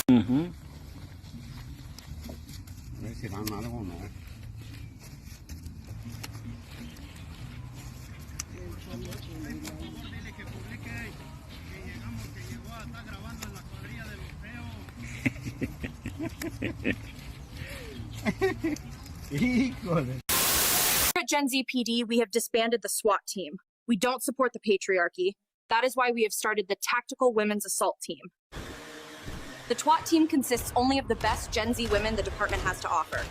Mm-hmm. At Gen Z PD, we have disbanded the SWAT team. We don't support the patriarchy. That is why we have started the Tactical Women's Assault Team. The TWAT team consists only of the best Gen Z women the department has to offer.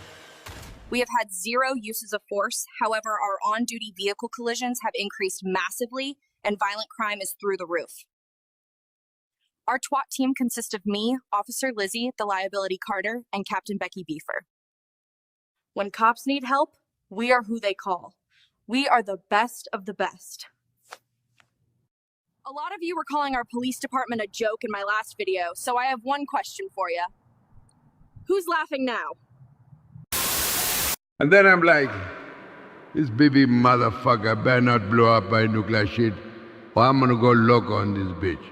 We have had 0 uses of force. However, our on-duty vehicle collisions have increased massively and violent crime is through the roof. Our TWAT team consists of me, Officer Lizzie, the liability Carter, and Captain Becky Beefer. When cops need help, we are who they call. We are the best of the best. A lot of you were calling our police department a joke in my last video, so I have one question for you. Who's laughing now? And then I'm like, this baby motherfucker better not blow up by nuclear shit, or I'm gonna go loco on this bitch.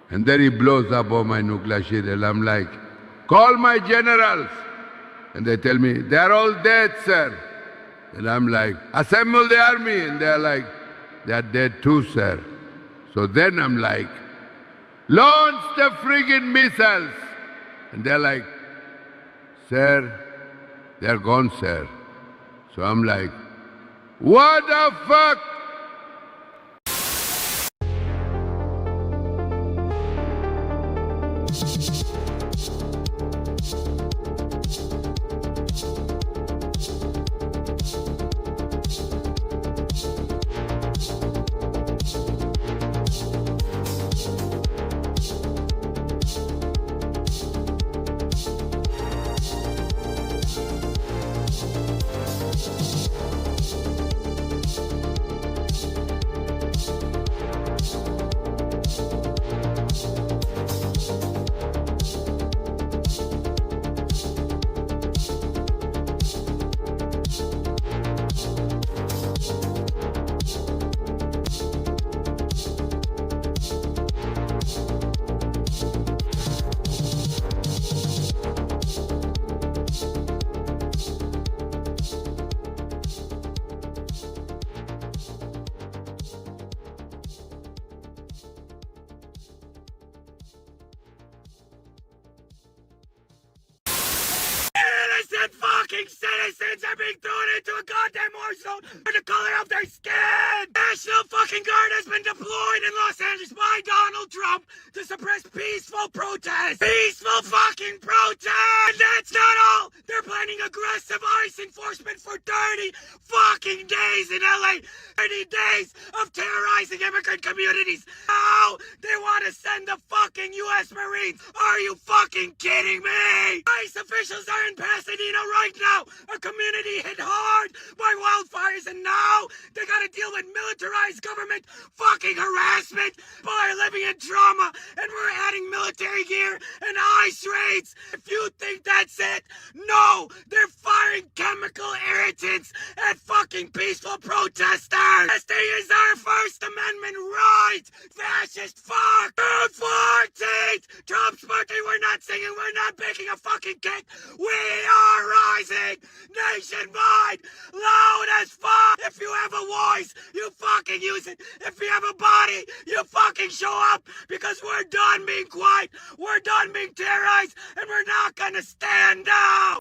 And then he blows up all my nuclear shit, and I'm like, call my generals. And they tell me, they're all dead, sir. And I'm like, assemble the army. And they're like, they're dead too, sir. So then I'm like, launch the friggin' missiles. And they're like, sir, they're gone, sir. So I'm like, what the fuck? Innocent fucking citizens are being thrown into a goddamn war zone for the color of their skin! National fucking Guard has been deployed in Los Angeles by Donald Trump to suppress peaceful protests! Peaceful fucking protests! And that's not all! They're planning aggressive ICE enforcement for 30 fucking days in LA! 30 days of terrorizing immigrant communities! Now they want to send the fucking US Marines! Are you fucking kidding me? ICE officials are in Pasadena right now, a community hit hard by wildfires, and now they gotta deal with militarized government fucking harassment by living in trauma, and we're adding military gear and ICE raids. If you think that's it, no, they're firing chemical irritants at fucking peaceful protesters. Testing is our First Amendment right. Fascist fuck. June 14th, Trump's birthday. We're not singing. We're not baking a fucking cake. We are rising nationwide, loud as fuck. If you have a voice, you fucking use it. If you have a body, you fucking show up, because we're done being quiet. We're done being terrorized, and we're not gonna stand down.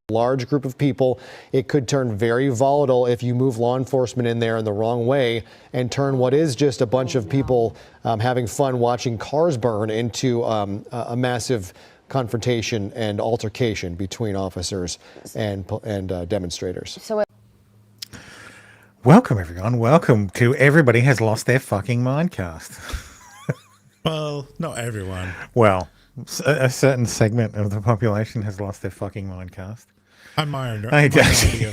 Large group of people. It could turn very volatile if you move law enforcement in there in the wrong way and turn what is just a bunch of people having fun watching cars burn into a massive confrontation and altercation between officers and demonstrators. Welcome, everyone. Welcome to Everybody Has Lost Their Fucking Mindcast. Well, not everyone. Well, a certain segment of the population has lost their fucking mindcast. I'm my own. Hey, Minority.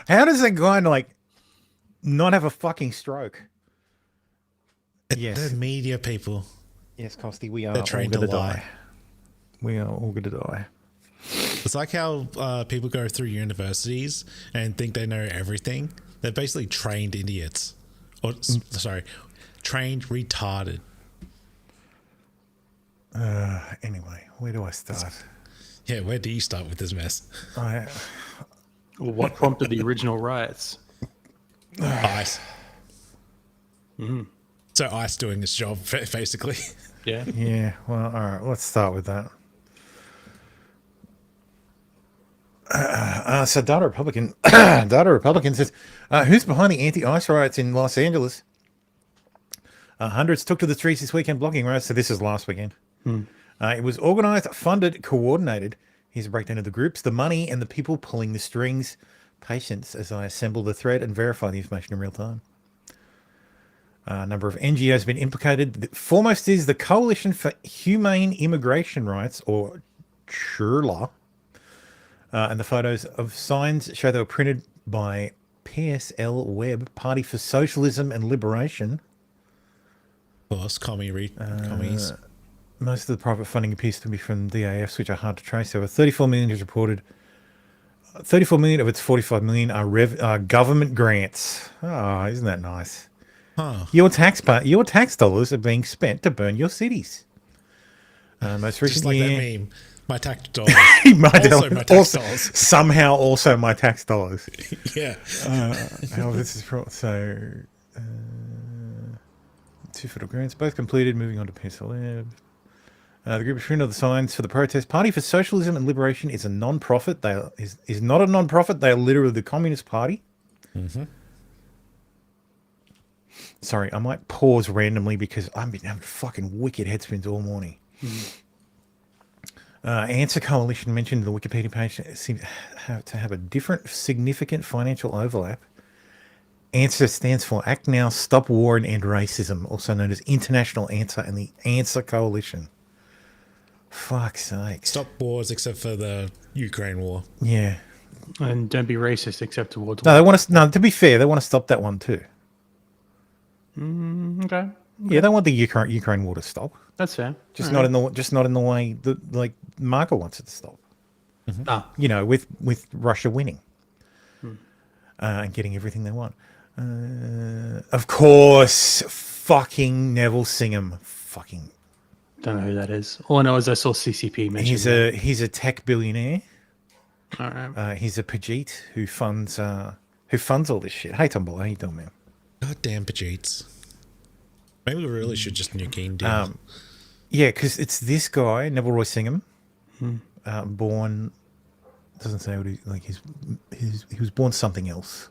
How does a guy like not have a fucking stroke? Yes. They're media people. Yes, Costy, we are They're all trained going to to lie. die. We are all going to die. It's like how people go through universities and think they know everything. They're basically trained idiots. Or, sorry, trained retarded. Anyway, where do I start? Yeah, where do you start with this mess? I, Well, what prompted the original riots? ICE. So ICE doing its job, basically. Yeah. yeah, well, all right, let's start with that. So Data Republican says, who's behind the anti-ICE riots in Los Angeles? Hundreds took to the streets this weekend blocking riots. So this is last weekend. It was organized, funded, coordinated. Here's a breakdown of the groups, the money, and the people pulling the strings. Patience as I assemble the thread and verify the information in real time. A number of NGOs have been implicated. The foremost is the Coalition for Humane Immigration Rights, or CHURLA. And the photos of signs show they were printed by PSL Web, Party for Socialism and Liberation. Of course, commies. Most of the private funding appears to be from DAFs, which are hard to trace. Over 34 million is reported. 34 million of its 45 million are government grants. Oh, isn't that nice? Huh. Your tax dollars are being spent to burn your cities. Most Just like recently, that meme. My tax dollars. my tax dollars. Somehow also my tax dollars. Yeah. This is so 2 federal grants, both completed. Moving on to PSL. The group of printed the signs for the protest. Party for Socialism and Liberation is a non-profit. They is not a non-profit. They are literally the Communist Party. Sorry, I might pause randomly because I've been having fucking wicked head spins all morning. Answer Coalition mentioned in the Wikipedia page seems to have a different significant financial overlap. Answer stands for Act Now, Stop War and End Racism, also known as International Answer and the Answer Coalition. Fuck's sake. Stop wars except for the Ukraine war. Yeah. And don't be racist except towards. No, they want to. No, to be fair, they want to stop that one too. Okay. Yeah, they want the Ukraine war to stop. That's fair. Just not in the way that like Marco wants it to stop. Ah. You know, with Russia winning and getting everything they want. Of course, fucking Neville Singham. Fucking. Don't know who that is. All I know is I saw CCP mention. He's a tech billionaire. All right. He's a Pajit who funds all this shit. Hey Tumble, how you doing, man? God damn Pajeets. Maybe we really should just nuke India. Yeah, because it's this guy, Neville Roy Singham, born. Doesn't say what he was born something else.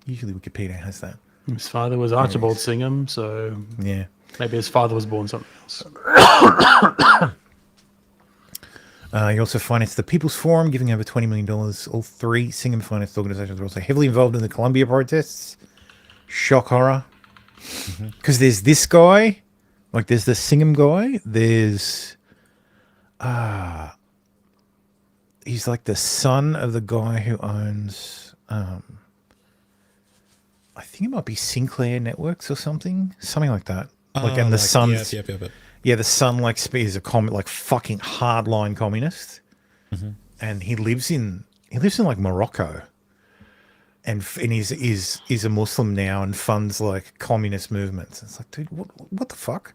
Usually Wikipedia has that. His father was Archibald Singham, so Yeah. maybe his father was born something else. He also financed the People's Forum, giving over $20 million. All three Singham financed organizations were also heavily involved in the Columbia protests. Shock horror. Because there's this guy, like there's the Singham guy. There's, he's like the son of the guy who owns, I think it might be Sinclair Networks or something like that. Like, and the son's, Yep. yeah, the son like is a like fucking hardline communist, and he lives in like Morocco, and is a Muslim now and funds like communist movements. It's like, dude, what the fuck?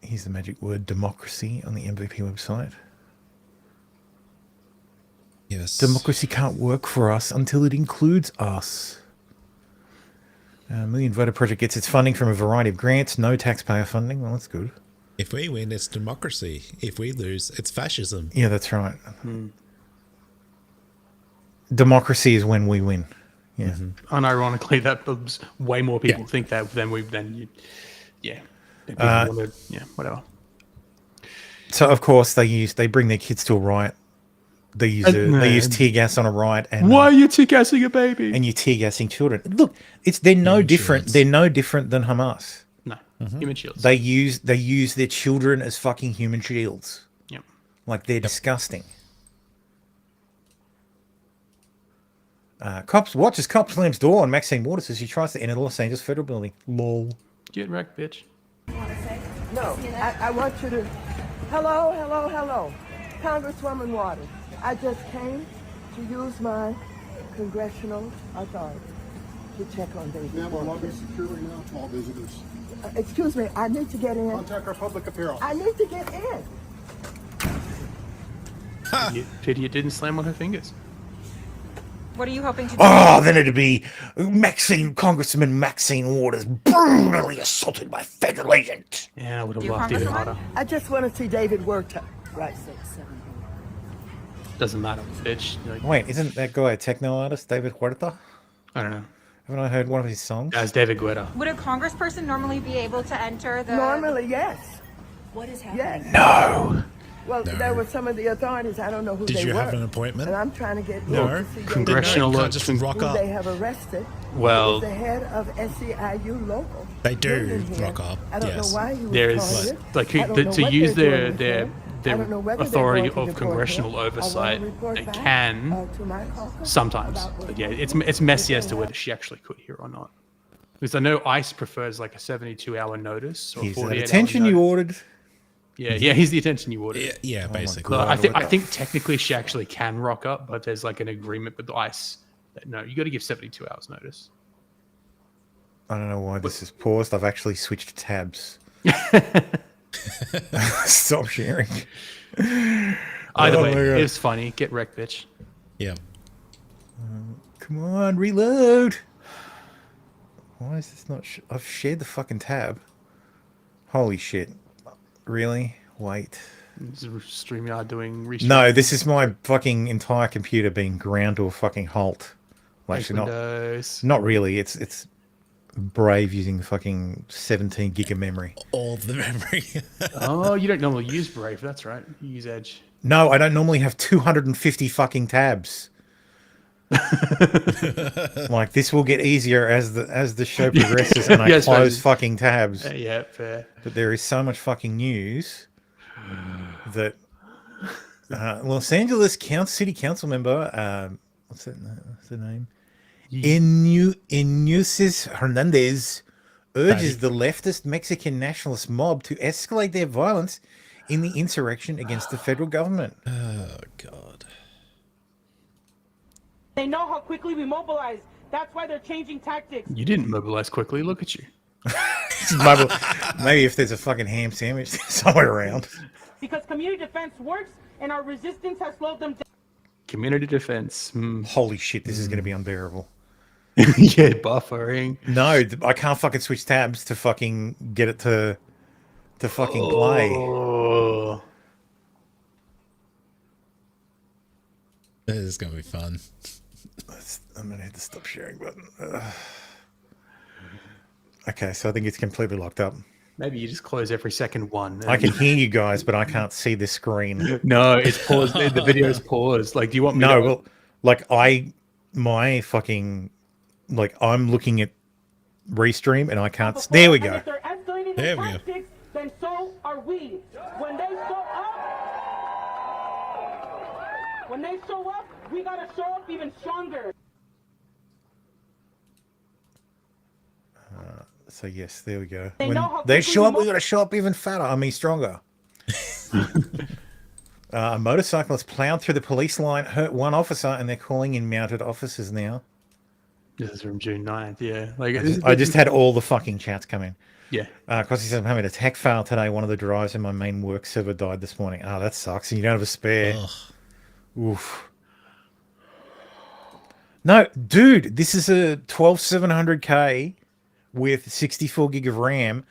Here's the magic word democracy on the MVP website. Yes. Democracy can't work for us until it includes us. Million Voter Project gets its funding from a variety of grants, no taxpayer funding. Well, that's good. If we win, it's democracy. If we lose, it's fascism. Yeah, that's right. Democracy is when we win. Yeah. Unironically, that way more people think that than yeah. Whatever. So of course they bring their kids to a riot they use tear gas on a riot, and Why are you tear gassing a baby? and you're tear gassing children. Look, they're no different. shields. They're no different than Hamas. No, human shields. They use their children as fucking human shields. Yep. Like they're disgusting. Cops watch as cop slams door on Maxine Waters as she tries to enter the Los Angeles federal building. Lol. Get wrecked, bitch. No, I want you to. Hello, hello, hello. Congresswoman Waters. I just came to use my congressional authority to check on David. Ma'am, we're logging securely now to all visitors. Excuse me, I need to get in. Contact our public apparel. I need to get in. Pity it didn't slam on her fingers. What are you hoping to do? Oh, then it'd be Congressman Maxine Waters brutally assaulted by federal agent. Yeah, I would have You laughed even Congresswoman? harder. I just want to see David Huerta. Right. Doesn't matter, bitch. Like, Wait, isn't that guy a techno artist, David Huerta? I don't know. Haven't I heard one of his songs? As David Guetta. Would a congressperson normally be able to enter the... Normally, yes. What is happening? Yes. No. Well, there were some of the authorities. I don't know who Did they you were. have an appointment? And I'm trying to get No. to see Congressional You can't just rock who up. they have arrested. Well- He was the head of SEIU local. They do Living here. rock up, I don't yes. know why he was There calling is it. like I don't know to what use they're their doing with him. I don't know whether they're authority going to of deport congressional him. I wanna oversight. report They back, can to my caucus sometimes, about what but yeah, it's messy as to whether she actually could hear or not. Because I know ICE prefers like a 72-hour notice or He's that 48 attention you ordered. Yeah, he's the attention you ordered. Yeah, basically. God. I think what I the think technically she actually can rock up, but there's like an agreement with the ICE that no, you got to give 72 hours notice. I don't know why this is paused. I've actually switched tabs. Stop sharing. Either Oh way, my God. it's funny. Get wrecked, bitch. Yeah. Come on, reload. Why is this not? I've shared the fucking tab. Holy shit. Really? Wait. This is StreamYard doing restream. No, this is my fucking entire computer being ground to a fucking halt. Well, Like actually, Windows. not really. It's Brave using fucking 17 gig of memory. All the memory. Oh, you don't normally use Brave. That's right. You use Edge. No, I don't normally have 250 fucking tabs. Like this will get easier as the show progresses and I Yes, close right. fucking tabs. Yeah, fair. But there is so much fucking news that Los Angeles City Council member, what's the name? Inusis Hernandez urges the leftist Mexican nationalist mob to escalate their violence in the insurrection against the federal government. Oh, God. They know how quickly we mobilize. That's why they're changing tactics. You didn't mobilize quickly. Look at you. Maybe if there's a fucking ham sandwich somewhere around. Because community defense works and our resistance has slowed them down. Community defense. Holy shit, this is going to be unbearable. Yeah, buffering. No, I can't fucking switch tabs to fucking get it to fucking play. Oh. This is going to be fun. I'm going to hit the stop sharing button. Okay, so I think it's completely locked up. Maybe you just close every second one. I can hear you guys, but I can't see the screen. No, it's paused. The video is paused. Like, do you want me No, to... well, like my fucking, like I'm looking at Restream and I can't. There we And go. if they're escalating There their we go. tactics, then so are we. When they show up, we gotta show up even stronger. So yes, there we go. They When know how they quickly show we up, we got to show up even fatter. I mean, stronger. A motorcyclist plowed through the police line, hurt one officer, and they're calling in mounted officers now. This is from June 9th, yeah. Like, I just had all the fucking chats come in. Yeah. Because he said I'm having a tech fail today. One of the drives in my main work server died this morning. Oh, that sucks. And you don't have a spare. Ugh. Oof. No, dude, this is a 12700K with 64 gig of RAM.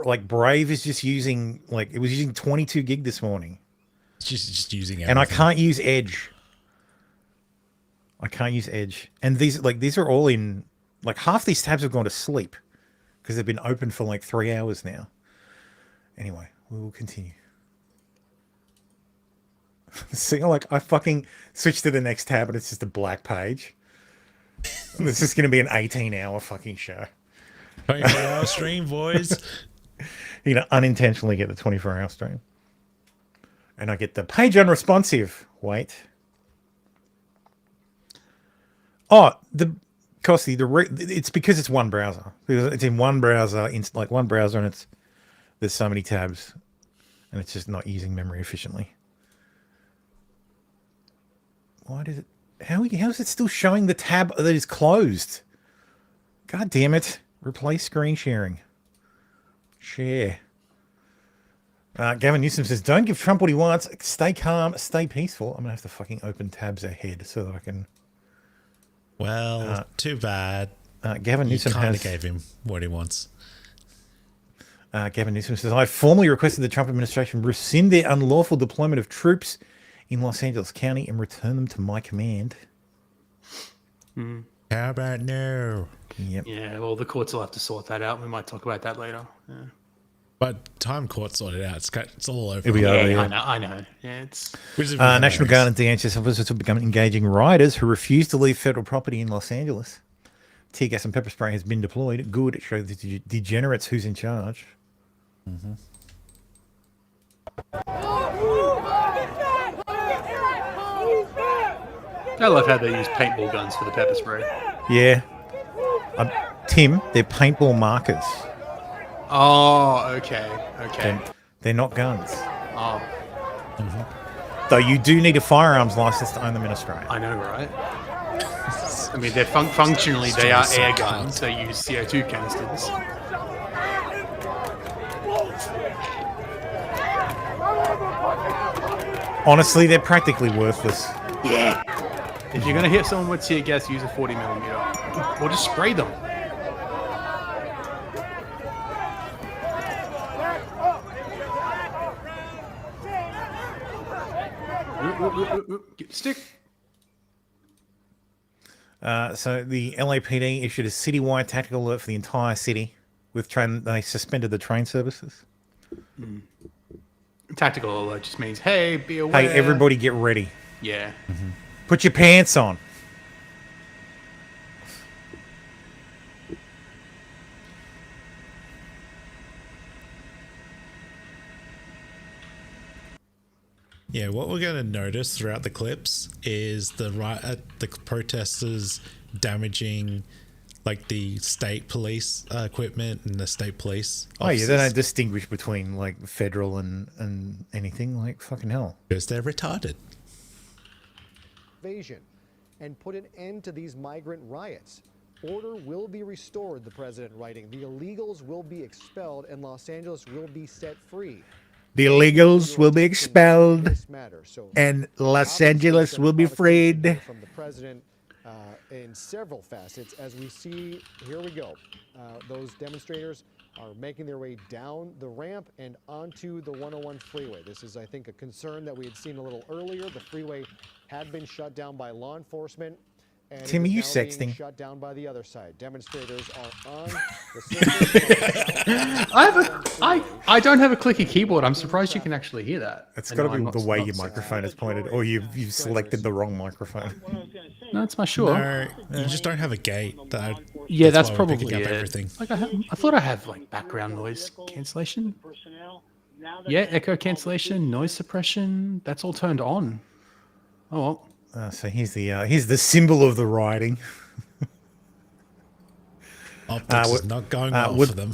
Like Brave is just using, like, it was using 22 gig this morning. It's just using everything. And I can't use Edge. I can't use Edge. And these are all in, like, half these tabs have gone to sleep because they've been open for like 3 hours now. Anyway, we will continue. See, like I fucking switched to the next tab, and it's just a black page. This is going to be an 18-hour fucking show. 24-hour stream, boys. You're going to unintentionally get the 24-hour stream. And I get the page unresponsive. Wait. Oh, it's because it's one browser. It's in one browser, one browser, and there's so many tabs, and it's just not using memory efficiently. Why does it? How is it still showing the tab that is closed? God damn it! Replace screen sharing. Share. Gavin Newsom says, "Don't give Trump what he wants. Stay calm. Stay peaceful." I'm gonna have to fucking open tabs ahead so that I can. Well, too bad. Gavin Newsom kind of gave him what he wants. Gavin Newsom says, "I formally requested the Trump administration rescind their unlawful deployment of troops in Los Angeles County and return them to my command." How about no? Yep. Yeah, well, the courts will have to sort that out. We might talk about that later. Yeah. But time court sorted it out. It's all over. Here we go. Yeah. I know. Yeah, it's National Guard and DHS officers have become engaging rioters who refuse to leave federal property in Los Angeles. Tear gas and pepper spray has been deployed. Good. It shows the degenerates who's in charge. Mm-hmm. I love how they use paintball guns for the pepper spray. Yeah. Tim, they're paintball markers. Oh, okay. They're not guns. Oh. Mm-hmm. Though you do need a firearms license to own them in Australia. I know, right? I mean, they're functionally they are air guns. They use CO2 canisters. Honestly, they're practically worthless. Yeah. If you're gonna hit someone with tear gas, use a 40mm, or just spray them. Get the stick. So the LAPD issued a citywide tactical alert for the entire city. They suspended the train services. Tactical alert just means, hey, be aware. Hey, everybody get ready. Yeah. Mm-hmm. Put your pants on. Yeah, what we're going to notice throughout the clips is the protesters damaging like the state police equipment and the state police officers. Oh yeah, they don't distinguish between like federal and anything. Like fucking hell. Because they're retarded. Invasion and put an end to these migrant riots. Order will be restored, the president writing. The illegals will be expelled and Los Angeles will be set free. The illegals will be expelled and Los Angeles will be freed. From the president in several facets, as we see, here we go. Those demonstrators are making their way down the ramp and onto the 101 freeway. This is, I think, a concern that we had seen a little earlier. The freeway had been shut down by law enforcement. And Tim, are you it is now being sexting? shut down by the other side. Demonstrators are on the surface. I don't have a clicky keyboard. I'm surprised you can actually hear that. It's got to be the way your microphone is pointed, or you've selected the wrong microphone. No, it's my sure. No, you just don't have a gate. Yeah, that's why we're probably picking up it. everything. Like I thought I have like background noise cancellation. Yeah, echo cancellation, noise suppression. That's all turned on. Oh well. So here's the symbol of the rioting. Optics is not going well for them.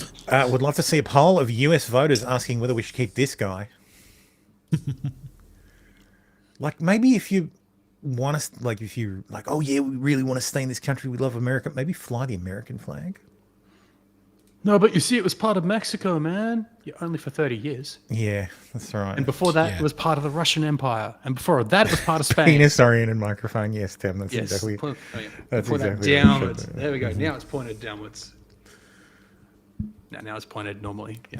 Would love to see a poll of US voters asking whether we should keep this guy. Like maybe if you want to, like if you like, oh yeah, we really want to stay in this country, we love America. Maybe fly the American flag. No, but you see, it was part of Mexico, man. Yeah, only for 30 years. Yeah, that's right. And before that, it was part of the Russian Empire. And before that, it was part of Spain. Penis-oriented microphone. Yes, Tim. That's exactly. That's exactly downwards. There we go. Now it's pointed downwards. Now it's pointed normally. Yeah.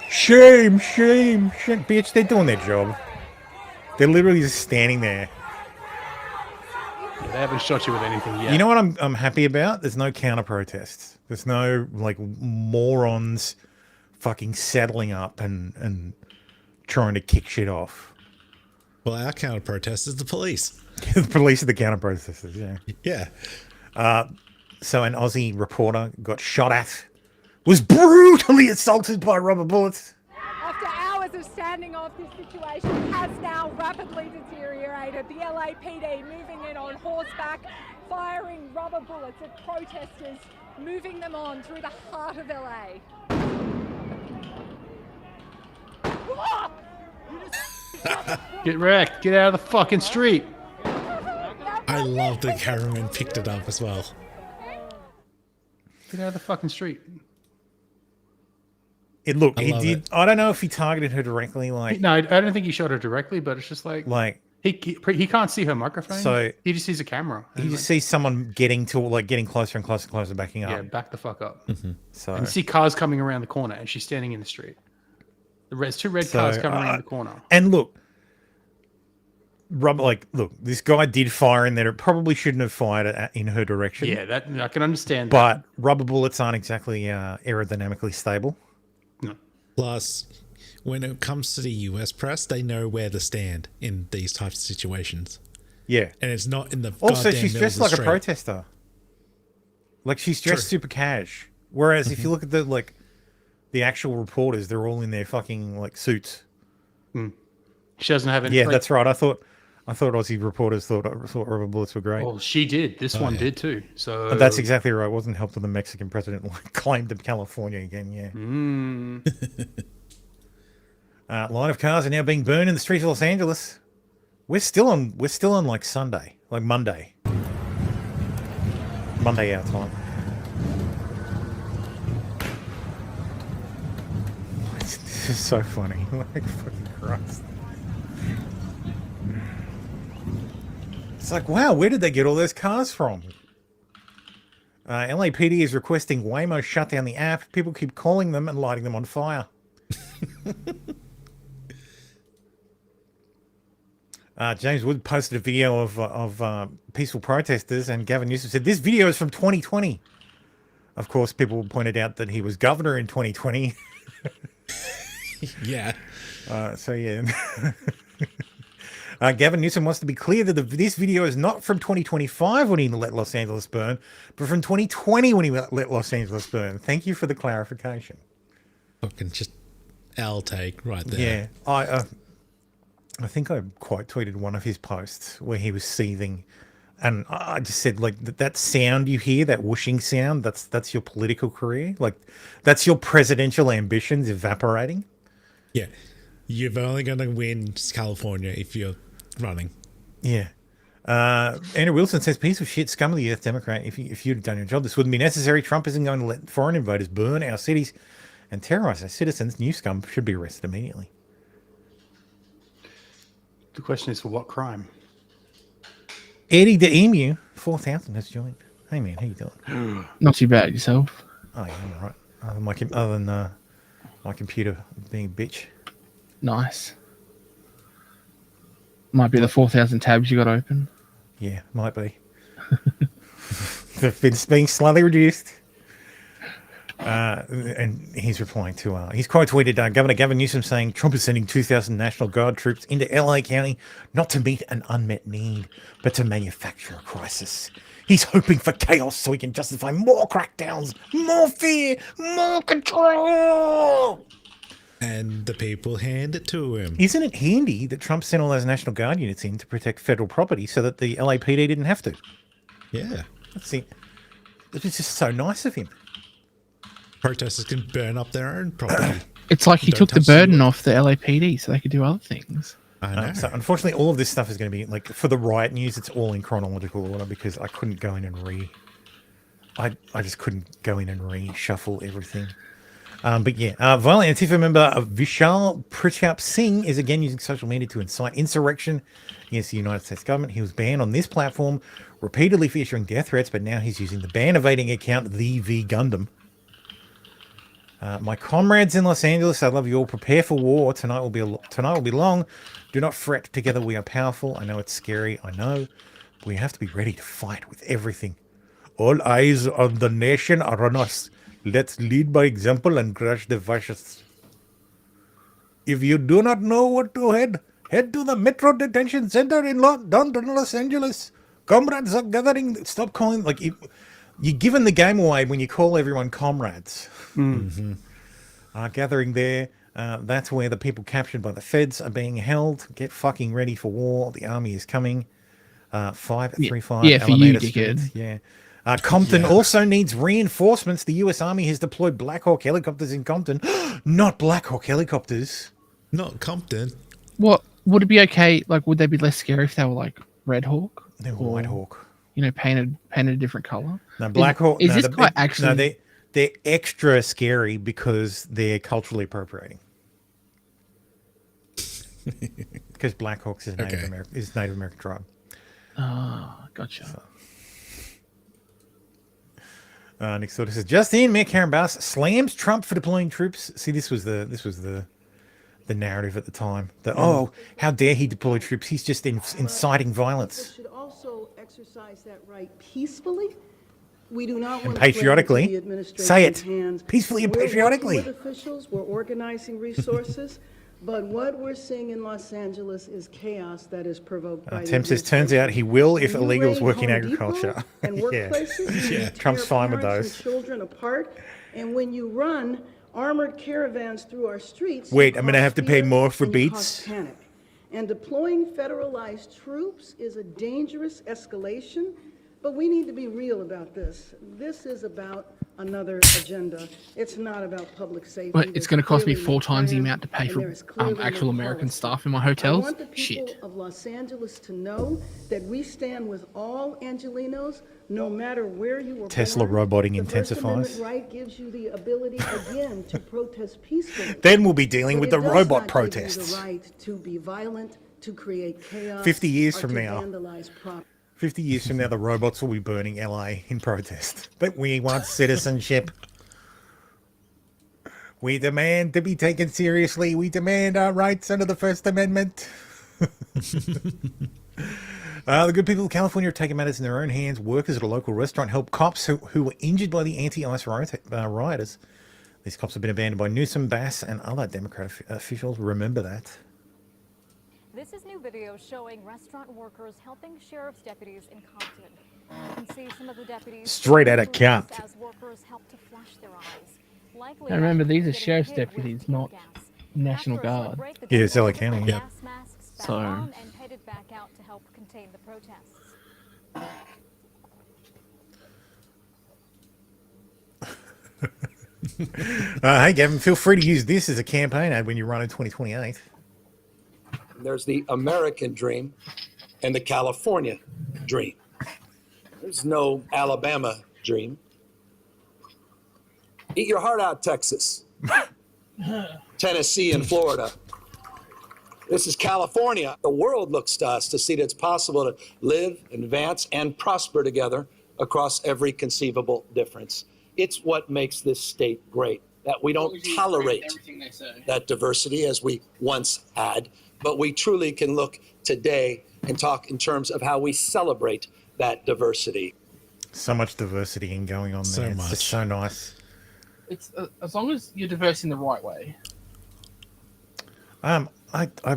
Shame, bitch. They're doing their job. They're literally just standing there. They haven't shot you with anything yet. You know what I'm happy about? There's no counter protests. There's no like morons fucking settling up and trying to kick shit off. Well, our counter protest is the police. The police are the counter protesters, yeah. Yeah. So an Aussie reporter got shot at, was brutally assaulted by rubber bullets. After hours of standing off, this situation has now rapidly deteriorated. The LAPD moving in on horseback, firing rubber bullets at protesters, moving them on through the heart of LA. Get wrecked. Get out of the fucking street. I love the cameraman picked it up as well. Get out of the fucking street. He did. it. I don't know if he targeted her directly. Like, No, I don't think he shot her directly, but it's just like he can't see her microphone. So he just sees a camera. he just sees someone getting closer and closer and closer, backing up. Yeah, back the fuck up. So And see cars coming around the corner, and she's standing in the street. There's two red cars coming around the corner. And look, this guy did fire in there. It probably shouldn't have fired in her direction. Yeah, that I can understand. But rubber bullets aren't exactly aerodynamically stable. No. Plus, when it comes to the US press, they know where to stand in these types of situations. Yeah. And it's not in the Also, goddamn she's middle dressed of the like a street. protester. Like, she's dressed super cash. Whereas if you look at the actual reporters, they're all in their fucking like suits. She doesn't have any. Yeah, that's right. I thought Aussie reporters thought rubber bullets were great. Well, she did. This one did too. So But that's exactly right. It wasn't helped when the Mexican president claimed to California again. Yeah. Line of cars are now being burned in the streets of Los Angeles. We're still on like Sunday, like Monday our time. This is so funny. Like, fucking Christ. It's like, wow, where did they get all those cars from? LAPD is requesting Waymo shut down the app. People keep calling them and lighting them on fire. James Wood posted a video of peaceful protesters, and Gavin Newsom said, this video is from 2020. Of course, people pointed out that he was governor in 2020. Yeah. So, yeah. Gavin Newsom wants to be clear that this video is not from 2025 when he let Los Angeles burn, but from 2020 when he let Los Angeles burn. Thank you for the clarification. Fucking just L take right there. Yeah. I think I quote tweeted one of his posts where he was seething, and I just said, like, that sound you hear, that whooshing sound, that's your political career. Like, that's your presidential ambitions evaporating. Yeah. You're only going to win California if you're running. Yeah. Andrew Wilson says, piece of shit, scum of the earth Democrat. If you'd done your job, this wouldn't be necessary. Trump isn't going to let foreign invaders burn our cities and terrorize our citizens. New scum should be arrested immediately. The question is, for what crime? Eddie the Emu, 4,000 has joined. Hey, man, how you doing? Not too bad yourself. Oh, yeah, I'm all right. Other than my computer being a bitch. Nice. Might be the 4,000 tabs you got open. Yeah, might be. It's being slightly reduced. And he's replying to, he's quote tweeted Governor Gavin Newsom saying Trump is sending 2,000 National Guard troops into LA County not to meet an unmet need, but to manufacture a crisis. He's hoping for chaos so he can justify more crackdowns, more fear, more control. And the people hand it to him. Isn't it handy that Trump sent all those National Guard units in to protect federal property so that the LAPD didn't have to? Yeah. That's it. It's just so nice of him. Protesters can burn up their own property. It's like he took the burden off the LAPD so they could do other things. I know. So unfortunately, all of this stuff is going to be, like, for the riot news, it's all in chronological order because I couldn't go in and I just couldn't go in and reshuffle everything. But yeah, violent Antifa member Vishal Pratap Singh is again using social media to incite insurrection against the United States government. He was banned on this platform, repeatedly featuring death threats, but now he's using the ban evading account The V Gundam. My comrades in Los Angeles, I love you all. Prepare for war. Tonight will be long. Do not fret. Together we are powerful. I know it's scary. I know. We have to be ready to fight with everything. All eyes on the nation are on us. Let's lead by example and crush the fascists. If you do not know what to head to the Metro Detention Center in downtown Los Angeles. Comrades are gathering. Stop calling, like, you're giving the game away when you call everyone comrades. Gathering there. That's where the people captured by the feds are being held. Get fucking ready for war. The army is coming. 535 yeah, for you, Alameda Street. dickhead. Yeah. Compton also needs reinforcements. The U.S. Army has deployed Black Hawk helicopters in Compton. Not Black Hawk helicopters. Not Compton. What would it be okay? Like, would they be less scary if they were like Red Hawk? They're White Hawk. You know, painted a different color. No, Black Hawk. Is this guy actually? No, they're extra scary because they're culturally appropriating. Because Black Hawks is Native American tribe. Oh, gotcha. So. Next thought is just in. Mayor Karen Bass slams Trump for deploying troops. See, this was the narrative at the time. How dare he deploy troops? He's just inciting violence. Should also exercise that right peacefully. We do not And want patriotically. to play into the administration's Say it. hands. Peacefully and We're patriotically. working with officials, we're organizing resources, but what we're seeing in Los Angeles is chaos that is provoked by Tim says, turns out he will if illegals work in agriculture. And workplaces, you Trump's tear fine with parents those. and children apart, and when you run armored caravans through our streets, Wait, you I'm going to cause have to pay fear more for and you cause beats? panic. And deploying federalized troops is a dangerous escalation, but we need to be real about this. This is about another agenda. It's not about public safety. But it's going to cost me There's 4 times the clearly no amount to pay plan, for and there is clearly actual no American policy. staff in my I hotels. want the people Shit. of Los Angeles to know that we stand with all Angelenos, no matter where you were Tesla born. roboting The First intensifies. Amendment right gives you the ability again to protest peacefully. Then we'll be dealing But with it the does robot not give you protests. the right to be violent, to create chaos, 50 years or from to now. vandalize property. 50 years from now, the robots will be burning LA in protest. But we want citizenship. We demand to be taken seriously. We demand our rights under the First Amendment. The good people of California are taking matters in their own hands. Workers at a local restaurant help cops who were injured by the anti-ICE rioters. These cops have been abandoned by Newsom, Bass, and other Democrat officials. Remember that. This is new video showing restaurant workers helping sheriff's deputies in Compton. You can see some of the deputies Straight outta Compton. as workers help to flush their eyes. Likely Now remember, these are getting sheriff's hit with deputies, tear not gas. National After a short Guard. break, the Yeah, team it's LA put County. their Yeah. gas masks back So- on and headed back out to help contain the protests. Hey, Gavin, feel free to use this as a campaign ad when you run in 2028. There's the American dream and the California dream. There's no Alabama dream. Eat your heart out, Texas, Tennessee, and Florida. This is California. The world looks to us to see that it's possible to live, advance, and prosper together across every conceivable difference. It's what makes this state great, that we don't tolerate that diversity as we once had, but we truly can look today and talk in terms of how we celebrate that diversity. So much diversity in going on there. It's just so nice. It's as long as you're diverse in the right way. I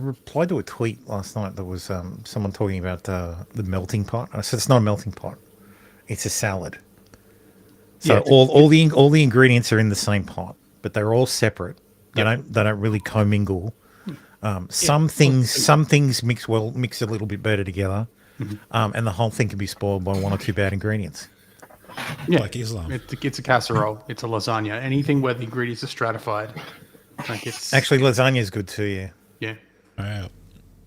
replied to a tweet last night that was someone talking about the melting pot. I said it's not a melting pot; it's a salad. So Yeah, all the ingredients are in the same pot, but they're all separate. They don't really commingle. Some things mix a little bit better together, and the whole thing can be spoiled by 1 or 2 bad ingredients. Yeah, Like Islam. It's a casserole. It's a lasagna. Anything where the ingredients are stratified. Like it's Actually, lasagna is good too. Yeah. yeah. Wow.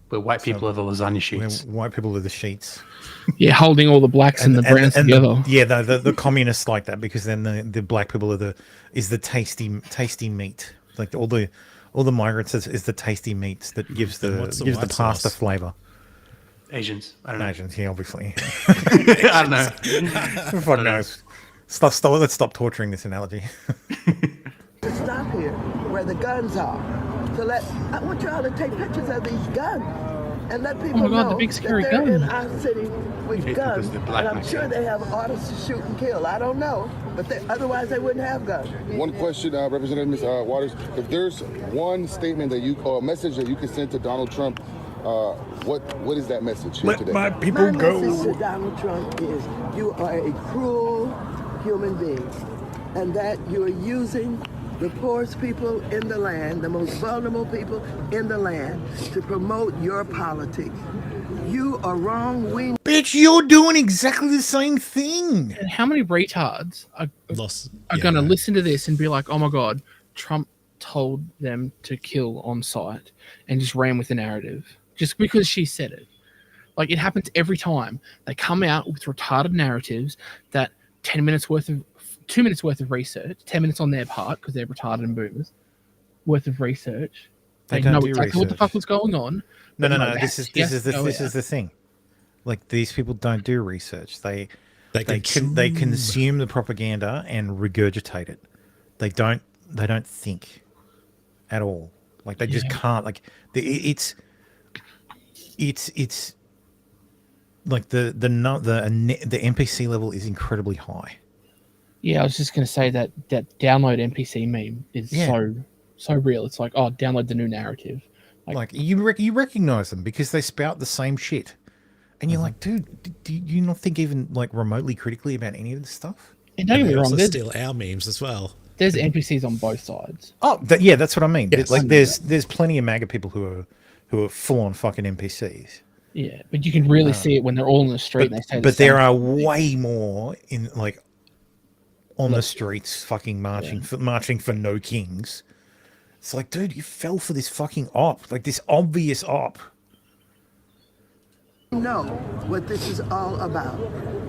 Where white people are the lasagna sheets. White people are the sheets. Yeah, holding all the blacks and the browns together. The communists like that because then the black people are the tasty meat. Like all the migrants is the tasty meats that gives the white pasta sauce? flavor. Asians. I don't know. Asians, yeah, obviously. I don't know. Who fucking knows? Let's stop torturing this analogy. To stop here, where the guns are. I want y'all to take pictures of these guns. and let people God, the know big that scary they're in gun. our city with guns. And I'm sure they have orders to shoot and kill. I don't know, but otherwise they wouldn't have guns. One question, Representative Ms. Waters. If there's one statement that you call a message that you can send to Donald Trump, what is that message here today? My message to Donald Trump is you are a cruel human being, and that you are using the poorest people in the land, the most vulnerable people in the land, to promote your politics. You are wrong. Bitch, you're doing exactly the same thing. And how many retards are going to listen to this and be like, oh my God, Trump told them to kill on sight, and just ran with the narrative just because she said it. Like, it happens every time. They come out with retarded narratives that 2 minutes worth of research, 10 minutes on their part, because they're retarded and boomers, worth of research. They know exactly what the fuck was going on. No. This is the thing. Like, these people don't do research. They consume the propaganda and regurgitate it. They don't think at all. Like, they just can't. Like, it's like the NPC level is incredibly high. Yeah, I was just going to say that download NPC meme is so real. It's like, oh, download the new narrative. Like you recognize them because they spout the same shit, and you're like, dude, do you not think even like remotely critically about any of this stuff? And don't get me wrong, there's steal our memes as well. There's NPCs on both sides. Oh, that's what I mean. Yes. Like, there's plenty of MAGA people who are full on fucking NPCs. Yeah, but you can really see it when they're all in the street. But there are way more in like on the streets, fucking marching for no kings. It's like, dude, you fell for this fucking op, like this obvious op. Know what this is all about.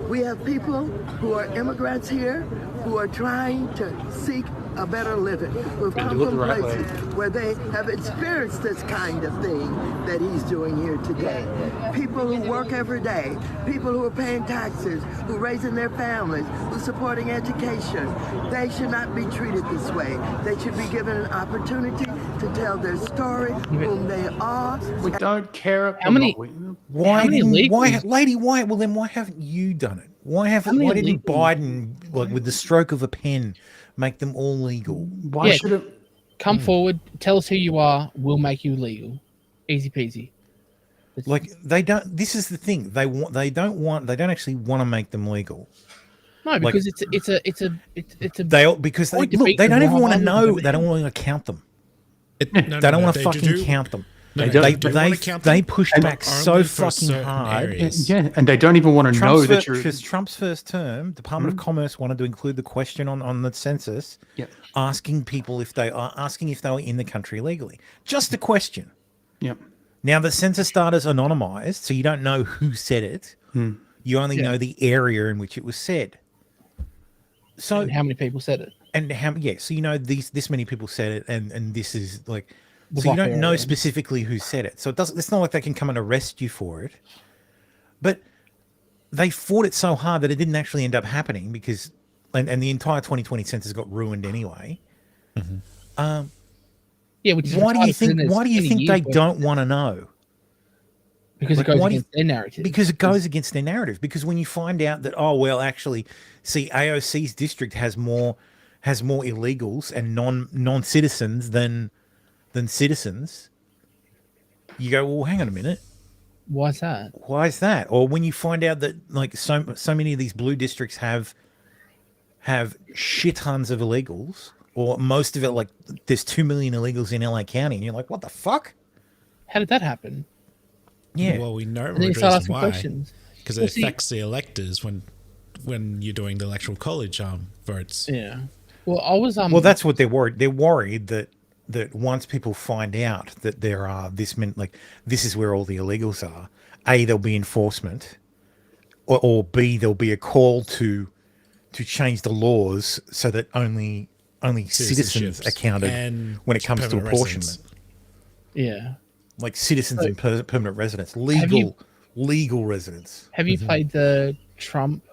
We have people who are immigrants here who are trying to seek a better living, who have come from places where they have experienced this kind of thing that he's doing here today. People who work every day, people who are paying taxes, who are raising their families, who are supporting education. They should not be treated this way. They should be given an opportunity to tell their story, whom they are. We don't care about Lady White? Well, then why haven't you done it? Why didn't Biden, like with the stroke of a pen, make them all legal? Why should it come forward? Tell us who you are. We'll make you legal. Easy peasy. Like, they don't. This is the thing. They don't actually want to make them legal. No, because it's a. They don't even want to know. They don't want to count them. They don't want to fucking count them. They pushed back so fucking hard. And they don't even want to know that you're. Because Trump's first term, Department of Commerce wanted to include the question on the census, asking people if they were in the country legally. Just a question. Yep. Now the census data is anonymized, so you don't know who said it. You only know the area in which it was said. So and how many people said it? And so you know this many people said it, and this is like. So you don't know specifically who said it. So it's not like they can come and arrest you for it. But they fought it so hard that it didn't actually end up happening because and the entire 2020 census got ruined anyway. Why do you think they don't want to know? Because it goes against their narrative. Because it goes against their narrative. Because when you find out that, oh well, actually, see, AOC's district has more illegals and non-citizens than citizens, you go, well, hang on a minute. Why is that? Or when you find out that like so many of these blue districts have shit tons of illegals, or most of it, like there's 2 million illegals in LA County, and you're like, what the fuck? How did that happen? Yeah. Well, we know and then you start asking questions. Because it affects the electors when you're doing the electoral college votes. Yeah. Well, I was well, that's what they're worried. They're worried that once people find out that there are this is where all the illegals are, A, there'll be enforcement, or B, there'll be a call to change the laws so that only citizens are counted when it comes to apportionment. Residents. Yeah. Like citizens and permanent residents, legal residents. Have you played the Trump?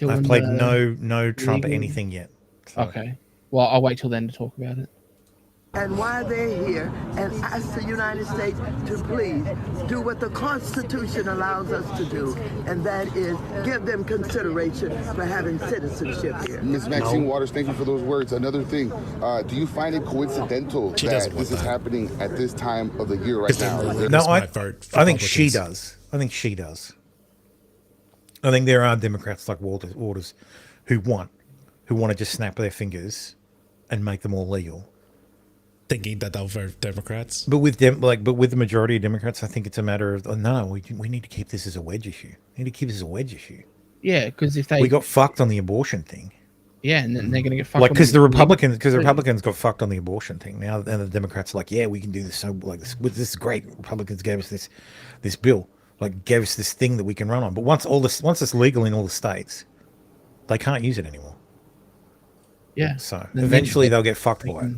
I've played no Trump anything yet. So. Okay. Well, I'll wait till then to talk about it. and why they're here, and ask the United States to please do what the Constitution allows us to do, and that is give them consideration for having citizenship here. Ms. Maxine Waters, thank you for those words. Another thing, do you find it coincidental that this is happening at this time of the year right now? No, I think she does. I think she does. I think there are Democrats like Waters who want to just snap their fingers and make them all legal, thinking that they'll vote Democrats. But with the majority of Democrats, I think it's a matter of no, we need to keep this as a wedge issue. We need to keep this as a wedge issue. Yeah, because if we got fucked on the abortion thing. Yeah, and then they're going to get fucked. Like because the Republicans got fucked on the abortion thing. Now and the Democrats are like, yeah, we can do this. So like this is great. Republicans gave us this bill, like gave us this thing that we can run on. But once it's legal in all the states, they can't use it anymore. Yeah. So eventually they'll get fucked by it.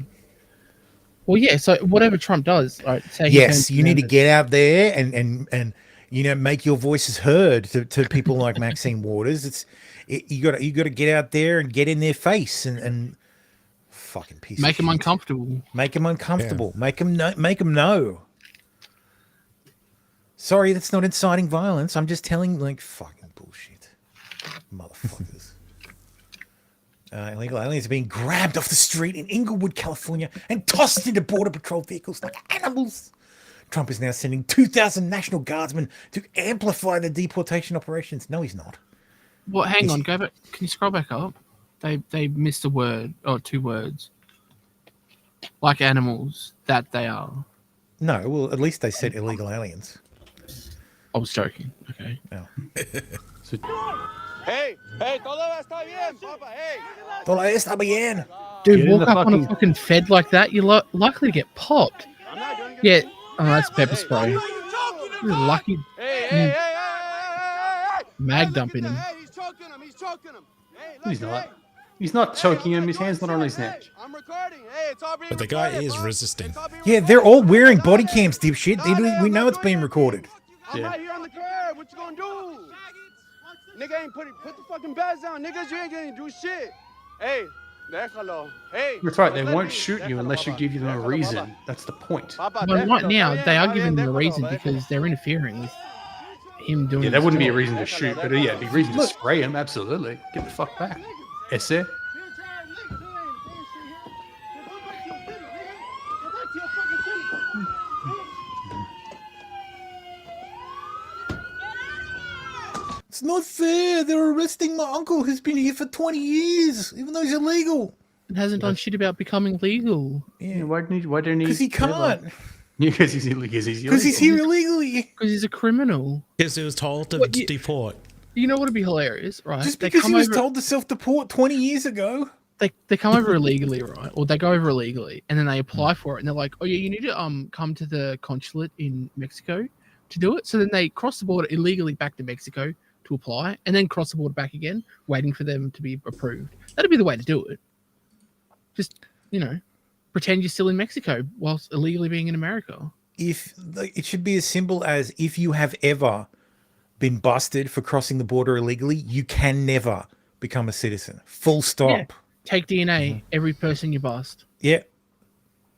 Well, yeah. So whatever Trump does, right? Yes, you need to get out there and make your voices heard to people like Maxine Waters. You got to get out there and get in their face and fucking piece. Make them uncomfortable. Make them uncomfortable. Yeah. Make them know. Sorry, that's not inciting violence. I'm just telling fucking bullshit, motherfuckers. Illegal aliens are being grabbed off the street in Inglewood, California, and tossed into Border Patrol vehicles like animals. Trump is now sending 2,000 National Guardsmen to amplify the deportation operations. No, he's not. Well, hang on, go back. Can you scroll back up? They missed a word or two words. Like animals that they are. No, well, at least they said illegal aliens. I was joking. Okay. No. Hey, todo va a estar bien, papa, hey. Todo está bien. Dude, walk up on a fucking Fed like that, you're likely to get popped. Yeah. Oh, that's pepper spray. You're lucky. Hey. Mag dumping him. He's choking him. Hey, he's not. He's not choking him. His hand's not on his neck. I'm recording. Hey, it's all being But the guy is resisting. Yeah, they're all wearing body cams, dipshit. We know it's being recorded. I'm right here on the curb. What you gonna do? Nigga ain't put the fucking bags down. Niggas, you ain't gonna do shit. Hey, déjalo. Hey. That's right. They won't shoot you unless you give them a reason. That's the point. But right now, they are giving them a reason because they're interfering with him doing. Yeah, that wouldn't be a reason to shoot, but yeah, it'd be a reason to spray him. Absolutely. Get the fuck back. Esse. It's not fair. They're arresting my uncle who's been here for 20 years, even though he's illegal. It hasn't done shit about becoming legal. Yeah, why don't he? Because he can't. Because he's illegal. Because he's here illegally. Because he's a criminal. Because he was told to deport. You know what would be hilarious, right? Just because he was told to self-deport 20 years ago. They come over illegally, right? Or they go over illegally, and then they apply for it, and they're like, "Oh yeah, you need to come to the consulate in Mexico to do it." So then they cross the border illegally back to Mexico to apply, and then cross the border back again, waiting for them to be approved. That'd be the way to do it. Just pretend you're still in Mexico whilst illegally being in America. It should be as simple as if you have ever been busted for crossing the border illegally, you can never become a citizen. Full stop. Yeah. Take DNA, every person you bust. Yeah.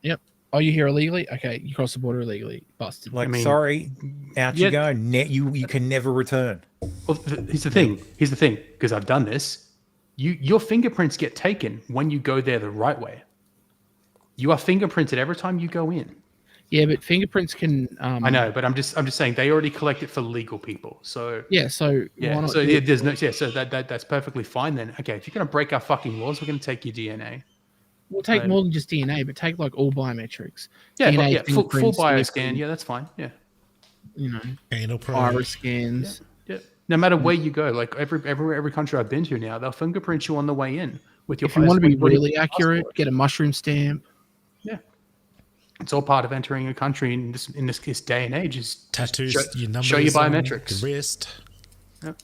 Yep. Oh, you're here illegally? Okay, you cross the border illegally. Busted. Sorry, out you go. You can never return. Well, here's the thing. Because I've done this. Your fingerprints get taken when you go there the right way. You are fingerprinted every time you go in. Yeah, but fingerprints can. I know, but I'm just saying they already collect it for legal people. So yeah, so yeah, why not so there's no so that's perfectly fine then. Okay, if you're gonna break our fucking laws, we're gonna take your DNA. We'll take more than just DNA, but take all biometrics. Yeah, DNA, full bioscan. Yeah, that's fine. Yeah, anal iris scans. Yeah. No matter where you go, like every country I've been to now, they'll fingerprint you on the way in with your. If you want to be really accurate, get a mushroom stamp. Yeah. It's all part of entering a country in this day and age. Is tattoos, show your biometrics. Your wrist. Yep.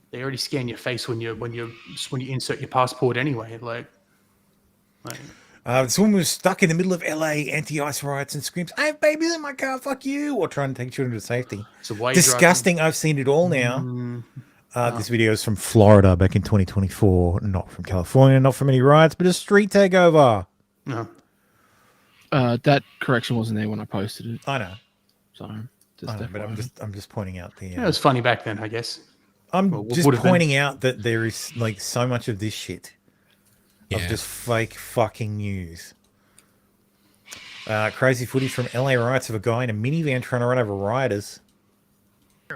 They already scan your face when you insert your passport anyway. This woman was stuck in the middle of LA anti-ICE riots and screams, "I have babies in my car, fuck you!" or trying to take children to safety. So why disgusting? I've seen it all now. This video is from Florida back in 2024, not from California, not from any riots, but a street takeover. No. That correction wasn't there when I posted it. I know. So, I know, but I'm just pointing out the. Yeah, it was funny back then, I guess. I'm just pointing out that there is like so much of this shit of just fake fucking news. Crazy footage from LA riots of a guy in a minivan trying to run over rioters.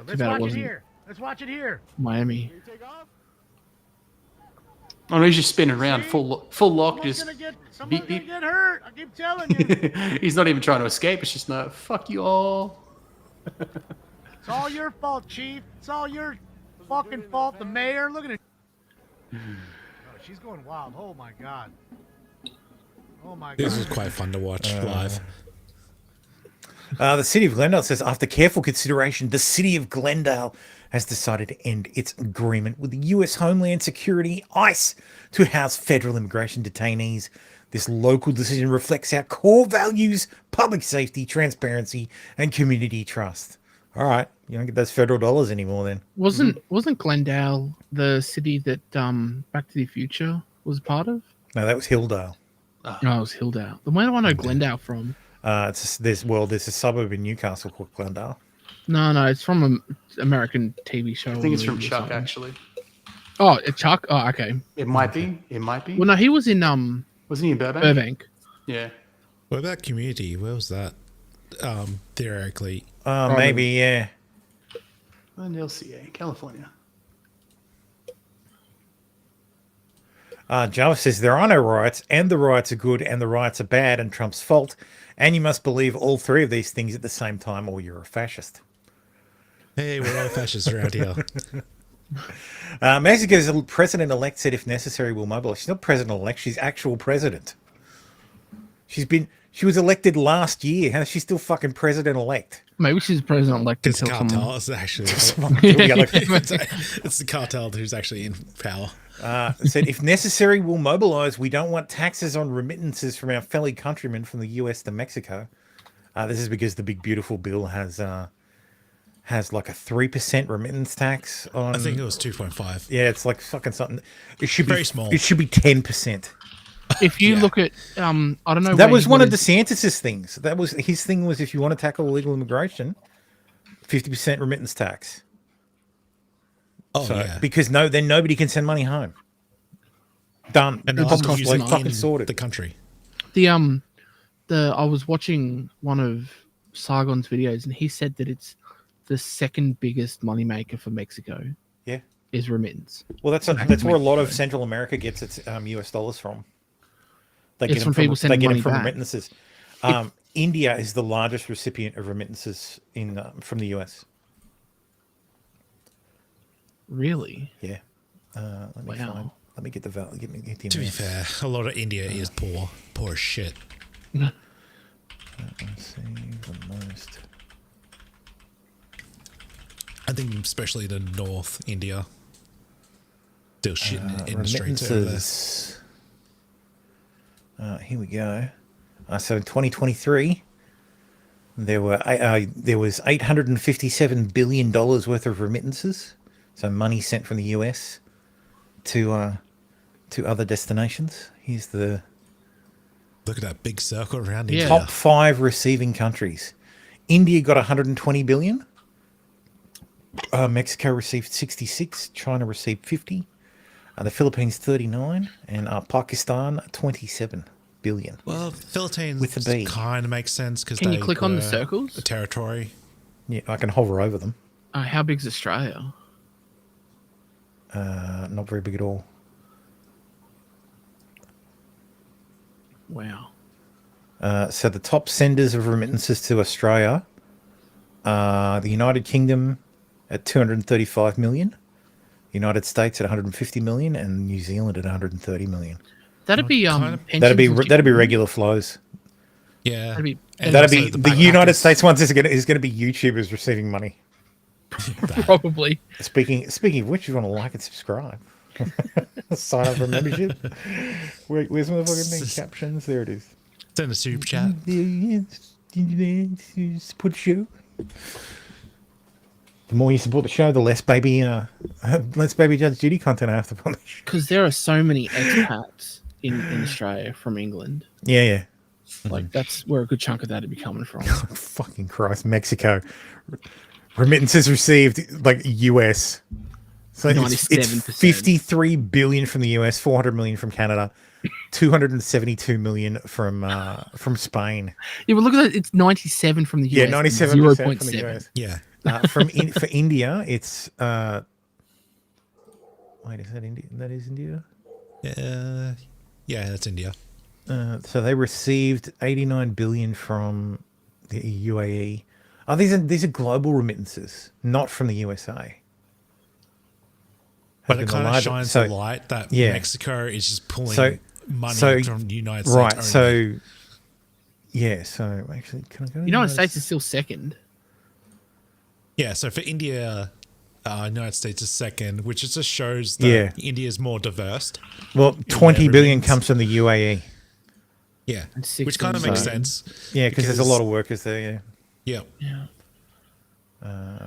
Let's watch it here. Let's watch it here. Miami. Oh no, he's just spinning around full lock. Just Someone's gonna get hurt. I keep telling you. he's not even trying to escape. It's just no, fuck you all. It's all your fault, Chief. It's all your fucking fault. The mayor. Look at it. Oh, she's going wild. Oh my god. Oh my god. This is quite fun to watch live. The city of Glendale says, after careful consideration, the city of Glendale has decided to end its agreement with the U.S. Homeland Security, ICE, to house federal immigration detainees. This local decision reflects our core values: public safety, transparency, and community trust. All right, you don't get those federal dollars anymore then. Wasn't Glendale the city that Back to the Future was part of? No, that was Hilldale. No, it was Hilldale. Then where do I know Glendale from? There's a suburb in Newcastle called Glendale. No, it's from an American TV show. I think it's from Chuck, actually. Oh, Chuck? Oh, okay. It might be. It might be. Well, no, he was in Wasn't he in Burbank? Burbank. Yeah. What about Community? Where was that? Theoretically. Maybe, yeah. Glendale, CA, California. Java says there are no riots, and the riots are good, and the riots are bad, and Trump's fault, and you must believe all three of these things at the same time, or you're a fascist. Hey, we're all fascists around here. Mexico's president-elect said, if necessary, we'll mobilize. She's not president-elect; she's actual president. She was elected last year. How's she still fucking president-elect? Maybe she's president-elect. It's cartel. It's actually it's the cartel who's actually in power. Said, if necessary, we'll mobilize. We don't want taxes on remittances from our fellow countrymen from the US to Mexico. This is because the big beautiful bill has like a 3% remittance tax on. I think it was 2.5. Yeah, it's like fucking something. It should Very be small. It should be 10%. If you look at, I don't know. That was one of DeSantis's things. That was his thing. Was if you want to tackle illegal immigration, 50% remittance tax. Oh, yeah. Because then nobody can send money home. Done. And It's they'll like fucking sorted. The country. I was watching one of Sargon's videos, and he said that it's the second biggest moneymaker for Mexico. Yeah, is remittance. Well, that's where a lot of Central America gets its US dollars from. They get them from remittances. India is the largest recipient of remittances from the US. Really? Yeah. Let me get the value. To be fair, a lot of India is poor as shit. Let's see the most. I think especially the North India. Still shit in the streets over there. Here we go. So in 2023, there was $857 billion worth of remittances. So money sent from the US to other destinations. Here's the look at that big circle around India. Top 5 receiving countries. India got 120 billion. Mexico received 66. China received 50. The Philippines 39, and Pakistan 27 billion. Well, Philippines with the B kind of makes sense because can you click on the circles? The territory. Yeah, I can hover over them. How big's Australia? Not very big at all. Wow. So the top senders of remittances to Australia are the United Kingdom at 235 million, United States at 150 million, and New Zealand at 130 million. That'd be that'd be regular flows. Yeah, that'd be the United States ones is going to be YouTubers receiving money. Probably. Speaking of which, you want to like and subscribe. Sign up for membership. Where's my fucking captions? There it is. Send a super chat. Support the show. The more you support the show, the less baby Judge Judy content I have to publish. Because there are so many expats in Australia from England. Yeah. Like that's where a good chunk of that would be coming from. Fucking Christ, Mexico. Remittances received like US. So it's 53 billion from the US, 400 million from Canada, 272 million from Spain. Yeah, but look at that. It's 97 from the US. Yeah, 97% from the US. Yeah. For India, it's wait, is that India? That is India? Yeah, that's India. So they received 89 billion from the UAE. Oh, these are global remittances, not from the USA. But it kind of shines the light that Mexico is just pulling money from the United States. Right. Only. So actually, can I go? United States is still second. Yeah. So for India, United States is second, which just shows that India is more diverse. Well, 20 billion comes from the UAE. Yeah, which kind of makes sense. Yeah, because there's a lot of workers there. Yeah.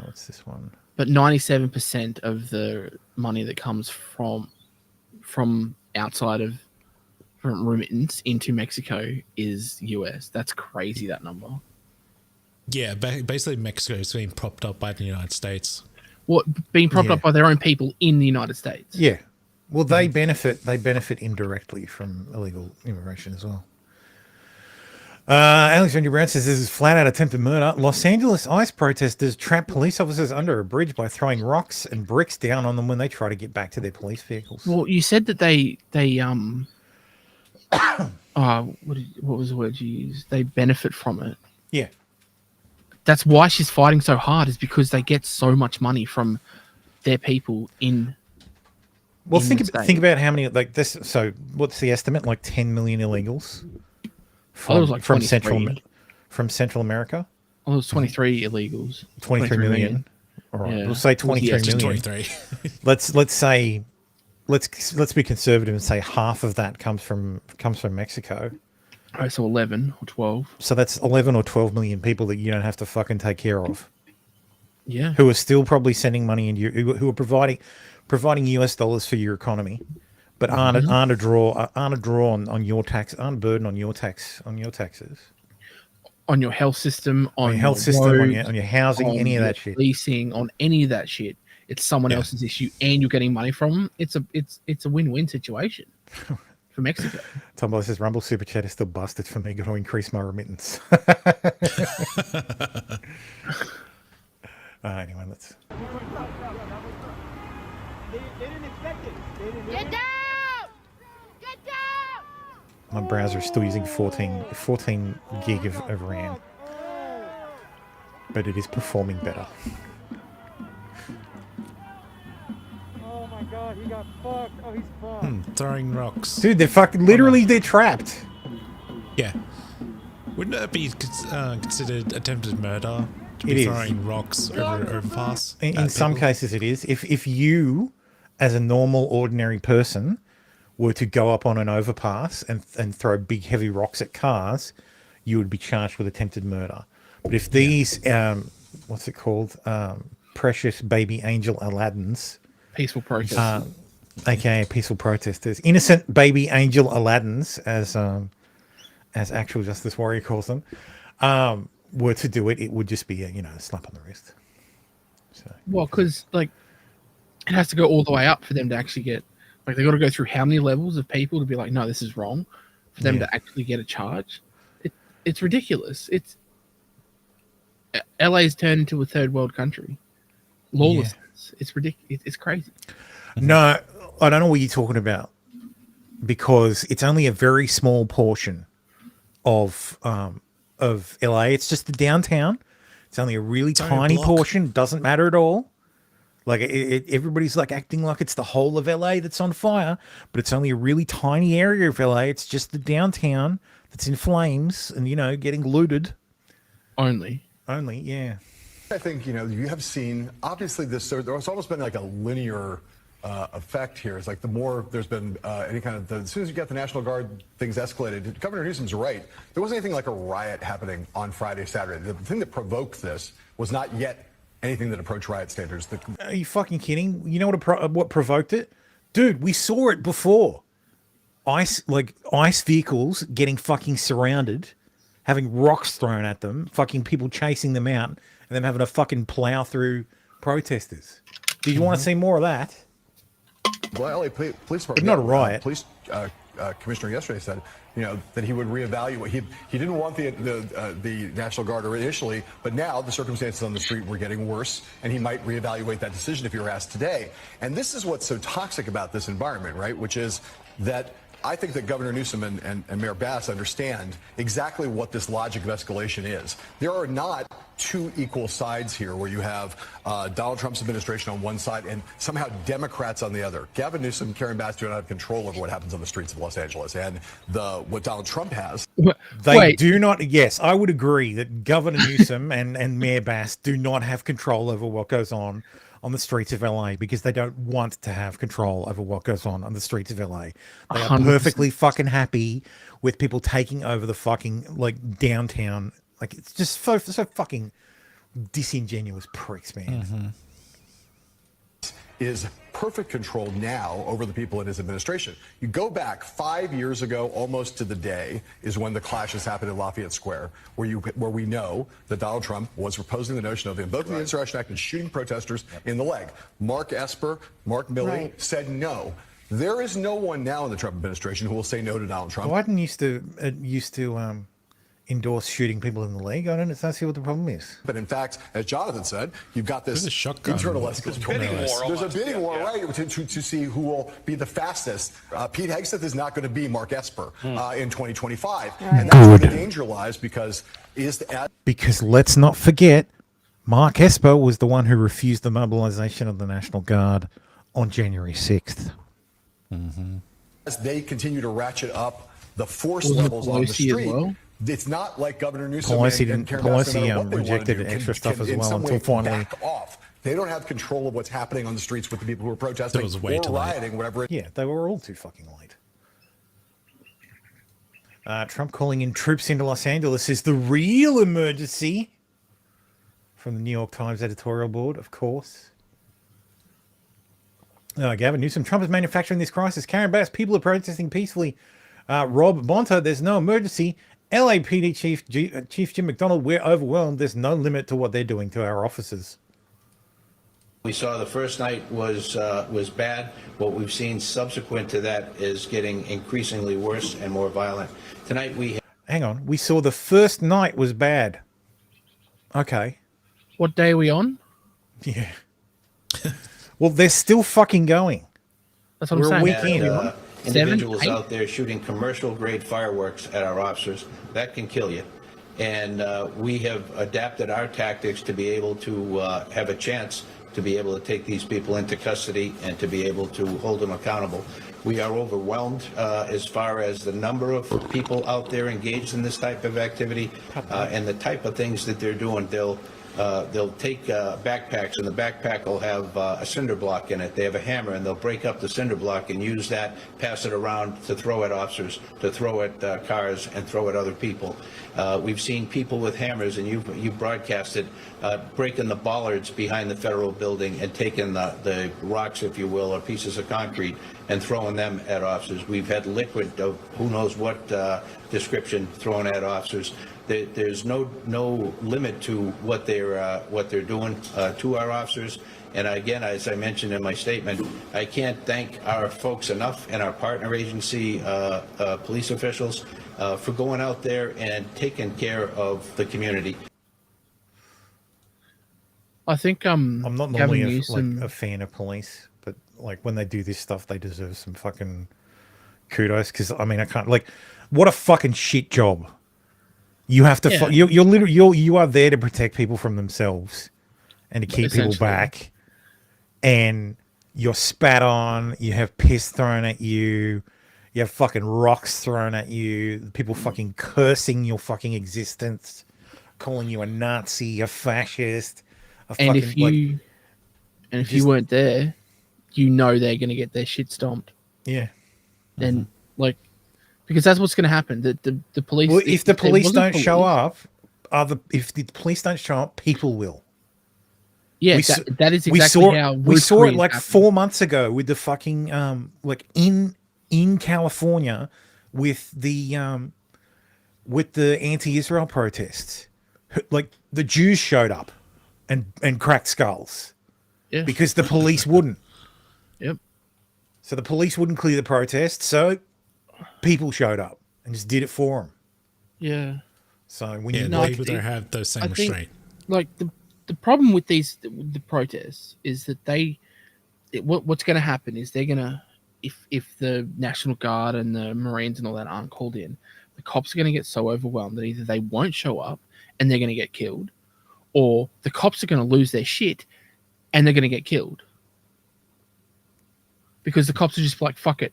What's this one? But 97% of the money that comes from outside of from remittance into Mexico is US. That's crazy, that number. Yeah, basically Mexico is being propped up by the United States. What, being propped up by their own people in the United States? Yeah. Well, they benefit indirectly from illegal immigration as well. Alexandra Brown says this is flat out attempted murder. Los Angeles ICE protesters trap police officers under a bridge by throwing rocks and bricks down on them when they try to get back to their police vehicles. Well, you said that they what was the word you used? They benefit from it. Yeah. That's why she's fighting so hard, is because they get so much money from their people in. Well, think about how many like this. So, what's the estimate? Like 10 million illegals from Central America. Oh, it was 23 illegals. 23 million. All right, we'll say 23 million. 23. let's say, let's be conservative and say half of that comes from Mexico. All right, so 11 or 12. So that's 11 or 12 million people that you don't have to fucking take care of. Yeah. Who are still probably sending money in, who are providing US dollars for your economy, but aren't a draw on your tax, aren't a burden on your taxes, on your health system, on your health system, on your housing, any of that shit, leasing, on any of that shit. It's someone else's issue, and you're getting money from them. It's a win-win situation for Mexico. Tom Boy says Rumble Super Chat is still busted for me. Got to increase my remittance. Anyway, let's. They didn't expect it. Get down! Get down! My browser is still using 14 gig of RAM, but it is performing better. Oh my god, he got fucked. Oh, he's fucked. Throwing rocks. Dude, they're fucking literally they're trapped. Yeah. Wouldn't that be considered attempted murder? To It be is. throwing rocks over overpass? In some cases, it is. If you, as a normal, ordinary person, were to go up on an overpass and throw big, heavy rocks at cars, you would be charged with attempted murder. But if these, what's it called, precious baby angel Aladdins, peaceful protesters, aka peaceful protesters, innocent baby angel Aladdins, as Actual Justice Warrior calls them, were to do it, it would just be a slap on the wrist. So. Well, because like it has to go all the way up for them to actually get, like, they got to go through how many levels of people to be like, no, this is wrong, for them to actually get a charge. It's ridiculous. LA's turned into a third world country. Lawlessness. It's ridiculous. It's crazy. No, I don't know what you're talking about, because it's only a very small portion of LA. It's just the downtown. It's only a really tiny portion. Doesn't matter at all. Like everybody's like acting like it's the whole of LA that's on fire, but it's only a really tiny area of LA. It's just the downtown that's in flames and getting looted. Only, yeah. I think you have seen obviously there's almost been like a linear effect here. It's like the more there's been any kind of as soon as you get the National Guard, things escalated. Governor Newsom's right. There wasn't anything like a riot happening on Friday, Saturday. The thing that provoked this was not yet anything that approached riot standards. Are you fucking kidding? You know what provoked it? Dude, we saw it before. ice vehicles getting fucking surrounded, having rocks thrown at them, fucking people chasing them out, and them having to fucking plow through protesters. Did you want to see more of that? Well, LA Police Department, but not a riot. Police commissioner yesterday said, that he would reevaluate. He didn't want the National Guard initially, but now the circumstances on the street were getting worse, and he might reevaluate that decision if he were asked today. And this is what's so toxic about this environment, right? Which is that I think that Governor Newsom and Mayor Bass understand exactly what this logic of escalation is. There are not two equal sides here where you have Donald Trump's administration on one side and somehow Democrats on the other. Gavin Newsom, Karen Bass do not have control over what happens on the streets of Los Angeles, and what Donald Trump has. They do not. Yes, I would agree that Governor Newsom and Mayor Bass do not have control over what goes on the streets of LA, because they don't want to have control over what goes on the streets of LA. They are 100%. perfectly fucking happy with people taking over the fucking downtown. It's just so fucking disingenuous pricks, man. Is perfect control now over the people in his administration. You go back 5 years ago, almost to the day, is when the clashes happened in Lafayette Square, where we know that Donald Trump was proposing the notion of invoking the Insurrection Act and shooting protesters in the leg. Mark Esper, Mark Milley said no. There is no one now in the Trump administration who will say no to Donald Trump. Biden used to endorse shooting people in the leg. I don't see what the problem is. But in fact, as Jonathan said, you've got this shotgun. internal escalation. There's a bidding war, right, to see who will be the fastest. Pete Hegseth is not going to be Mark Esper in 2025. And that's where the danger lies, because let's not forget, Mark Esper was the one who refused the mobilization of the National Guard on January 6th. As they continue to ratchet up the force levels on the street, it's not like Governor Newsom and Karen Bass, no matter what they rejected want to do, extra stuff as in well some until way finally. back off. They don't have control of what's happening on the streets with the people who are protesting was way or too late. rioting, whatever. Yeah, they were all too fucking late. Trump calling in troops into Los Angeles is the real emergency. From the New York Times editorial board, of course. Gavin Newsom, Trump is manufacturing this crisis. Karen Bass, people are protesting peacefully. Rob Bonta, there's no emergency. LAPD Chief Jim McDonald, we're overwhelmed. There's no limit to what they're doing to our officers. We saw the first night was bad. What we've seen subsequent to that is getting increasingly worse and more violent. Tonight Hang on. We saw the first night was bad. Okay. What day are we on? Yeah. Well, they're still fucking going. That's what I'm saying. We're a week in. Individuals out there shooting commercial-grade fireworks at our officers, that can kill you. And we have adapted our tactics to be able to have a chance to be able to take these people into custody and to be able to hold them accountable. We are overwhelmed as far as the number of people out there engaged in this type of activity and the type of things that they're doing. They'll take backpacks, and the backpack will have a cinder block in it. They have a hammer, and they'll break up the cinder block and use that, pass it around to throw at officers, to throw at cars, and throw at other people. We've seen people with hammers, and you broadcasted, breaking the bollards behind the federal building and taking the rocks, if you will, or pieces of concrete, and throwing them at officers. We've had liquid of who knows what description thrown at officers. There's no limit to what they're doing to our officers. And again, as I mentioned in my statement, I can't thank our folks enough and our partner agency police officials for going out there and taking care of the community. I think I'm not normally a fan of police, but when they do this stuff, they deserve some fucking kudos. Because I mean, I can't what a fucking shit job. You have to. You're literally you are there to protect people from themselves, and to keep people back. And you're spat on. You have piss thrown at you. You have fucking rocks thrown at you. People fucking cursing your fucking existence, calling you a Nazi, a fascist. And if you weren't there, they're gonna get their shit stomped. Yeah. And because that's what's going to happen. The police. Well, if the police don't show up, if the police don't show up, people will. Yeah, that is exactly how we saw it happened. 4 months ago with the fucking in in California with the anti-Israel protests. Like the Jews showed up and cracked skulls because the police wouldn't. Yep. So the police wouldn't clear the protest, so people showed up and just did it for them. Yeah. So when people don't have those same restraint. Like the problem with the protests is that what's going to happen is they're going to, if the National Guard and the Marines and all that aren't called in, the cops are going to get so overwhelmed that either they won't show up and they're going to get killed, or the cops are going to lose their shit and they're going to get killed. Because the cops are just like, fuck it,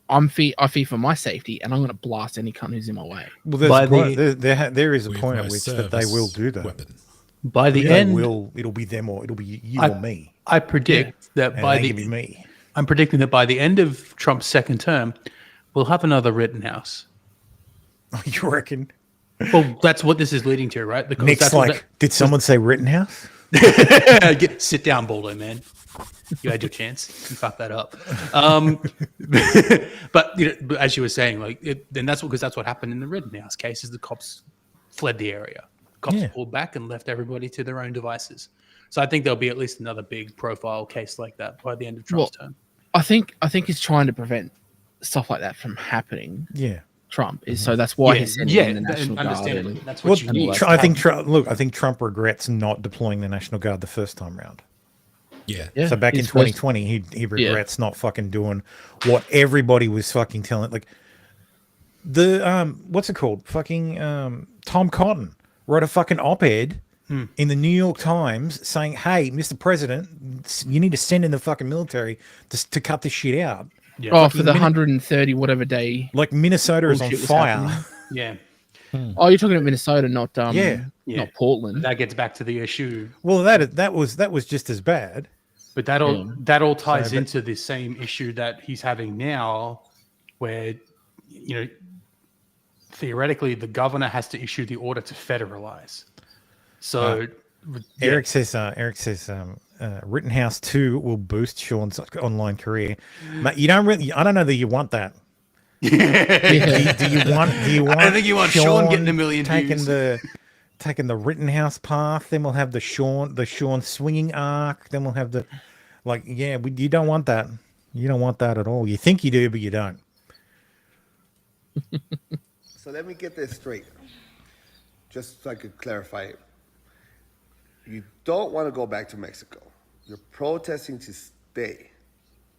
I fear for my safety and I'm going to blast any cunt who's in my way. Well, there is a point at which that they will do that. Weapon. By the end, it'll be them or it'll be you or me. I predict that I'm predicting that by the end of Trump's second term, we'll have another Rittenhouse. You reckon? Well, that's what this is leading to, right? Because Nick's like, did someone say Rittenhouse? Sit down, Baldo, man. You had your chance. You fucked that up. But as you were saying, then that's what happened in the Rittenhouse case. Is the cops fled the area. Cops pulled back and left everybody to their own devices. So I think there'll be at least another big profile case like that by the end of Trump's term. I think he's trying to prevent stuff like that from happening. Yeah. Trump is so that's why he's sending in the National Guard. Understandably, that's what you need. I think Trump regrets not deploying the National Guard the first time round. Yeah. So back in 2020, he regrets not fucking doing what everybody was fucking telling. Like the what's it called? Fucking Tom Cotton wrote a fucking op-ed in the New York Times saying, "Hey, Mr. President, you need to send in the fucking military to cut this shit out." Yeah. Oh, for the 130 whatever day. Like Minnesota is on fire. Yeah. Oh, you're talking about Minnesota, not not Portland. That gets back to the issue. Well, that was just as bad. But that all ties into the same issue that he's having now, where theoretically the governor has to issue the order to federalize. So Eric says Rittenhouse 2 will boost Sean's online career. But I don't know that you want that. Do you want I don't think you want Sean getting a million views. Taking the Rittenhouse path, then we'll have the Sean swinging arc, then we'll have you don't want that. You don't want that at all. You think you do, but you don't. So let me get this straight, just so I could clarify it. You don't want to go back to Mexico. You're protesting to stay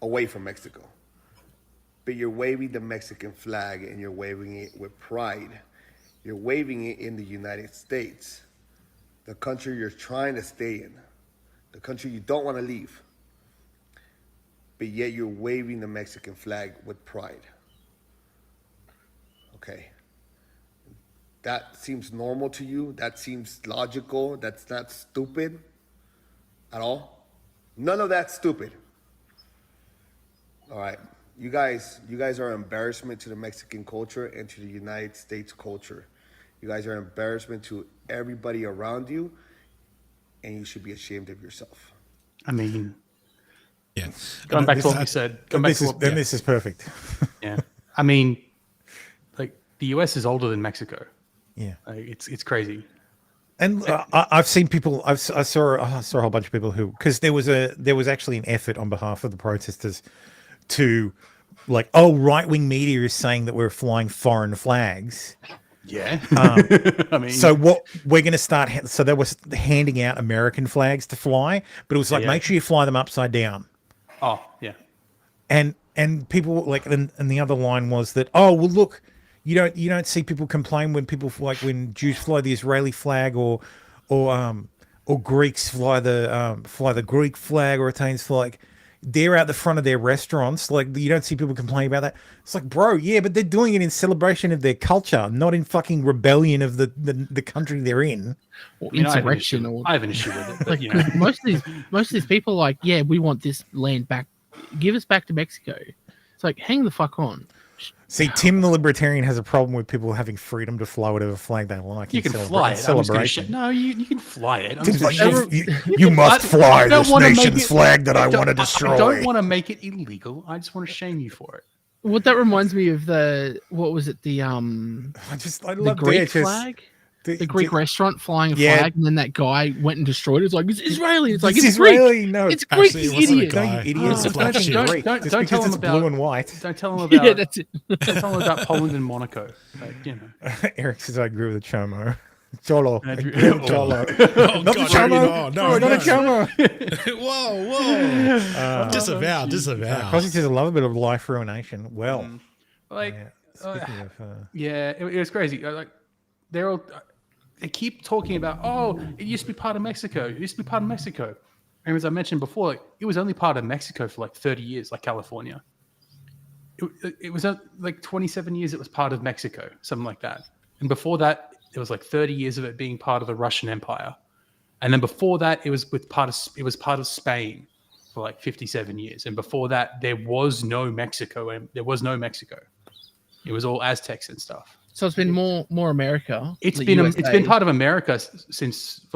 away from Mexico. But you're waving the Mexican flag and you're waving it with pride. You're waving it in the United States, the country you're trying to stay in, the country you don't want to leave. But yet you're waving the Mexican flag with pride. Okay. That seems normal to you? That seems logical? That's not stupid at all? None of that's stupid. All right. You guys are an embarrassment to the Mexican culture and to the United States culture. You guys are an embarrassment to everybody around you, and you should be ashamed of yourself. I mean, yeah. Going back to what we said. This is perfect. Yeah. I mean, the US is older than Mexico. Yeah. It's crazy. And I've seen people. I saw a whole bunch of people because there was actually an effort on behalf of the protesters to right-wing media is saying that we're flying foreign flags. Yeah. I mean, so what we're going to start. So they was handing out American flags to fly, but it was make sure you fly them upside down. Oh yeah. And people and the other line was that look. You don't see people complain when people when Jews fly the Israeli flag or Greeks fly the Greek flag or Italians flag. They're out the front of their restaurants. You don't see people complain about that. It's like, bro, yeah, but they're doing it in celebration of their culture, not in fucking rebellion of the country they're in. Or insurrection. I have an issue with it. Most of these people are like, yeah, we want this land back. Give us back to Mexico. It's like, hang the fuck on. See, Tim the Libertarian has a problem with people having freedom to fly whatever flag they like. You can fly it. Celebration. No, you can fly it. Tim's like, you must fly this nation's flag that I want to destroy. I don't want to make it illegal. I just want to shame you for it. What that reminds me of what was it? The I the love Greek Beatrice. flag. The Greek restaurant flying a Yeah. flag, and then that guy went and destroyed it. It's like, it's Israeli. It's like, It's it's Israeli. Greek. No, it's Greek, actually, you it wasn't a idiot. guy. No, you idiot. It was a It's black fucking sheep. Greek. Don't Just tell because them it's about blue and white. Don't tell them about. Yeah, that's it. Don't tell them about Poland and Monaco. Like, you know. Eric says I agree with the Chomo. Cholo. I Andrew- agree with Cholo. Oh, Not the God, Chomo. no, not the no. Chomo. Whoa. Disavow. Cosy says I love a bit of life ruination. Well, Like, speaking of, yeah, it was crazy. Like, they're all. They keep talking about, oh, it used to be part of Mexico. It used to be part of Mexico. And as I mentioned before, like, it was only part of Mexico for like 30 years, like California. It was like 27 years it was part of Mexico, something like that. And before that, it was like 30 years of it being part of the Russian Empire. And then before that, it was part of Spain for like 57 years. And before that, there was no Mexico. And there was no Mexico. It was all Aztecs and stuff. So it's been more America. It's the been USA. part of America since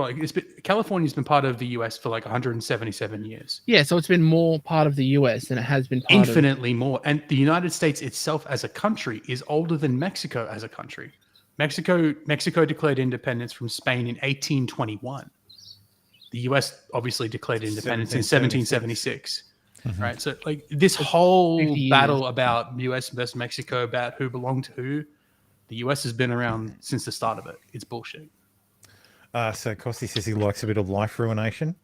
California's been part of the US for like 177 years. Yeah, so it's been more part of the US than it has been part Infinitely more. And the United States itself as a country is older than Mexico as a country. Mexico declared independence from Spain in 1821. The US obviously declared independence in 1776. Right? So like this whole 50 years. battle about US versus Mexico, about who belonged to who, the US has been around since the start of it. It's bullshit. So Costi says he likes a bit of life ruination.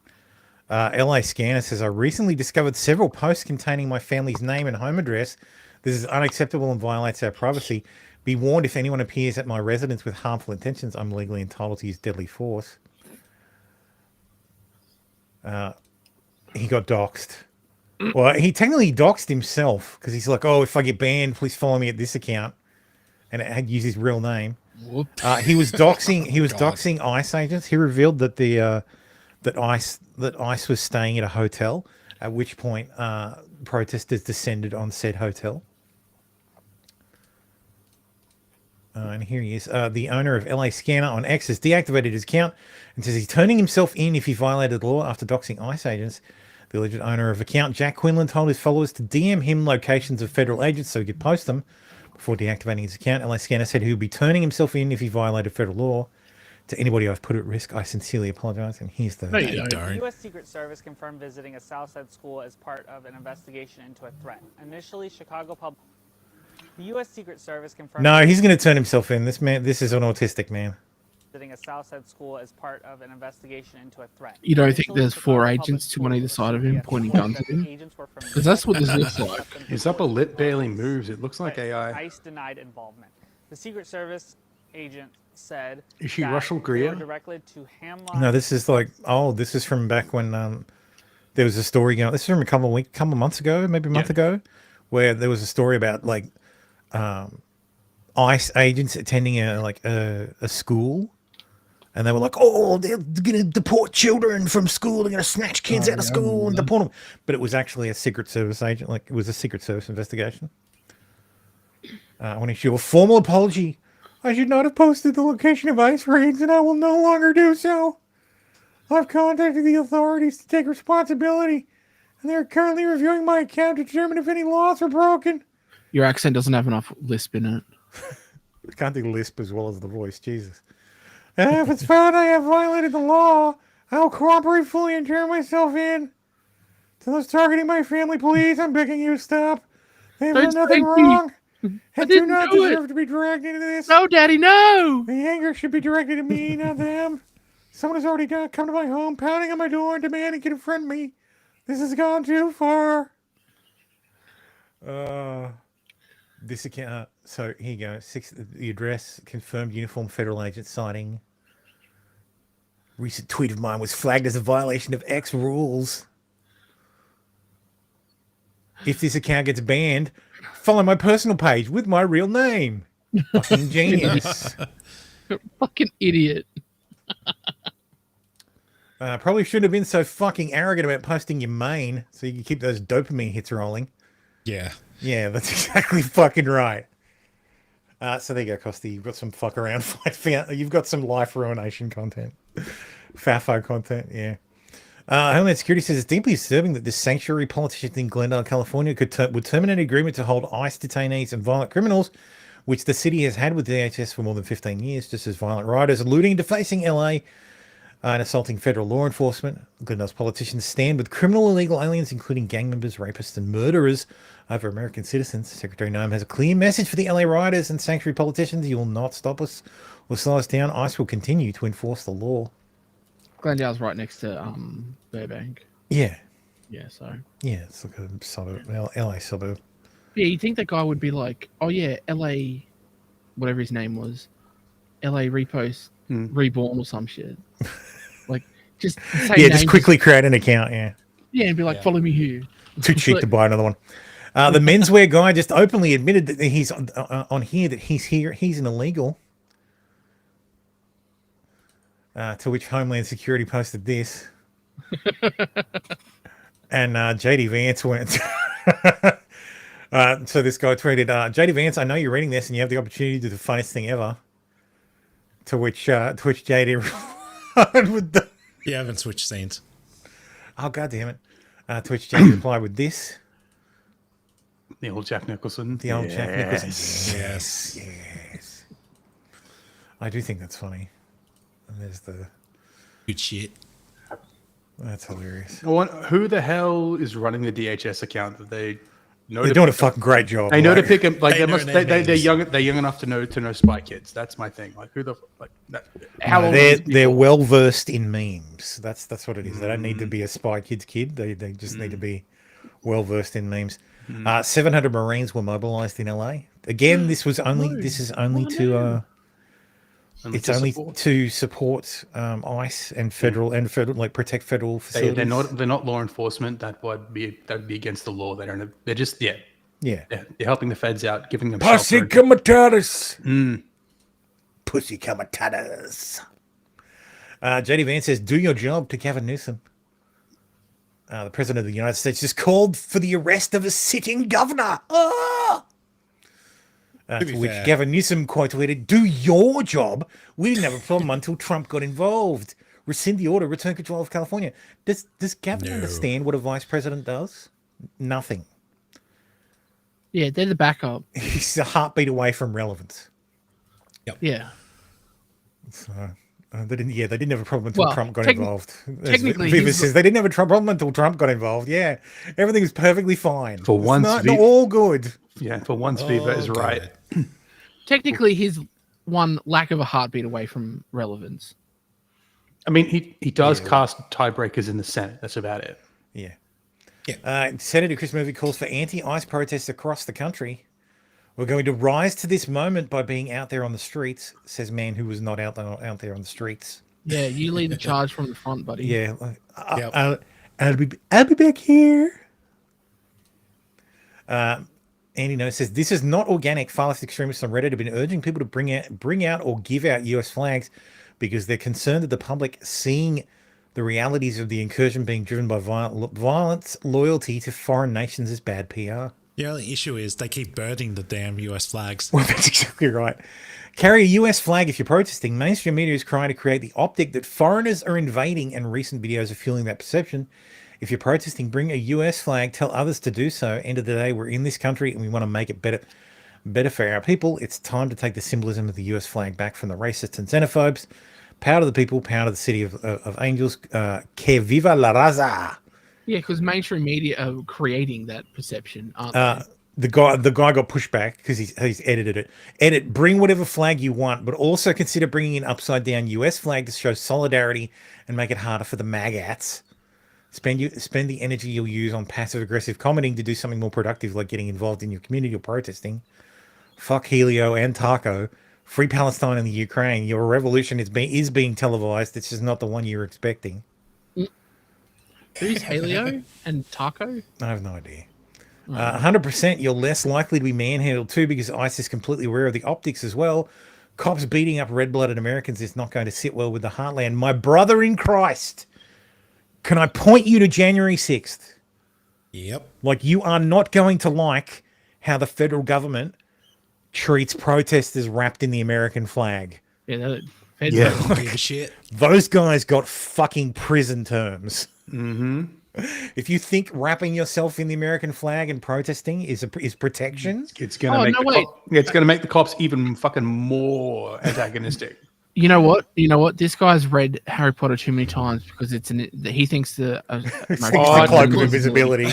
LA Scanner says, I recently discovered several posts containing my family's name and home address. This is unacceptable and violates our privacy. Be warned, if anyone appears at my residence with harmful intentions, I'm legally entitled to use deadly force. He got doxxed. Well, he technically doxed himself because he's like, oh, if I get banned, please follow me at this account. And it had used his real name. He was doxing. He was doxing ICE agents. He revealed that that ICE was staying at a hotel. At which point, protesters descended on said hotel. And here he is. The owner of LA Scanner on X has deactivated his account and says he's turning himself in if he violated the law after doxing ICE agents. The alleged owner of account, Jack Quinlan, told his followers to DM him locations of federal agents so he could post them. Before deactivating his account, LA Scanner said he would be turning himself in if he violated federal law. To anybody I've put at risk, I sincerely apologize. And here's the... The U.S. Secret Service confirmed visiting a Southside school as part of an investigation into a threat. Initially, the U.S. Secret Service confirmed... No, he's going to turn himself in. This is an autistic man. Visiting a Southside school as part of an investigation into a threat. You don't think there's 4 agents, 2 on either side of him, pointing guns at him? Because that's what this looks like. His upper lip barely moves. It looks like AI. ICE denied involvement. The Secret Service agent said... Is she that Russell they Greer? were directed to Hamline. No, this is like... Oh, this is from back when there was a story going... This is from a couple of months ago, maybe a month ago, where there was a story about like ICE agents attending a school. And they were like, oh, they're going to deport children from school. They're going to snatch kids out of school and deport them. But it was actually a Secret Service agent. Like, it was a Secret Service investigation. I want to issue a formal apology. I should not have posted the location of ICE raids, and I will no longer do so. I've contacted the authorities to take responsibility, and they're currently reviewing my account to determine if any laws are broken. Your accent doesn't have enough lisp in it. I can't do lisp as well as the voice. Jesus. And if it's found I have violated the law, I'll cooperate fully and turn myself in. To those targeting my family, please, I'm begging you to stop. They've done nothing wrong. And do not deserve to be dragged into this. No, Daddy, no! The anger should be directed at me, not them. Someone has already come to my home, pounding on my door and demanding to confront me. This has gone too far. This account. So here you go. The address confirmed. Uniformed federal agent signing. Recent tweet of mine was flagged as a violation of X rules. If this account gets banned, follow my personal page with my real name. Fucking genius. Fucking idiot. Probably shouldn't have been so fucking arrogant about posting your main so you can keep those dopamine hits rolling. Yeah. Yeah, that's exactly fucking right. So there you go, Costi. You've got some fuck around. You've got some life ruination content. Fafo content, yeah. Homeland Security says it's deeply disturbing that this sanctuary politician in Glendale, California, would terminate an agreement to hold ICE detainees and violent criminals, which the city has had with DHS for more than 15 years, just as violent rioters are looting and defacing LA and assaulting federal law enforcement. Glendale's politicians stand with criminal illegal aliens, including gang members, rapists, and murderers over American citizens. Secretary Noem has a clear message for the LA rioters and sanctuary politicians. You will not stop us or slow us down. ICE will continue to enforce the law. Glendale's right next to Burbank. Yeah. Yeah, so. Yeah, it's like a suburb, LA suburb. Yeah, you'd think that guy would be like, oh yeah, LA, whatever his name was, LA Repost Reborn or some shit. Like, just say yeah, just quickly create an account, yeah. Yeah, and be like, follow me here. Too cheap to buy another one. The menswear guy just openly admitted that he's on here, that he's an illegal. To which Homeland Security posted this. And JD Vance went. So this guy tweeted, JD Vance, I know you're reading this and you have the opportunity to do the funniest thing ever. To which JD replied with the... You haven't switched scenes. Oh, God damn it. To which JD replied with this. The old Jack Nicholson. The old Jack Nicholson. Yes. Yes. I do think that's funny. And there's the... Good shit. That's hilarious. Who the hell is running the DHS account that they know? They're doing a fucking great job. They know to pick them. Like they're young. They're young enough to know Spy Kids. That's my thing. Like who the like that? How old they're well versed in memes. That's what it is. They don't need to be a Spy Kids kid. They just need to be well versed in memes. 700 Marines were mobilized in LA. Again, this is only to support ICE and federal like protect federal facilities. They're not law enforcement. That would be against the law. They don't. They're just yeah. They're helping the feds out, giving them Pussy shelter. comitatus. Pussy comitatus. JD Vance says, "Do your job" to Gavin Newsom. The president of the United States just called for the arrest of a sitting governor. To which Gavin Newsom quote tweeted, "Do your job. We didn't have a problem until Trump got involved. Rescind the order, return control of California." Does Gavin understand what a vice president does? Nothing. Yeah, they're the backup. He's a heartbeat away from relevance. Yep. Yeah. So they didn't have a problem until Trump got involved. Technically, Viva says they didn't have a problem until Trump got involved. Yeah, everything was perfectly fine. For once, not all good. Yeah, for once, Viva is right. Technically, he's one lack of a heartbeat away from relevance. I mean, he does cast tiebreakers in the Senate. That's about it. Yeah. Senator Chris Murphy calls for anti-ICE protests across the country. "We're going to rise to this moment by being out there on the streets," says man who was not out there on the streets. Yeah, you lead the charge from the front, buddy. Yeah. I'll be back here. Andy Note says, "This is not organic. Far left extremists on Reddit have been urging people to bring out or give out US flags because they're concerned that the public seeing the realities of the incursion being driven by violence, loyalty to foreign nations is bad PR." The only issue is they keep burning the damn US flags. Well, that's exactly right. Carry a US flag if you're protesting. Mainstream media is trying to create the optic that foreigners are invading, and recent videos are fueling that perception. If you're protesting, bring a US flag, tell others to do so. End of the day, we're in this country and we want to make it better for our people. It's time to take the symbolism of the US flag back from the racists and xenophobes. Power to the people, power to the city of angels. Que viva la raza. Yeah, because mainstream media are creating that perception, aren't they? The guy got pushed back because he's edited it. Bring whatever flag you want, but also consider bringing an upside down US flag to show solidarity and make it harder for the magats. Spend the energy you'll use on passive aggressive commenting to do something more productive, like getting involved in your community or protesting. Fuck Helio and Taco. Free Palestine and the Ukraine. Your revolution is being televised. It's just not the one you're expecting. Who's Helio and Taco? I have no idea. 100% you're less likely to be manhandled too, because ICE is completely aware of the optics as well. Cops beating up red-blooded Americans is not going to sit well with the heartland. My brother in Christ, can I point you to January 6th? Yep. Like, you are not going to like how the federal government treats protesters wrapped in the American flag. Yeah, Give a shit. Those guys got fucking prison terms. Mm-hmm. If you think wrapping yourself in the American flag and protesting is protection, it's gonna it's gonna make the cops even fucking more antagonistic. You know what? You know what? This guy's read Harry Potter too many times because he thinks the the cloak of invisibility.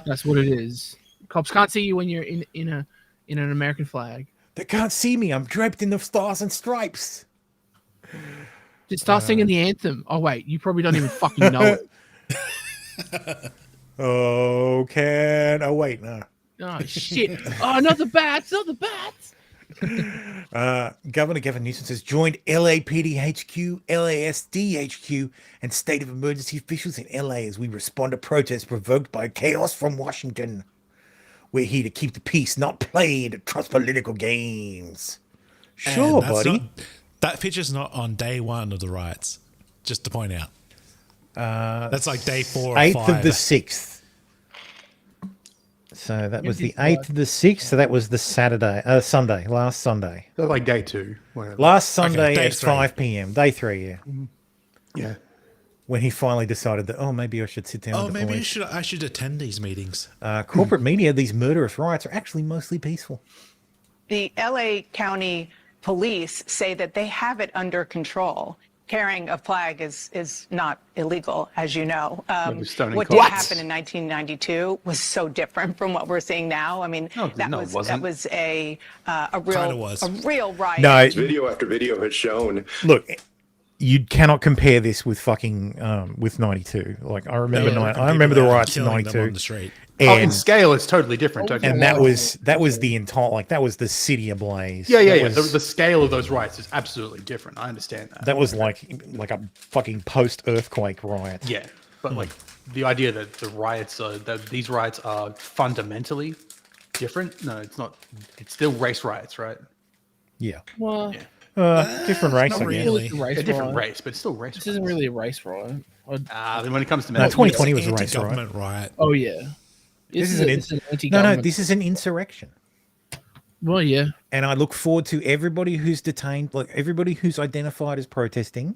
That's what it is. Cops can't see you when you're in an American flag. They can't see me. I'm draped in the stars and stripes. Just start singing the anthem. Oh wait, you probably don't even fucking know it. Oh wait, no. Oh shit! Oh, not the bats! Not the bats! Governor Gavin Newsom says joined LAPD HQ, LASD HQ, and state of emergency officials in LA as we respond to protests provoked by chaos from Washington. We're here to keep the peace, not play to trust political games. Sure, buddy. That picture's not on day 1 of the riots. Just to point out. That's like day 4 or 5. 8th of the 6th. So that was the 8th of the 6th. So that was the Sunday, last Sunday. That's like day 2. Whatever. Last Sunday day at 3. 5 p.m. Day 3, yeah. Yeah. When he finally decided that, maybe I should sit down with the maybe police. I should attend these meetings. Corporate media, these murderous riots are actually mostly peaceful. The LA County Police say that they have it under control. Carrying a flag is not illegal, as you know. What did happen in 1992 was so different from what we're seeing now. I mean, that was a real riot. No, video after video has shown. Look, you cannot compare this with fucking with 92. Like I remember the riots in 92. On the street. And, in scale, it's totally different. And that was the entire that was the city ablaze. Yeah. The scale of those riots is absolutely different. I understand that. That was like a fucking post-earthquake riot. Yeah, but like the idea that these riots are fundamentally different. No, it's not. It's still race riots, right? Yeah. Well, different race. Not really. A different race, but it's still race. This isn't really a race riot. Then when it comes to 2020 was a race riot. Oh yeah. This is this is an insurrection. Well, yeah. And I look forward to everybody who's detained, like everybody who's identified as protesting,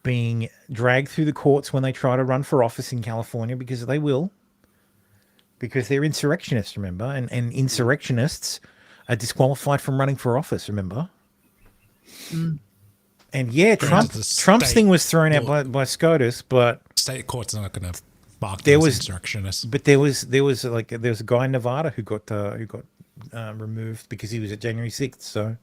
being dragged through the courts when they try to run for office in California, because they will. Because they're insurrectionists, remember? And insurrectionists are disqualified from running for office, remember? And yeah, Trump's thing was thrown out by SCOTUS, but state court's not going to mark there them was as insurrectionists. But there was a guy in Nevada who got removed because he was at January 6th. So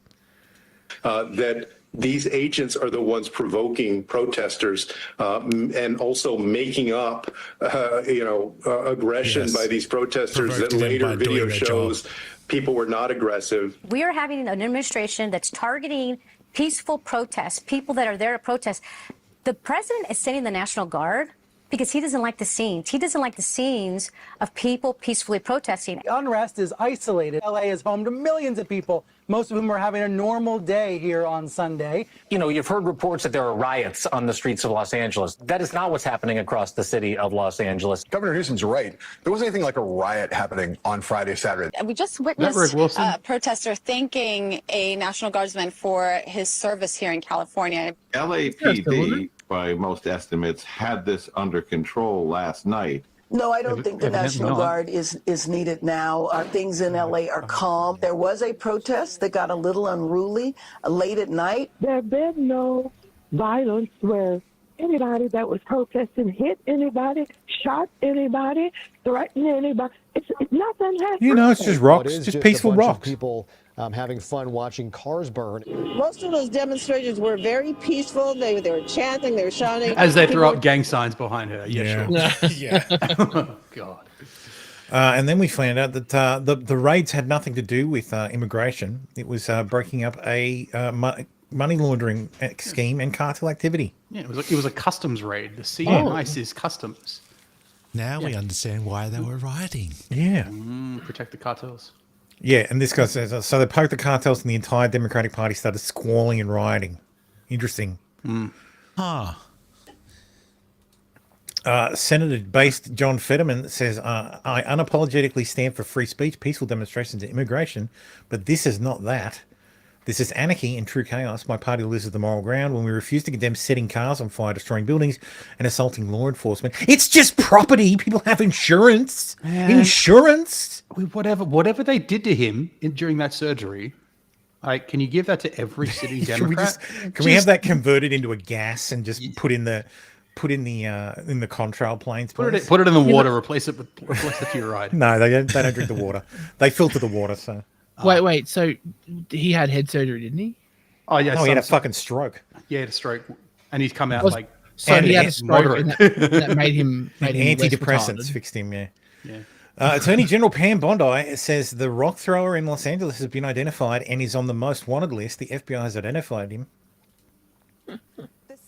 that these agents are the ones provoking protesters and also making up, aggression by these protesters that later video shows people were not aggressive. We are having an administration that's targeting peaceful protests, people that are there to protest. The president is sending the National Guard because he doesn't like the scenes. He doesn't like the scenes of people peacefully protesting. Unrest is isolated. LA is home to millions of people, most of whom are having a normal day here on Sunday. You know, you've heard reports that there are riots on the streets of Los Angeles. That is not what's happening across the city of Los Angeles. Governor Newsom's right. There wasn't anything like a riot happening on Friday, Saturday. We just witnessed a protester thanking a National Guardsman for his service here in California. LAPD, by most estimates, had this under control last night. No, I don't think the National Guard is needed now. Things in LA are calm. There was a protest that got a little unruly late at night. There been no violence where anybody that was protesting hit anybody, shot anybody, threatened anybody. It's nothing happened. it's just rocks, just peaceful a bunch of rocks. People having fun watching cars burn. Most of those demonstrators were very peaceful. They were chanting, they were shouting. As they threw up gang signs behind her. Yeah, sure. Yeah. Oh, God. And then we found out that the raids had nothing to do with immigration. It was breaking up a money laundering scheme and cartel activity. Yeah, it was a customs raid. The CNIC is customs. Now we understand why they were rioting. Yeah. Protect the cartels. Yeah, and this guy says, so they poked the cartels and the entire Democratic Party started squalling and rioting. Interesting. Senator-based John Fetterman says, I unapologetically stand for free speech, peaceful demonstrations, and immigration, but this is not that. This is anarchy and true chaos. My party loses the moral ground when we refuse to condemn setting cars on fire, destroying buildings, and assaulting law enforcement. It's just property. People have insurance. Insurance. Whatever they did to him during that surgery, can you give that to every sitting Democrat? Can we have that converted into a gas and just put in the contrail planes? Put it in the water. Replace it with fluoride. No, they don't drink the water. They filter the water. So wait. So he had head surgery, didn't he? Oh yeah. He had a fucking stroke. Yeah, he had a stroke, and he's come out like. So he had a stroke, and that made him antidepressants fixed him. Yeah. Attorney General Pam Bondi says the rock thrower in Los Angeles has been identified and is on the most wanted list. The FBI has identified him. The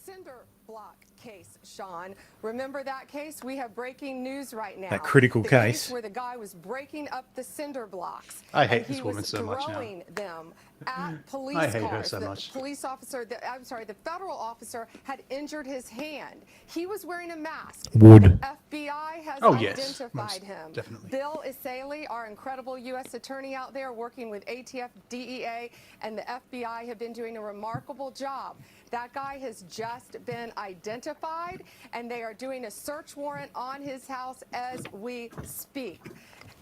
cinder block case, Sean. Remember that case? We have breaking news right now. That critical the case where the guy was breaking up the cinder blocks. I hate this woman so much now. Throwing them at police I hate cars. her so much. The police officer, the federal officer had injured his hand. He was wearing a mask. Wood. The FBI has identified him. Definitely. Bill Isaley, our incredible U.S. attorney out there working with ATF, DEA, and the FBI have been doing a remarkable job. That guy has just been identified, and they are doing a search warrant on his house as we speak.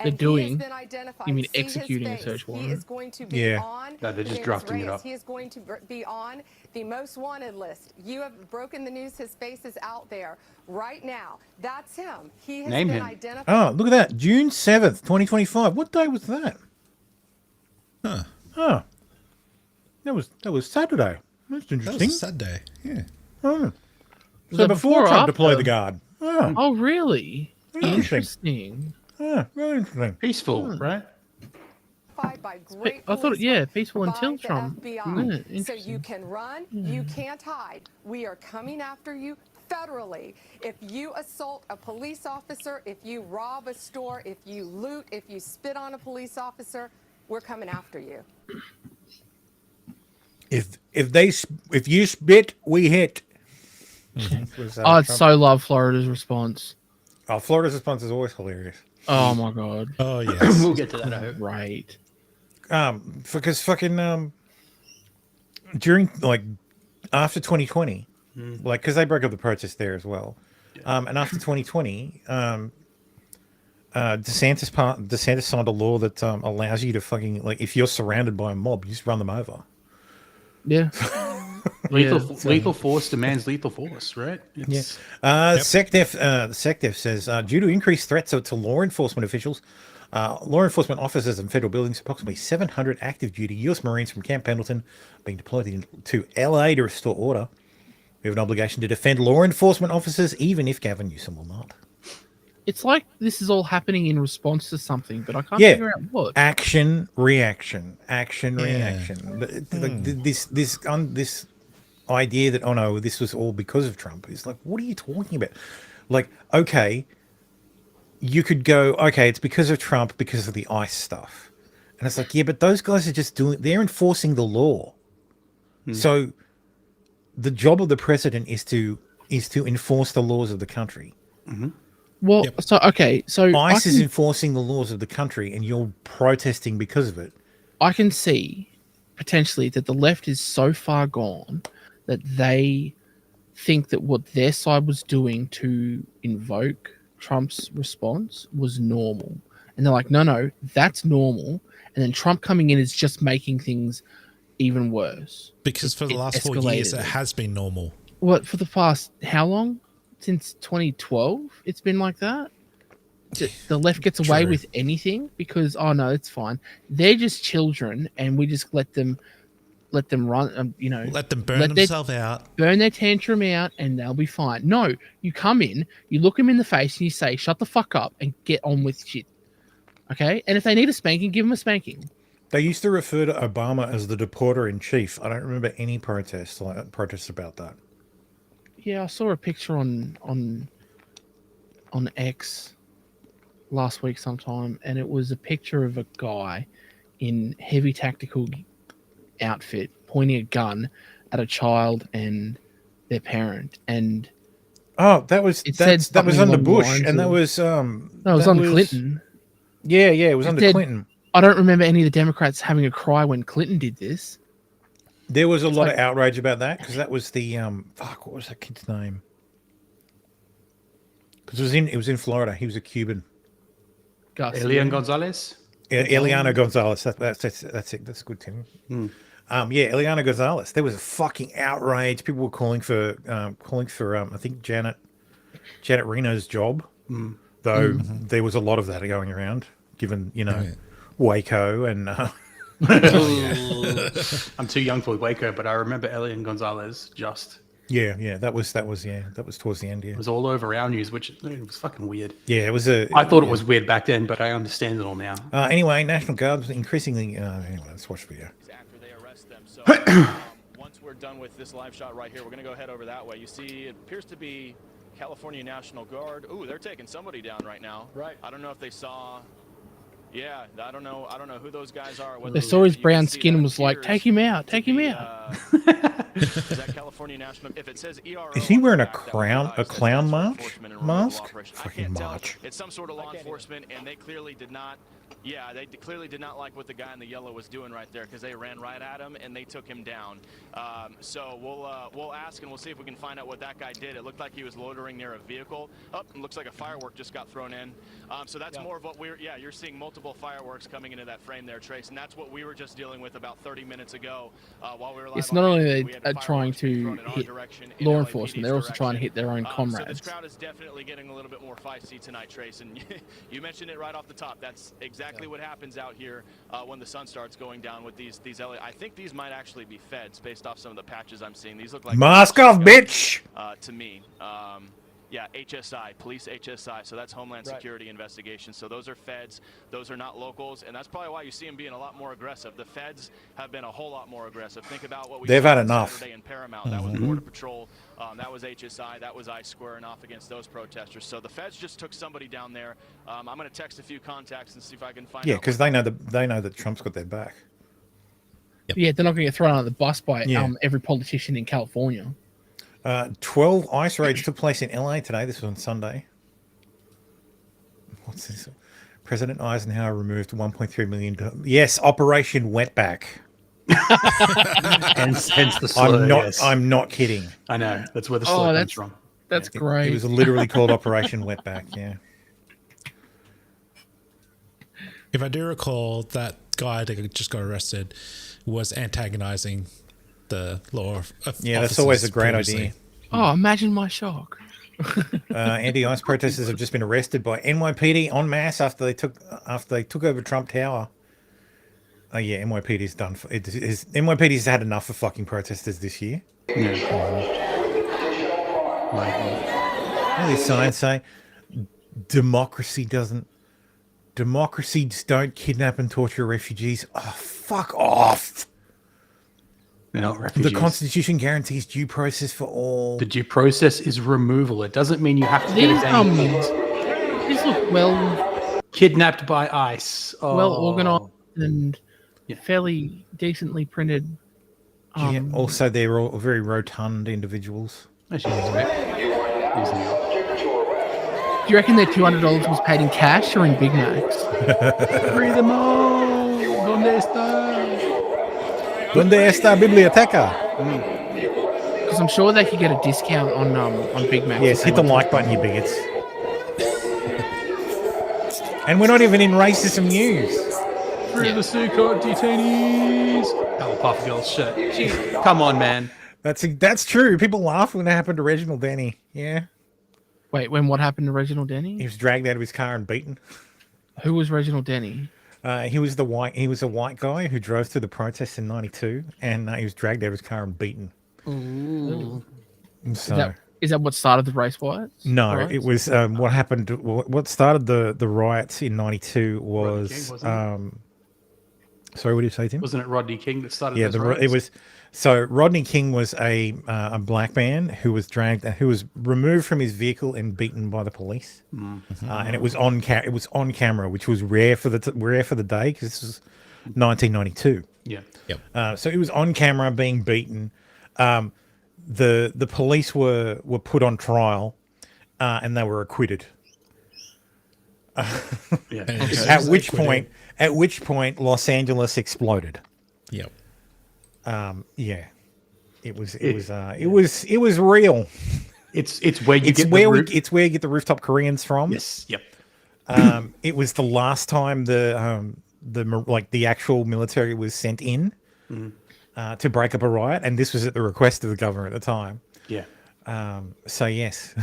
They're doing. Been identified. You mean See executing a his face. search warrant? He is going to be on. No, they're just James drafting it Reyes. up. He is going to be on the most wanted list. You have broken the news. His face is out there right now. That's him. He has been identified. Oh, look at that. June 7th, 2025. What day was that? Huh. Oh. That was Saturday. That's interesting. That was a Saturday. Yeah. Oh. Was So that before before or Trump after? deployed the guard. Oh. Oh, really? Interesting. Yeah, very interesting. Peaceful, right? By great I thought, police peaceful by until the Trump. FBI. Yeah, So interesting. you can run, you can't hide. We are coming after you federally. If you assault a police officer, if you rob a store, if you loot, if you spit on a police officer, we're coming after you. If you spit, we hit. I'd so love Florida's response. Oh, Florida's response is always hilarious. Oh my god. Oh yes. We'll get to that. I hope. Right. Because fucking during after 2020, because they broke up the protest there as well, and after 2020, DeSantis signed a law that allows you to fucking if you're surrounded by a mob, you just run them over. Yeah. Lethal force demands lethal force, right? Yes. SecDef says due to increased threats to law enforcement officials, law enforcement officers in federal buildings, approximately 700 active duty U.S. Marines from Camp Pendleton being deployed to LA to restore order. We have an obligation to defend law enforcement officers, even if Gavin Newsom will not. It's like this is all happening in response to something, but I can't figure out what. Action, reaction. This idea that, oh no, this was all because of Trump is like, what are you talking about? Okay, you could go, okay, it's because of Trump, because of the ICE stuff. And it's like, yeah, but those guys are just they're enforcing the law. So the job of the president is to enforce the laws of the country. Well, so ICE is enforcing the laws of the country, and you're protesting because of it. I can see potentially that the left is so far gone that they think that what their side was doing to invoke Trump's response was normal. And they're like, no, that's normal. And then Trump coming in is just making things even worse. Because for the last 4 years, it has been normal. What, for the past, how long? Since 2012, it's been like that. The left gets away with anything because, oh no, it's fine. They're just children, and we just let them run. Let them burn themselves out, burn their tantrum out, and they'll be fine. No, you come in, you look them in the face, and you say, "Shut the fuck up and get on with shit." Okay, and if they need a spanking, give them a spanking. They used to refer to Obama as the deporter in chief. I don't remember any protests about that. Yeah, I saw a picture on X last week sometime, and it was a picture of a guy in heavy tactical outfit pointing a gun at a child and their parent. And that was under Bush, and that was under Clinton. Yeah, it was under Clinton. I don't remember any of the Democrats having a cry when Clinton did this. There was a lot of outrage about that because that was the what was that kid's name? Because it was in Florida. He was a Cuban. Elian Gonzalez. Eliana Gonzalez. That's it. That's good, Tim. Eliana Gonzalez. There was a fucking outrage. People were calling for I think Janet Reno's job. Though there was a lot of that going around, given Waco and. I'm too young for Waco, but I remember Elian Gonzalez just. Yeah, that was towards the end. Yeah, it was all over our news, which it was fucking weird. Yeah, it was I thought it was weird back then, but I understand it all now. Anyway, National Guard's increasingly. Anyway, let's watch the video. After they arrest them, so once we're done with this live shot right here, we're gonna go head over that way. You see, it appears to be California National Guard. Ooh, they're taking somebody down right now. Right. I don't know if they saw. Yeah, I don't know who those guys are. They saw his brown skin and was like, "Take him out, take him out." Is that California National? If it says ERO, is he wearing a clown mask? Fucking march. It's some sort of law enforcement, and they clearly did not. Yeah, they clearly did not like what the guy in the yellow was doing right there because they ran right at him and they took him down. So we'll ask and we'll see if we can find out what that guy did. It looked like he was loitering near a vehicle. Oh, it looks like a firework just got thrown in. So that's more of what you're seeing multiple fireworks coming into that frame there, Trace, and that's what we were just dealing with about 30 minutes ago while we were live. It's not only they trying to hit law enforcement, they're also trying to hit their own comrades. So this crowd is definitely getting a little bit more feisty tonight, Trace, and you mentioned it right off the top. That's exactly what happens out here when the sun starts going down with these LA. I think these might actually be feds based off some of the patches I'm seeing. These look like mask off, bitch. To me. HSI, police HSI. So that's Homeland Security Investigation. So those are feds. Those are not locals, and that's probably why you see them being a lot more aggressive. The feds have been a whole lot more aggressive. Think about what we They've saw had on enough. Saturday in Paramount. That was Border Patrol. That was HSI. That was ICE squaring off against those protesters. So the feds just took somebody down there. I'm going to text a few contacts and see if I can find out. Yeah, because they know that Trump's got their back. Yeah, they're not going to get thrown out of the bus by every politician in California. 12 ICE raids took place in LA today. This was on Sunday. What's this? President Eisenhower removed $1.3 million. Yes, Operation Wetback. hence the slur. I'm not kidding. I know. That's where the slur comes from. That's great. It was literally called Operation Wetback, yeah. If I do recall, that guy that just got arrested was antagonizing the law. Yeah, that's always a great idea. Oh, imagine my shock. Anti-ICE protesters have just been arrested by NYPD en masse after they took over Trump Tower. Oh yeah, NYPD's done. NYPD's had enough of fucking protesters this year. What these signs say? Democracies don't kidnap and torture refugees. Oh, fuck off. They're not refugees. The Constitution guarantees due process for all. The due process is removal. It doesn't mean you have to get these look well kidnapped by ICE. Oh. Well organized and fairly decently printed. Also, they're all very rotund individuals. Do you reckon their $200 was paid in cash or in Big Macs? Free them all. ¿Dónde está? ¿Dónde está biblioteca? Because I'm sure they could get a discount on Big Macs. Yes, hit the like button, you bigots. And we're not even in racism news. Free the Sukkot detainees. Oh, Papa Girl's shit. Jeez. Come on, man. That's true. People laugh when that happened to Reginald Denny. Yeah. Wait, when what happened to Reginald Denny? He was dragged out of his car and beaten. Who was Reginald Denny? He was a white guy who drove through the protests in '92, and he was dragged out of his car and beaten. Ooh. So, is that what started the race riots? No, it was what happened. What started the riots in '92 was. Sorry, what did you say, Tim? Wasn't it Rodney King that started? Yeah, it was. So Rodney King was a black man who was removed from his vehicle and beaten by the police, and it was on camera, which was rare for the day because this was 1992. Yeah. Yep. So it was on camera being beaten. The police were put on trial, and they were acquitted. At which point, Los Angeles exploded. Yep. Yeah, it was real. It's where you it's where you get the rooftop Koreans from. Yes. Yep. It was the last time the actual military was sent in to break up a riot, and this was at the request of the government at the time. Yeah. So yes,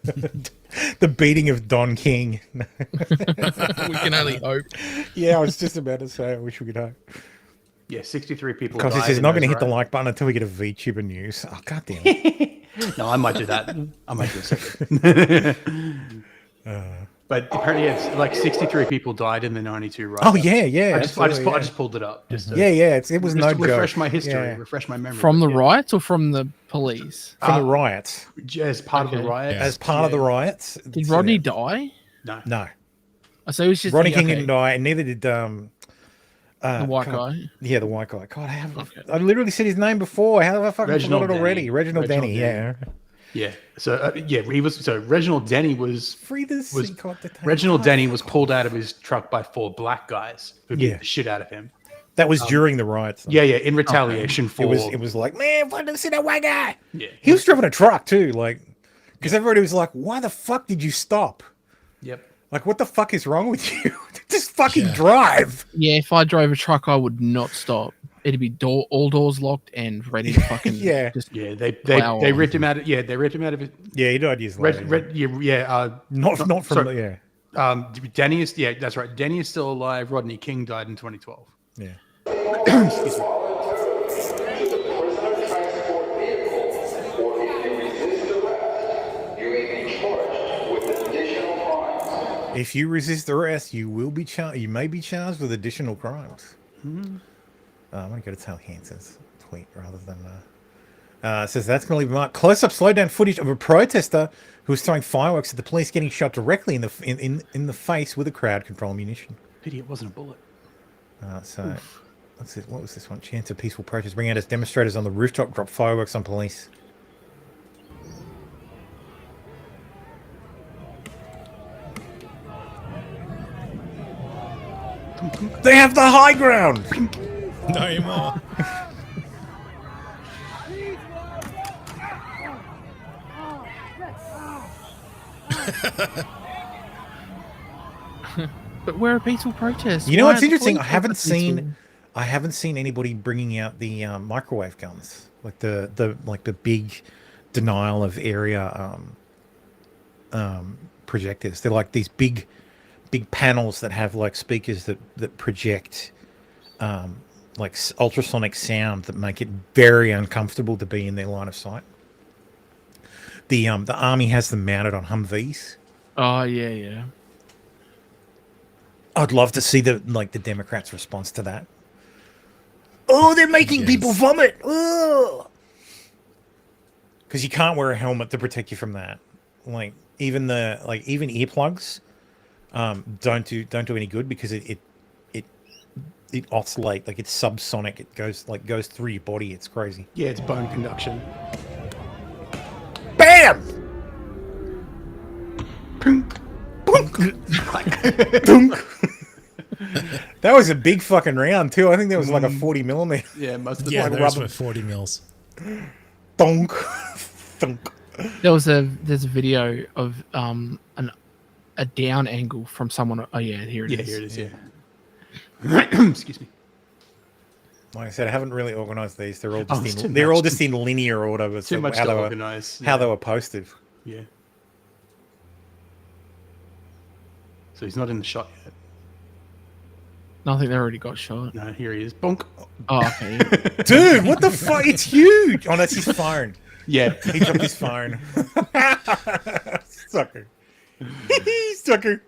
the beating of Don King. We can only hope. Yeah, I was just about to say, I wish we could hope. Yeah, 63 people. Because this is not going to hit the like button until we get a VTuber news. Oh, goddamn it. No, I might do that. I might do a second. But apparently, it's like 63 people died in the 92 riots. Oh yeah. I just pulled it up. Just to, it was no to refresh joke. my history, Yeah. refresh my memory. From the riots or from the police? From the riots. As part of the riot. As part of the riots. Did Rodney die? No. So it was just Rodney King didn't die, and neither did the white guy. Yeah, the white guy. God, I literally said his name before. How have I fucking forgot it already? Reginald Denny. Yeah. Yeah. So he was. So Reginald Denny was. Reginald Denny was pulled out of his truck by 4 black guys who beat the shit out of him. That was during the riots. Yeah. In retaliation for it was like, man, why did I see that white guy? Yeah. He was driving a truck too, like, because everybody was like, why the fuck did you stop? Yep. Like, what the fuck is wrong with you? Just fucking drive. Yeah, if I drove a truck, I would not stop. It'd be all doors locked and ready to fucking They ripped him out of they ripped him out of it. Yeah, he died years later. Not from the Denny is that's right. Denny is still alive. Rodney King died in 2012. Yeah. Excuse me. If you resist arrest, you will be you may be charged with additional crimes. I'm going to go to Tal Hansen's tweet rather than... says that's going to leave a mark. Close-up slowdown footage of a protester who was throwing fireworks at the police getting shot directly in the face with a crowd control munition. Pity it wasn't a bullet. So, let's see, what was this one? Chance of peaceful protest. Bring out as demonstrators on the rooftop drop fireworks on police. They have the high ground! No more. But we're a peaceful protest. You know what's interesting? I haven't seen anybody bringing out the microwave guns, like the big denial of area projectors. They're like these big panels that have like speakers that project like ultrasonic sound that make it very uncomfortable to be in their line of sight. The army has them mounted on Humvees. Oh yeah. I'd love to see the Democrats' response to that. Oh, they're making people vomit. Oh, because you can't wear a helmet to protect you from that. Like even earplugs don't do any good because it oscillates, like it's subsonic. It goes through your body. It's crazy. Yeah, it's bone conduction. Bam! That was a big fucking round too. I think that was like a 40 millimeter. Yeah, most of the those were 40 mils. Thunk. Thunk. There's a video of a down angle from someone. Oh yeah, here it is. Here it is. Yeah. Excuse me. Like I said, I haven't really organised these. They're all just in linear or whatever. Too much to organise. How they were posted. Yeah. So he's not in the shot yet. No, I think they already got shot. No, here he is. Bonk. Oh, okay. Dude, what the fuck? It's huge. Oh, that's his phone. Yeah. He dropped his phone. Sucker. Sucker.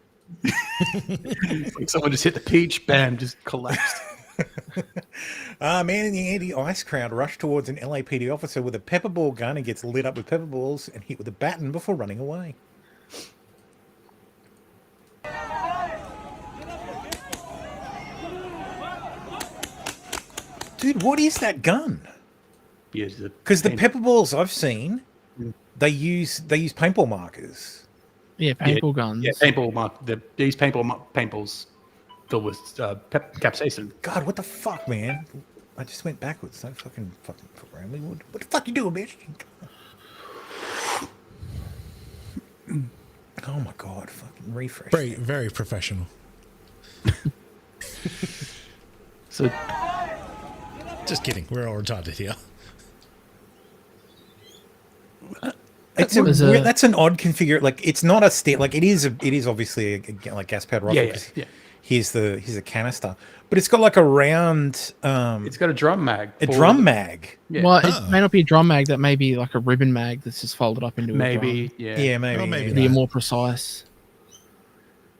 Like someone just hit the peach, bam, just collapsed. Man in the anti-ice crowd rushed towards an LAPD officer with a pepper ball gun and gets lit up with pepper balls and hit with a baton before running away. Dude, what is that gun? Because the pepper balls I've seen, they use paintball markers. Yeah, paintball guns. Yeah, paintball these paintballs filled with capsaicin. God, what the fuck, man? I just went backwards. Don't fucking around me. What the fuck you doing, bitch? Oh my god! Fucking refresh. Very, very professional. So, just kidding. We're all retarded here. It's that's an odd configure. Like it's not a like it is obviously a like gas powered rifle. Yeah. Here's a canister, but it's got like a round. It's got a drum mag. A drum mag. Yeah. Well, it may not be a drum mag. That may be like a ribbon mag that's just folded up into a drum. Yeah. Yeah, maybe. Oh, maybe Be more precise.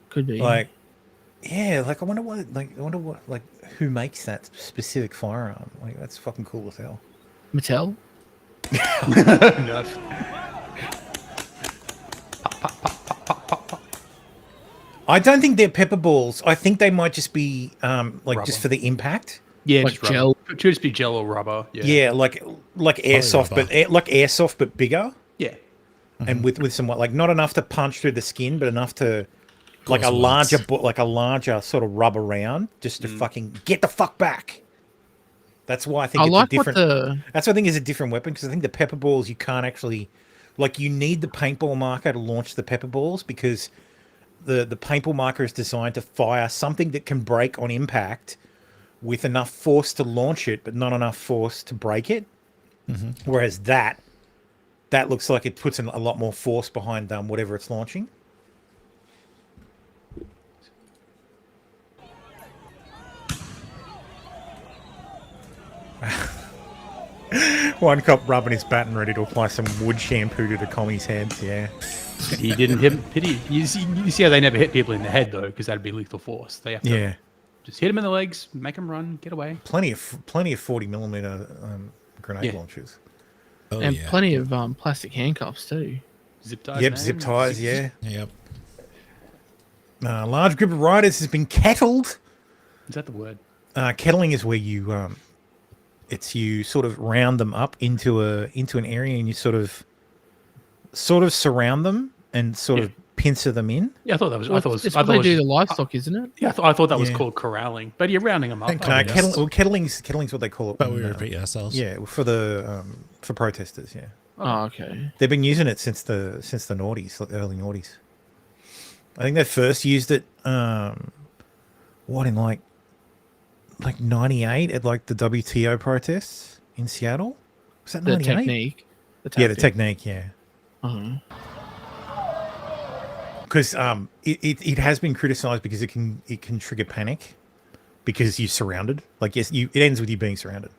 Could be. Like, yeah. Like I wonder what. Like who makes that specific firearm? Like that's fucking cool as hell. Mattel. No. I don't think they're pepper balls. I think they might just be like rubber. just for the impact. Yeah, like just gel. Rubber. It should just be gel or rubber. Yeah, Yeah, like airsoft, but like airsoft, but bigger. Yeah. And with some like not enough to punch through the skin, but enough to like a Crosswords. larger sort of rubber round just to fucking get the fuck back. That's why I think I it's like a different. what the. That's why I think it's a different weapon because I think the pepper balls you can't actually, like, you need the paintball marker to launch the pepper balls because the paintball marker is designed to fire something that can break on impact with enough force to launch it, but not enough force to break it. Whereas that looks like it puts a lot more force behind whatever it's launching. One cop rubbing his baton ready to apply some wood shampoo to the commies' heads. Yeah, He didn't hit pity. You see how they never hit people in the head though, because that'd be lethal force. They have to just hit them in the legs, make them run, get away. Plenty of 40mm grenade launchers. Oh, And yeah. plenty of plastic handcuffs too. Zip ties. Yep, man. zip ties. Yeah. Yep. Large group of riders has been kettled. Is that the word? Kettling is where you you sort of round them up into an area and you sort of surround them and sort of pincer them in. Yeah, I thought that was. Well, I thought it was. it's I what thought they it was do to just- livestock, isn't it? Yeah, I thought that was Yeah. called corralling, but you're rounding them up. Kettling's what they call it. But we repeat ourselves. Yeah, for the for protesters. Yeah. Oh, okay. They've been using it since the noughties, like the early noughties. I think they first used it in like 98 at like the WTO protests in Seattle. Was that The 98? technique. Yeah, the technique, yeah. Because it has been criticized because it can trigger panic because you're surrounded. Like, yes, it ends with you being surrounded.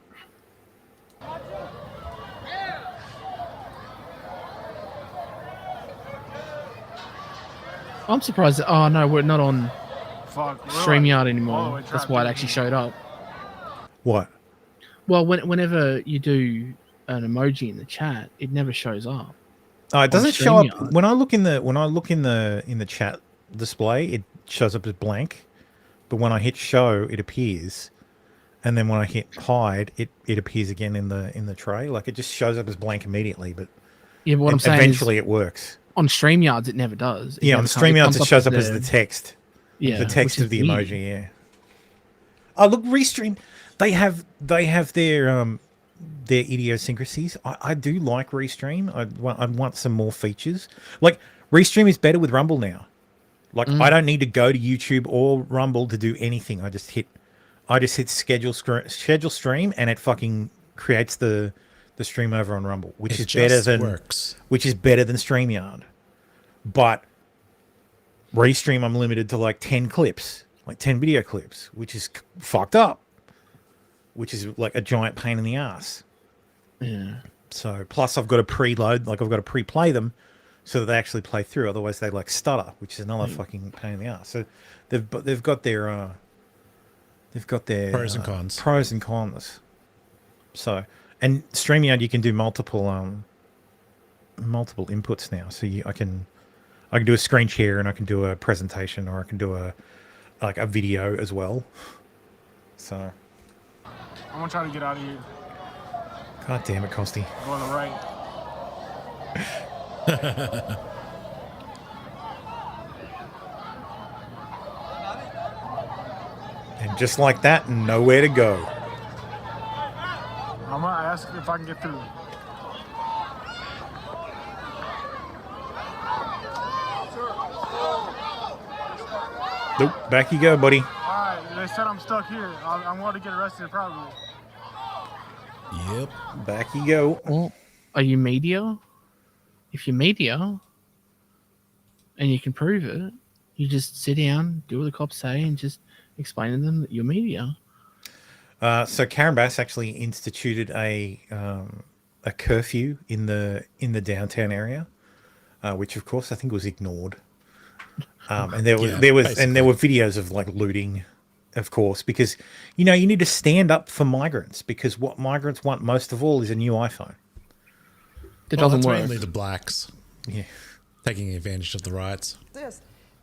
I'm surprised. Oh no, we're not on Fuck, we're StreamYard like- anymore. oh, we're That's trying why it to- actually showed up. What? Well, whenever you do an emoji in the chat, it never shows up. Oh, it doesn't on show up StreamYard. when I look in the chat display. It shows up as blank, but when I hit show, it appears, and then when I hit hide, it appears again in the tray. Like it just shows up as blank immediately. But Yeah, but what I'm saying eventually is, it works. on StreamYards, it never does. It Yeah, on never StreamYards comes it shows up as as the text. Yeah, the text which of the is weird. emoji. Yeah. Oh, look, Restream. They have their idiosyncrasies. I do like Restream. I'd want some more features. Like Restream is better with Rumble now. Like I don't need to go to YouTube or Rumble to do anything. I just hit schedule stream and it fucking creates the stream over on Rumble, which is better than StreamYard. But Restream, I'm limited to like 10 clips, like 10 video clips, which is fucked up. Which is like a giant pain in the ass. Yeah. So plus I've got to preload, like I've got to pre-play them so that they actually play through. Otherwise they like stutter, which is another fucking pain in the ass. So they've got their Pros and cons. Pros and cons. So and StreamYard you can do multiple inputs now. So I can do a screen share and I can do a presentation or I can do a video as well. So I'm gonna try to get out of here. God damn it, Costy. Go on the right. And just like that, nowhere to go. ask if I can get through. Nope, back you go, buddy. All right, they said I'm stuck here. I'm going to get arrested probably. Yep, back you go. Well, are you media? If you're media and you can prove it, you just sit down, do what the cops say, and just explain to them that you're media. So Karen Bass actually instituted a curfew in the downtown area, which of course I think was ignored. And there were videos of like looting, of course, because you need to stand up for migrants, because what migrants want most of all is a new iPhone. It doesn't work. Mainly the blacks. Yeah, taking advantage of the riots.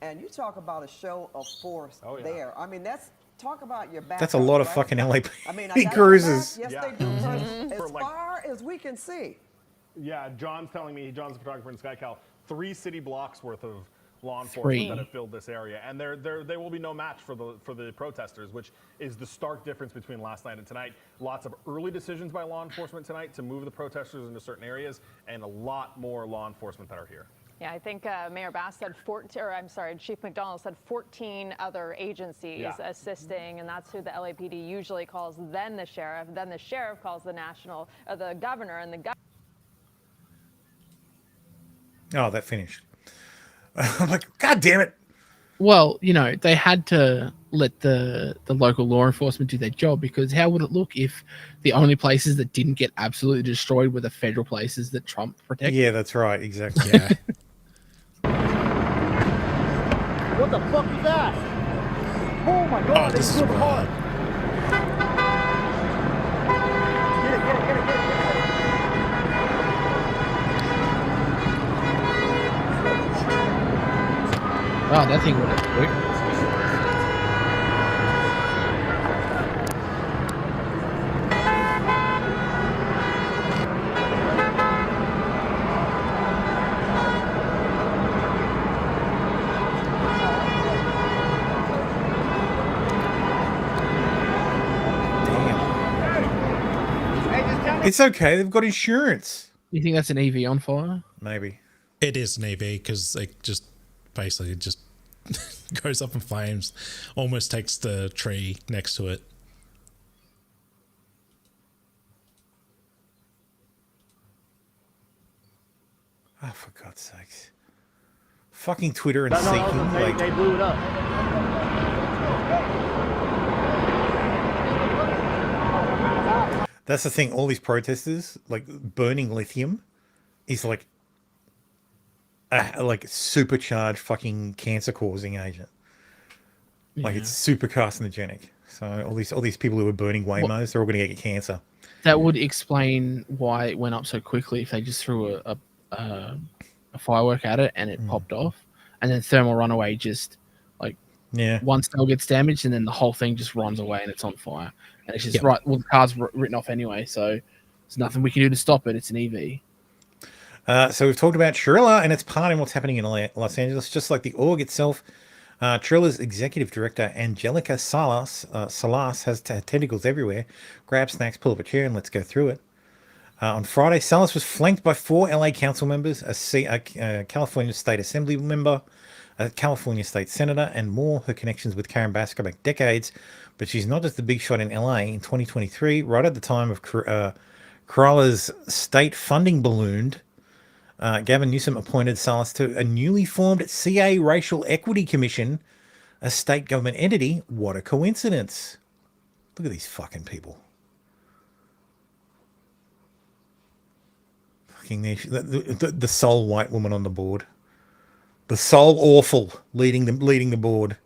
And you talk about a show of force there. I mean, talk about your back. That's a lot of fucking LA I mean, cruises. Yes, they do. As far as we can see. Yeah, John's telling me, John's a photographer in SkyCal, 3 city blocks worth of law enforcement that have filled this area, and there will be no match for the protesters, which is the stark difference between last night and tonight. Lots of early decisions by law enforcement tonight to move the protesters into certain areas, and a lot more law enforcement that are here. Yeah, I think Mayor Bass said 14, or I'm sorry, Chief McDonald said 14 other agencies assisting, and that's who the LAPD usually calls. Then the sheriff calls the governor, and the governor. Oh, that finished. I'm like, God damn it. Well, they had to let the local law enforcement do their job, because how would it look if the only places that didn't get absolutely destroyed were the federal places that Trump protected? Yeah, that's right. Exactly. Yeah. What the fuck is that? Oh my god, this is hard. Get it. Wow, that thing went up quick. It's okay. They've got insurance. You think that's an EV on fire? Maybe. It is an EV because it just basically just goes up in flames, almost takes the tree next to it. Oh, for God's sakes. Fucking Twitter and seeking. They blew it up. That's the thing. All these protesters, like burning lithium, is like supercharged fucking cancer-causing agent. Like it's super carcinogenic. So all these people who are burning Waymos, they're all going to get cancer. That would explain why it went up so quickly. If they just threw a firework at it and it popped off, and then thermal runaway just one cell gets damaged and then the whole thing just runs away and it's on fire. And it's just right. Well, the car's written off anyway, so there's nothing we can do to stop it. It's an EV. So we've talked about Triller and its part in what's happening in Los Angeles, just like the org itself. Triller's executive director, Angelica Salas has tentacles everywhere. Grab snacks, pull up a chair, and let's go through it. On Friday, Salas was flanked by 4 LA council members, a California State Assembly member, a California State Senator, and more. Her connections with Karen Bass go back decades, but she's not just the big shot in LA. In 2023, right at the time of Corolla's state funding ballooned, Gavin Newsom appointed Salas to a newly formed CA Racial Equity Commission, a state government entity. What a coincidence. Look at these fucking people. Fucking the sole white woman on the board. The sole awful leading the board.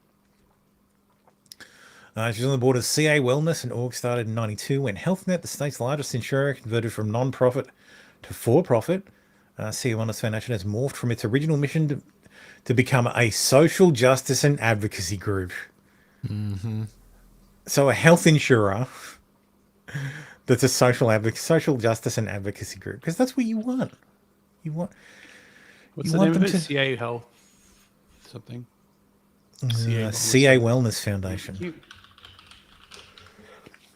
She's on the board of CA Wellness, an org started in 92 when HealthNet, the state's largest insurer, converted from non-profit to for-profit. CA Wellness Foundation has morphed from its original mission to become a social justice and advocacy group. Mm-hmm. So a health insurer that's a social justice and advocacy group, because that's what you want. What's the name of it? CA Health something? CA Wellness Foundation.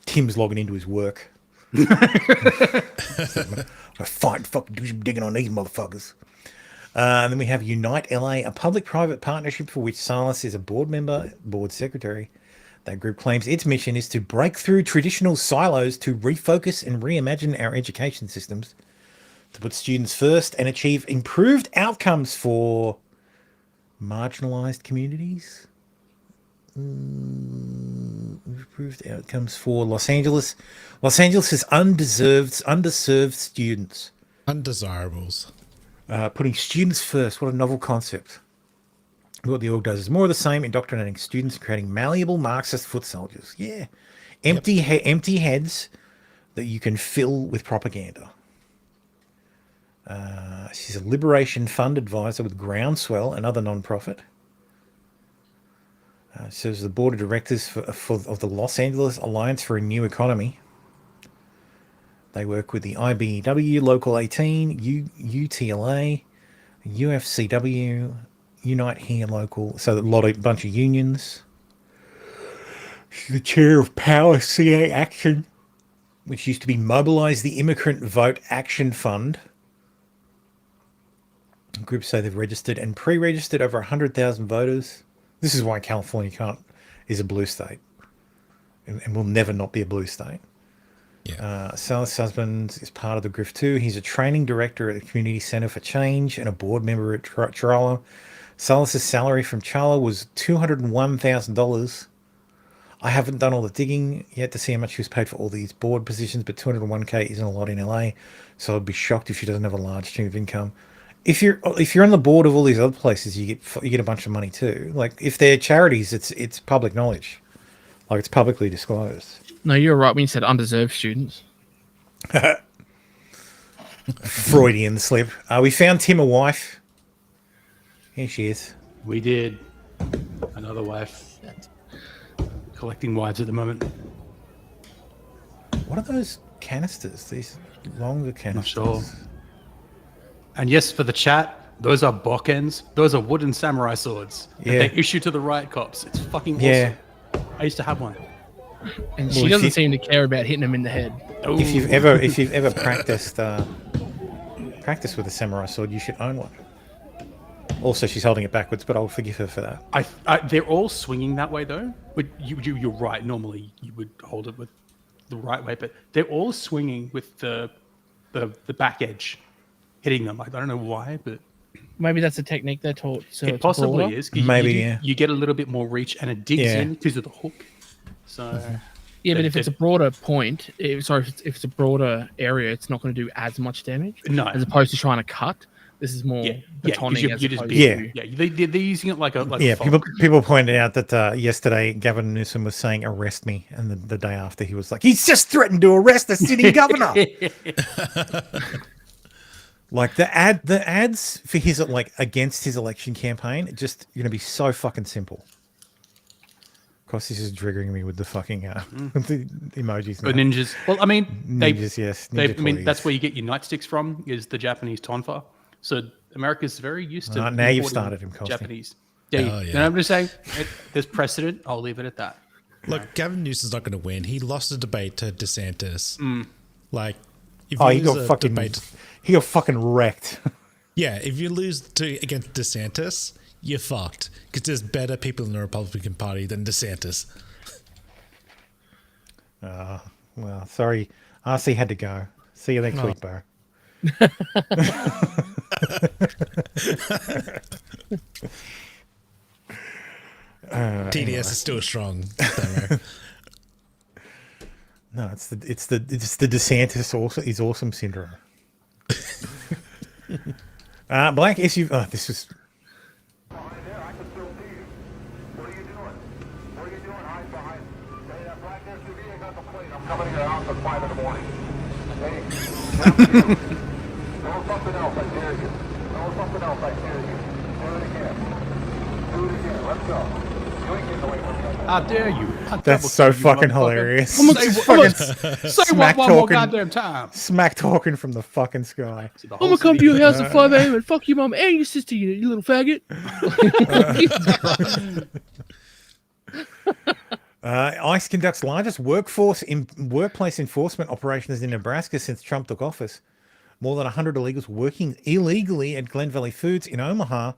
Tim's logging into his work. I find fucking digging on these motherfuckers. And then we have Unite LA, a public-private partnership for which Salas is a board member, board secretary. That group claims its mission is to break through traditional silos to refocus and reimagine our education systems, to put students first and achieve improved outcomes for marginalized communities. Improved outcomes for Los Angeles. Los Angeles' underserved students. Undesirables. Putting students first. What a novel concept. What the org does is more of the same, indoctrinating students and creating malleable Marxist foot soldiers. Yeah. Empty heads that you can fill with propaganda. She's a Liberation Fund advisor with Groundswell, another non-profit. Serves the board of directors of the Los Angeles Alliance for a New Economy. They work with the IBEW, Local 18, UTLA, UFCW, Unite Here Local. So a bunch of unions. She's the chair of Power CA Action, which used to be Mobilize the Immigrant Vote Action Fund. Groups say they've registered and pre-registered over 100,000 voters. This is why California is a blue state and will never not be a blue state. Yeah. Salas' husband is part of the grift too. He's a training director at the Community Center for Change and a board member at Charla. Salas' salary from Charla was $201,000. I haven't done all the digging yet to see how much she was paid for all these board positions, but $201K isn't a lot in LA, so I'd be shocked if she doesn't have a large stream of income. If you're on the board of all these other places, you get a bunch of money too. Like if they're charities, it's public knowledge, like it's publicly disclosed. No, you're right when you said undeserved students. Freudian slip. We found Tim a wife. Here she is. We did. Another wife. Collecting wives at the moment. What are those canisters? These longer canisters? Not sure. And yes, for the chat, those are bockends. Those are wooden samurai swords. Yeah. That they issue to the riot cops. It's fucking awesome. Yeah. I used to have one. And she doesn't seem to care about hitting him in the head. Ooh. If you've ever practiced with a samurai sword, you should own one. Also, she's holding it backwards, but I'll forgive her for that. They're all swinging that way though. But you're right. Normally you would hold it with the right way, but they're all swinging with the back edge hitting them. I don't know why, but maybe that's a technique they're taught. So it possibly is. Maybe you get a little bit more reach, and it digs in because of the hook. So yeah, but if it's a broader point, if it's a broader area, it's not going to do as much damage. No, as opposed to trying to cut. This is more betoning. They're using it like a people pointed out that yesterday Gavin Newsom was saying arrest me, and the day after he was like, he's just threatened to arrest the sitting governor. Like the ads for his against his election campaign, just going to be so fucking simple. Of course, this is triggering me with the fucking the emojis. The ninjas. Well, I mean, ninjas, yes. I mean, that's where you get your nightsticks from. Is the Japanese tonfa. So America's very used to. Now you've started him, Costi. Japanese. Yeah, you know what I'm just saying? There's precedent. I'll leave it at that. Look, Gavin Newsom's not going to win. He lost a debate to DeSantis. Like, if he got fucking wrecked. Yeah, if you lose against DeSantis, you're fucked. Because there's better people in the Republican Party than DeSantis. Well, sorry. RC had to go. See you next week, bro. TDS is still strong. No, it's the DeSantis is awesome syndrome. Black issue. Oh, this was. Coming here out at 5 in the morning. Hey, know something else, I dare you. Know something else, I dare you. Do it again. Do it again. Let's go. You ain't getting away from me. I dare you. That's so fucking hilarious. Say what one more goddamn time. Smack talking from the fucking sky. I'm gonna come to your house at 5 a.m. and fuck your mom and your sister, you little faggot. ICE conducts largest workplace enforcement operations in Nebraska since Trump took office. More than 100 illegals working illegally at Glen Valley Foods in Omaha.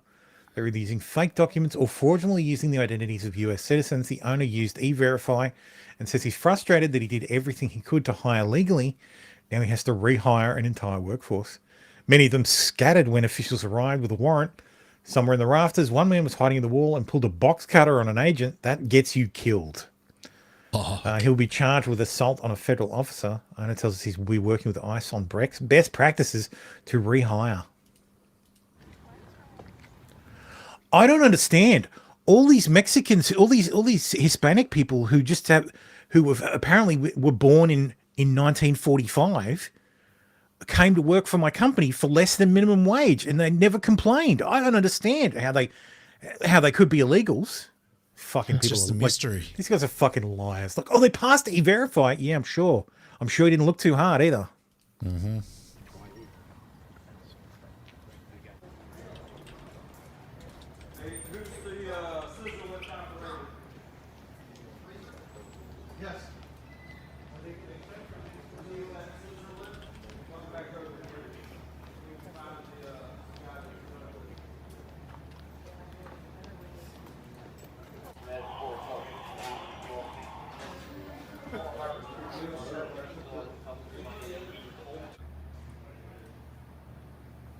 They're either using fake documents or fraudulently using the identities of US citizens. The owner used E-Verify and says he's frustrated that he did everything he could to hire legally. Now he has to rehire an entire workforce. Many of them scattered when officials arrived with a warrant. Some were in the rafters. One man was hiding in the wall and pulled a box cutter on an agent. That gets you killed. He'll be charged with assault on a federal officer. Owner tells us he's working with ICE on best practices to rehire. I don't understand. All these Mexicans, all these Hispanic people who apparently were born in 1945 came to work for my company for less than minimum wage, and they never complained. I don't understand how they could be illegals. Fucking it's people. Just a mystery. These guys are fucking liars. Like, oh, they passed E-Verify. Yeah, I'm sure. I'm sure he didn't look too hard either. Mm-hmm.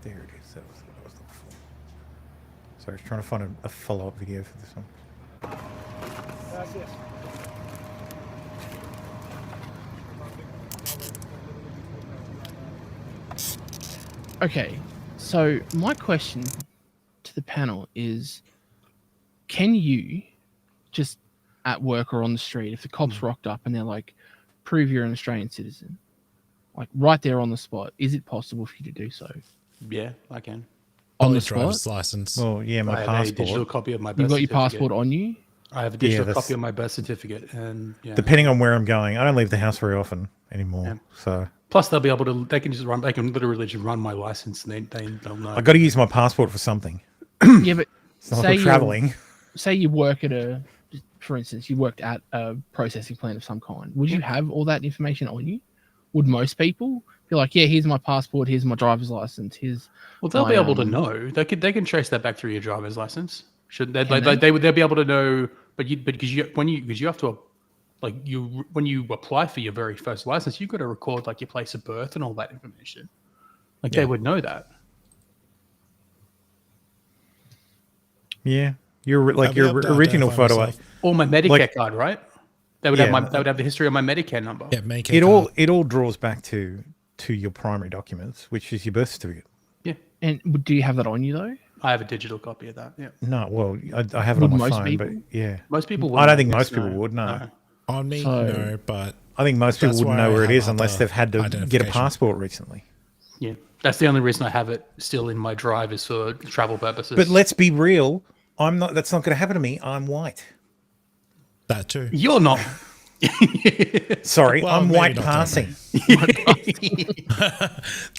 There it is. That was what I was looking for. Sorry, I was trying to find a follow-up video for this one. That's it. Okay, so my question to the panel is, can you just at work or on the street, if the cops rocked up and they're like, prove you're an Australian citizen, like right there on the spot, is it possible for you to do so? Yeah, I can. On the driver's spot? license. Well, yeah, my I have passport. a digital copy of my birth You've got your certificate. passport on you? I have a digital copy of my birth certificate, and yeah. Depending on where I'm going, I don't leave the house very often anymore. Yeah. So Plus, they'll be able to. They can just run. They can literally just run my license, and they'll know. I got to use my passport for something. Yeah, but It's not like traveling. Say you work at for instance, you worked at a processing plant of some kind. Would you have all that information on you? Would most people be like, yeah, here's my passport, here's my driver's license, Well, they'll be able to know. They can trace that back through your driver's license. Should they? They'll be able to know. But because you have to, like when you apply for your very first license, you've got to record like your place of birth and all that information. Like they would know that. Yeah, your original photo. Or my Medicare card, right? They would have the history of my Medicare number. Yeah, Medicare It all draws back to your primary documents, which is your birth certificate. Yeah. And do you have that on you though? I have a digital copy of that. Yeah. No, well, I have it on my phone, but yeah, most people. I don't think most people would. No. On me, no, but I think most people wouldn't know where it is unless they've had to get a passport recently. Yeah, that's the only reason I have it still in my drive is for travel purposes. But let's be real. I'm not. That's not going to happen to me. I'm white. That too. You're not. Sorry, Well, I'm maybe white not passing.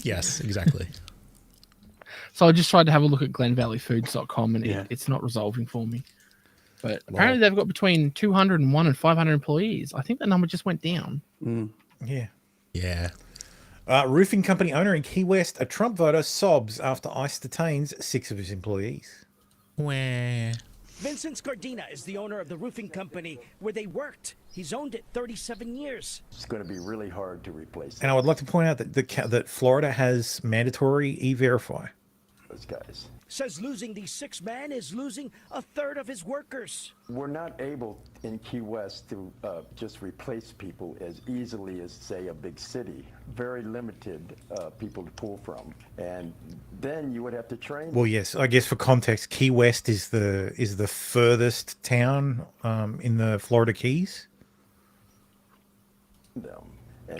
Yes, exactly. So I just tried to have a look at glenvalleyfoods.com and it's not resolving for me. But apparently they've got between 201 and 500 employees. I think that number just went down. Yeah. Yeah. Roofing company owner in Key West, a Trump voter, sobs after ICE detains 6 of his employees. Where? Vincent Scardina is the owner of the roofing company where they worked. He's owned it 37 years. It's going to be really hard to replace it. And I would like to point out that that Florida has mandatory E-Verify. Those guys. Says losing these 6 men is losing a third of his workers. We're not able in Key West to just replace people as easily as, say, a big city. Very limited people to pull from. And then you would have to train. Well, yes, I guess for context, Key West is the furthest town in the Florida Keys.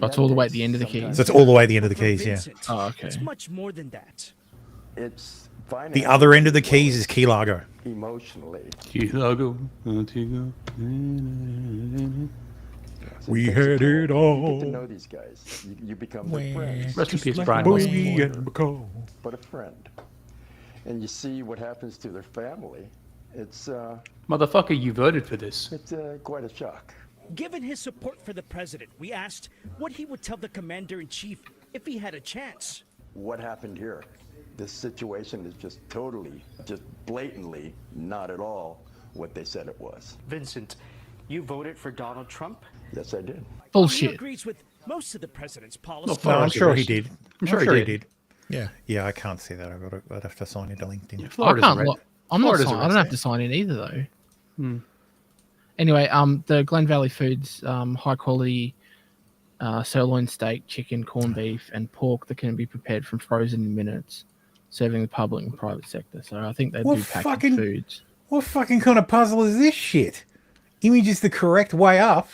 That's all the way at the end of the Keys. So it's all the way at the end of the Keys, yeah. Oh, okay. It's much more than that. It's the other end of the Keys is Key Largo. Emotionally. Key Largo, Antigua. We had it all. You get to know these guys. You become their friends. Rest in peace, Like Brian a Wilson. brother, but a friend. And you see what happens to their family. It's Motherfucker, you voted for this. It's quite a shock. Given his support for the president, we asked what he would tell the commander-in-chief if he had a chance. What happened here? This situation is just totally, just blatantly not at all what they said it was. Vincent, you voted for Donald Trump? Yes, I did. He agrees with most of the president's policies. No, I'm sure he did. I'm sure he did. Yeah. Yeah, I can't see that. I'd have to sign into LinkedIn. I can't. I'm not. I don't have to sign in either, though. Anyway, the Glen Valley Foods high quality sirloin steak, chicken, corned beef, and pork that can be prepared from frozen in minutes, serving the public and private sector. So I think they do packaged foods. What fucking kind of puzzle is this shit? Image is the correct way up.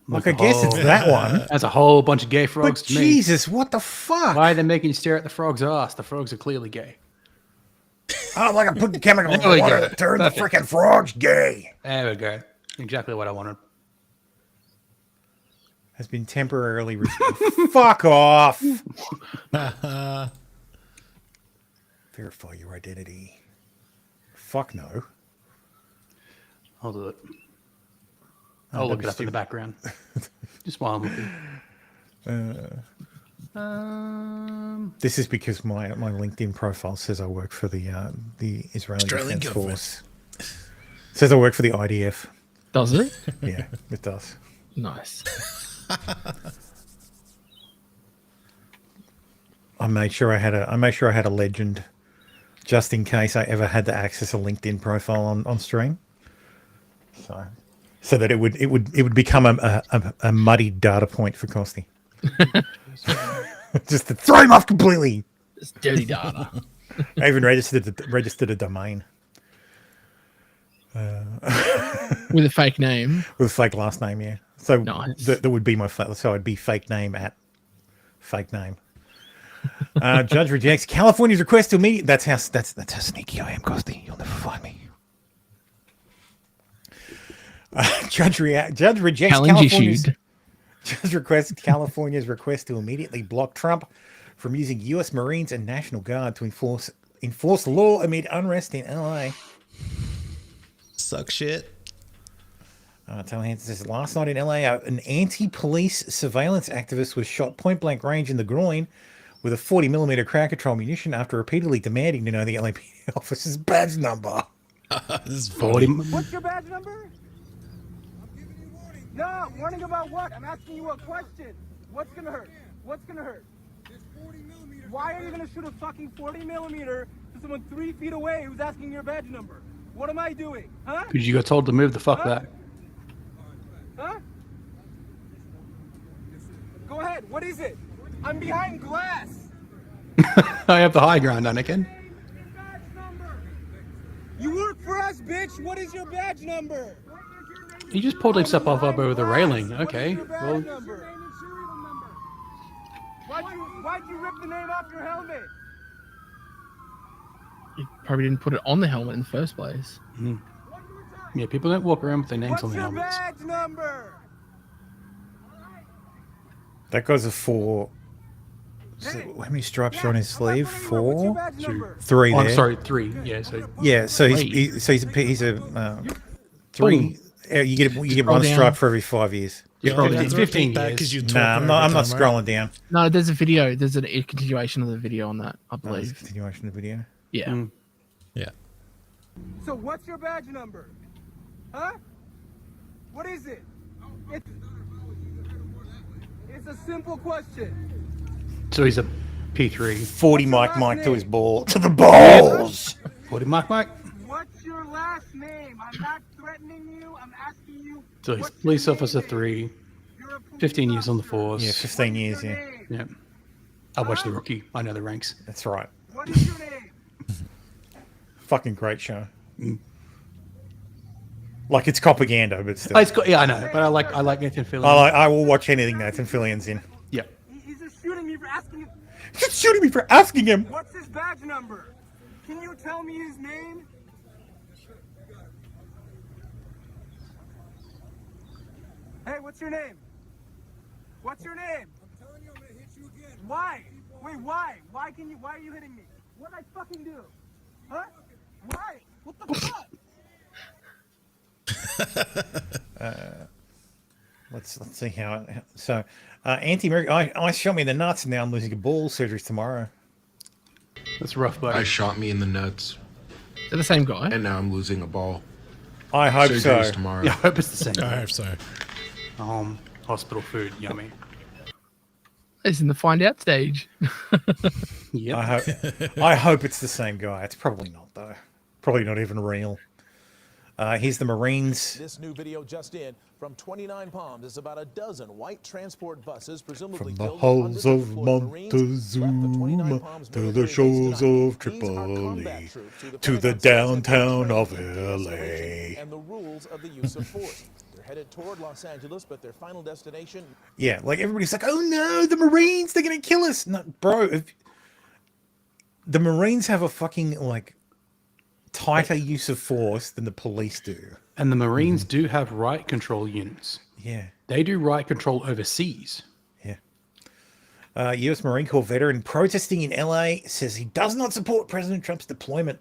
Like, I guess it's that one. That's a whole bunch of gay frogs But to me. Jesus, what the fuck? Why are they making you stare at the frog's ass? The frogs are clearly gay. Oh, like I put the chemical in There we the water go. to turn the Perfect. freaking frogs gay. There we go. Exactly what I wanted. Has been temporarily fuck off. Verify your identity. Fuck no. I'll do it. I'll look it up in the background. Just while I'm looking. This is because my LinkedIn profile says I work for the Israeli Australian Defense government. Force. Says I work for the IDF. Does it? Yeah, it does. Nice. I made sure I had a legend, just in case I ever had to access a LinkedIn profile on stream. So that it would become a muddy data point for Costy. Just to throw him off completely. It's dirty data. I even registered a domain. With a fake name. With a fake last name, yeah. So nice. that would be so I'd be fake name at fake name. Judge rejects California's request to immediate. That's how sneaky I am, Costy. You'll never find me. Judge rejects Judge requests California's request to immediately block Trump from using U.S. Marines and National Guard to enforce law amid unrest in L.A. Suck shit. Tallahassee says last night in LA, an anti-police surveillance activist was shot point-blank range in the groin with a 40mm crowd control munition after repeatedly demanding to know the LAPD officer's badge number. This is 40. What's your badge number? No, warning about what? I'm asking you a question. What's gonna hurt? What's gonna hurt? Why are you gonna shoot a fucking 40mm to someone 3 feet away who's asking your badge number? What am I doing? Huh? Because you got told to move the fuck back. Huh? Go ahead. What is it? I'm behind glass. I have the high ground, Anakin. You work for us, bitch. What is your badge number? He just pulled himself up over the railing. Okay. Well, Why'd you rip the name off your helmet? You probably didn't put it on the helmet in the first place. yeah, people don't walk around with their names What's on the your helmets. badge number? That guy's a 4. So how many stripes are on his sleeve? 4? 3 Oh, there. I'm sorry, 3. Yeah, so So he's a 3. You get one down. stripe for every 5 years. it's 15 because you years. No, I'm not scrolling down. No, there's a video. There's a continuation of the video on that, I Oh, there's a believe. continuation of the video. Yeah. Yeah. So what's your badge number? Huh? What is it? It's a simple question. So he's a P3. 40 Mike to his ball. To the balls! 40 Mike. What's your last name? I'm not threatening you. I'm asking you. So he's police officer 3. 15 years on the force. Yeah, 15 years, yeah. Yeah. I watched The Rookie. I know the ranks. That's right. What is your name? Fucking great show. Like, it's propaganda, but still. I know, but I like Nathan Fillion. I will watch anything Nathan Fillion's in. Yeah. He's just shooting me for asking him. Just shooting me for asking him. What's his badge number? Can you tell me his name? Hey, what's your name? What's your name? I'm telling you, I'm gonna hit you again. Why? Wait, why? Why are you hitting me? What'd I fucking do? Huh? Why? Let's see how. So, anti-American. I shot me in the nuts, and now I'm losing a ball. Surgery tomorrow. That's rough, buddy. I shot me in the nuts. Is that the same guy? And now I'm losing a ball. I hope Surgery's so. tomorrow. Yeah, I hope it's the same. I hope so. Hospital food, yummy. It's in the find out stage. Yep. I hope it's the same guy. It's probably not, though. Probably not even real. Here's the Marines. This new video just in from 29 Palms is about a dozen white transport buses presumably From the halls of Montezuma to the shores of Tripoli to the downtown of LA. And the rules of the use of force. They're headed toward Los Angeles, but their final destination. Yeah, like everybody's like, oh no, the Marines, they're going to kill us. No, bro, the Marines have a fucking, like, tighter use of force than the police do. And the Marines do have riot control units. Yeah. They do riot control overseas. Yeah. U.S. Marine Corps veteran protesting in LA says he does not support President Trump's deployment.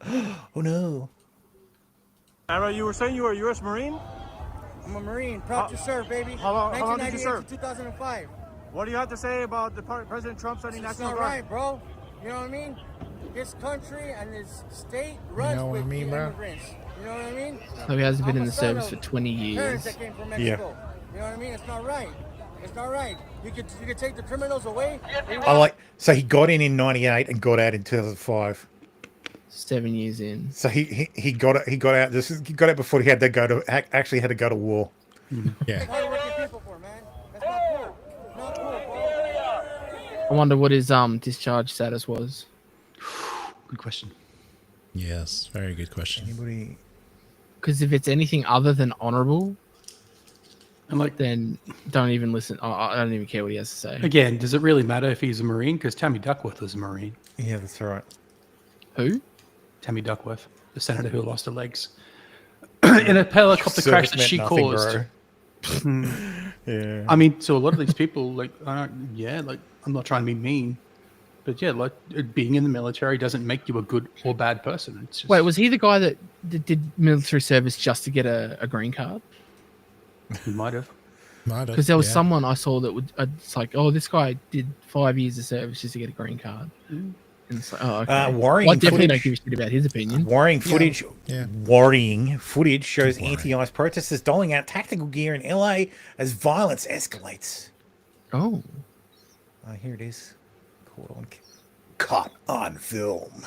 Oh, no. Ara, you were saying you were a U.S. Marine? I'm a Marine, proud to serve, baby. How long did you 1998 serve? to 2005. What do you have to say about President Trump sending It's National not Guard? right, bro. You know what I mean? This country and this state runs know what I with mean, the bro? immigrants. You know what I mean? So he hasn't been I'm in a the son service for of 20 parents years. that came from Mexico. You know what I mean? It's not right. It's not right. You could take the criminals away. So he got in 98 and got out in 2005. 7 years in. So he got out. He got out before he had to go to actually had to go to war. Yeah. What are you working people for, man? That's not cool. It's not cool, bro. I wonder what his discharge status was. Good question. Yes, very good question. Anybody? Because if it's anything other than honorable, and like, then don't even listen. I don't even care what he has to say. Again, does it really matter if he's a Marine? Because Tammy Duckworth was a Marine. Yeah, that's right. Who? Tammy Duckworth, the senator who lost her legs in a helicopter crash that she caused. Yeah. I mean, so a lot of these people, like, I'm not trying to be mean, but yeah, like, being in the military doesn't make you a good or bad person. It's just... Wait, was he the guy that did military service just to get a green card? He might have. Because there was someone I saw that would. It's like, oh, this guy did 5 years of service just to get a green card. And it's like, oh, okay. Worrying I definitely don't footage- give a shit about his opinion. Worrying footage. Yeah. Worrying footage shows anti-ICE protesters doling out tactical gear in LA as violence escalates. Oh. Here it is. Caught on film.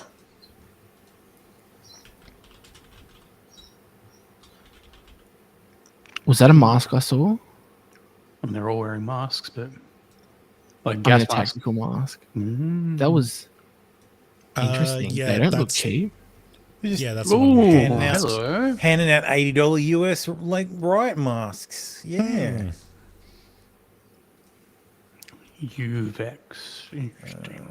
Was that a mask I saw? I mean, they're all wearing masks, but like I mean, gas a masks. tactical mask. That was interesting. yeah, They don't look that's- cheap. Yeah, that's handing out $80 US like riot masks. Yeah. UVEX. Interesting.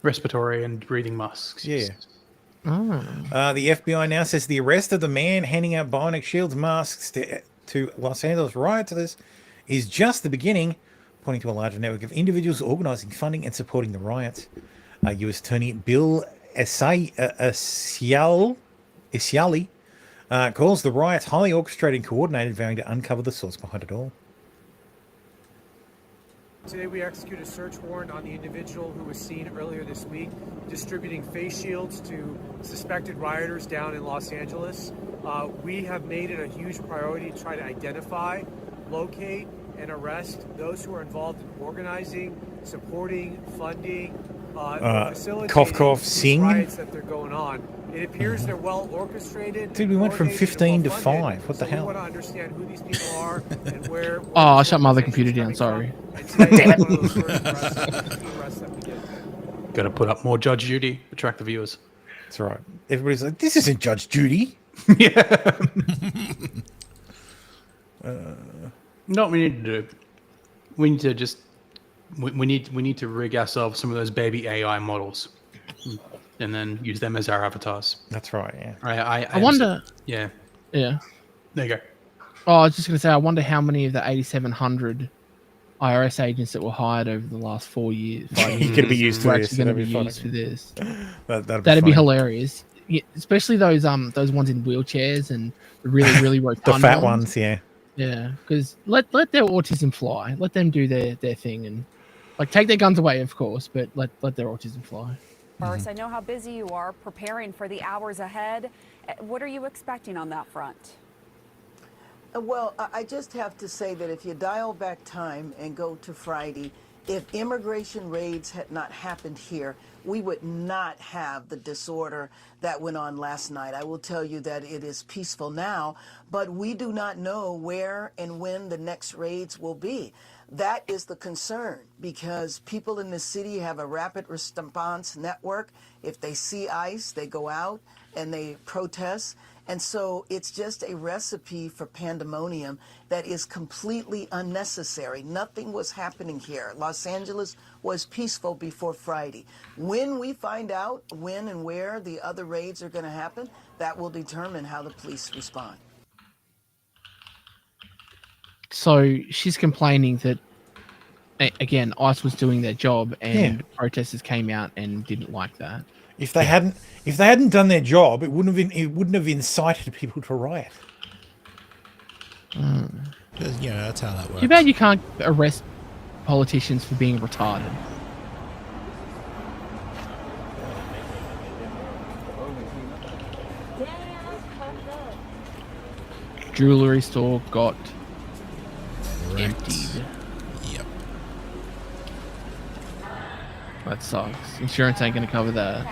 Respiratory and breathing masks. Yeah. Oh. The FBI now says the arrest of the man handing out bionic shields masks to Los Angeles rioters is just the beginning, pointing to a larger network of individuals organizing, funding, and supporting the riots. U.S. Attorney Bill Esiali calls the riots highly orchestrated and coordinated, vowing to uncover the source behind it all. Today we executed a search warrant on the individual who was seen earlier this week distributing face shields to suspected rioters down in Los Angeles. We have made it a huge priority to try to identify, locate, and arrest those who are involved in organizing, supporting, funding, facilitating cough, cough, these sing. riots that they're going on. It appears they're well orchestrated. Dude, we went from coordinated, 15 and to well-funded. 5. What the So hell? We want to understand who these people are and where. Oh, I shut my other computer down. Sorry. Damn it. Got to put up more Judge Judy, attract the viewers. That's right. Everybody's like, this isn't Judge Judy. Yeah. No, what we need to do. We need to just. We need to rig ourselves some of those baby AI models, and then use them as our avatars. That's right. Yeah. I wonder. Yeah. Yeah. There you go. Oh, I was just going to say, I wonder how many of the 8,700 IRS agents that were hired over the last 4 years. 5 years You could be used for were this. actually going to That'd be be used for funny. this. That'd be funny. hilarious. Yeah, especially those ones in wheelchairs and the really rotund The fat ones, yeah. Yeah, because let their autism fly. Let them do their thing and like take their guns away, of course, but let their autism fly. First, I know how busy you are preparing for the hours ahead. What are you expecting on that front? Well, I just have to say that if you dial back time and go to Friday, if immigration raids had not happened here, we would not have the disorder that went on last night. I will tell you that it is peaceful now, but we do not know where and when the next raids will be. That is the concern because people in the city have a rapid response network. If they see ICE, they go out and they protest. And so it's just a recipe for pandemonium that is completely unnecessary. Nothing was happening here. Los Angeles was peaceful before Friday. When we find out when and where the other raids are going to happen, that will determine how the police respond. So she's complaining that, again, ICE was doing their job and protesters came out and didn't like that. If they hadn't done their job, it wouldn't have incited people to riot. Yeah, that's how that works. Too bad you can't arrest politicians for being retarded. Jewelry store got emptied. Yep. That sucks. Insurance ain't gonna cover that.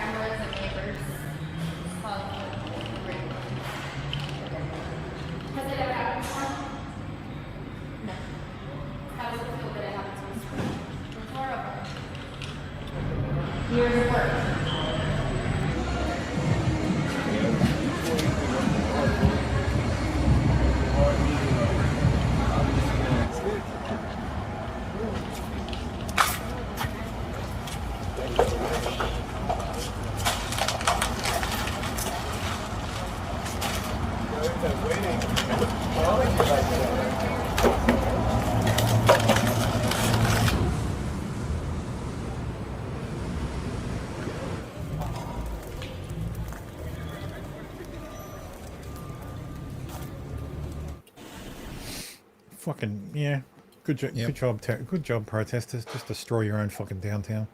Fucking yeah, good job, good job, protesters. Just destroy your own fucking downtown.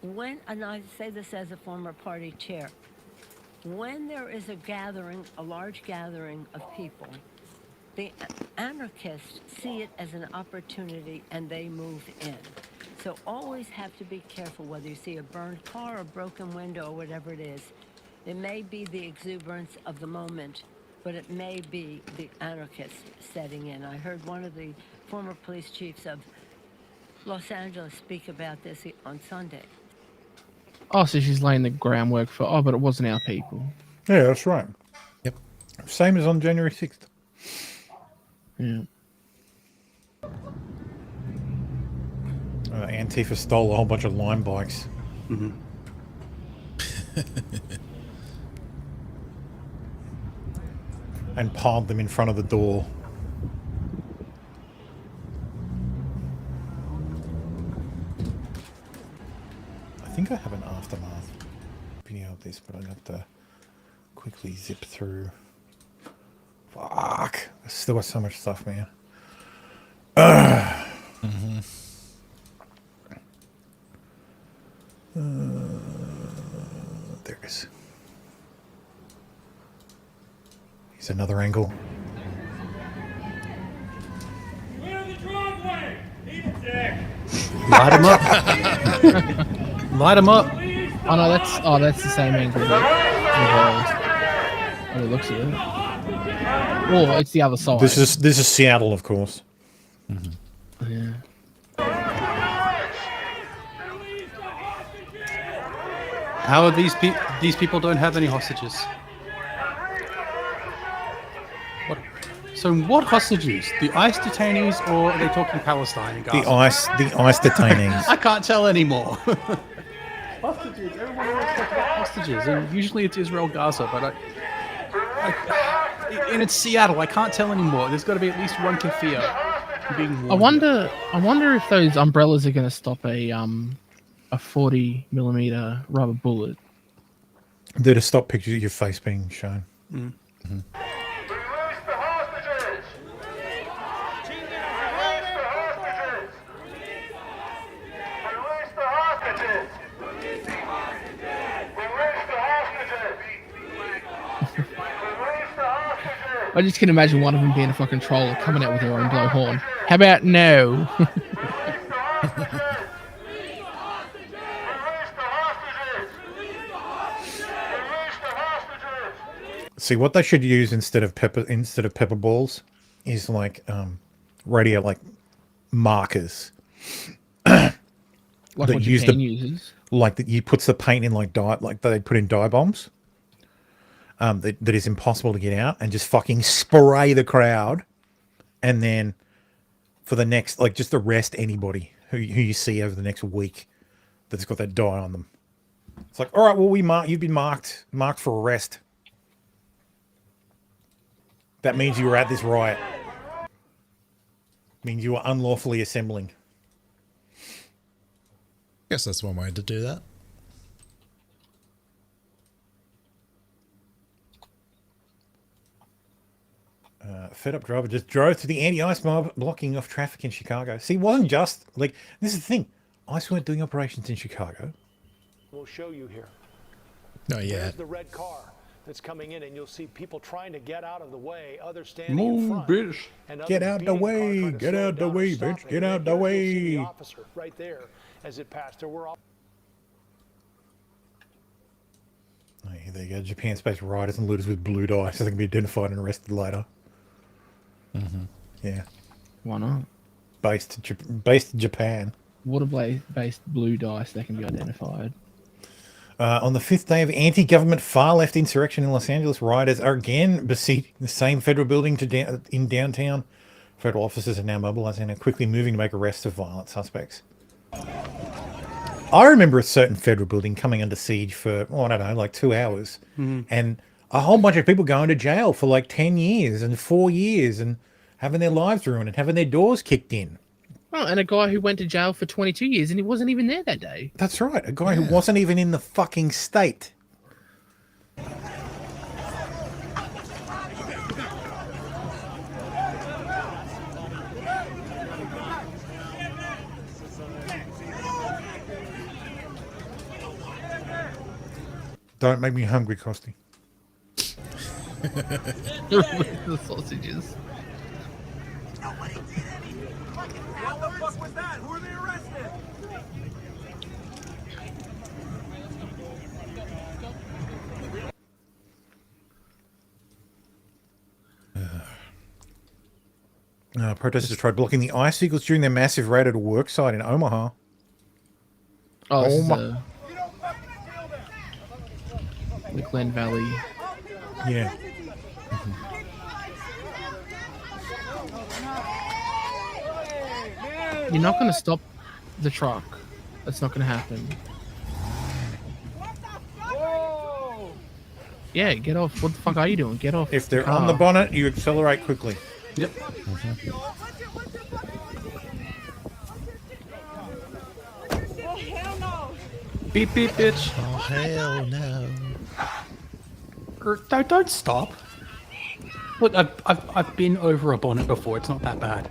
When, and I say this as a former party chair, when there is a gathering, a large gathering of people, the anarchists see it as an opportunity and they move in. So always have to be careful whether you see a burned car, a broken window, or whatever it is. It may be the exuberance of the moment, but it may be the anarchists setting in. I heard one of the former police chiefs of Los Angeles speak about this on Sunday. Oh, so she's laying the groundwork for, but it wasn't our people. Yeah, that's right. Yep. Same as on January 6th. Yeah. Antifa stole a whole bunch of Lime bikes. Mm-hmm. And piled them in front of the door. I think I have an aftermath video of this, but I have to quickly zip through. Fuck. I still got so much stuff, man. There it is. Here's another angle. Light him up. Light him up. Oh, that's the same angle. That it looks at it. Oh, it's the other side. This is Seattle, of course. Yeah. How are these people don't have any hostages? What? So what hostages? The ICE detainees, or are they talking Palestine and Gaza? The ICE detainees. I can't tell anymore. Hostages. Everyone always talks about hostages, and usually it's Israel, Gaza, but And it's Seattle. I can't tell anymore. There's got to be at least one kafir being I warned. wonder if those umbrellas are going to stop a 40mm rubber bullet. They're to stop pictures of your face being shown. Mm. Mhm. I just can imagine one of them being a fucking troll coming out with their own blowhorn. How about no? See, what they should use instead of pepper balls is like radio like markers. Like that what use Japan uses. Like that you puts the paint in like dye, like they put in dye bombs. That is impossible to get out, and just fucking spray the crowd, and then for the next, like, just arrest anybody who you see over the next week that's got that dye on them. It's like, all right, well, you've been marked for arrest. That means you were at this riot. Means you were unlawfully assembling. Guess that's one way to do that. Fed up driver just drove to the anti-ice mob, blocking off traffic in Chicago. See, it wasn't just like, this is the thing. ICE weren't doing operations in Chicago. We'll show you here. Not yet. There's the red car that's coming in, and you'll see people trying to get out of the way, others standing in front. Bitch. And Get others out the beating car, way. trying to Get slow out the down or way, stop bitch. it. Get And out then the here's you'll see way. the officer right there as it passed her. We're all Oh, yeah, there you go. Japan space rioters and looters with blue dye, so they can be identified and arrested later. Mm-hmm. Yeah. Why not? Based in Japan. Water-based blue dye so they can be identified. On the fifth day of anti-government far-left insurrection in Los Angeles, rioters are again besieging the same federal building in downtown. Federal officers are now mobilizing and are quickly moving to make arrests of violent suspects. I remember a certain federal building coming under siege for, I don't know, like 2 hours. Mhm. And a whole bunch of people going to jail for like 10 years and 4 years and having their lives ruined and having their doors kicked in. Oh, and a guy who went to jail for 22 years and he wasn't even there that day. That's right. A guy who wasn't even in the fucking state. Don't make me hungry, Costy. The sausages. What the fuck was that? Who are they arrested? Protesters tried blocking the icicles during their massive raid at a work site in Omaha. Oh, this is Omaha. the Glen Valley. Yeah. You're not going to stop the truck. That's not going to happen. Yeah, get off. What the fuck are you doing? Get off. If they're car. on the bonnet, you accelerate quickly. Yep. Beep beep, bitch. Oh hell no! Don't stop. Look, I've been over a bonnet before. It's not that bad.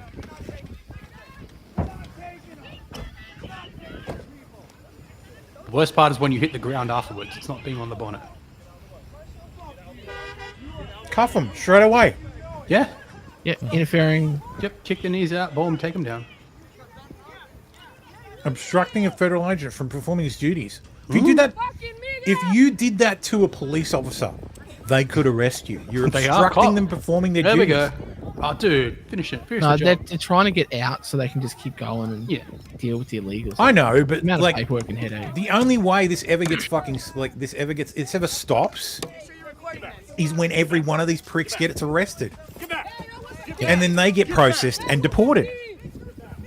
The worst part is when you hit the ground afterwards. It's not being on the bonnet. Cuff them straight away. Yeah. Yeah, interfering. Yep, kick the knees out, boom, take them down. Obstructing a federal agent from performing his duties. If you did that to a police officer, they could arrest you. You're They are obstructing caught. them performing their There duties. we go. Oh, dude, finish it. Finish No, the they're, job. they're trying to get out so they can just keep going and deal with the illegals. I know, but The amount of like paperwork and headache. the only way this ever gets this ever stops is when every one of these pricks gets arrested. And then they get processed and deported.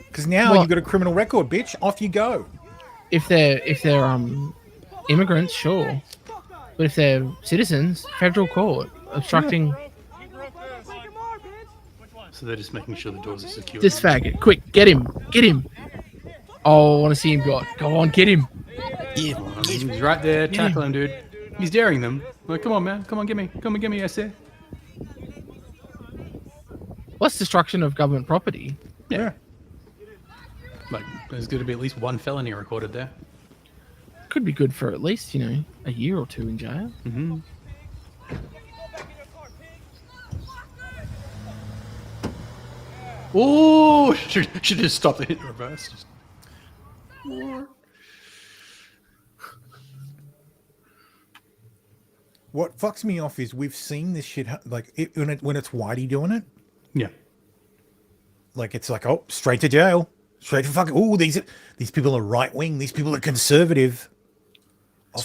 Because now Well- you've got a criminal record, bitch. Off you go. If they're immigrants, sure, but if they're citizens, federal court obstructing. So they're just making sure the doors are secure. This faggot, quick, get him, get him. Oh, I want to see him go on, get him. Yeah, he's right there, tackle him, dude. He's daring them. Like, come on, man, come on, get me, I say. What's destruction of government property? Yeah. Like, there's going to be at least one felony recorded there. Could be good for at least, a year or two in jail. Mm-hmm. Oh, should have stopped the hit and reverse. Just... What fucks me off is we've seen this shit when it's Whitey doing it. Yeah. Like it's like, oh, straight to jail, straight to fucking. Oh, these people are right wing. These people are conservative.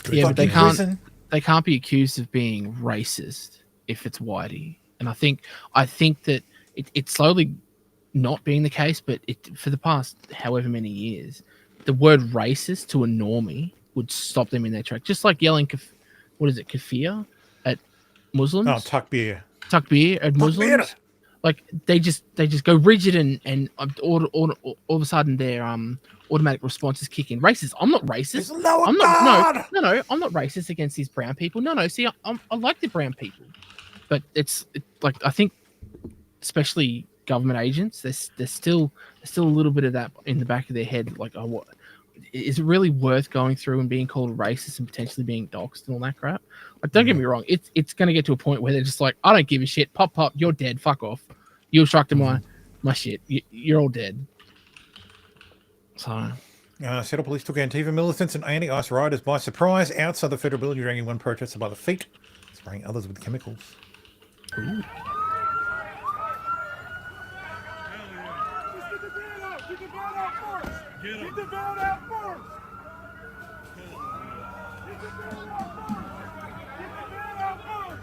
Yeah, but they can't. They can't be accused of being racist if it's Whitey. And I think that it's slowly not being the case, but for the past however many years, the word racist to a normie would stop them in their track. Just like yelling, kafir at Muslims. Oh, takbir at Muslims. Like they just go rigid and all of a sudden their automatic responses kick in. Racist. I'm not racist. I'm not racist against these brown people. No. See, I like the brown people, but it's like I think, especially government agents, there's still a little bit of that in the back of their head. Like, oh, what is it really worth going through and being called racist and potentially being doxxed and all that crap? Like, don't get me wrong. It's going to get to a point where they're just like, I don't give a shit. Pop, you're dead. Fuck off. You obstructed my shit. You're all dead. So, Seattle police took Antifa militants and anti-ICE riders by surprise outside the federal building, dragging one protester by the feet, spraying others with chemicals. Ooh. Get the van out first! Get the van out first!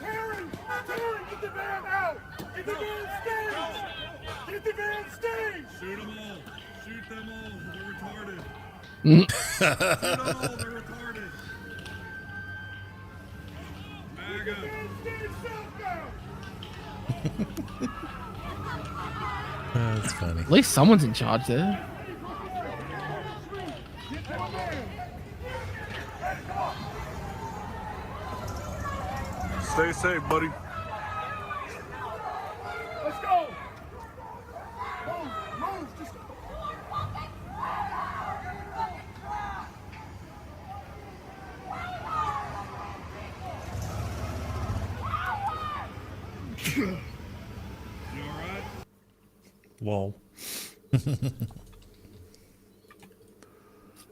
Terry, get the van out! Get the van staged! Get the van staged! Shoot them all! Shoot them all! They're retarded! Shoot them all! They're retarded! Get the van staged southbound! That's funny. At least someone's in charge there. Stay safe, buddy. Let's go. Move. Just... You all right? Lol.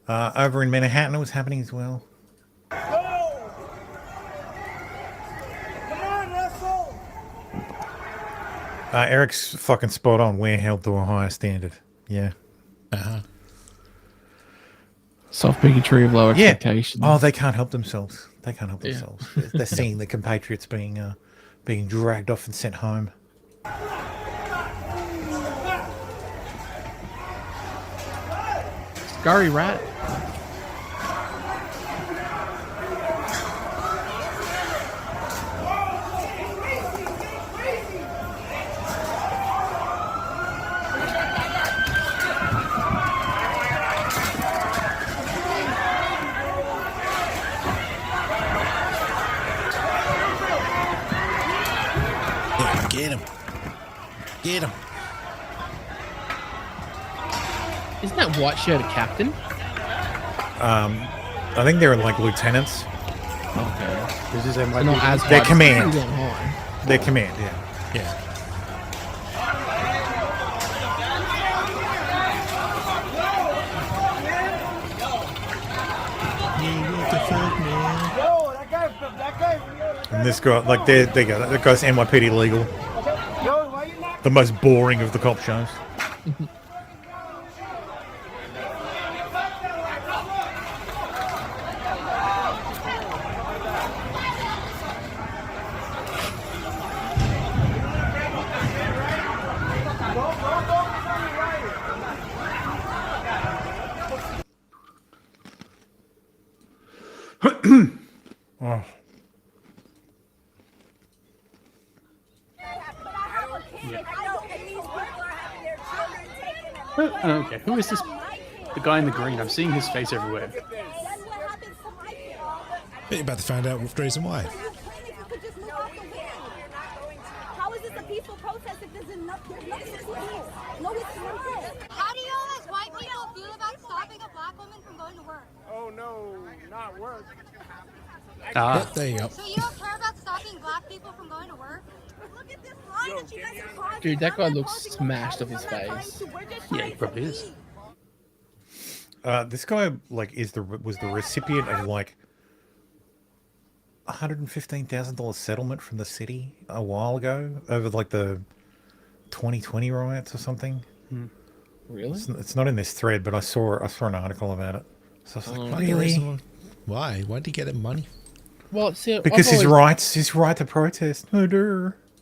Over in Manhattan, it was happening as well. Eric's fucking spot on. We're held to a higher standard. Yeah. Soft bigotry of low expectations. Oh, they can't help themselves. They're seeing the compatriots being dragged off and sent home. Scurry rat. Get him. Isn't that white shirt a captain? I think they're like lieutenants. Okay. Not as their high, command. but high. Their command, yeah. And this guy, like, there you go. That guy's NYPD legal. The most boring of the cop shows. Oh. Yeah. Okay, who is this? The guy in the green. I'm seeing his face everywhere. But you're about to find out the reason why. How is this a peaceful protest if there's nothing to do? No, it's not. How do you all as white people feel about stopping a black woman from going to work? Oh no, not work. There you go. So you don't care about stopping black people from going to work? Look at this line that you guys are causing. Dude, that guy looks smashed off his face. Yeah, he probably is. This guy was the recipient of like $115,000 settlement from the city a while ago over like the 2020 riots or something. Really? It's not in this thread, but I saw an article about it. So I was like, really? Why? Why did he get money? Well, see, Because his right to protest.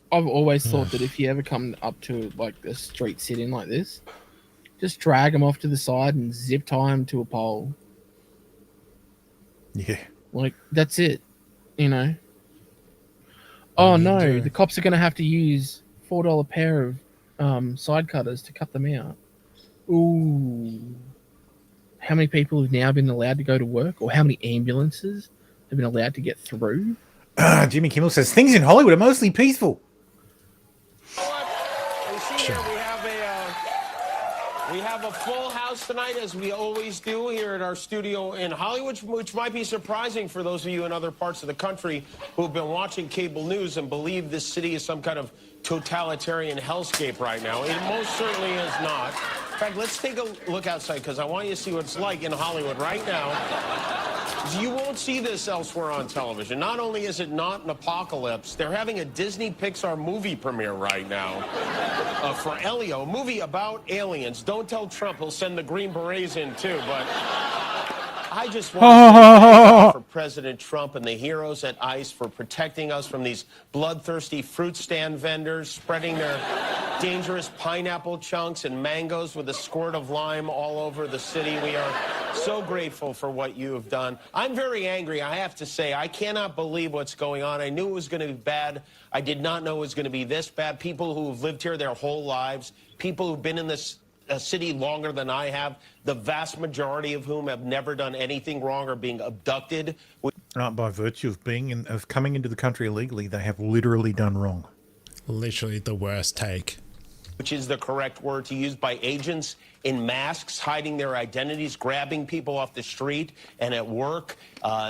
I've always thought that if you ever come up to like a street sit-in like this, just drag him off to the side and zip tie him to a pole. Yeah. Like, that's it, you know. Oh no, the cops are going to have to use $4 pair of side cutters to cut them out. Ooh. How many people have now been allowed to go to work, or how many ambulances have been allowed to get through? Jimmy Kimmel says things in Hollywood are mostly peaceful. You see here we have a full house tonight, as we always do here at our studio in Hollywood, which might be surprising for those of you in other parts of the country who have been watching cable news and believe this city is some kind of totalitarian hellscape right now. It most certainly is not. In fact, let's take a look outside, because I want you to see what it's like in Hollywood right now. You won't see this elsewhere on television. Not only is it not an apocalypse, they're having a Disney Pixar movie premiere right now for Elio, a movie about aliens. Don't tell Trump, he'll send the Green Berets in too, but I just want to thank for President Trump and the heroes at ICE for protecting us from these bloodthirsty fruit stand vendors spreading their dangerous pineapple chunks and mangoes with a squirt of lime all over the city. We are so grateful for what you have done. I'm very angry, I have to say. I cannot believe what's going on. I knew it was going to be bad. I did not know it was going to be this bad. People who have lived here their whole lives, people who've been in this city longer than I have, the vast majority of whom have never done anything wrong or being abducted. By virtue of coming into the country illegally, they have literally done wrong. Literally the worst take. Which is the correct word to use, by agents in masks, hiding their identities, grabbing people off the street and at work,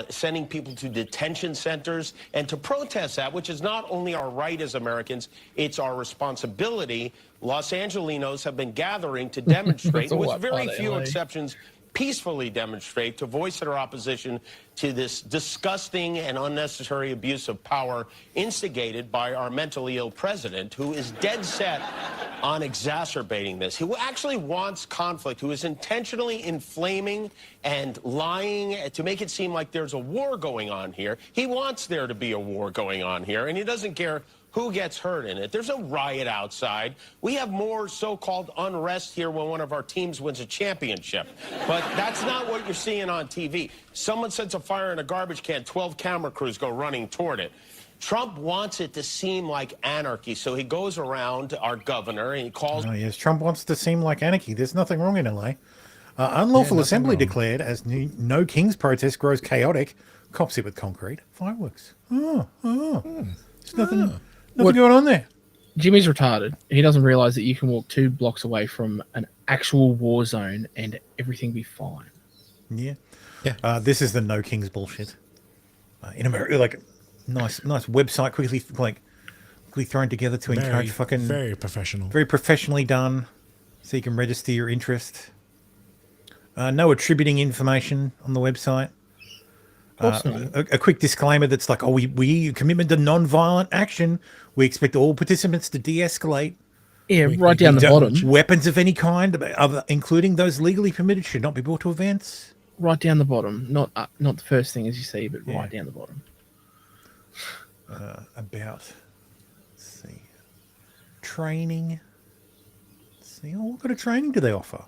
sending people to detention centers, and to protest that, which is not only our right as Americans, it's our responsibility. Los Angelinos have been gathering to demonstrate, with very few exceptions, peacefully demonstrate, to voice their opposition to this disgusting and unnecessary abuse of power instigated by our mentally ill president, who is dead set on exacerbating this, who actually wants conflict, who is intentionally inflaming and lying to make it seem like there's a war going on here. He wants there to be a war going on here, and he doesn't care who gets hurt in it. There's a riot outside. We have more so-called unrest here when one of our teams wins a championship. But that's not what you're seeing on TV. Someone sets a fire in a garbage can, 12 camera crews go running toward it. Trump wants it to seem like anarchy, so he goes around our governor and he calls... Oh, yes, Trump wants to seem like anarchy. There's nothing wrong in LA. Unlawful assembly declared as no King's protest grows chaotic. Cops hit with concrete. Fireworks. There's nothing going on there. Jimmy's retarded. He doesn't realize that you can walk 2 blocks away from an actual war zone and everything be fine. Yeah. This is the no Kings bullshit. In America, like... Nice website, quickly thrown together to encourage very professional, very professionally done, so you can register your interest. No attributing information on the website. A quick disclaimer that's like, we commitment to non-violent action. We expect all participants to de-escalate. Yeah, right down the bottom. Weapons of any kind, including those legally permitted, should not be brought to events. Right down the bottom, not the first thing as you see, but right down the bottom. Let's see, training. Let's see, what kind of training do they offer?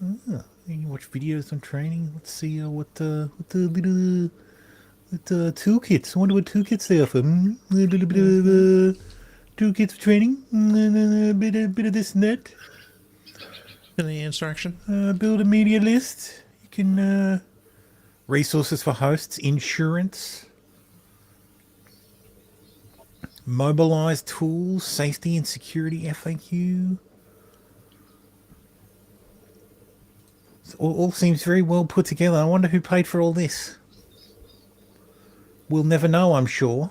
You can watch videos on training. Let's see what little toolkits. I wonder what toolkits they offer. A little bit of toolkits for training, a bit of this and that. Any instruction? Build a media list. You can resources for hosts, insurance, mobilize tools, safety and security FAQ. All seems very well put together. I wonder who paid for all this. We'll never know, I'm sure.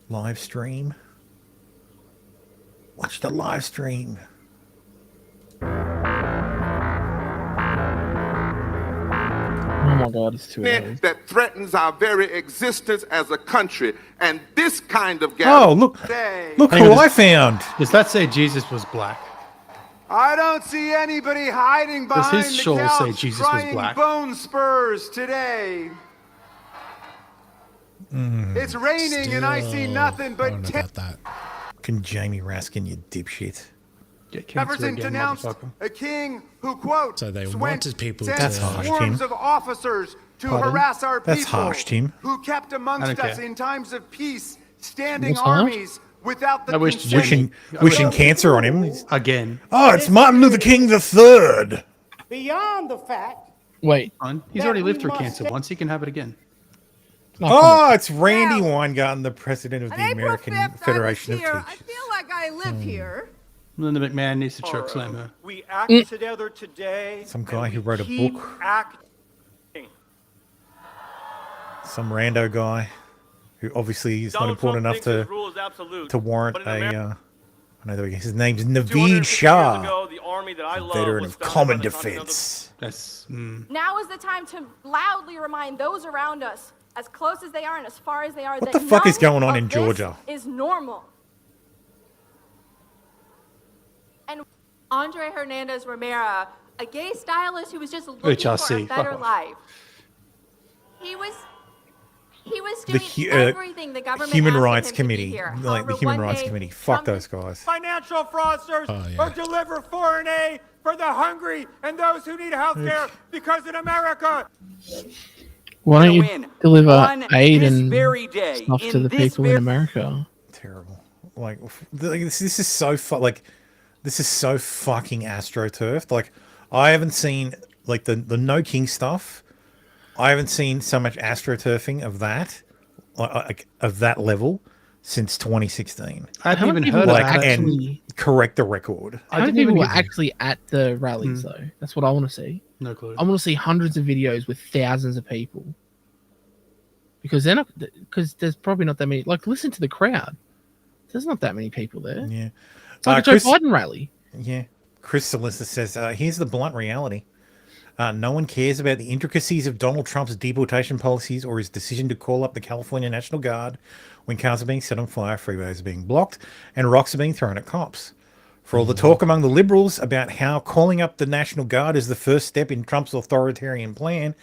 Live stream. Watch the live stream. Oh my God, it's too early. That threatens our very existence as a country, and this kind of Oh, look who I found. Does that say Jesus was black? I don't see anybody hiding behind his the shawl say couch Jesus was crying black? bone spurs today. It's raining and I see nothing but Fucking Jamie Raskin, you dipshit. Jefferson denounced a king who, quote, So they sent wanted people That's harsh, swarms Tim. of officers to Pardon? harass our people. That's harsh, Tim. Who kept amongst I don't us care. in times of peace, standing What's harsh? armies without the I wish consent Wishing cancer on him. Again. Oh, it's Martin Luther King III. Beyond the fact. Wait. He's already lived through cancer once. He can have it again. Oh, it's Randy Weingarten, the president of the American Federation of Teachers. I feel like I live here. Linda McMahon needs to choke slam her. We act together today. Some guy who wrote a keep book. acting. Some rando guy who obviously is not Donald important Trump enough thinks his rule is absolute, to warrant but in a. America- I know his name's Naveed 250 Shah, years ago, the army that I love veteran was of founded common by the Continental- defense. That's. Now is the time to loudly remind those around us, as close as they are and as far as they are, What that the fuck is none going on of in this Georgia? is normal. And Andre Hernandez Romero, a gay stylist who was just looking for a HRC, fuck better off. life. He was The doing everything the government Human asked of Rights him to be Committee, here. like the However, Human one Rights day, Committee. Fuck those guys. Financial fraudsters Oh, yeah. or deliver foreign aid for the hungry and those who need health care because in America. Why don't you deliver on aid this and very day, stuff to in the this people in America? Terrible. Like this is so this is so fucking astroturfed. Like I haven't seen like the No King stuff. I haven't seen so much astroturfing of that, like of that level, since 2016. I hadn't even people heard were of that. actually- And correct the record. How many people were actually at the rallies, though? That's what I want to see. No clue. I want to see hundreds of videos with thousands of people. Because they're not, because there's probably not that many. Like, listen to the crowd. There's not that many people there. Yeah. It's like a Joe Biden rally. Yeah. Chris Solicitor says, here's the blunt reality. No one cares about the intricacies of Donald Trump's deportation policies or his decision to call up the California National Guard when cars are being set on fire, freeways are being blocked, and rocks are being thrown at cops. For all the talk among the liberals about how calling up the National Guard is the first step in Trump's authoritarian plan,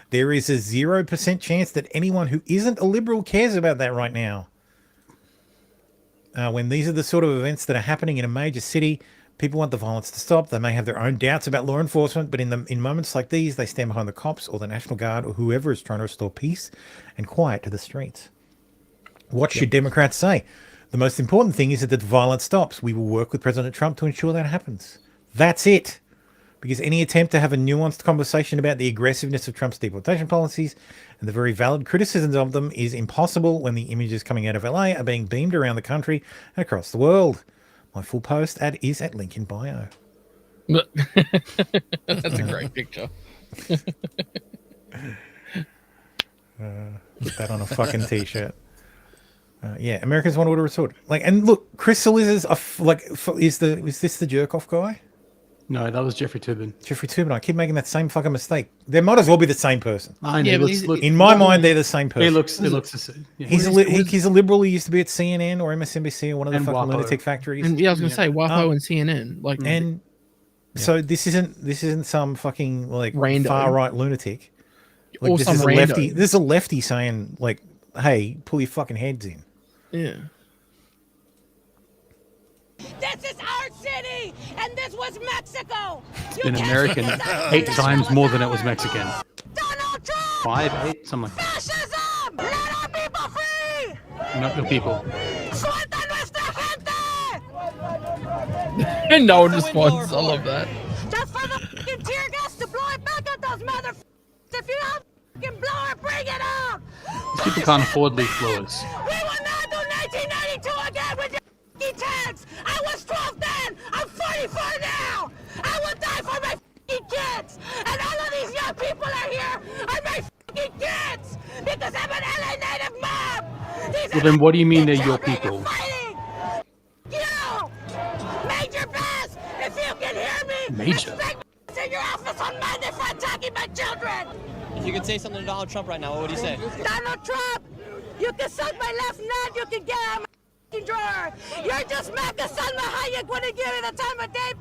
there is a 0% chance that anyone who isn't a liberal cares about that right now. When these are the sort of events that are happening in a major city, people want the violence to stop. They may have their own doubts about law enforcement, but in moments like these, they stand behind the cops or the National Guard or whoever is trying to restore peace and quiet to the streets. What should Democrats say? The most important thing is that the violence stops. We will work with President Trump to ensure that happens. That's it. Because any attempt to have a nuanced conversation about the aggressiveness of Trump's deportation policies and the very valid criticisms of them is impossible when the images coming out of LA are being beamed around the country and across the world. My full post is at link in bio. That's a great picture. Put that on a fucking t-shirt. Yeah, Americans want order restored. Like, and look, Chris Solis is this the jerk off guy? No, that was Jeffrey Toobin. Jeffrey Toobin. I keep making that same fucking mistake. They might as well be the same person. I know. In my mind, they're the same person. He looks the same. Yeah. He's a liberal. He used to be at CNN or MSNBC or one of the fucking WAPO. lunatic factories. And, yeah, I was going to say WAPO and CNN. Like, and so this isn't some fucking like Rando. far right lunatic. Like, Or this some is a rando. lefty. This is a lefty saying like, "Hey, pull your fucking heads in." Yeah. This is our city, and this was Mexico. Been American 8 times more than it was Mexican. 5, 8, something like that. Fascism! Let our people free! Not your people. ¡Suelta nuestra gente! And no one responds. I love that. Just for the fucking tear gas to blow it back at those motherfuckers. If you have fucking blower, bring it out. These people can't afford leaf blowers. We will not do 1992 again with your fucking tanks. I was 12 then. I'm 44 now. I will die for my fucking kids. And all of these young people are here are my fucking kids because I'm an LA native mom. Well, then what do you mean they're your people? You, Major Bass, if you can hear me, Major? expect me in your office on Monday for attacking my children. If you could say something to Donald Trump right now, what would you say? Donald Trump, you can suck my left nut, you can get out of my fucking drawer. You're just mad because Salma Hayek wouldn't give you the time of day,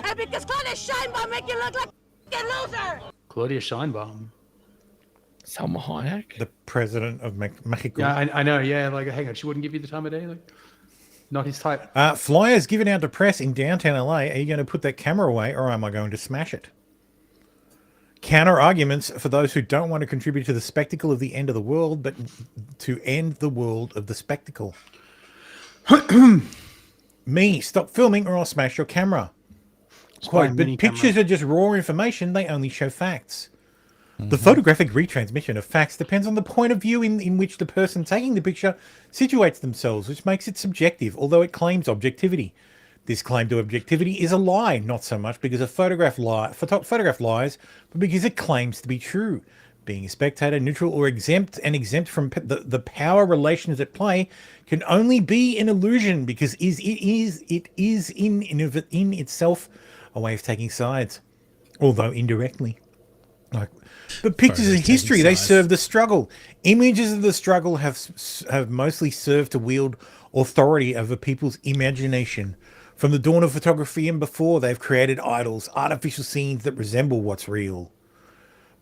and because Claudia Sheinbaum make you look like a fucking loser. Claudia Sheinbaum. Salma Hayek? The president of Mexico. Yeah, I know. Yeah, like, hang on, she wouldn't give you the time of day? Like, not his type. Flyers given out to press in downtown LA. Are you going to put that camera away or am I going to smash it? Counter arguments for those who don't want to contribute to the spectacle of the end of the world, but to end the world of the spectacle. Me, stop filming or I'll smash your camera. Quote, but pictures are just raw information. They only show facts. The photographic retransmission of facts depends on the point of view in which the person taking the picture situates themselves, which makes it subjective, although it claims objectivity. This claim to objectivity is a lie, not so much because a photograph lies, but because it claims to be true. Being a spectator, neutral, or exempt from the power relations at play can only be an illusion because it is in itself a way of taking sides, although indirectly. But pictures of history, they serve the struggle. Images of the struggle have mostly served to wield authority over people's imagination. From the dawn of photography and before, they've created idols, artificial scenes that resemble what's real.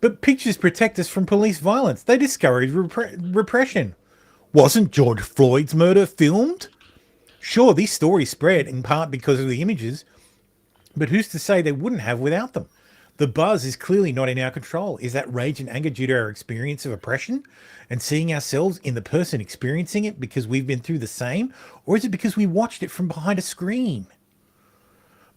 But pictures protect us from police violence. They discourage repression. Wasn't George Floyd's murder filmed? Sure, these stories spread in part because of the images, but who's to say they wouldn't have without them? The buzz is clearly not in our control. Is that rage and anger due to our experience of oppression and seeing ourselves in the person experiencing it because we've been through the same? Or is it because we watched it from behind a screen?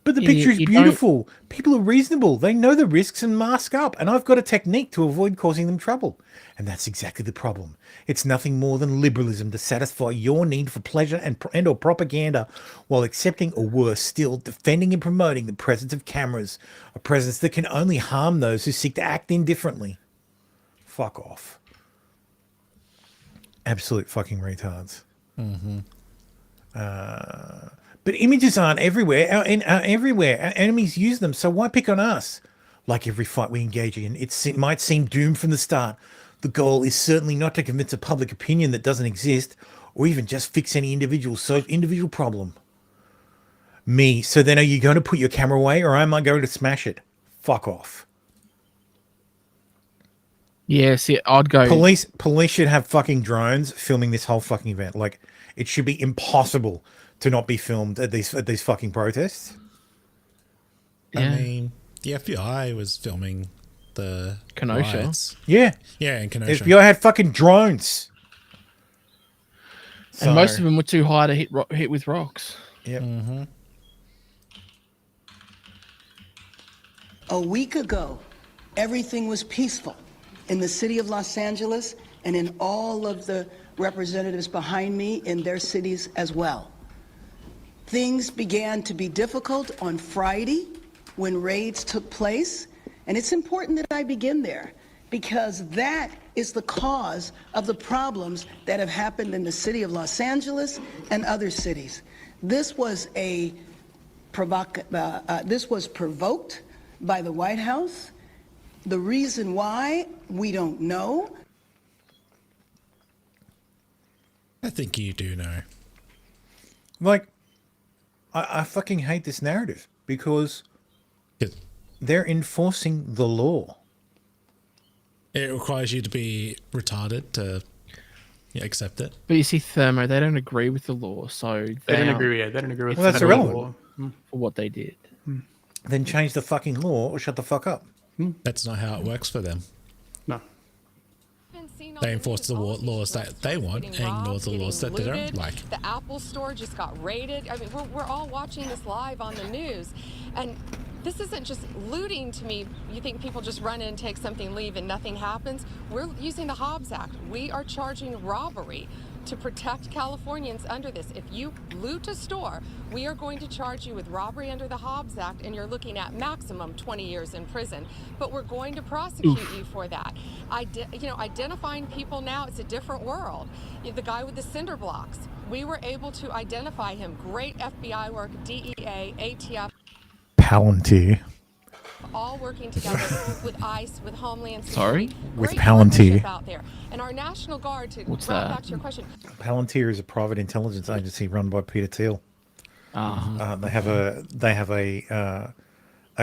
But the picture is beautiful. People are reasonable. They know the risks and mask up. And I've got a technique to avoid causing them trouble. And that's exactly the problem. It's nothing more than liberalism to satisfy your need for pleasure and or propaganda while accepting, or worse still, defending and promoting the presence of cameras, a presence that can only harm those who seek to act indifferently. Fuck off. Absolute fucking retards. But images aren't everywhere. Our enemies use them, so why pick on us? Like every fight we engage in, it might seem doomed from the start. The goal is certainly not to convince a public opinion that doesn't exist, or even just fix any individual problem. Me, so then are you going to put your camera away, or am I going to smash it? Fuck off. Yeah, see, I'd go... Police should have fucking drones filming this whole fucking event. Like, it should be impossible to not be filmed at these fucking protests. Yeah. I mean, the FBI was filming the Kenosha. riots. Yeah. Yeah, in Kenosha. FBI had fucking drones. And most of them were too high to hit with rocks. Yep. A week ago, everything was peaceful in the city of Los Angeles and in all of the representatives behind me in their cities as well. Things began to be difficult on Friday when raids took place, and it's important that I begin there because that is the cause of the problems that have happened in the city of Los Angeles and other cities. This was provoked by the White House. The reason why, we don't know. I think you do know. Like, I fucking hate this narrative because they're enforcing the law. It requires you to be retarded to accept it. But you see, Thermo, they don't agree with the law, so they don't agree. Yeah, they don't agree with. Well, that's irrelevant for what they did. Then change the fucking law or shut the fuck up. That's not how it works for them. No. Been They enforce the laws that they want and ignore the laws that they don't like. The Apple store just got raided. I mean, we're all watching this live on the news. And this isn't just looting to me. You think people just run in, take something, leave, and nothing happens? We're using the Hobbs Act. We are charging robbery to protect Californians under this. If you loot a store, we are going to charge you with robbery under the Hobbs Act, and you're looking at maximum 20 years in prison. But we're going to prosecute you for that. Identifying people now, it's a different world. The guy with the cinder blocks, we were able to identify him. Great FBI work, DEA, ATF. Palantir. All working together with ICE, with Homeland Security. Sorry? With Great Palantir. partnership out there. And our National Guard, to What's wrap that? back to your question. Palantir is a private intelligence agency run by Peter Thiel. They have a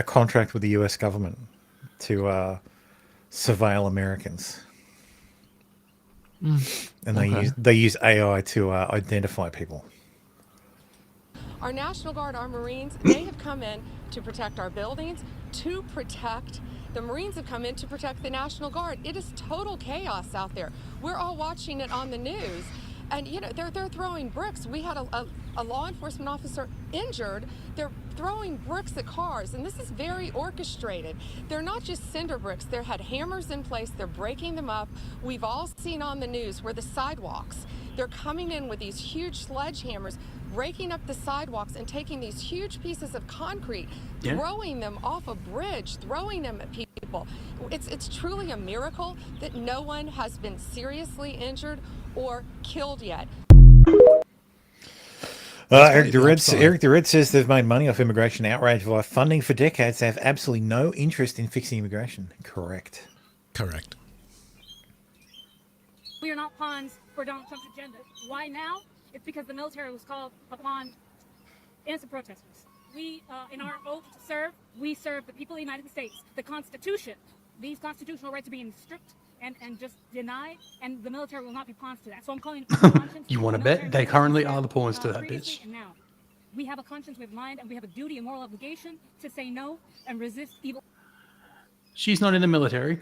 contract with the U.S. government to surveil Americans, and they use AI to identify people. Our National Guard, our Marines, they have come in to protect our buildings, to protect. The Marines have come in to protect the National Guard. It is total chaos out there. We're all watching it on the news. And, they're throwing bricks. We had a law enforcement officer injured. They're throwing bricks at cars, and this is very orchestrated. They're not just cinder bricks. They had hammers in place. They're breaking them up. We've all seen on the news where the sidewalks, they're coming in with these huge sledgehammers, breaking up the sidewalks and taking these huge pieces of concrete, throwing them off a bridge, throwing them at people. It's truly a miracle that no one has been seriously injured or killed yet. Eric the Red says they've made money off immigration outrage via funding for decades. They have absolutely no interest in fixing immigration. Correct. We are not pawns for Donald Trump's agenda. Why now? It's because the military was called upon innocent protesters. We, in our oath to serve, we serve the people of the United States. The Constitution, these constitutional rights are being stripped and just denied, and the military will not be pawns to that. So I'm calling it conscience. You want to bet? They currently are the pawns to that, bitch. And now, we have a conscience, we have mind, and we have a duty and moral obligation to say no and resist evil. She's not in the military.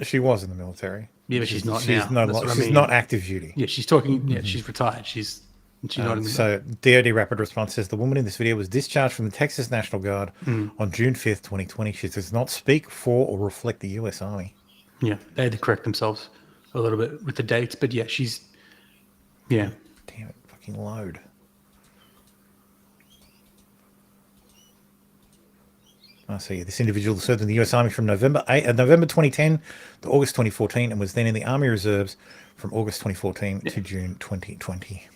She was in the military. Yeah, but she's not she's now. She's not active duty. Yeah, she's talking. Yeah, she's retired. She's not in the So DoD Rapid Response says the woman in this video was discharged from the Texas National Guard on June 5th, 2020. She does not speak for or reflect the U.S. Army. Yeah, they had to correct themselves a little bit with the dates, but yeah, she's. Yeah. Damn it! Fucking load. So yeah, this individual served in the U.S. Army from November 2010 to August 2014 and was then in the Army Reserves from August 2014 to June 2020.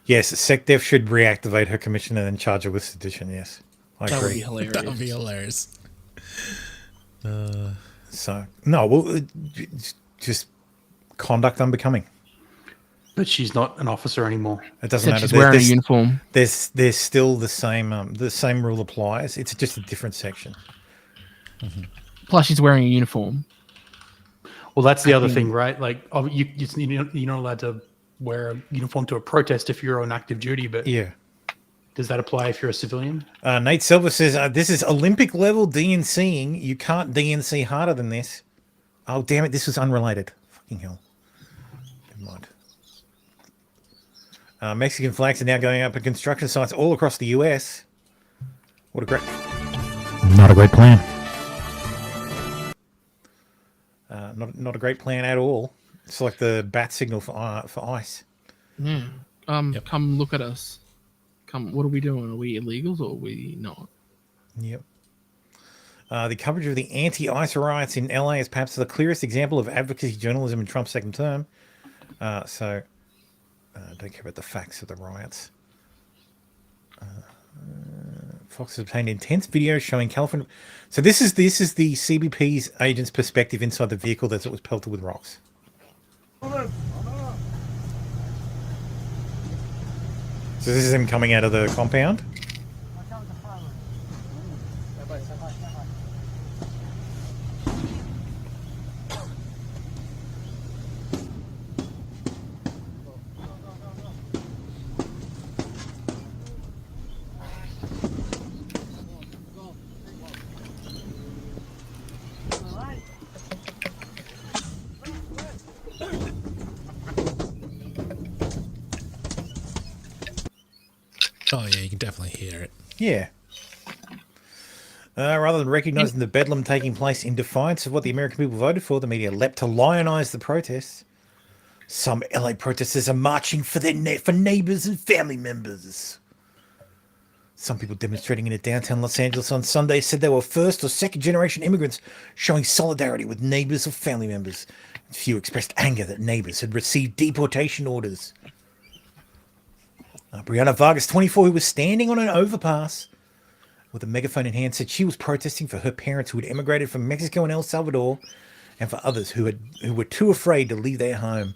Yes, SecDef should reactivate her commission and then charge her with sedition. Yes, I agree. That would be hilarious. That would be hilarious. So, no, well, just conduct unbecoming. But she's not an officer anymore. It doesn't matter. She's wearing a uniform. There's still the same rule applies. It's just a different section. Plus, she's wearing a uniform. Well, that's the other thing, right? Like, you're not allowed to wear a uniform to a protest if you're on active duty, but yeah. Does that apply if you're a civilian? Nate Silver says, this is Olympic level DNCing. You can't DNC harder than this. Oh, damn it. This was unrelated. Fucking hell. Never mind. Mexican flags are now going up at construction sites all across the US. What a great... Not a great plan. Not a great plan at all. It's like the bat signal for ICE. Yeah. Come look at us. Come. What are we doing? Are we illegals or are we not? Yep. The coverage of the anti-ICE riots in LA is perhaps the clearest example of advocacy journalism in Trump's second term. Don't care about the facts of the riots. Fox has obtained intense videos showing California. So this is the CBP's agent's perspective inside the vehicle as it was pelted with rocks. So this is him coming out of the compound. Oh yeah, you can definitely hear it. Yeah. Rather than recognising the bedlam taking place in defiance of what the American people voted for, the media leapt to lionise the protests. Some LA protesters are marching for their for neighbours and family members. Some people demonstrating in downtown Los Angeles on Sunday said they were first or second generation immigrants showing solidarity with neighbours or family members. A few expressed anger that neighbours had received deportation orders. Brianna Vargas, 24, who was standing on an overpass with a megaphone in hand, said she was protesting for her parents who had emigrated from Mexico and El Salvador, and for others who were too afraid to leave their home.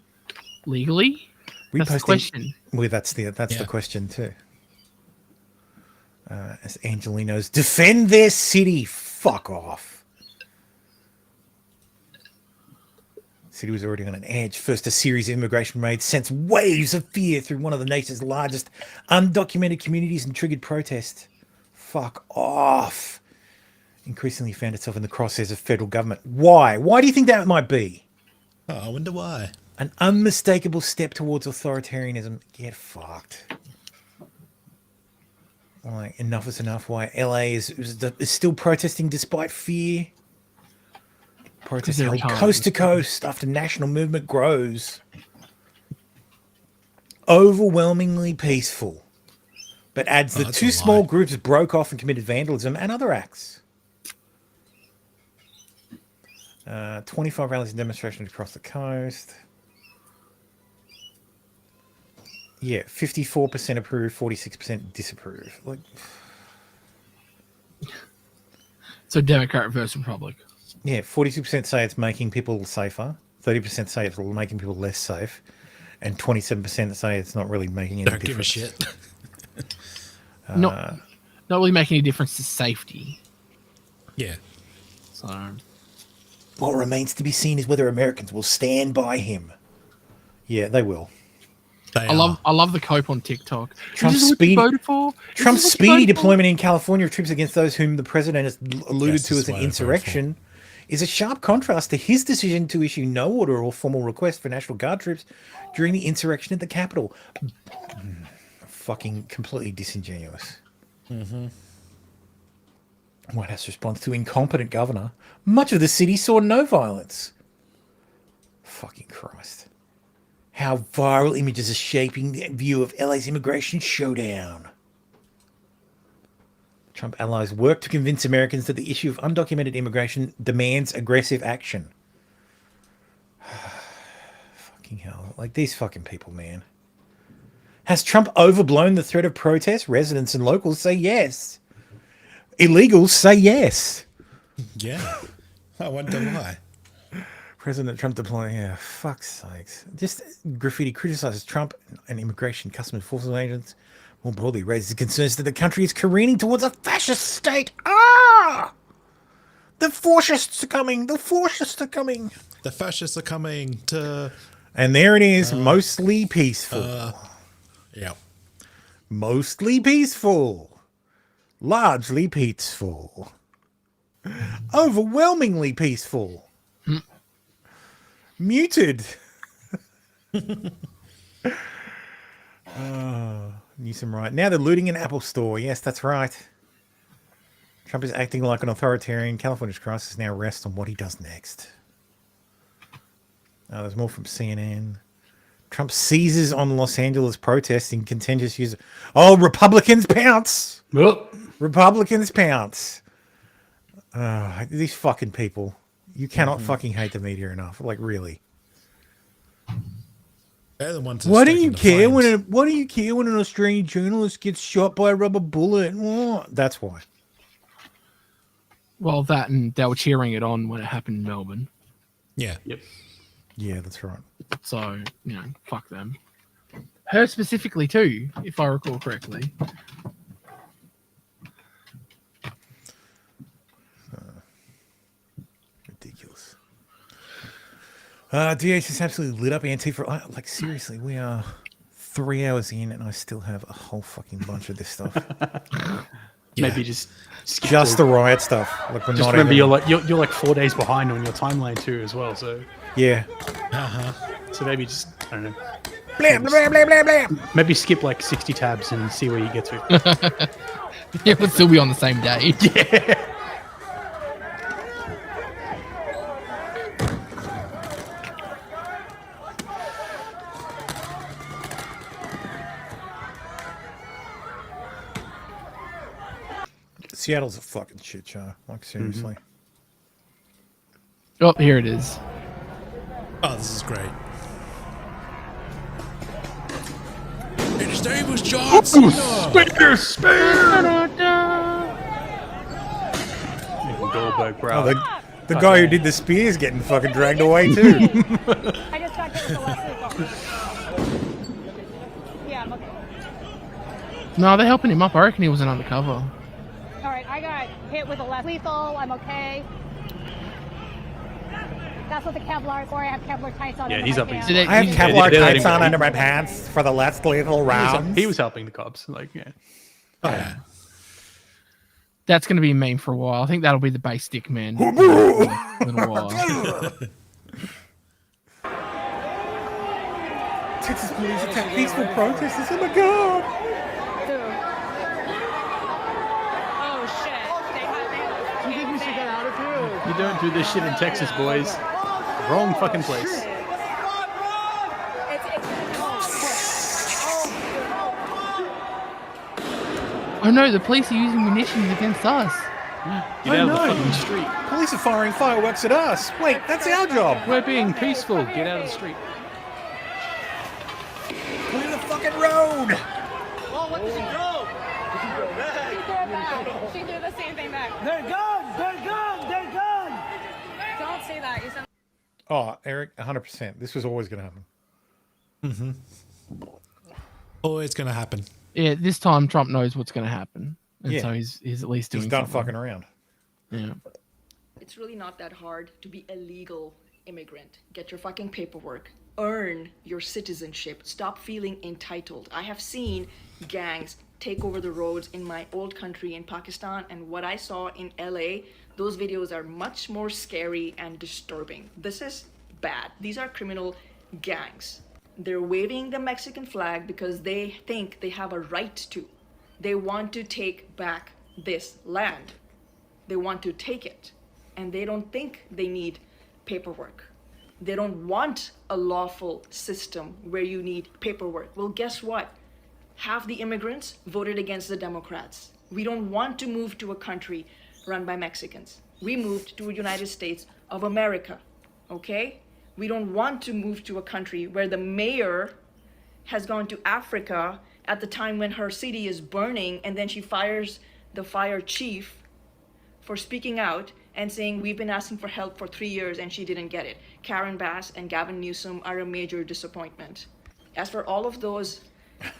Legally? That's the question. Well, that's the question too. As Angelinos defend their city, fuck off. The city was already on an edge. First, a series of immigration raids sent waves of fear through one of the nation's largest undocumented communities and triggered protest. Fuck off. Increasingly found itself in the crosshairs of federal government. Why? Why do you think that might be? Oh, I wonder why. An unmistakable step towards authoritarianism. Get fucked. Like, enough is enough. Why LA is still protesting despite fear. Protests held coast to coast after national movement grows. Overwhelmingly peaceful. But adds that two small groups broke off and committed vandalism and other acts. 25 rallies and demonstrations across the coast. Yeah, 54% approve, 46% disapprove. Like, so Democrat versus Republic. Yeah, 42% say it's making people safer, 30% say it's making people less safe, and 27% say it's not really making any difference. Don't give a shit. Not really making any difference to safety. Yeah. So what remains to be seen is whether Americans will stand by him. Yeah, they will. I love the cope on TikTok. Trump's speedy deployment in California of troops against those whom the president has alluded to as an insurrection is a sharp contrast to his decision to issue no order or formal request for National Guard troops during the insurrection at the Capitol. Fucking completely disingenuous. Mm-hmm. White House response to incompetent governor. Much of the city saw no violence. Fucking Christ. How viral images are shaping the view of LA's immigration showdown. Trump allies work to convince Americans that the issue of undocumented immigration demands aggressive action. Fucking hell. Like, these fucking people, man. Has Trump overblown the threat of protest? Residents and locals say yes. Illegals say yes. Yeah. I wonder why. President Trump deploying, yeah, fuck's sakes. Just graffiti criticizes Trump and immigration custom enforcement agents. More broadly raises concerns that the country is careening towards a fascist state. Ah! The fascists are coming. The fascists are coming. The fascists are coming to... And there it is, mostly peaceful. Yeah. Mostly peaceful. Largely peaceful. Overwhelmingly peaceful. Muted. Newsom right. Now they're looting an Apple store. Yes, that's right. Trump is acting like an authoritarian. California's crisis now rests on what he does next. There's more from CNN. Trump seizes on Los Angeles protests in contentious use. Oh, Republicans pounce. Republicans pounce. These fucking people. You cannot fucking hate the media enough. Like, really. They're the ones. Why do you care when an Australian journalist gets shot by a rubber bullet? What? That's why. Well, that and they were cheering it on when it happened in Melbourne. Yeah. Yep. Yeah, that's right. So, fuck them. Her specifically too, if I recall correctly. Ridiculous. DH is absolutely lit up Antifa. Like, seriously, we are 3 hours in and I still have a whole fucking bunch of this stuff. Maybe just the riot stuff. Like, we're just not remember even... you're like 4 days behind on your timeline too as well. So yeah. So maybe just, I don't know. Blam, blam, blam, blam, blam. Maybe skip like 60 tabs and see where you get to. It would still be on the same day. Yeah. Seattle's a fucking shit show. Like, seriously. Oh, here it is. Oh, this is great. And his name was John Cena. Goldberg, bro. Oh, the guy who did the spears getting fucking dragged away too. I just got hit with the left lethal. Yeah, I'm okay. No, they're helping him up. I reckon he was an undercover. All right, I got hit with a left lethal. I'm okay. That's what the Kevlar is for. I have Kevlar tights on. Yeah, he's up. I have Kevlar tights on under my pants for the last lethal round. He was helping the cops. Like, yeah. Oh, yeah. That's going to be a meme for a while. I think that'll be the base stick man. For a little while. Texas police attack peaceful protesters. Oh my god! Oh shit! You think we should get out of here? You don't do this shit in Texas, boys. Wrong fucking place. Oh no, the police are using munitions against us. Get out of the fucking street. Police are firing fireworks at us. Wait, that's our job. We're being peaceful. Get out of the street. Clear the fucking road. Oh, what did she go? Did she go back? She threw it back. She threw the same thing back. They're gone! They're gone! They're gone! Don't say that. You sound. Oh, Eric, 100%. This was always going to happen. Mm-hmm. Always going to happen. Yeah, this time Trump knows what's going to happen. And Yeah. so he's at least doing He's done something. fucking around. Yeah. It's really not that hard to be a legal immigrant. Get your fucking paperwork. Earn your citizenship. Stop feeling entitled. I have seen gangs take over the roads in my old country in Pakistan, and what I saw in LA, those videos are much more scary and disturbing. This is bad. These are criminal gangs. They're waving the Mexican flag because they think they have a right to. They want to take back this land. They want to take it. And they don't think they need paperwork. They don't want a lawful system where you need paperwork. Well, guess what? Half the immigrants voted against the Democrats. We don't want to move to a country run by Mexicans. We moved to the United States of America, okay? We don't want to move to a country where the mayor has gone to Africa at the time when her city is burning, and then she fires the fire chief for speaking out and saying, we've been asking for help for 3 years and she didn't get it. Karen Bass and Gavin Newsom are a major disappointment. As for all of those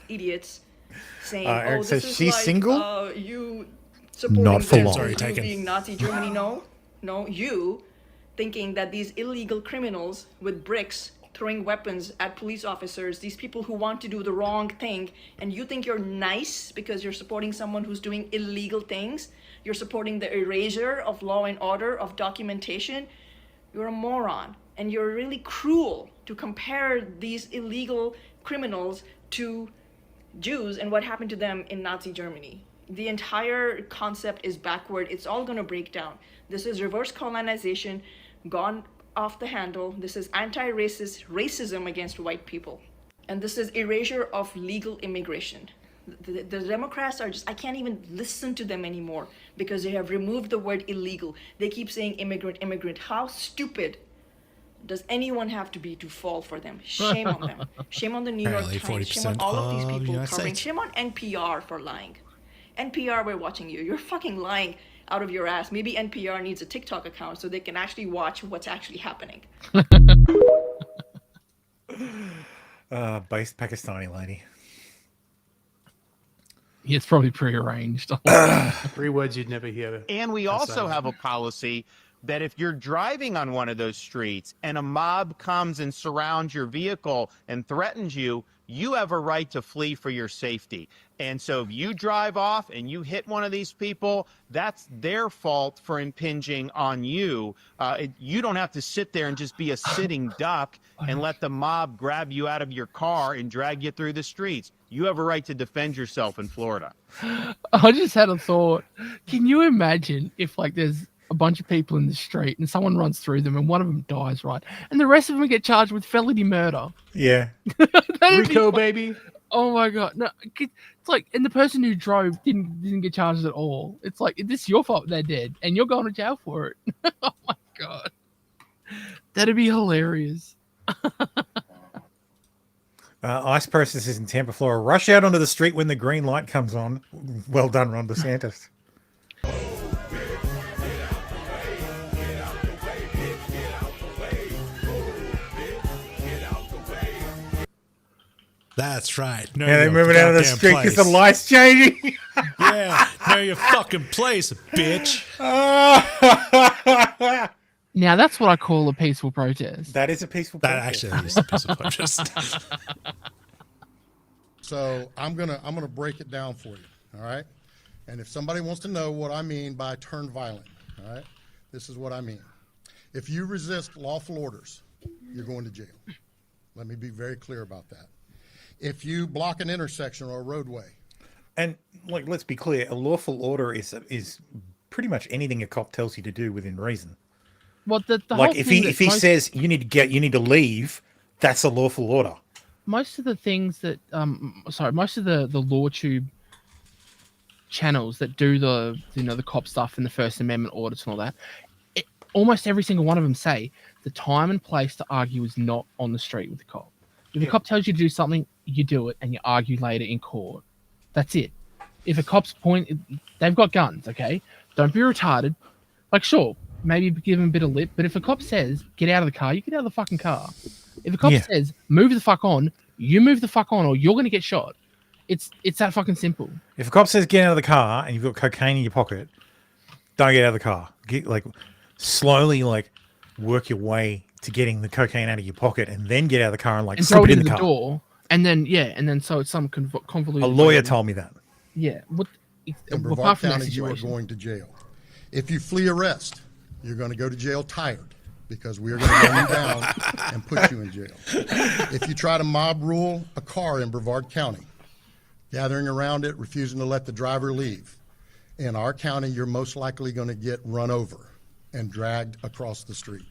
idiots saying, Eric oh, says this is she's like, single? You supporting Not for them, long. you Sorry, taken. being Nazi Germany. No, you thinking that these illegal criminals with bricks throwing weapons at police officers, these people who want to do the wrong thing, and you think you're nice because you're supporting someone who's doing illegal things, you're supporting the erasure of law and order, of documentation, you're a moron. And you're really cruel to compare these illegal criminals to Jews and what happened to them in Nazi Germany. The entire concept is backward. It's all going to break down. This is reverse colonization gone off the handle. This is anti-racist racism against white people. And this is erasure of legal immigration. The Democrats are just, I can't even listen to them anymore because they have removed the word illegal. They keep saying immigrant, immigrant. How stupid does anyone have to be to fall for them? Shame on them. Shame on the New York Times. Shame on all of these people covering. Shame on NPR for lying. NPR, we're watching you. You're fucking lying out of your ass. Maybe NPR needs a TikTok account so they can actually watch what's actually happening. Based Pakistani lady. Yeah, it's probably prearranged. 3 words you'd never hear. And we also have a policy that if you're driving on one of those streets and a mob comes and surrounds your vehicle and threatens you, you have a right to flee for your safety. And so if you drive off and you hit one of these people, that's their fault for impinging on you. You don't have to sit there and just be a sitting duck and let the mob grab you out of your car and drag you through the streets. You have a right to defend yourself in Florida. I just had a thought. Can you imagine if like there's a bunch of people in the street and someone runs through them and one of them dies, right? And the rest of them get charged with felony murder. Yeah. Rico, baby. Oh my God. No, it's like, and the person who drove didn't get charged at all. It's like, this is your fault they're dead and you're going to jail for it. Oh my God. That'd be hilarious. ICE processors in Tampa, Florida rush out onto the street when the green light comes on. Well done, Ron DeSantis. That's right. Yeah, they're moving out of the street because the light's changing. Yeah, know your fucking place, bitch. Now that's what I call a peaceful protest. That is a peaceful protest. That actually is a peaceful protest. So I'm gonna break it down for you, all right? And if somebody wants to know what I mean by turn violent, all right, this is what I mean. If you resist lawful orders, you're going to jail. Let me be very clear about that. If you block an intersection or a roadway, and like, let's be clear, a lawful order is pretty much anything a cop tells you to do within reason. Well, the like whole if thing he says you need to leave, that's a lawful order. Most of the things that most of the Lawtube channels that do the cop stuff and the First Amendment audits and all that, almost every single one of them say the time and place to argue is not on the street with the cop. If a cop tells you to do something, you do it and you argue later in court. That's it. If a cop's they've got guns, okay? Don't be retarded. Like, sure, maybe give them a bit of lip, but if a cop says, get out of the car, you get out of the fucking car. If a cop says, move the fuck on, you move the fuck on or you're going to get shot. It's that fucking simple. If a cop says, get out of the car and you've got cocaine in your pocket, don't get out of the car. Slowly work your way to getting the cocaine out of your pocket and then get out of the car and throw slip it in in the car. door. And then so it's some convoluted. A lawyer told me that. Yeah. in Brevard County, you are going to jail. If you flee arrest, you're going to go to jail tired because we are going to run you down and put you in jail. If you try to mob rule a car in Brevard County, gathering around it, refusing to let the driver leave, in our county, you're most likely going to get run over and dragged across the street.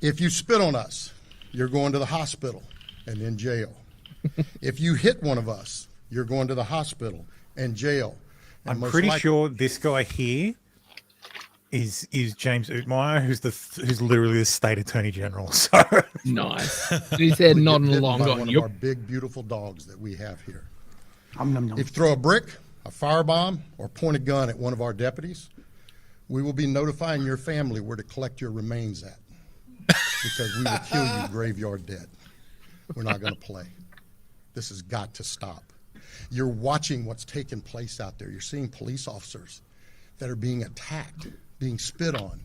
If you spit on us, you're going to the hospital and in jail. If you hit one of us, you're going to the hospital and jail. And I'm pretty sure this guy here is James Ootmeyer, who's literally the state attorney general. So nice. He said not in a long one of our big beautiful dogs that we have here. If you throw a brick, a firebomb, or point a gun at one of our deputies, we will be notifying your family where to collect your remains at, because we will kill you graveyard dead. We're not going to play. This has got to stop. You're watching what's taking place out there. You're seeing police officers that are being attacked, being spit on,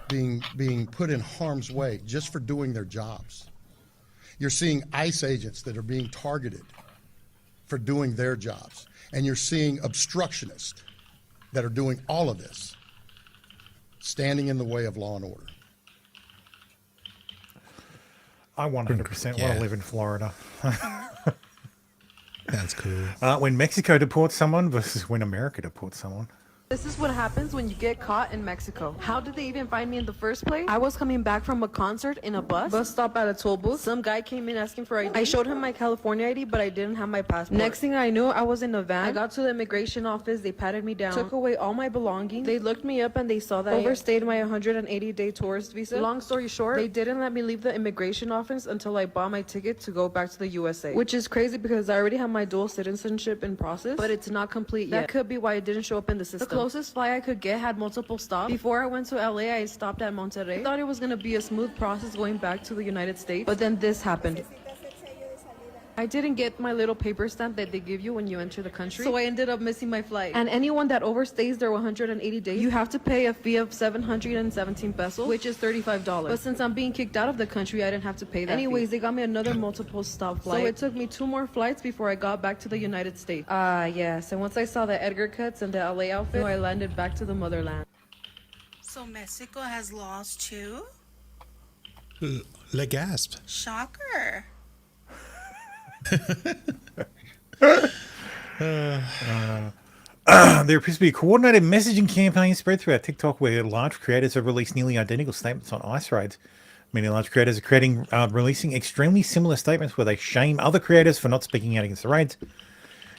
being put in harm's way just for doing their jobs. You're seeing ICE agents that are being targeted for doing their jobs. And you're seeing obstructionists that are doing all of this, standing in the way of law and order. I 100% want to live in Florida. That's cool. When Mexico deports someone versus when America deports someone. This is what happens when you get caught in Mexico. How did they even find me in the first place? I was coming back from a concert in a bus stop at a toll booth. Some guy came in asking for ID. I showed him my California ID, but I didn't have my passport. Next thing I knew, I was in a van. I got to the immigration office. They patted me down, took away all my belongings. They looked me up and they saw that I overstayed my 180-day tourist visa. Long story short, they didn't let me leave the immigration office until I bought my ticket to go back to the USA. Which is crazy because I already have my dual citizenship in process, but it's not complete yet. That could be why it didn't show up in the system. The closest flight I could get had multiple stops. Before I went to LA, I stopped at Monterrey. I thought it was going to be a smooth process going back to the United States, but then this happened. I didn't get my little paper stamp that they give you when you enter the country, so I ended up missing my flight. And anyone that overstays their 180 days, you have to pay a fee of 717 pesos, which is $35. But since I'm being kicked out of the country, I didn't have to pay that. Anyways, they got me another multiple stop flight. So it took me 2 more flights before I got back to the United States. Yes. And once I saw the Edgar cuts and the LA outfit, I landed back to the motherland. So Mexico has laws too? Le gasp. Shocker. There appears to be a coordinated messaging campaign spread throughout TikTok where large creators have released nearly identical statements on ICE raids. Many large creators are releasing extremely similar statements where they shame other creators for not speaking out against the raids.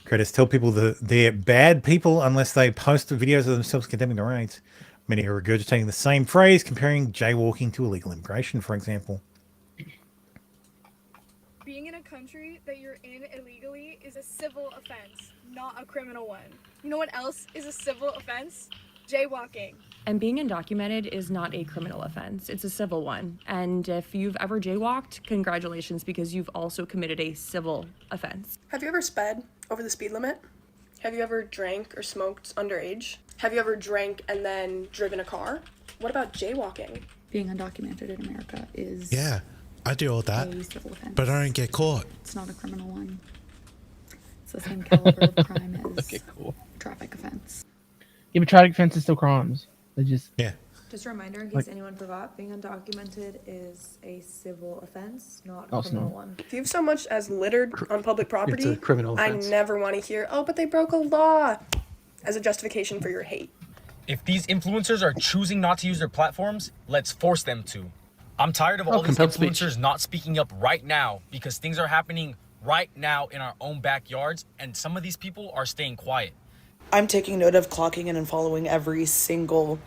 Creators tell people that they're bad people unless they post videos of themselves condemning the raids. Many are regurgitating the same phrase, comparing jaywalking to illegal immigration, for example. Being in a country that you're in illegally is a civil offense, not a criminal one. You know what else is a civil offense? Jaywalking. And being undocumented is not a criminal offense. It's a civil one. And if you've ever jaywalked, congratulations, because you've also committed a civil offense. Have you ever sped over the speed limit? Have you ever drank or smoked underage? Have you ever drank and then driven a car? What about jaywalking? Being undocumented in America is I do all that, a civil offense. but I don't get caught. It's not a criminal one. It's the same caliber of crime as traffic offense. Yeah, but traffic offense is still crimes. They just Just a reminder, in case anyone forgot, being undocumented is a civil offense, not a criminal one. If you've so much as littered on public property, It's a criminal offense. I never want to hear, oh, but they broke a law as a justification for your hate. If these influencers are choosing not to use their platforms, let's force them to. I'm tired of all these compelled influencers speech. not speaking up right now because things are happening right now in our own backyards and some of these people are staying quiet. I'm taking note of clocking in and following every single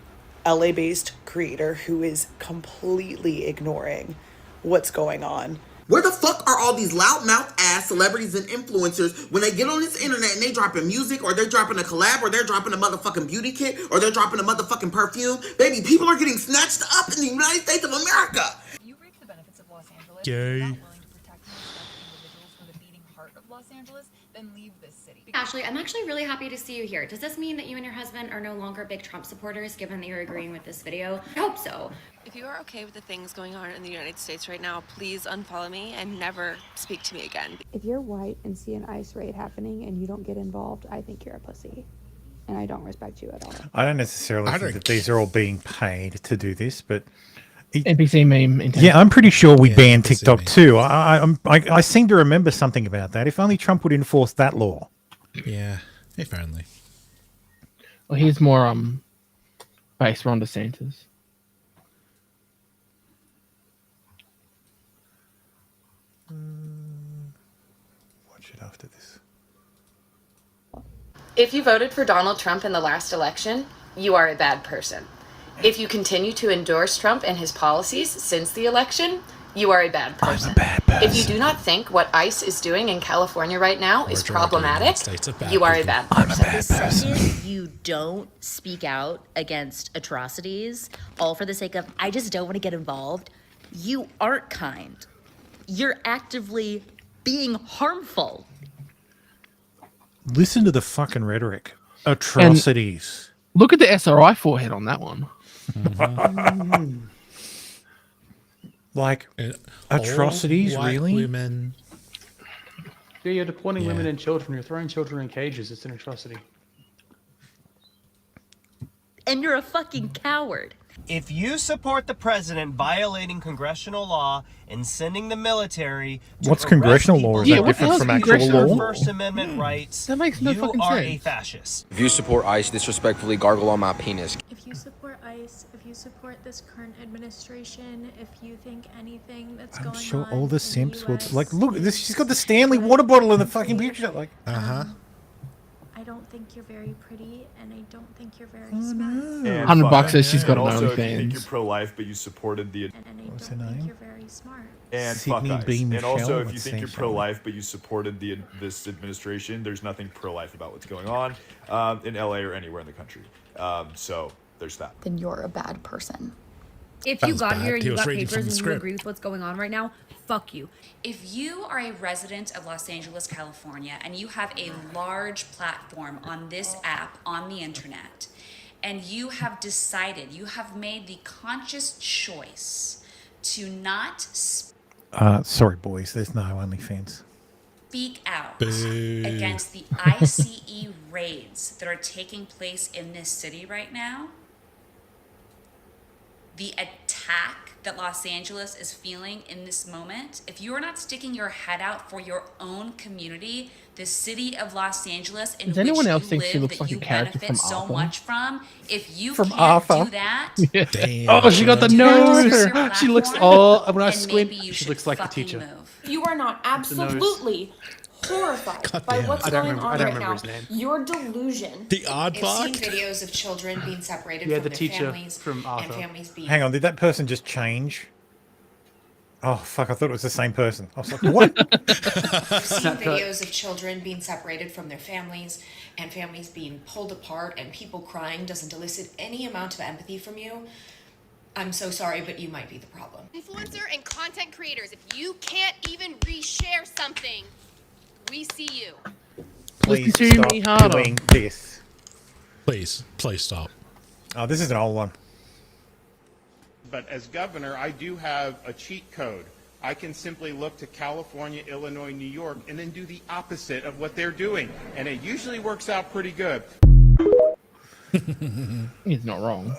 LA-based creator who is completely ignoring what's going on. Where the fuck are all these loudmouth ass celebrities and influencers when they get on this internet and they dropping music or they're dropping a collab or they're dropping a motherfucking beauty kit or they're dropping a motherfucking perfume? Baby, people are getting snatched up in the United States of America. You reap the benefits of Los Angeles. Yay. You're not willing to protect and respect individuals from the beating heart of Los Angeles, then leave this city. Ashley, I'm actually really happy to see you here. Does this mean that you and your husband are no longer big Trump supporters, given that you're agreeing with this video? I hope so. If you are okay with the things going on in the United States right now, please unfollow me and never speak to me again. If you're white and see an ICE raid happening and you don't get involved, I think you're a pussy. And I don't respect you at all. I don't necessarily think that these are all being paid to do this, but NPC meme. yeah, I'm pretty sure we banned TikTok too. I seem to remember something about that. If only Trump would enforce that law. Yeah, if only. Well, he's more based Ron DeSantis. Watch it after this. If you voted for Donald Trump in the last election, you are a bad person. If you continue to endorse Trump and his policies since the election, you are a bad person. I'm a bad person. If you do not think what ICE is doing in California right now is problematic, you are a bad person. The second you don't speak out against atrocities, all for the sake of, I just don't want to get involved, you aren't kind. You're actively being harmful. Listen to the fucking rhetoric. Atrocities. And look at the SRI forehead on that one. Like atrocities, white really? Women. Yeah, you're deporting women and children. You're throwing children in cages. It's an atrocity. And you're a fucking coward. If you support the president violating congressional law and sending the military to What's congressional law? Is that different from actual law? First Amendment rights, that makes no you fucking are sense. a fascist. If you support ICE, disrespectfully gargle on my penis. If you support ICE, if you support this current administration, if you think anything that's I'm going sure on all the in simps will US, like. Look, this. She's got the Stanley water bottle in the fucking picture. Like, I don't think you're very pretty, and I don't think you're very smart. And $100 says she's got and an also, if you think OnlyFans. you're pro-life, but you supported the... And I don't think you're very smart. And Sydney fuck ICE. B. And Michelle, also, if you let's think say you're so. pro-life, but you supported this administration, there's nothing pro-life about what's going on in LA or anywhere in the country. So there's that. Then you're a bad person. If That you was got bad. here and He you was got reading from papers the and you script. agree with what's going on right now, fuck you. If you are a resident of Los Angeles, California, and you have a large platform on this app on the internet, and you have decided, you have made the conscious choice to not Sorry, boys. There's no OnlyFans. speak out Boo. against the ICE raids that are taking place in this city right now, the attack that Los Angeles is feeling in this moment, if you are not sticking your head out for your own community, the city of Los Angeles in Does which anyone else you think live, she looks that like a you character benefit from so Arthur? much from, if you From can't Arthur. do that, Damn. Oh, she got the You have to nose. use your She looks. platform, Oh, when I and squint, maybe you she should looks like the fucking teacher. move. You are not absolutely horrified by what's I don't going remember- on I don't right remember now. his name. Your delusion. The I've seen videos of children being separated Yeah, from the their teacher families from and Arthur. families being Hang on, did that person just change? Oh fuck! I thought it was the same person. I was like, what? I've seen videos of children being separated from their families and families being pulled apart and people crying doesn't elicit any amount of empathy from you. I'm so sorry, but you might be the problem. Influencer and content creators, if you can't even reshare something, we see you. Please Listen to stop me harder. doing this. Please stop. Oh, this is an old one. But as governor, I do have a cheat code. I can simply look to California, Illinois, New York, and then do the opposite of what they're doing. And it usually works out pretty good. He's not wrong.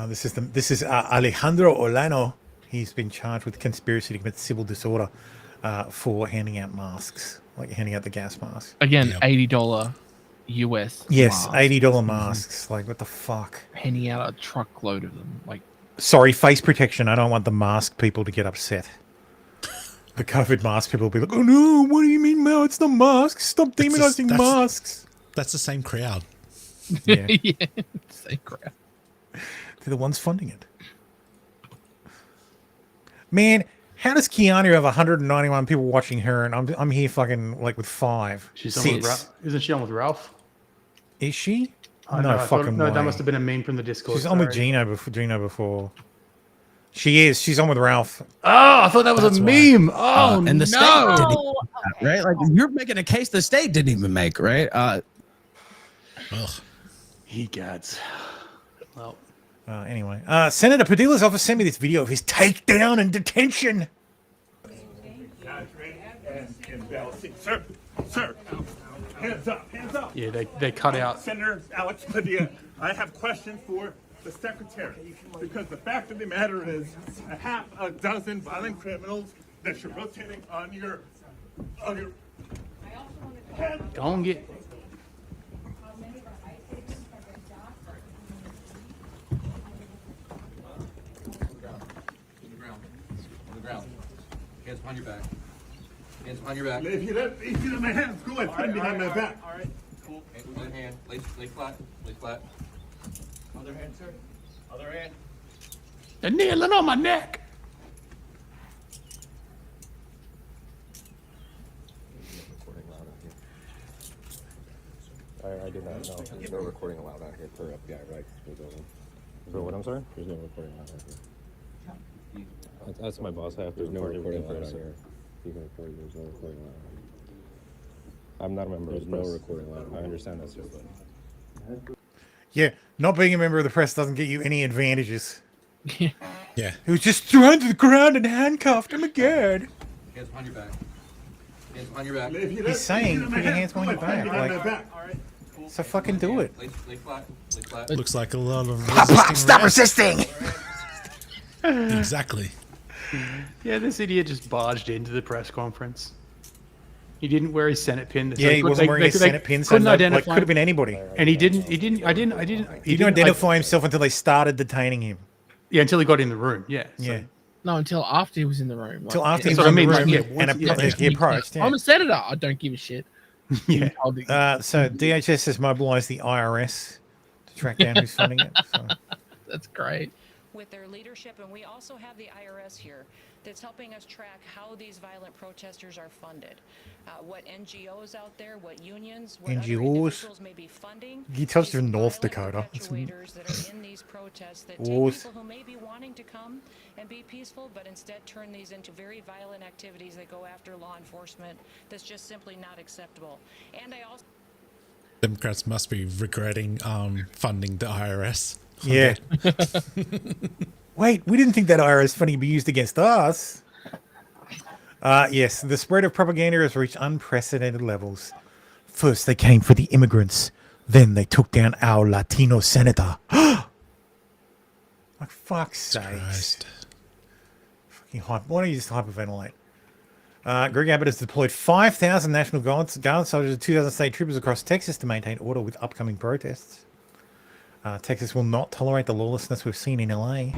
This is Alejandro Olano. He's been charged with conspiracy to commit civil disorder for handing out masks, like handing out the gas mask. Again, $80 US. Yes, mask. $80 masks. Like, what the fuck? Handing out a truckload of them. Like, Sorry, face protection. I don't want the mask people to get upset. The COVID mask people will be like, oh no, what do you mean, Mel? It's the masks. Stop demonizing masks. That's the same crowd. Yeah. yeah, same crap. They're the ones funding it. Man, how does Keanu have 191 people watching her and I'm here fucking like with 5? She's on with Ralph. Isn't she on with Ralph? Is she? Oh, no, I thought- fucking no, way. that must have been a meme from the Discord. She's on with sorry. Gino before. She is. She's on with Ralph. Oh, I thought that was That's a why. meme. Oh, and the no. state didn't even, right? Like you're making a case the state didn't even make, right? He gets. Well, anyway, Senator Padilla's office sent me this video of his takedown and detention. Sir, hands up. Yeah, they cut out. Senator Alex Padilla, I have questions for the secretary because the fact of the matter is a half a dozen violent criminals that you're rotating on your Go and get. On the ground. Hands behind your back. Hands behind your back. If you let my hands go ahead, put them behind my back. All right. Cool. One hand. Lay flat. Lay flat. Other hand, sir. Other hand. They're kneeling on my neck. I did not know. There's no recording allowed out here per FBI, right? For what, I'm sorry? There's no recording allowed out here. That's my boss. I have to There's no recording allowed out here. You can record. There's no recording allowed out here. I'm not a member of the press. There's no recording allowed. I understand that, sir, but... Yeah, not being a member of the press doesn't get you any advantages. Yeah. He was just thrown to the ground and handcuffed. Oh my god. Hands behind your back. Hands behind your back. He's saying, put your hands behind your back. Like, so fucking do it. Lay flat. Lay flat. Looks like a lot of Stop resisting! Exactly. Yeah, this idiot just barged into the press conference. He didn't wear his Senate pin. Yeah, he wasn't wearing his Senate pin, so couldn't no, identify like, could have been anybody. And he didn't. He didn't identify himself until they started detaining him. Yeah, until he got in the room. Yeah. So. Yeah. No, until after he was in the room. Till after he That's was what in the I room mean, and he approached. Yeah. I'm a senator. I don't give a shit. Yeah. So DHS has mobilised the IRS to track down who's funding it. So. That's great. with their leadership, and we also have the IRS here that's helping us track how these violent protesters are funded, what NGOs out there, what unions, what other individuals may be funding. He touched in North Dakota. Perpetuators that are in these protests that take people who may be wanting to come and be peaceful, but instead turn these into very violent activities that go after law enforcement. That's just simply not acceptable. And I also. Democrats must be regretting funding the IRS. Yeah. Wait, we didn't think that IRS funding would be used against us. Yes, the spread of propaganda has reached unprecedented levels. First, they came for the immigrants. Then they took down our Latino senator. Like, fuck's sake. Fucking hype. Why don't you just hyperventilate? Greg Abbott has deployed 5,000 National Guard soldiers and 2,000 state troopers across Texas to maintain order with upcoming protests. Texas will not tolerate the lawlessness we've seen in LA.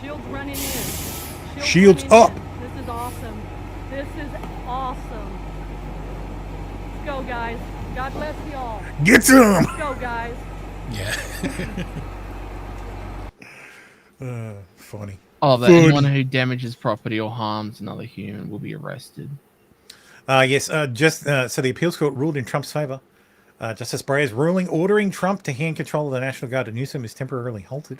Shields running in. Shields up. This is awesome. This is awesome. Let's go, guys. God bless you all. Get some. Let's go, guys. Yeah. Funny. Oh, that anyone who damages property or harms another human will be arrested. Yes, so the appeals court ruled in Trump's favor. Justice Breyer's ruling ordering Trump to hand control of the National Guard to Newsom is temporarily halted.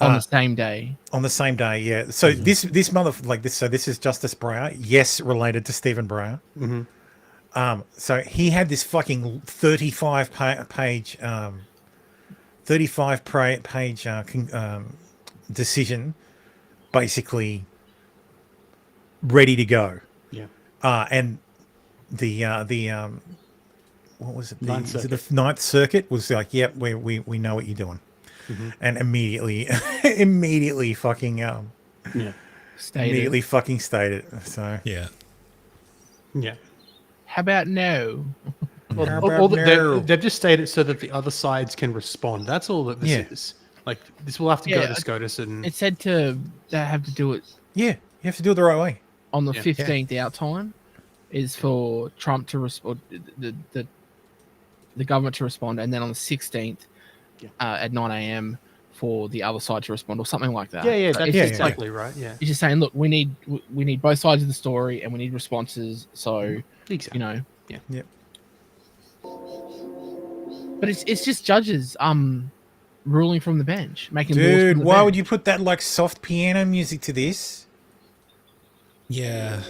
On the same day. On the same day, yeah. So this is Justice Breyer, yes, related to Stephen Breyer. Mm-hmm. So he had this fucking 35 page decision basically ready to go. Yeah. And the what was it? The Ninth Circuit was like, yep, we know what you're doing. Mm-hmm. And immediately fucking immediately fucking stated. So yeah. How about no? They've just stated so that the other sides can respond. That's all that this is. Like, this will have to go to SCOTUS and... It said they have to do it... Yeah, you have to do it the right way. On the 15th out time is for Trump to respond, the government to respond, and then on the 16th at 9 a.m. for the other side to respond, or something like that. Yeah, So that's it's exactly right, yeah. It's just saying, look, we need both sides of the story, and we need responses, so, you know... Yeah. Yep. But it's just judges... ruling from the bench, making laws Dude, from the why bench. would you put that like soft piano music to this? Yeah.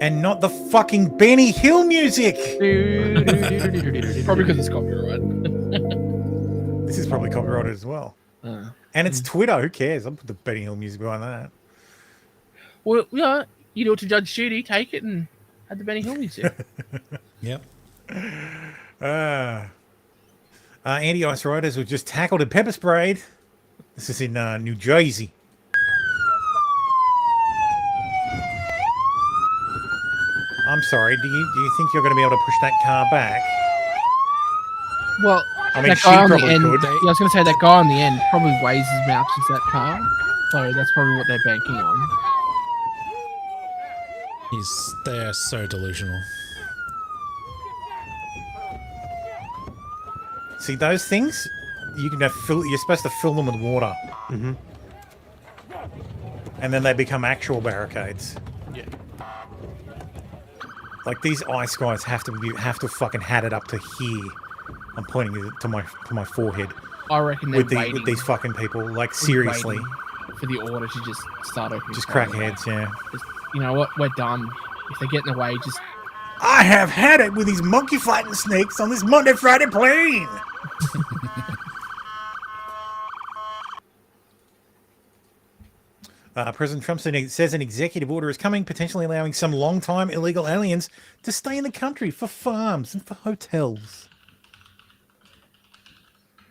And not the fucking Benny Hill music. Probably because it's copyright. This is probably copyrighted as well. And it's Twitter. Who cares? I'll put the Benny Hill music behind that. Well, yeah, you do it to Judge Judy, take it and add the Benny Hill music. Yep. Anti-ice riders were just tackled and pepper sprayed. This is in New Jersey. I'm sorry. Do you think you're going to be able to push that car back? Well, I mean, that she guy on the probably end. could. Yeah, I was going to say that guy on the end probably weighs as much as that car, so that's probably what they're banking on. They're so delusional. See those things? You can you're supposed to fill them with water. Mm-hmm. And then they become actual barricades. Yeah. Like these ice guys have to fucking hat it up to here. I'm pointing it to my forehead. I reckon they're with these fucking people. Like seriously. For the order to just start opening. Just crackheads, yeah. Just, you know what? We're done. If they get in the way, just. I have had it with these monkey fighting snakes on this Monday Friday plane. President Trump says an executive order is coming, potentially allowing some long-time illegal aliens to stay in the country for farms and for hotels.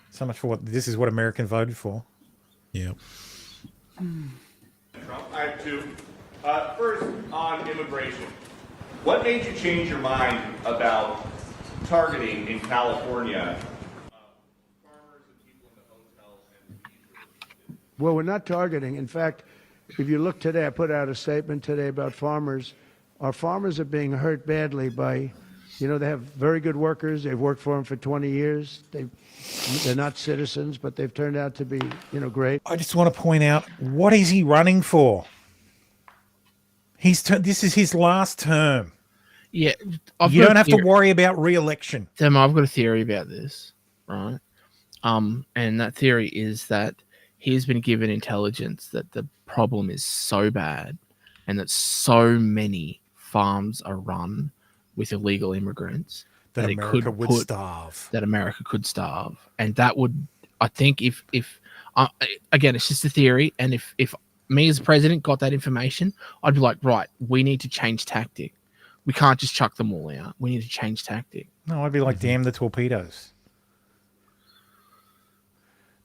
So much for this is what American voted for. Yeah. Trump, I have two. First, on immigration. What made you change your mind about targeting in California farmers and people in the hotels? Well, we're not targeting. In fact, if you look today, I put out a statement today about farmers. Our farmers are being hurt badly by You know, they have very good workers. They've worked for them for 20 years. They're not citizens, but they've turned out to be, great. I just want to point out, what is he running for? This is his last term. Yeah, you don't have to worry about re-election. Tim, I've got a theory about this, right? And that theory is that he's been given intelligence that the problem is so bad, and that so many farms are run with illegal immigrants that America would starve. That America could starve, and that would, I think, if again, it's just a theory, and if me as president got that information, I'd be like, right, we need to change tactic. We can't just chuck them all out. We need to change tactic. No, I'd be like, damn the torpedoes.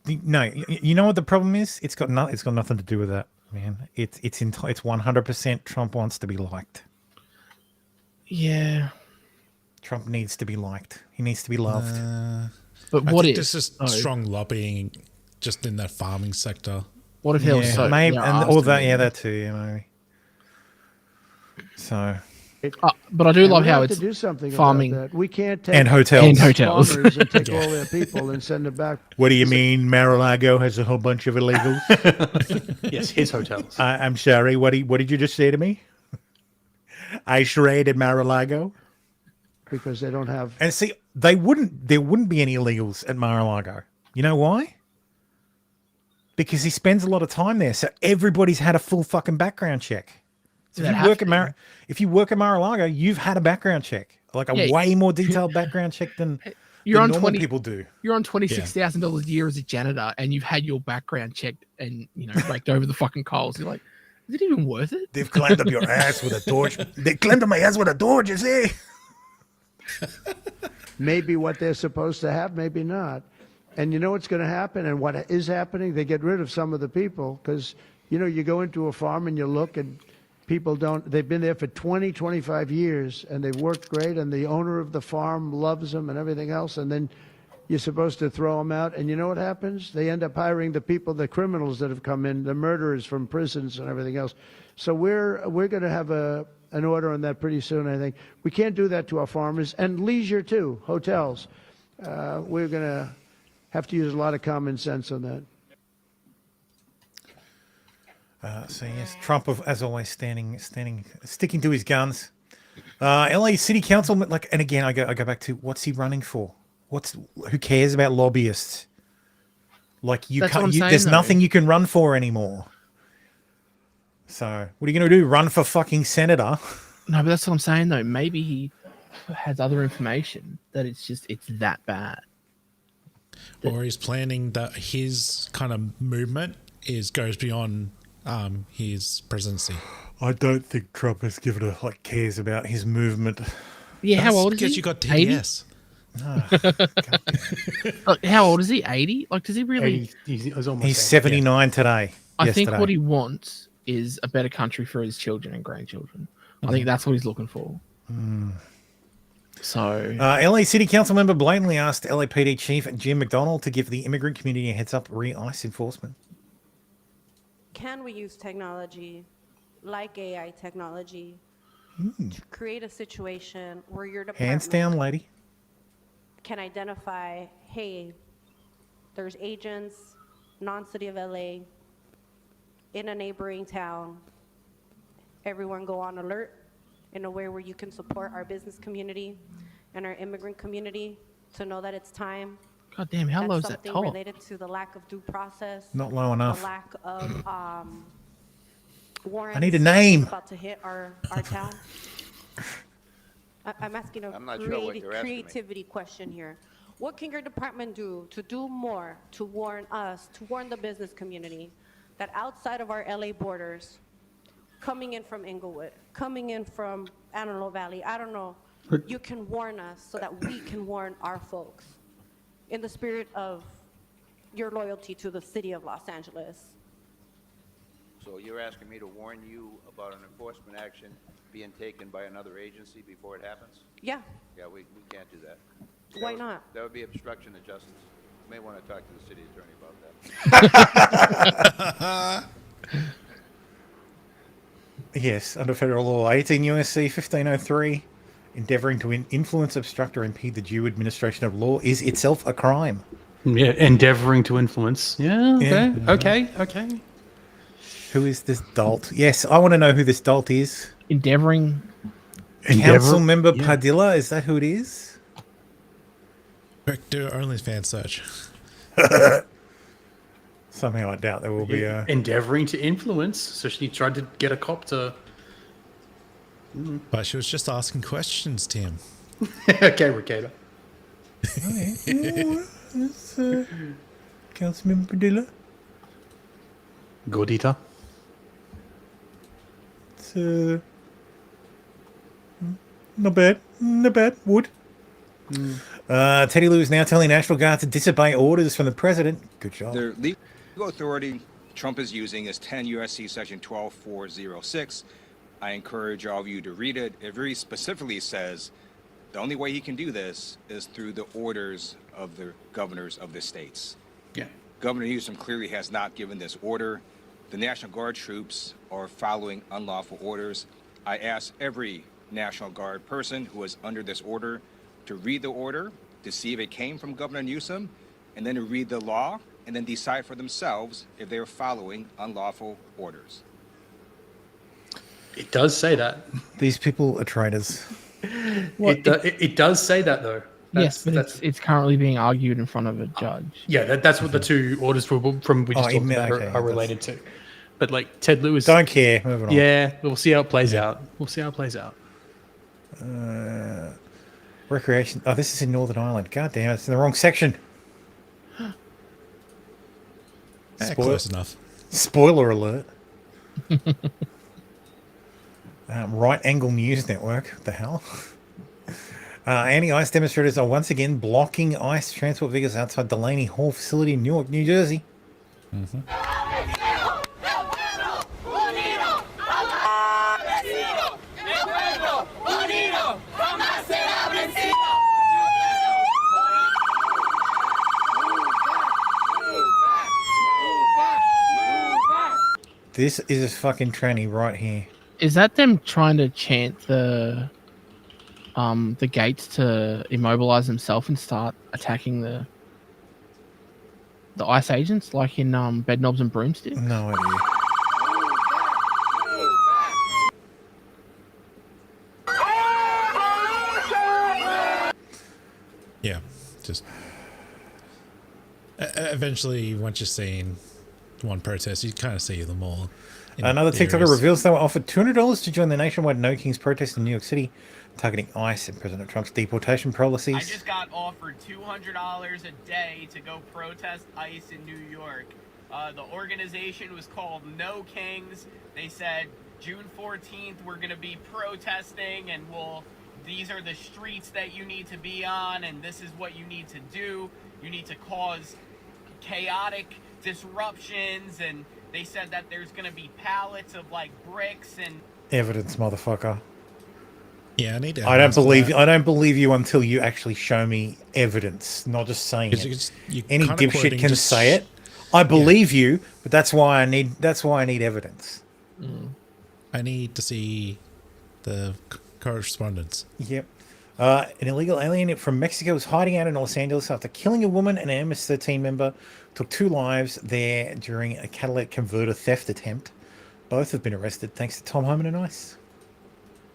No, you know what the problem is? It's got nothing to do with that, man. It's 100% Trump wants to be liked. Yeah. Trump needs to be liked. He needs to be loved. But I think there's just strong lobbying just in that farming sector. What if he was so maybe, and all that? Yeah, that too. Yeah, maybe. So. But I do love how it's to do something farming about that. We can't take and hotels farmers and take all their people and send them back. What do you mean Mar-a-Lago has a whole bunch of illegals? Yes, his hotels. I'm sorry. What did you just say to me? I raided Mar-a-Lago because they don't have. And see, there wouldn't be any illegals at Mar-a-Lago. You know why? Because he spends a lot of time there, so everybody's had a full fucking background check. So if you work at Mar-a-Lago, you've had a background check, like a way more detailed background check than normal people do. You're on $26,000 a year as a janitor, and you've had your background checked and raked over the fucking coals. You're like, is it even worth it? They've climbed up your ass with a torch. They climbed up my ass with a torch. You see? Maybe what they're supposed to have, maybe not. And you know what's going to happen, and what is happening? They get rid of some of the people because you go into a farm and you look and. People they've been there for 20, 25 years and they've worked great and the owner of the farm loves them and everything else. And then you're supposed to throw them out. And you know what happens? They end up hiring the people, the criminals that have come in, the murderers from prisons and everything else. So we're going to have an order on that pretty soon, I think. We can't do that to our farmers and leisure too, hotels. We're going to have to use a lot of common sense on that. So yes, Trump, as always, sticking to his guns. LA City Council, and again, I go back to what's he running for? Who cares about lobbyists? There's nothing you can run for anymore. So what are you going to do? Run for fucking senator? No, but that's what I'm saying though. Maybe he has other information that it's that bad. Or he's planning that his kind of movement goes beyond his presidency. I don't think Trump has given cares about his movement. Yeah, how old is he? Because you got TDS. How old is he? 80? Does he really? He's 79 today. I think what he wants is a better country for his children and grandchildren. I think that's what he's looking for. So, LA City Council member blatantly asked LAPD Chief Jim McDonald to give the immigrant community a heads up re-ICE enforcement. Can we use technology like AI technology to create a situation where your department hands down, lady, can identify, hey, there's agents, non-city of LA, in a neighboring town. Everyone go on alert in a way where you can support our business community and our immigrant community to know that it's time. God damn, how low is that something top? related to the lack of due process. Not low enough. The lack of warrants. I need a name. About to hit our town. I'm asking creativity question here. What can your department do to do more to warn us, to warn the business community that outside of our LA borders, coming in from Inglewood, coming in from Antelope Valley, I don't know, you can warn us so that we can warn our folks in the spirit of your loyalty to the city of Los Angeles. So you're asking me to warn you about an enforcement action being taken by another agency before it happens? Yeah. Yeah, we can't do that. Why not? That would be obstruction of justice. You may want to talk to the city attorney about that. Yes, under federal law, 18 USC 1503. Endeavoring to influence, obstruct, or impede the due administration of law is itself a crime. Yeah, endeavoring to influence. Yeah, okay, Yeah. okay. Who is this dolt? Yes, I want to know who this dolt is. Endeavoring. Council member Padilla, is that who it is? Quick, do an OnlyFans search. Somehow I doubt there will be a... Endeavoring to influence, so she tried to get a cop to... But she was just asking questions, Tim. Okay, Ricardo. Councilmember Padilla. Gordita. It's not bad. Not bad. Wood. Teddy Lou is now telling National Guard to disobey orders from the president. Good job. The legal authority Trump is using is 10 U.S.C. Section 12406. I encourage all of you to read it. It very specifically says the only way he can do this is through the orders of the governors of the states. Yeah. Governor Newsom clearly has not given this order. The National Guard troops are following unlawful orders. I ask every National Guard person who is under this order to read the order, to see if it came from Governor Newsom, and then to read the law, and then decide for themselves if they are following unlawful orders. It does say that. These people are traitors. It does say that, though. Yes, but it's currently being argued in front of a judge. Yeah, that's what the two orders from we just talked about are related to. But like Ted Lewis, don't care. Moving on. Yeah, we'll see how it plays out. Recreation. Oh, this is in Northern Ireland. God damn, it's in the wrong section. Close enough. Spoiler alert. Right Angle News Network. What the hell? Anti-ICE demonstrators are once again blocking ICE transport vehicles outside Delaney Hall facility in Newark, New Jersey. This is a fucking tranny right here. Is that them trying to chant the gates to immobilize themselves and start attacking the ICE agents like in Bedknobs and Broomsticks? No idea. Yeah, just eventually once you've seen one protest, you kind of see them all. Another TikToker reveals they were offered $200 to join the nationwide No Kings protest in New York City, targeting ICE and President Trump's deportation policies. I just got offered $200 a day to go protest ICE in New York. The organization was called No Kings. They said June 14th we're going to be protesting, and these are the streets that you need to be on, and this is what you need to do. You need to cause chaotic disruptions, and they said that there's going to be pallets of like bricks and Evidence, motherfucker. Yeah, I need I don't believe you until you actually show me evidence, not just saying it. Any dipshit can say it. I believe you, but that's why I need evidence. I need to see the correspondence. Yep. An illegal alien from Mexico was hiding out in Los Angeles after killing a woman and an MS-13 member. Took 2 lives there during a catalytic converter theft attempt. Both have been arrested thanks to Tom Homan and ICE.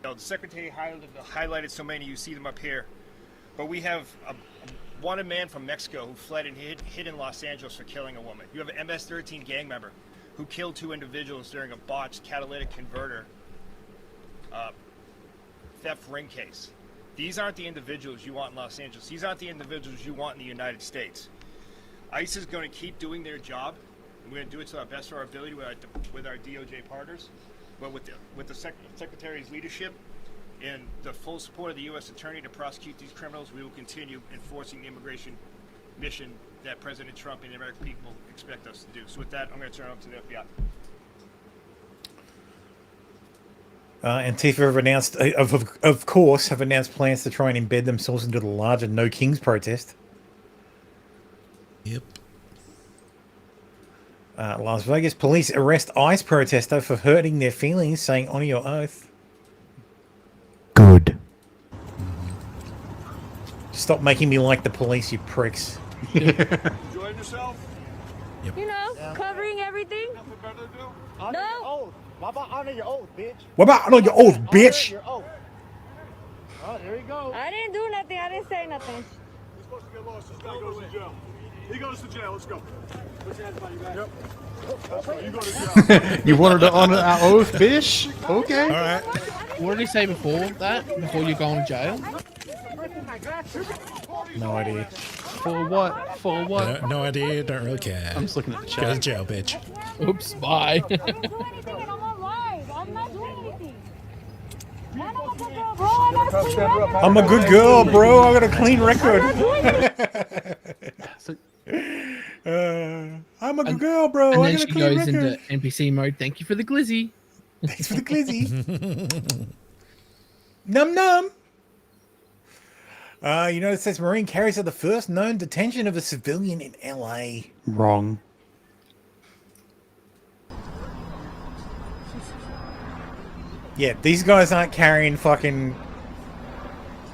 The secretary highlighted so many, you see them up here. But we have a wanted man from Mexico who fled and hid in Los Angeles for killing a woman. You have an MS-13 gang member who killed 2 individuals during a botched catalytic converter theft ring case. These aren't the individuals you want in Los Angeles. These aren't the individuals you want in the United States. ICE is going to keep doing their job. We're going to do it to our best of our ability with our DOJ partners, but with the Secretary's leadership and the full support of the U.S. Attorney to prosecute these criminals, we will continue enforcing the immigration mission that President Trump and the American people expect us to do. So with that, I'm going to turn it over to the FBI. Antifa have announced, of course, have announced plans to try and embed themselves into the larger No Kings protest. Yep. Las Vegas police arrest ICE protester for hurting their feelings, saying honor your oath. Good. Stop making me like the police, you pricks. Enjoying yourself? You know, covering everything. No. What about honor your oath, bitch? What about honor your oath, bitch? Your oath. Oh, there you go. I didn't do nothing. I didn't say nothing. You're supposed to get lost. This guy goes to jail. He goes to jail. Let's go. Put your hands behind your back. Yep. Let's go. You go to jail. You wanted to honor our oath, bitch? Okay. All right. What did he say before that? Before you go to jail? No idea. For what? For what? No idea. Don't really care. I'm just looking at the chat. Go to jail, bitch. Oops. Bye. I didn't do anything and I'm alive. I'm not doing anything. Man, I'm a good girl, bro. I got a clean record. I'm a good girl, bro. I got a clean record. I'm a good girl, bro. And I then got a she clean goes record. into NPC mode. Thank you for the glizzy. Thanks for the glizzy. Num num. You know, it says Marine carries out the first known detention of a civilian in LA. Wrong. Yeah, these guys aren't carrying fucking...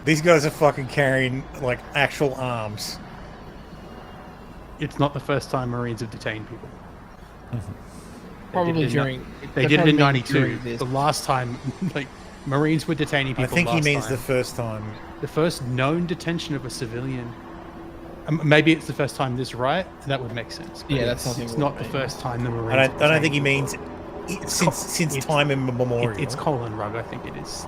These guys are fucking carrying, like, actual arms. It's not the first time Marines have detained people. Probably during. They did it in probably '92. during this. The last time, like, Marines were detaining people. I think he last means time. the first time. The first known detention of a civilian. Maybe it's the first time this riot, and that would make sense. But Yeah, that's it's something not we'll the make. first time the Marines. I have don't think he detained means since time immemorial. It's Colin Rugg, I think it is.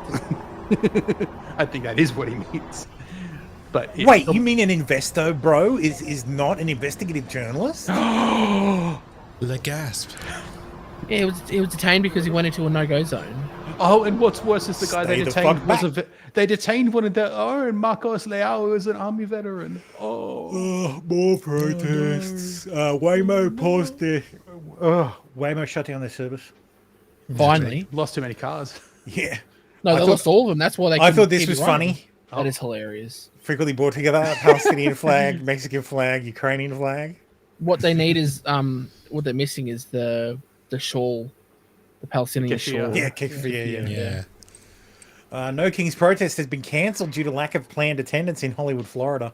I think that is what he means. But Wait, you mean an investo, bro, is not an investigative journalist? The gasp. Yeah, it was detained because he went into a no-go zone. Oh, and what's worse is the guy Stay they the detained fuck was back. they detained one of their and Marcos Leao was an army veteran. Oh, more protests. Waymo paused their... Waymo shut down their service. Finally. Lost too many cars. Yeah. No, they lost all of them. That's why they. I couldn't thought this keep was it running. funny. That is hilarious. Frequently brought together Palestinian flag, Mexican flag, Ukrainian flag. What they need is what they're missing is the shawl, the Palestinian shawl. Yeah, yeah. No King's protest has been cancelled due to lack of planned attendance in Hollywood, Florida.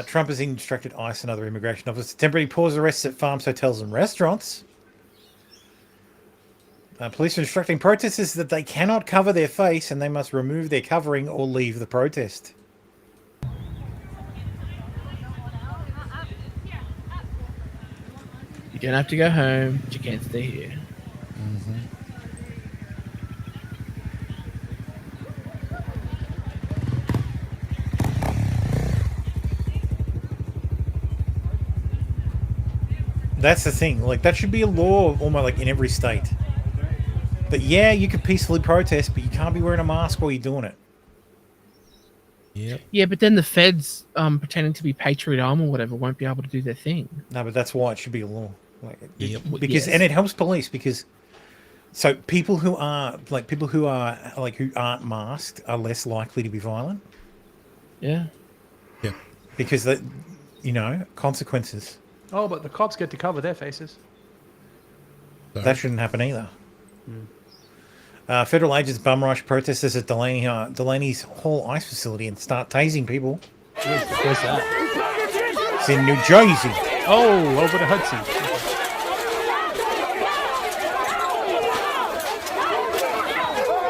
Trump has instructed ICE and other immigration officers to temporarily pause arrests at farms, hotels, and restaurants. Police are instructing protesters that they cannot cover their face and they must remove their covering or leave the protest. You don't have to go home, but you can't stay here. That's the thing. Like, that should be a law almost like in every state. But yeah, you can peacefully protest, but you can't be wearing a mask while you're doing it. Yep. Yeah, but then the feds pretending to be Patriot Arm or whatever won't be able to do their thing. No, but that's why it should be a law. Like, Yes. and it helps police because so people who aren't aren't masked are less likely to be violent. Yeah. Yeah. Because that, consequences. Oh, but the cops get to cover their faces. That shouldn't happen either. Federal agents bum rush protesters at Delaney's Hall Ice facility and start tasing people. Where's that? It's in New Jersey. Oh, over the Hudson.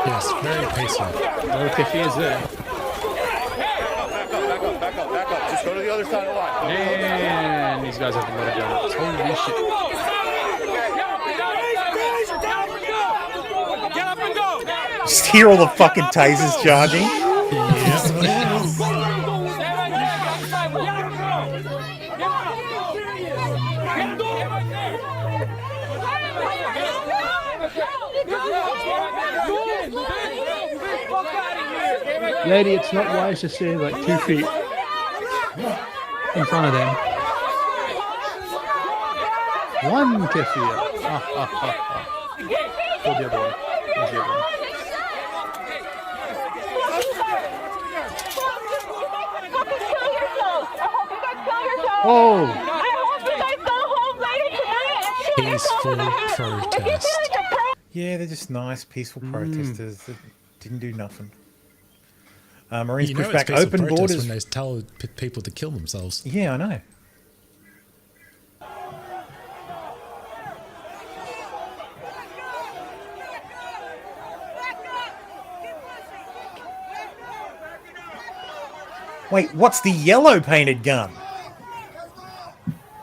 Yes, very peaceful. No Kefia's there. Back up. Just go to the other side of the line. Man, these guys have a lot of donuts. Holy shit. Just hear all the fucking tasers charging. Lady, it's not wise to stay like 2 feet in front of them. One Kefia. Go the other way. There's the other one. Oh! Peaceful protest. Yeah, they're just nice, peaceful protesters that didn't do nothing. Marines You push know back it's peaceful open protest borders. when they tell people to kill themselves. Yeah, I know. Wait, what's the yellow painted gun?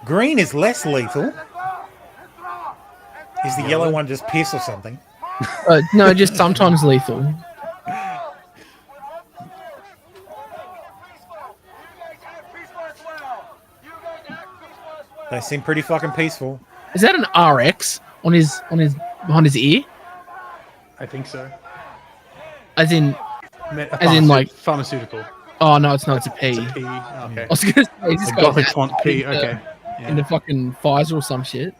Green is less lethal. Is the yellow one just piss or something? No, just sometimes lethal. They seem pretty fucking peaceful. Is that an RX on his behind his ear? I think so. As in like pharmaceutical. Oh no, it's not. It's a P. It's a P. Okay. I was gonna say, is this The guy Gothic font P. Okay. In the fucking Pfizer or some shit.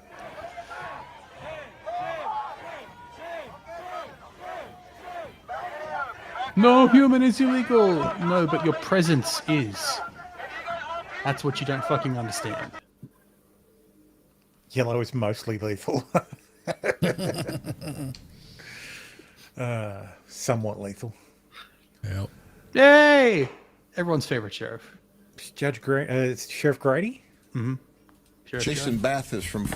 No human is illegal. No, but your presence is. That's what you don't fucking understand. Yellow is mostly lethal. Somewhat lethal. Yep. Yay! Everyone's favorite sheriff. Sheriff Grady? Mm-hmm. Jason Bathis from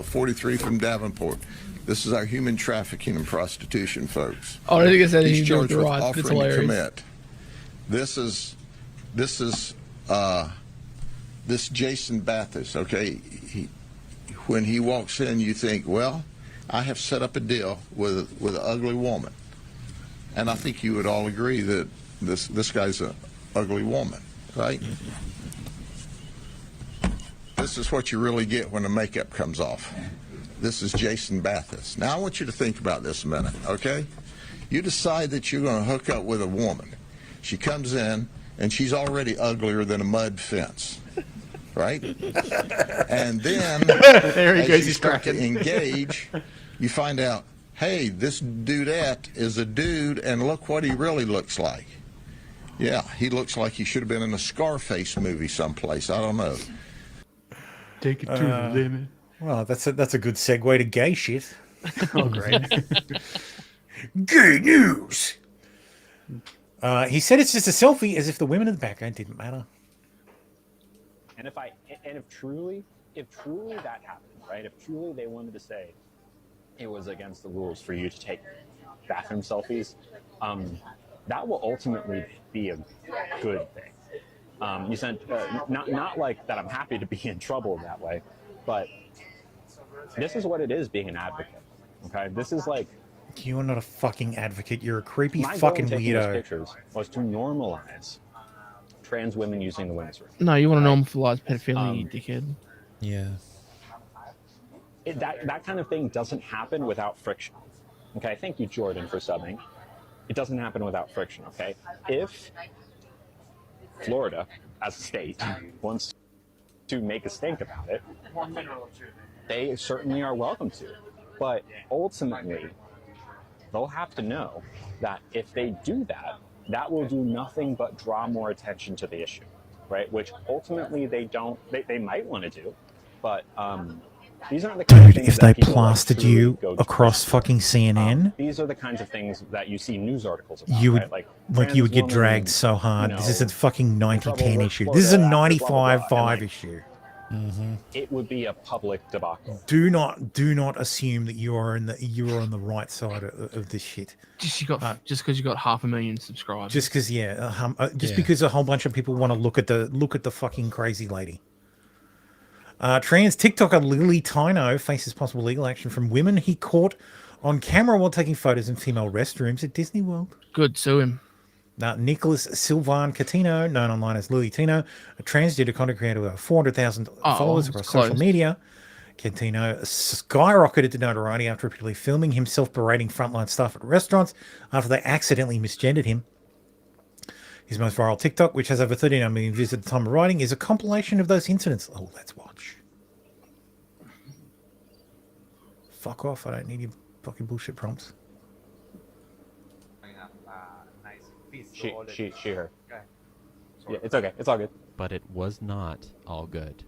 43 from Davenport. This is our human trafficking and prostitution, folks. Oh, I think it's that He's he's charged with right. It's offering to hilarious. commit. This Jason Bathis, okay? When he walks in, you think, well, I have set up a deal with an ugly woman. And I think you would all agree that this guy's an ugly woman, right? This is what you really get when the makeup comes off. This is Jason Bathis. Now, I want you to think about this a minute, okay? You decide that you're going to hook up with a woman. She comes in, and she's already uglier than a mud fence, right? And then, there he as goes, you he's start to cracking. engage, you find out, hey, this dudette is a dude, and look what he really looks like. Yeah, he looks like he should have been in a Scarface movie someplace. I don't know. Take it to the limit. Well, that's a good segue to gay shit. Oh, great. Gay news. He said it's just a selfie, as if the women in the background didn't matter. And if truly that happened, right? If truly they wanted to say it was against the rules for you to take bathroom selfies, that will ultimately be a good thing. You said not like that. I'm happy to be in trouble that way, but this is what it is being an advocate. Okay, this is like you're not a fucking advocate. You're a creepy my fucking goal in taking those weirdo. pictures was to normalize trans women using the women's room. No, you want to normalize pedophilia, you dickhead. Yeah. That kind of thing doesn't happen without friction. Okay, thank you, Jordan, for subbing. It doesn't happen without friction. Okay, if Florida, as a state, wants to make a stink about it, they certainly are welcome to. But ultimately, they'll have to know that if they do that, that will do nothing but draw more attention to the issue, right? Which ultimately they might want to do, but these aren't the kind of Dude, things if that they people, like, plastered truly you go to across fucking CNN, these are the kinds of things that you see news articles about, you would right? like you would get trans dragged woman, so hard. you This is know, a fucking 90-10 with issue. Florida This is a after blah, blah, blah, 95-5 and, like, issue. It would be a public debacle. Do not assume that you are on the right side of this shit. Just because you got 500,000 subscribers. Just because, because a whole bunch of people want to look at the fucking crazy lady. Trans TikToker Lily Tino faces possible legal action from women he caught on camera while taking photos in female restrooms at Disney World. Good, sue him. Now, Nicholas Silvan Catino, known online as Lily Tino, a transgender content creator with over 400,000 followers across social media. Catino skyrocketed to notoriety after repeatedly filming himself berating frontline staff at restaurants after they accidentally misgendered him. His most viral TikTok, which has over 39 million views at the time of writing, is a compilation of those incidents. Oh, let's watch. Fuck off, I don't need your fucking bullshit prompts. She, her. Yeah, it's okay. It's all good. But it was not all good.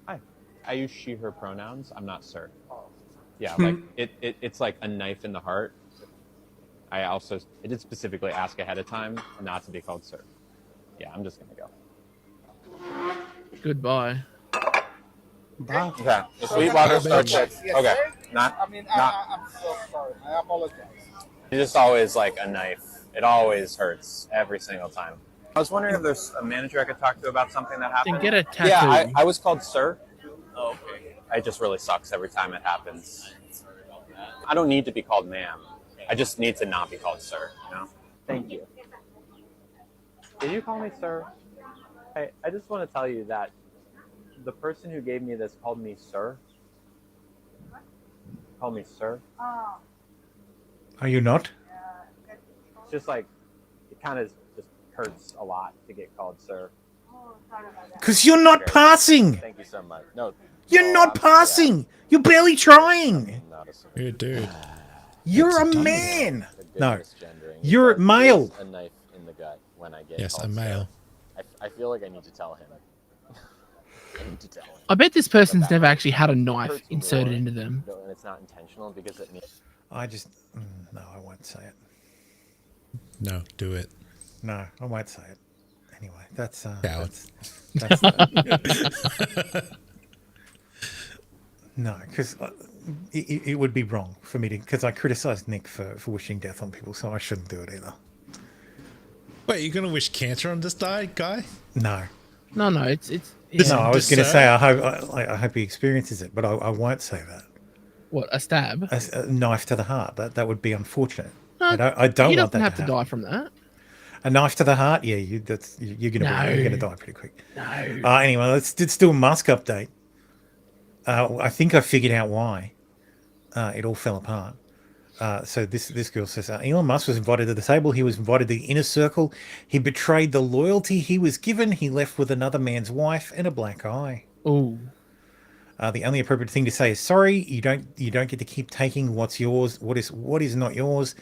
I use she, her pronouns. I'm not certain. Yeah, like it's like a knife in the heart. I did specifically ask ahead of time not to be called sir. Yeah, I'm just gonna go. Goodbye. Bye. Okay. The Sweetwater starts at okay. Not. I'm so sorry. I apologize. It's just always like a knife. It always hurts every single time. I was wondering if there's a manager I could talk to about something that happened. Then get a tattoo. Yeah, I was called sir. Oh, okay. It just really sucks every time it happens. I don't need to be called ma'am. I just need to not be called sir, you know? Thank you. Did you call me sir? Hey, I just want to tell you that the person who gave me this called me sir. Called me sir. Are you not? It's just like, it kind of just hurts a lot to get called sir. Because you're not passing. Thank you so much. No. You're not passing. You're barely trying. Yeah, dude. You're a man. No. You're male. A knife in the gut when I get Yes, called a male. sir. I feel like I need to tell him. I need to tell him. I bet this person's never actually had a knife inserted into them. And it's not intentional because it needs. I just no, I won't say it. No, do it. No, I won't say it. Anyway, that's Coward. that's no, because it would be wrong for me to, because I criticised Nick for wishing death on people, so I shouldn't do it either. Wait, you're gonna wish cancer on this guy? No. No, it's No, I was going to say I hope he experiences it, but I won't say that. What, a stab? A knife to the heart. That would be unfortunate. No, I don't you want don't that have to happen. die from that. A knife to the heart, yeah, you're gonna die pretty quick. No. Anyway, let's do a Musk update. I think I figured out why it all fell apart. So this girl says Elon Musk was invited to the table. He was invited to the inner circle. He betrayed the loyalty he was given. He left with another man's wife and a black eye. Oh. The only appropriate thing to say is sorry. You don't get to keep taking what's yours. What is not yours.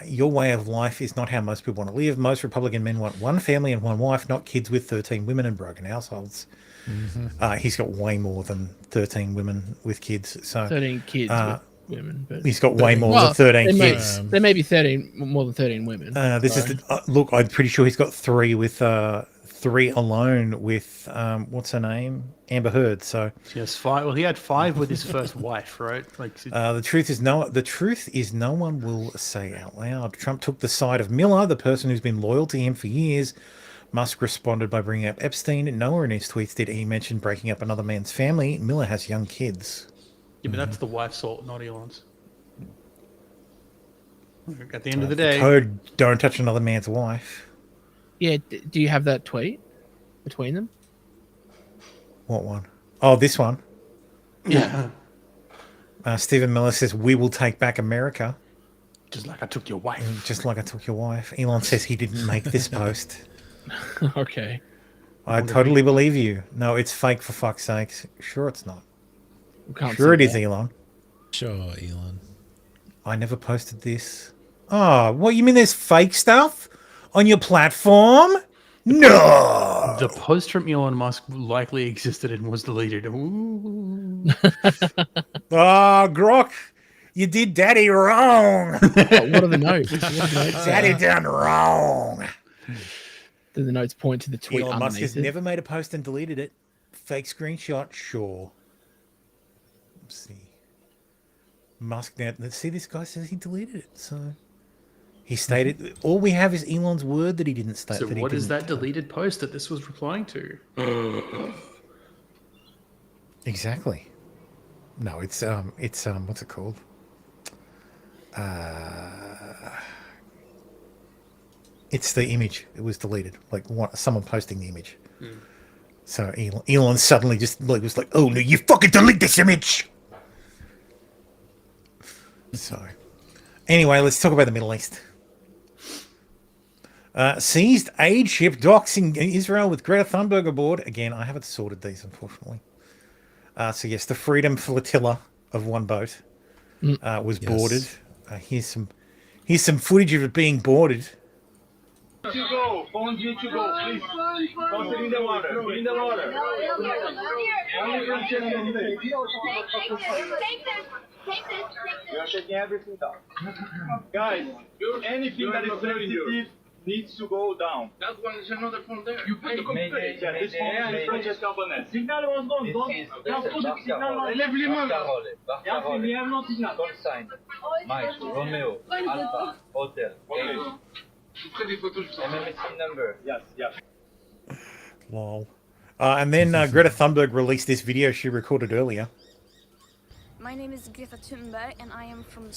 Your way of life is not how most people want to live. Most Republican men want one family and one wife, not kids with 13 women and broken households. Mm-hmm. He's got way more than 13 women with kids. So 13 kids with women. But he's got way more than 13 kids. There may be 13, more than 13 women. This is look. I'm pretty sure he's got three alone with what's her name, Amber Heard. So He has 5. Well, he had 5 with his first wife, right? Like the truth is no one will say out loud. Trump took the side of Miller, the person who's been loyal to him for years. Musk responded by bringing up Epstein. Nowhere in his tweets did he mention breaking up another man's family. Miller has young kids. Yeah, but that's the wife's fault, not Elon's. At the end of the day, Code, don't touch another man's wife. Yeah, do you have that tweet between them? What one? Oh, this one. Yeah. Stephen Miller says, "We will take back America." Just like I took your wife. Just like I took your wife. Elon says he didn't make this post. Okay. I totally believe you. No, it's fake for fuck's sakes. Sure it's not. Can't Sure it see is, that. Elon. Sure, Elon. I never posted this. Oh, what, you mean there's fake stuff on your platform? No! The post from Elon Musk likely existed and was deleted. Ooh. Oh, Grok, you did Daddy wrong. What are the notes? What are the notes Daddy done wrong. Do the notes point to the tweet Elon Musk has underneath it? never made a post and deleted it. Fake screenshot, sure. Let's see. Musk now. Let's see. This guy says he deleted it. So he stated all we have is Elon's word that he didn't state. So that what he is didn't. that deleted post that this was replying to? Exactly. No, it's what's it called? It's the image. It was deleted. Like someone posting the image. So Elon suddenly just was like, "Oh no, you fucking delete this image." So, anyway, let's talk about the Middle East. Seized aid ship docks in Israel with Greta Thunberg aboard. Again, I haven't sorted these, unfortunately. So yes, the Freedom Flotilla of one boat was boarded. Here's some footage of it being boarded. To go, phone you to go, please. Don't get in the water. Get in the water. Only from China. Take this. are taking everything down. Guys, anything that is sensitive needs to go down. That one is another phone there. You put the computer. Yeah, this phone is Francesca Albanese. Signal was gone. Ja, goed, signal was. Lève-les-mains. Ja, we have no signal. Sign. Mike, Romeo, Alpha, Hotel. Okay. MMSC number. Yes, yes. Lol. And then Greta Thunberg released this video she recorded earlier. My name is Greta Thunberg and I am from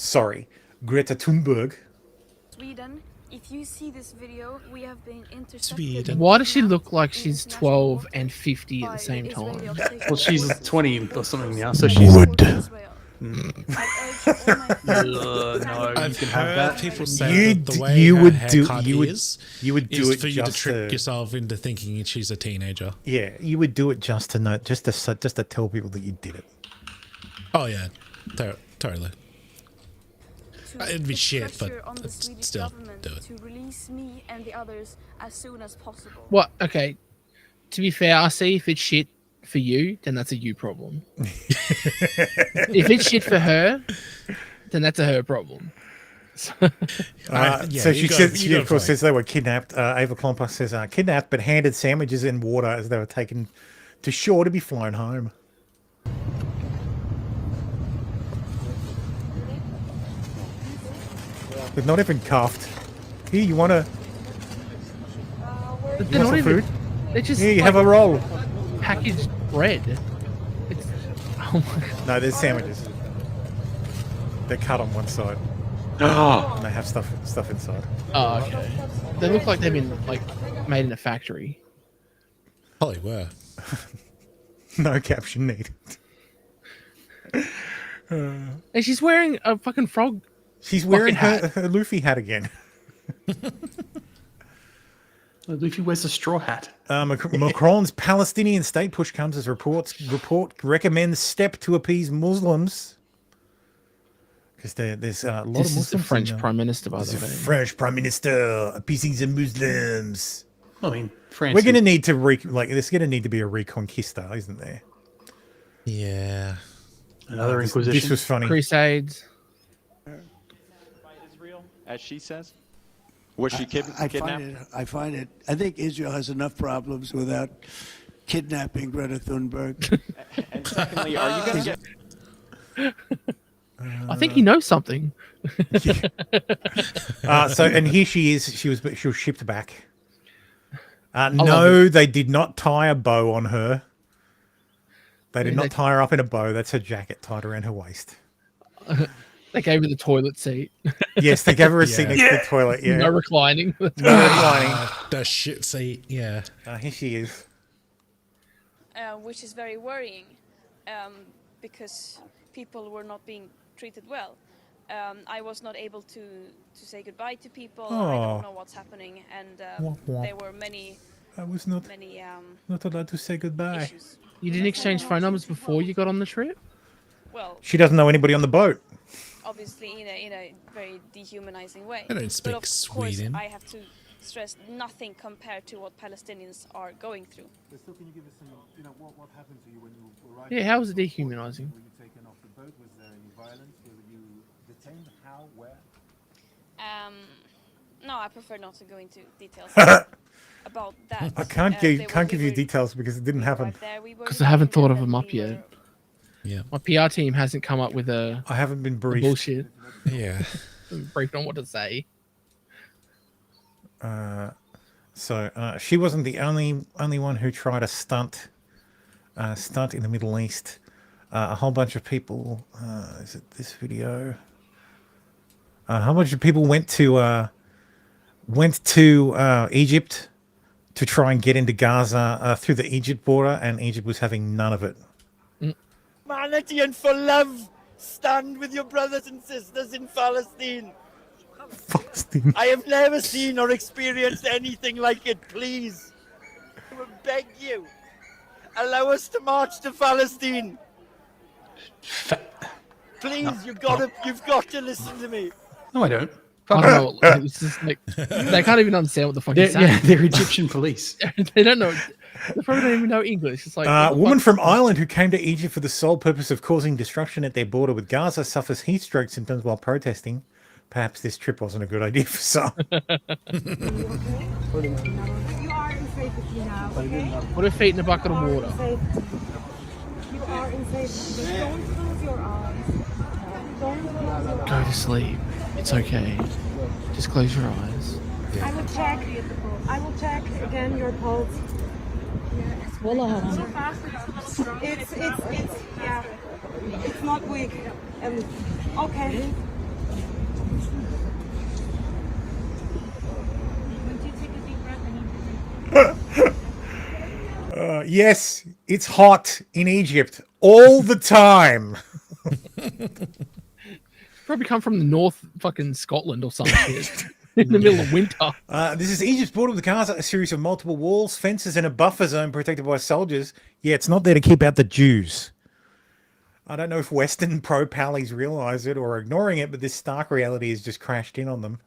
Greta Thunberg. Sweden. If you see this video, we have been intercepted. Why does she look like she's 12 and 50 at the same time? Well, she's 20 or something now, so she's... No, I've you can have that. people say that the way you her would haircut do is it for you to just trick yourself into thinking she's a teenager. Yeah, you would do it just to know, just to tell people that you did it. Oh yeah, totally. It'd be shit, but still do it. To release me and the others as soon as possible. What? Okay. To be fair, I see if it's shit for you, then that's a you problem. If it's shit for her, then that's a her problem. So she of course says they were kidnapped. Ava Klomper says kidnapped, but handed sandwiches and water as they were taken to shore to be flown home. But not even cuffed. Here, you want They're not even. food? They're just. Here, you have a roll. Packaged bread. It's. Oh my god. No, there's sandwiches. They're cut on one side. Oh. And they have stuff inside. Oh, okay. They look like they've been made in a factory. Probably were. No caption needed. And she's wearing a fucking frog. She's wearing her Luffy hat again. Luffy wears a straw hat. Macron's Palestinian state push comes as report recommends step to appease Muslims. Because there's a lot of Muslims. This is the French Prime Minister, by the way. French Prime Minister appeasing the Muslims. I mean, France. We're going to need to there's going to need to be a Reconquista, isn't there? Yeah. Another Inquisition. This was funny. Crusades. As she says? Was she kidnapped? I find it. I think Israel has enough problems without kidnapping Greta Thunberg. And secondly, are you going to get... I think he knows something. And here she is. She was shipped back. No, they did not tie a bow on her. They did not tie her up in a bow. That's her jacket tied around her waist. They gave her the toilet seat. Yes, they gave her a seat next to the toilet. Yeah, no reclining. No reclining. The shit seat. Yeah. Here she is. Which is very worrying, because people were not being treated well. I was not able to say goodbye to people. I don't know what's happening, and there were many. I was not allowed to say goodbye. Issues. You didn't exchange phone numbers before you got on the trip? Well, she doesn't know anybody on the boat. Obviously, in a very dehumanizing way. I don't speak but of Sweden. course, I have to stress nothing compared to what Palestinians are going through. Still, can you give us some, what happened to you when you arrived? Yeah, how was it dehumanizing? Were you taken off the boat? Was there any violence? Were you detained? How? Where? No, I prefer not to go into details about that. I can't give you details because it didn't happen. Because I haven't thought of them up yet. Yeah. My PR team hasn't come up with a. I haven't been briefed. Bullshit. Yeah. Briefed on what to say. So she wasn't the only one who tried a stunt in the Middle East. A whole bunch of people. Is it this video? A whole bunch of people went to Egypt to try and get into Gaza through the Egypt border, and Egypt was having none of it. Humanity and for love, stand with your brothers and sisters in Palestine. I have never seen or experienced anything like it. Please, I would beg you, allow us to march to Palestine. Please, you've got to listen to me. No, I don't. I don't know. It's just like, they can't even understand what the fuck he's saying. Yeah, they're Egyptian police. They don't know. They probably don't even know English. It's like what the woman fuck? from Ireland who came to Egypt for the sole purpose of causing disruption at their border with Gaza suffers heat stroke symptoms while protesting. Perhaps this trip wasn't a good idea for some. Put her feet in a bucket of water. You are in safety. Just don't close your eyes. Don't close your Go to sleep. It's okay. Just close your eyes. I will check. I will check again your pulse. So fast. It's yeah. It's not weak. Okay. Yes, it's hot in Egypt all the time. Probably come from the north fucking Scotland or some shit. In the middle of winter. This is Egypt's border with Gaza, a series of multiple walls, fences, and a buffer zone protected by soldiers. Yeah, it's not there to keep out the Jews. I don't know if Western pro-pallies realize it or are ignoring it, but this stark reality has just crashed in on them.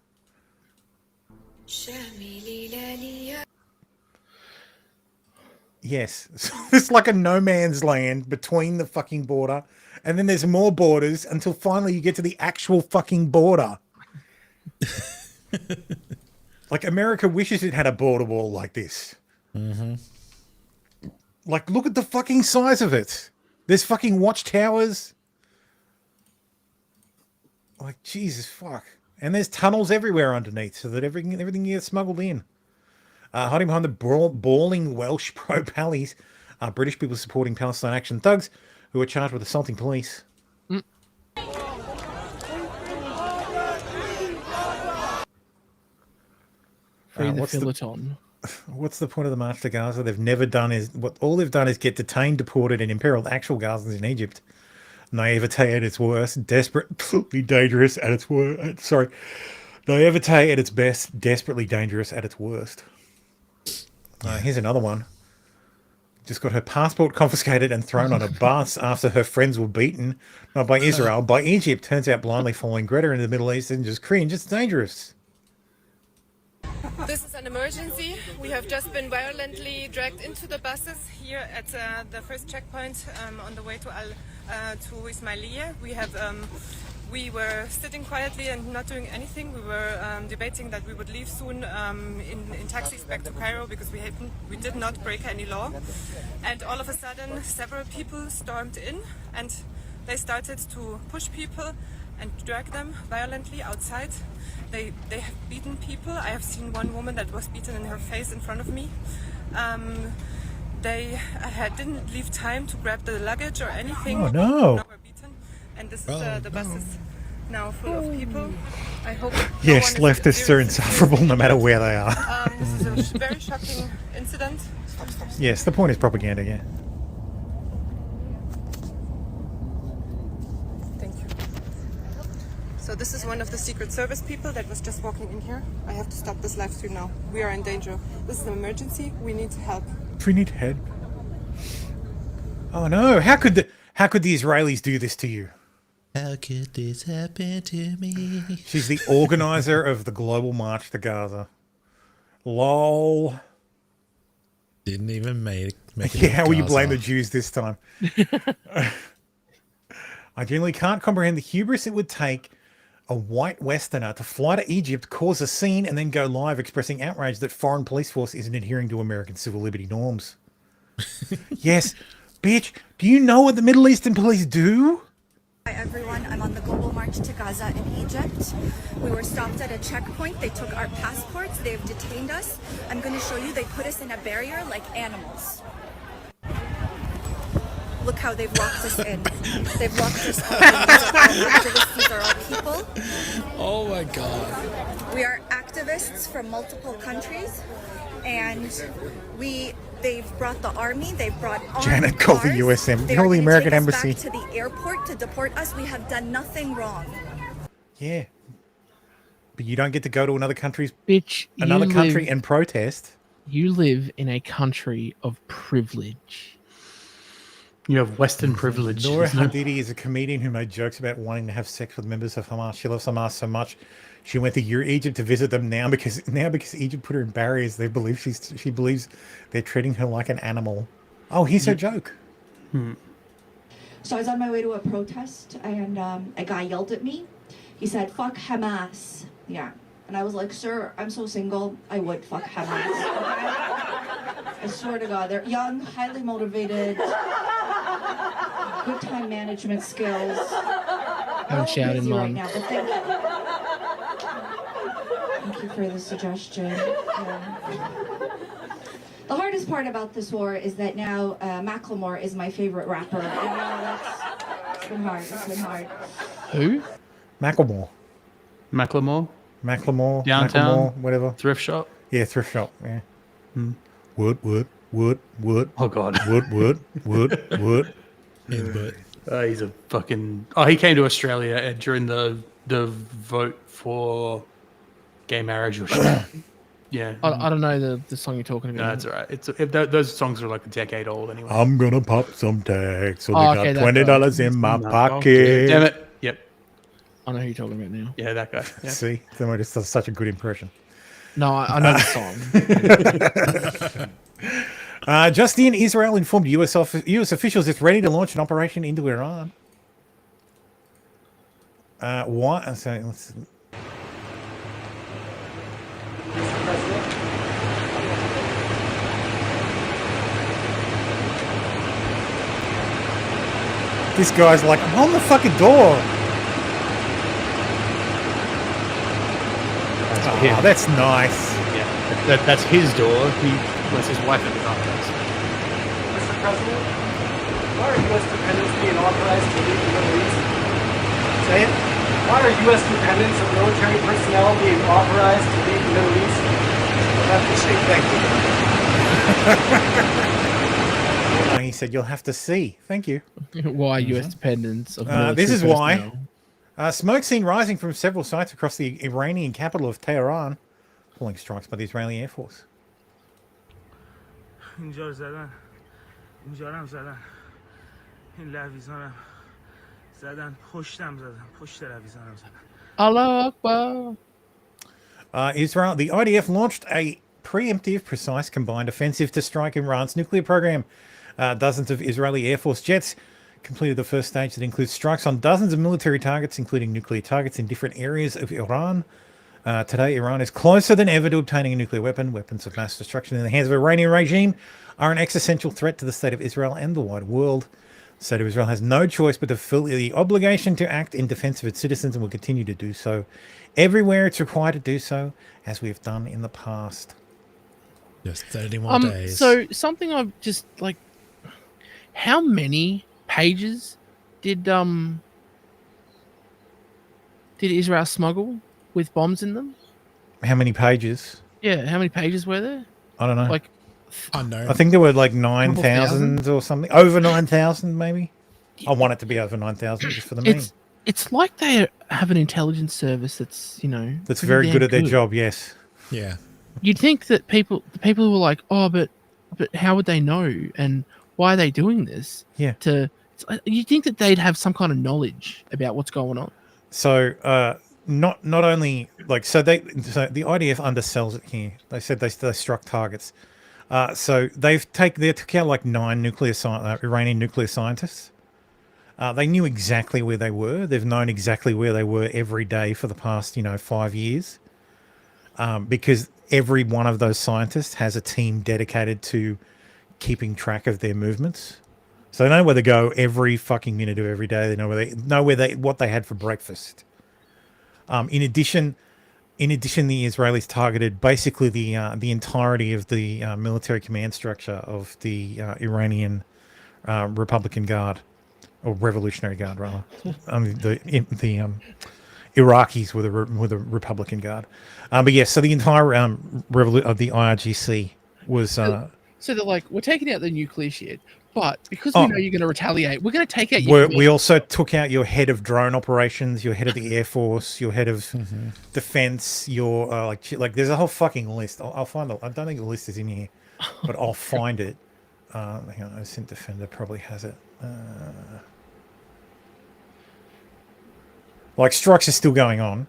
Yes, so it's like a no man's land between the fucking border, and then there's more borders until finally you get to the actual fucking border. Like, America wishes it had a border wall like this. Mm-hmm. Like, look at the fucking size of it. There's fucking watchtowers. Like, Jesus fuck. And there's tunnels everywhere underneath so that everything gets smuggled in. Hiding behind the bawling Welsh pro-pallies are British people supporting Palestine Action thugs who are charged with assaulting police. Free the Philaton. What's the point of the march to Gaza? They've never done is all they've done is get detained, deported, and imperiled actual Gazans in Egypt. Naivete at its worst, desperately dangerous at its worst. Sorry, naivete at its best, desperately dangerous at its worst. Here's another one. Just got her passport confiscated and thrown on a bus after her friends were beaten, not by Israel, by Egypt. Turns out blindly following Greta in the Middle East isn't just cringe, it's dangerous. This is an emergency. We have just been violently dragged into the buses here at the first checkpoint on the way to Ismailia. We were sitting quietly and not doing anything. We were debating that we would leave soon in taxis back to Cairo because we did not break any law. And all of a sudden, several people stormed in and they started to push people and drag them violently outside. They have beaten people. I have seen one woman that was beaten in her face in front of me. They didn't leave time to grab the luggage or anything. Oh no! Were beaten. And this is the bus is now full of people. I hope. Yes, leftists are insufferable no matter where they are. This is a very shocking incident. Yes, the point is propaganda. Yeah. So this is one of the Secret Service people that was just walking in here. I have to stop this live stream now. We are in danger. This is an emergency. We need help. We need help. Oh no! How could the Israelis do this to you? How could this happen to me? She's the organizer of the global march to Gaza. Lol. Didn't even make it. Yeah, how will you blame the Jews this time? I genuinely can't comprehend the hubris it would take a white Westerner to fly to Egypt, cause a scene, and then go live expressing outrage that foreign police force isn't adhering to American civil liberty norms. Yes, bitch, do you know what the Middle Eastern police do? Hi everyone, I'm on the global march to Gaza in Egypt. We were stopped at a checkpoint. They took our passports. They've detained us. I'm going to show you. They put us in a barrier like animals. Look how they've locked us in. They've locked us all in. These are all people. Oh my god. We are activists from multiple countries, and they've brought the army, they've brought armed Janet, call the cars. USM, They call are the gonna American take us embassy. back to the airport to deport us. We have done nothing wrong. Yeah. But you don't get to go to another country and protest. You live in a country of privilege. You have Western privilege. Noor isn't it? Hadidi is a comedian who made jokes about wanting to have sex with members of Hamas. She loves Hamas so much, she went to Egypt to visit them. Now because Egypt put her in barriers, they believe she believes they're treating her like an animal. Oh, here's her joke. So I was on my way to a protest, and a guy yelled at me. He said, "Fuck Hamas." Yeah. And I was like, "Sir, I'm so single, I would fuck Hamas." I swear to God, they're young, highly motivated, good time management skills. Don't shout in Busy right mine. now, but thank you. Thank you for the suggestion. Yeah. The hardest part about this war is that now Macklemore is my favorite rapper. And it's been hard. It's been hard. Who? Macklemore. Macklemore. Downtown. Macklemore, whatever. Thrift shop. Yeah, thrift shop. Yeah. Wood. Oh God. Wood. He's a fucking. Oh, he came to Australia during the vote for gay marriage or shit. Yeah. I don't know the song you're talking about. No, that's all right. Those songs are like a decade old anyway. I'm gonna pop some tags. So Oh, they okay, got that guy. $20 in my pocket. Damn it. Yep. I know who you're talking about now. Yeah, that guy. Yeah. See, somebody just does such a good impression. No, I know the song. Just in, Israel informed US officials it's ready to launch an operation into Iran. What? So let's. This guy's like, I'm on the fucking door. That's nice. Yeah, that's his door. He lets his wife in the car. Mr. President, why are U.S. dependents being authorized to leave the Middle East? Say it. Why are U.S. dependents of military personnel being authorized to leave the Middle East? I'll have to say thank you. He said, you'll have to see. Thank you. Why U.S. dependents of This is military why. Smoke seen rising from several sites across the Iranian capital of Tehran, following strikes by the Israeli Air Force. اینجا رو زدن اینجا رو هم زدن این لویزانم زدن پشتم زدن پشت لویزانم زدن Allah Akbar. Israel, the IDF launched a preemptive, precise, combined offensive to strike Iran's nuclear program. Dozens of Israeli Air Force jets completed the first stage that includes strikes on dozens of military targets, including nuclear targets in different areas of Iran. Today, Iran is closer than ever to obtaining a nuclear weapon. Weapons of mass destruction in the hands of the Iranian regime are an existential threat to the state of Israel and the wide world. The state of Israel has no choice but to fulfill the obligation to act in defense of its citizens and will continue to do so everywhere it's required to do so, as we have done in the past. Just 30 more days. So something I've just like, how many pages did Israel smuggle with bombs in them? How many pages? Yeah, how many pages were there? I don't know. Like, unknown. I think there were like 9,000 or something. Over 9,000, maybe. I want it to be over 9,000 just for the meme. It's like they have an intelligence service that's, That's pretty very damn good at their job, yes. Yeah. You'd think that the people who were like, oh, but how would they know? And why are they doing this? Yeah. You'd think that they'd have some kind of knowledge about what's going on. So, not only like so the IDF undersells it here. They said they struck targets. So they took out like 9 Iranian nuclear scientists. They knew exactly where they were. They've known exactly where they were every day for the past 5 years. Because every one of those scientists has a team dedicated to keeping track of their movements. So they know where they go every fucking minute of every day. They know what they had for breakfast. In addition, the Israelis targeted basically the entirety of the military command structure of the Iranian Republican Guard, or Revolutionary Guard rather. The Iraqis were the Republican Guard, but yes. So the entire of the IRGC was. So they're like, we're taking out the nuclear shit, but because we know you're going to retaliate, we're going to take out. We also took out your head of drone operations, your head of the Air Force, your head of defense, your like. There's a whole fucking list. I'll find it. I don't think the list is in here, but I'll find it. Hang on, Ascent Defender probably has it. Like strikes are still going on.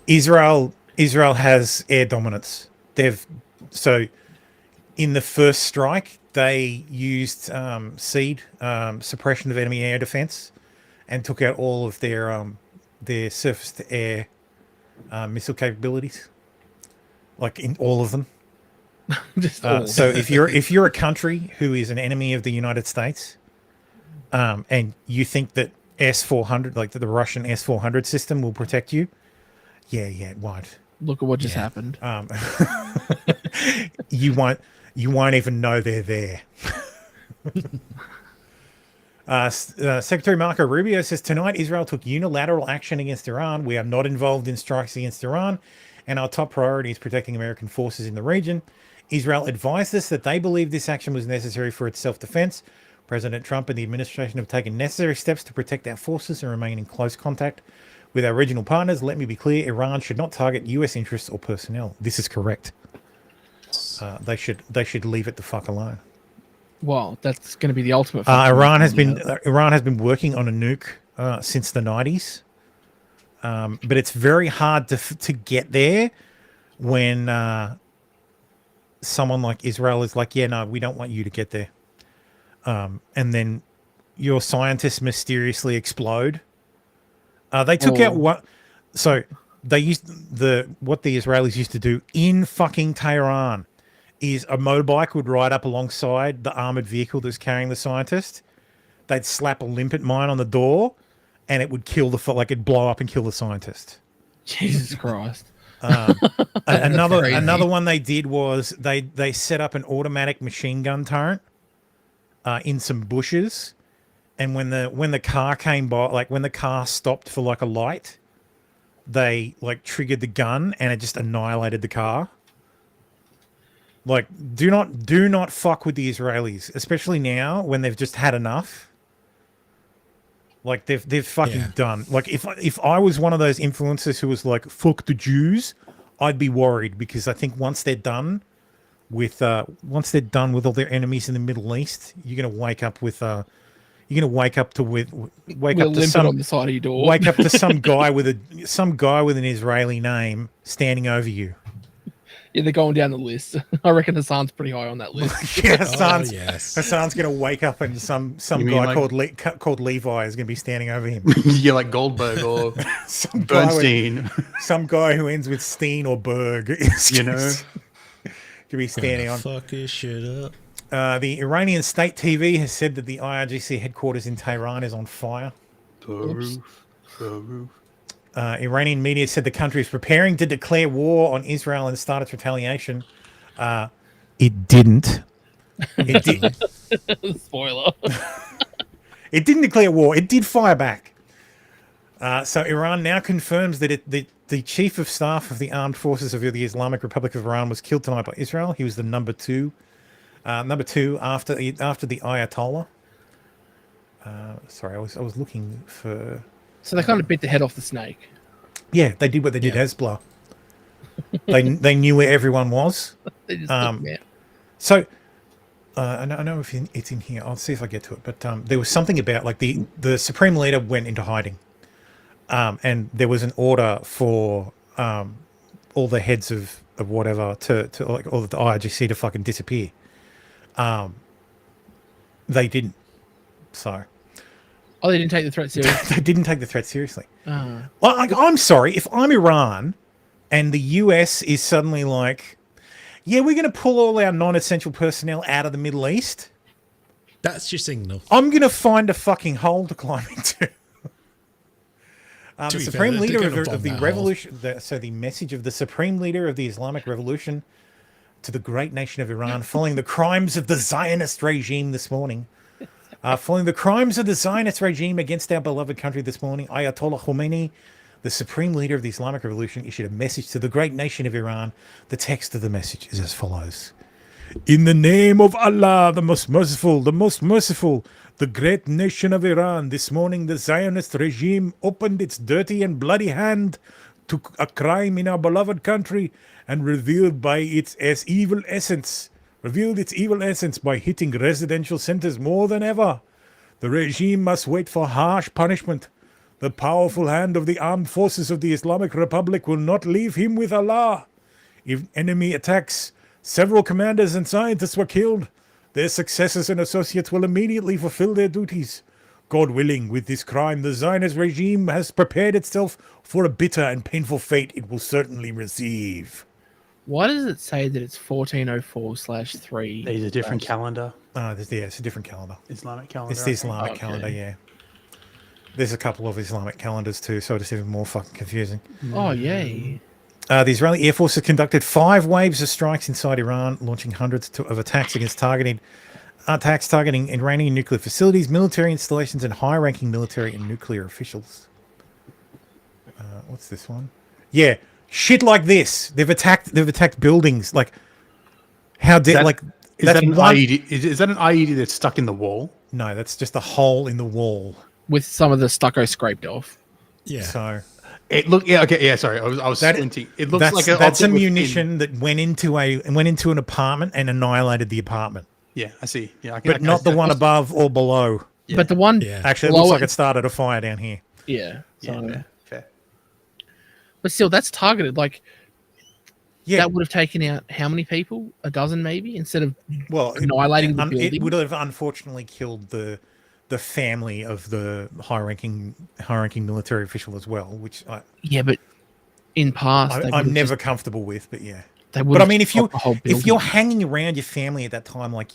Israel has air dominance. So in the first strike they used seed suppression of enemy air defense and took out all of their surface to air missile capabilities, like in all of them. Just all. So if you're a country who is an enemy of the United States, and you think that S-400, like the Russian S-400 system, will protect you, yeah, it won't. Look at what just happened. You won't even know they're there. Secretary Marco Rubio says tonight Israel took unilateral action against Iran. We are not involved in strikes against Iran, and our top priority is protecting American forces in the region. Israel advised us that they believe this action was necessary for its self-defense. President Trump and the administration have taken necessary steps to protect our forces and remain in close contact with our regional partners. Let me be clear, Iran should not target US interests or personnel. This is correct. They should leave it the fuck alone. Well, that's going to be the ultimate. Iran has been working on a nuke since the 90s, but it's very hard to get there when someone like Israel is like, yeah, no, we don't want you to get there, and then your scientists mysteriously explode. They took out what? So they used what the Israelis used to do in fucking Tehran. Is a motorbike would ride up alongside the armored vehicle that's carrying the scientist. They'd slap a limpet mine on the door, and it would kill it'd blow up and kill the scientist. Jesus Christ! Another one they did was they set up an automatic machine gun turret in some bushes, and when the car came by, like when the car stopped for like a light, they like triggered the gun and it just annihilated the car. Like, do not fuck with the Israelis, especially now when they've just had enough. Like they've fucking done. Like if I was one of those influencers who was like fuck the Jews, I'd be worried because I think once they're done with all their enemies in the Middle East, you're gonna wake up with some on the side of your door. Wake up to some guy with an Israeli name standing over you. Yeah, they're going down the list. I reckon Hassan's pretty high on that list. Yeah, Hassan's going to wake up and some guy called Levi is going to be standing over him. Yeah, like Goldberg or Bernstein. Some guy who ends with Steen or Berg. To be standing on. Fuck his shit up. The Iranian state TV has said that the IRGC headquarters in Tehran is on fire. The roof. Iranian media said the country is preparing to declare war on Israel and start its retaliation. It didn't. It did. Spoiler. It didn't declare war. It did fire back. So Iran now confirms that the chief of staff of the armed forces of the Islamic Republic of Iran was killed tonight by Israel. He was the number two after the Ayatollah. Sorry, I was looking for. So they kind of bit the head off the snake. Yeah, they did what they did Hezbollah. They knew where everyone was. They just took it out. So I know if it's in here. I'll see if I get to it. But there was something about like the supreme leader went into hiding, and there was an order for all the heads of whatever to like all of the IRGC to fucking disappear. They didn't. So. Oh, they didn't take the threat seriously. They didn't take the threat seriously. Well, I'm sorry if I'm Iran, and the US is suddenly like, yeah, we're going to pull all our non-essential personnel out of the Middle East. That's your signal. I'm going to find a fucking hole to climb into. The supreme leader of the revolution. The message of the supreme leader of the Islamic Revolution to the great nation of Iran, following the crimes of the Zionist regime this morning. Following the crimes of the Zionist regime against our beloved country this morning, Ayatollah Khomeini, the supreme leader of the Islamic Revolution, issued a message to the great nation of Iran. The text of the message is as follows. In the name of Allah, the most merciful, the great nation of Iran, this morning the Zionist regime opened its dirty and bloody hand to a crime in our beloved country and revealed by its evil essence revealed its evil essence by hitting residential centers more than ever. The regime must wait for harsh punishment. The powerful hand of the armed forces of the Islamic Republic will not leave him with Allah. If enemy attacks, several commanders and scientists were killed. Their successors and associates will immediately fulfill their duties. God willing, with this crime, the Zionist regime has prepared itself for a bitter and painful fate it will certainly receive. Why does it say that it's 1404/3? There's a different calendar. It's a different calendar. Islamic calendar. It's the Islamic calendar, yeah. There's a couple of Islamic calendars too, so it's even more fucking confusing. Oh, yay. The Israeli Air Force has conducted 5 waves of strikes inside Iran, launching hundreds of attacks targeting Iranian nuclear facilities, military installations, and high-ranking military and nuclear officials. What's this one? Yeah, shit like this. They've attacked buildings. Like, how did Is that's that an one... IED? Is that an IED that's stuck in the wall? No, that's just a hole in the wall with some of the stucco scraped off. Yeah. So it looked. Yeah. Okay. Yeah. Sorry. I was squinting. It looks like that's a munition that went into an apartment and annihilated the apartment. Yeah, I see. Yeah, but not the one above or below. Yeah. But the one actually, it looks like it started a fire down here. Yeah. So, fair. But still, that's targeted. Like, yeah, that would have taken out how many people? A dozen, maybe, instead of annihilating the building. It would have unfortunately killed the family of the high-ranking military official as well. Which but in past, I'm never comfortable with. But yeah. But I mean, if you're hanging around your family at that time, like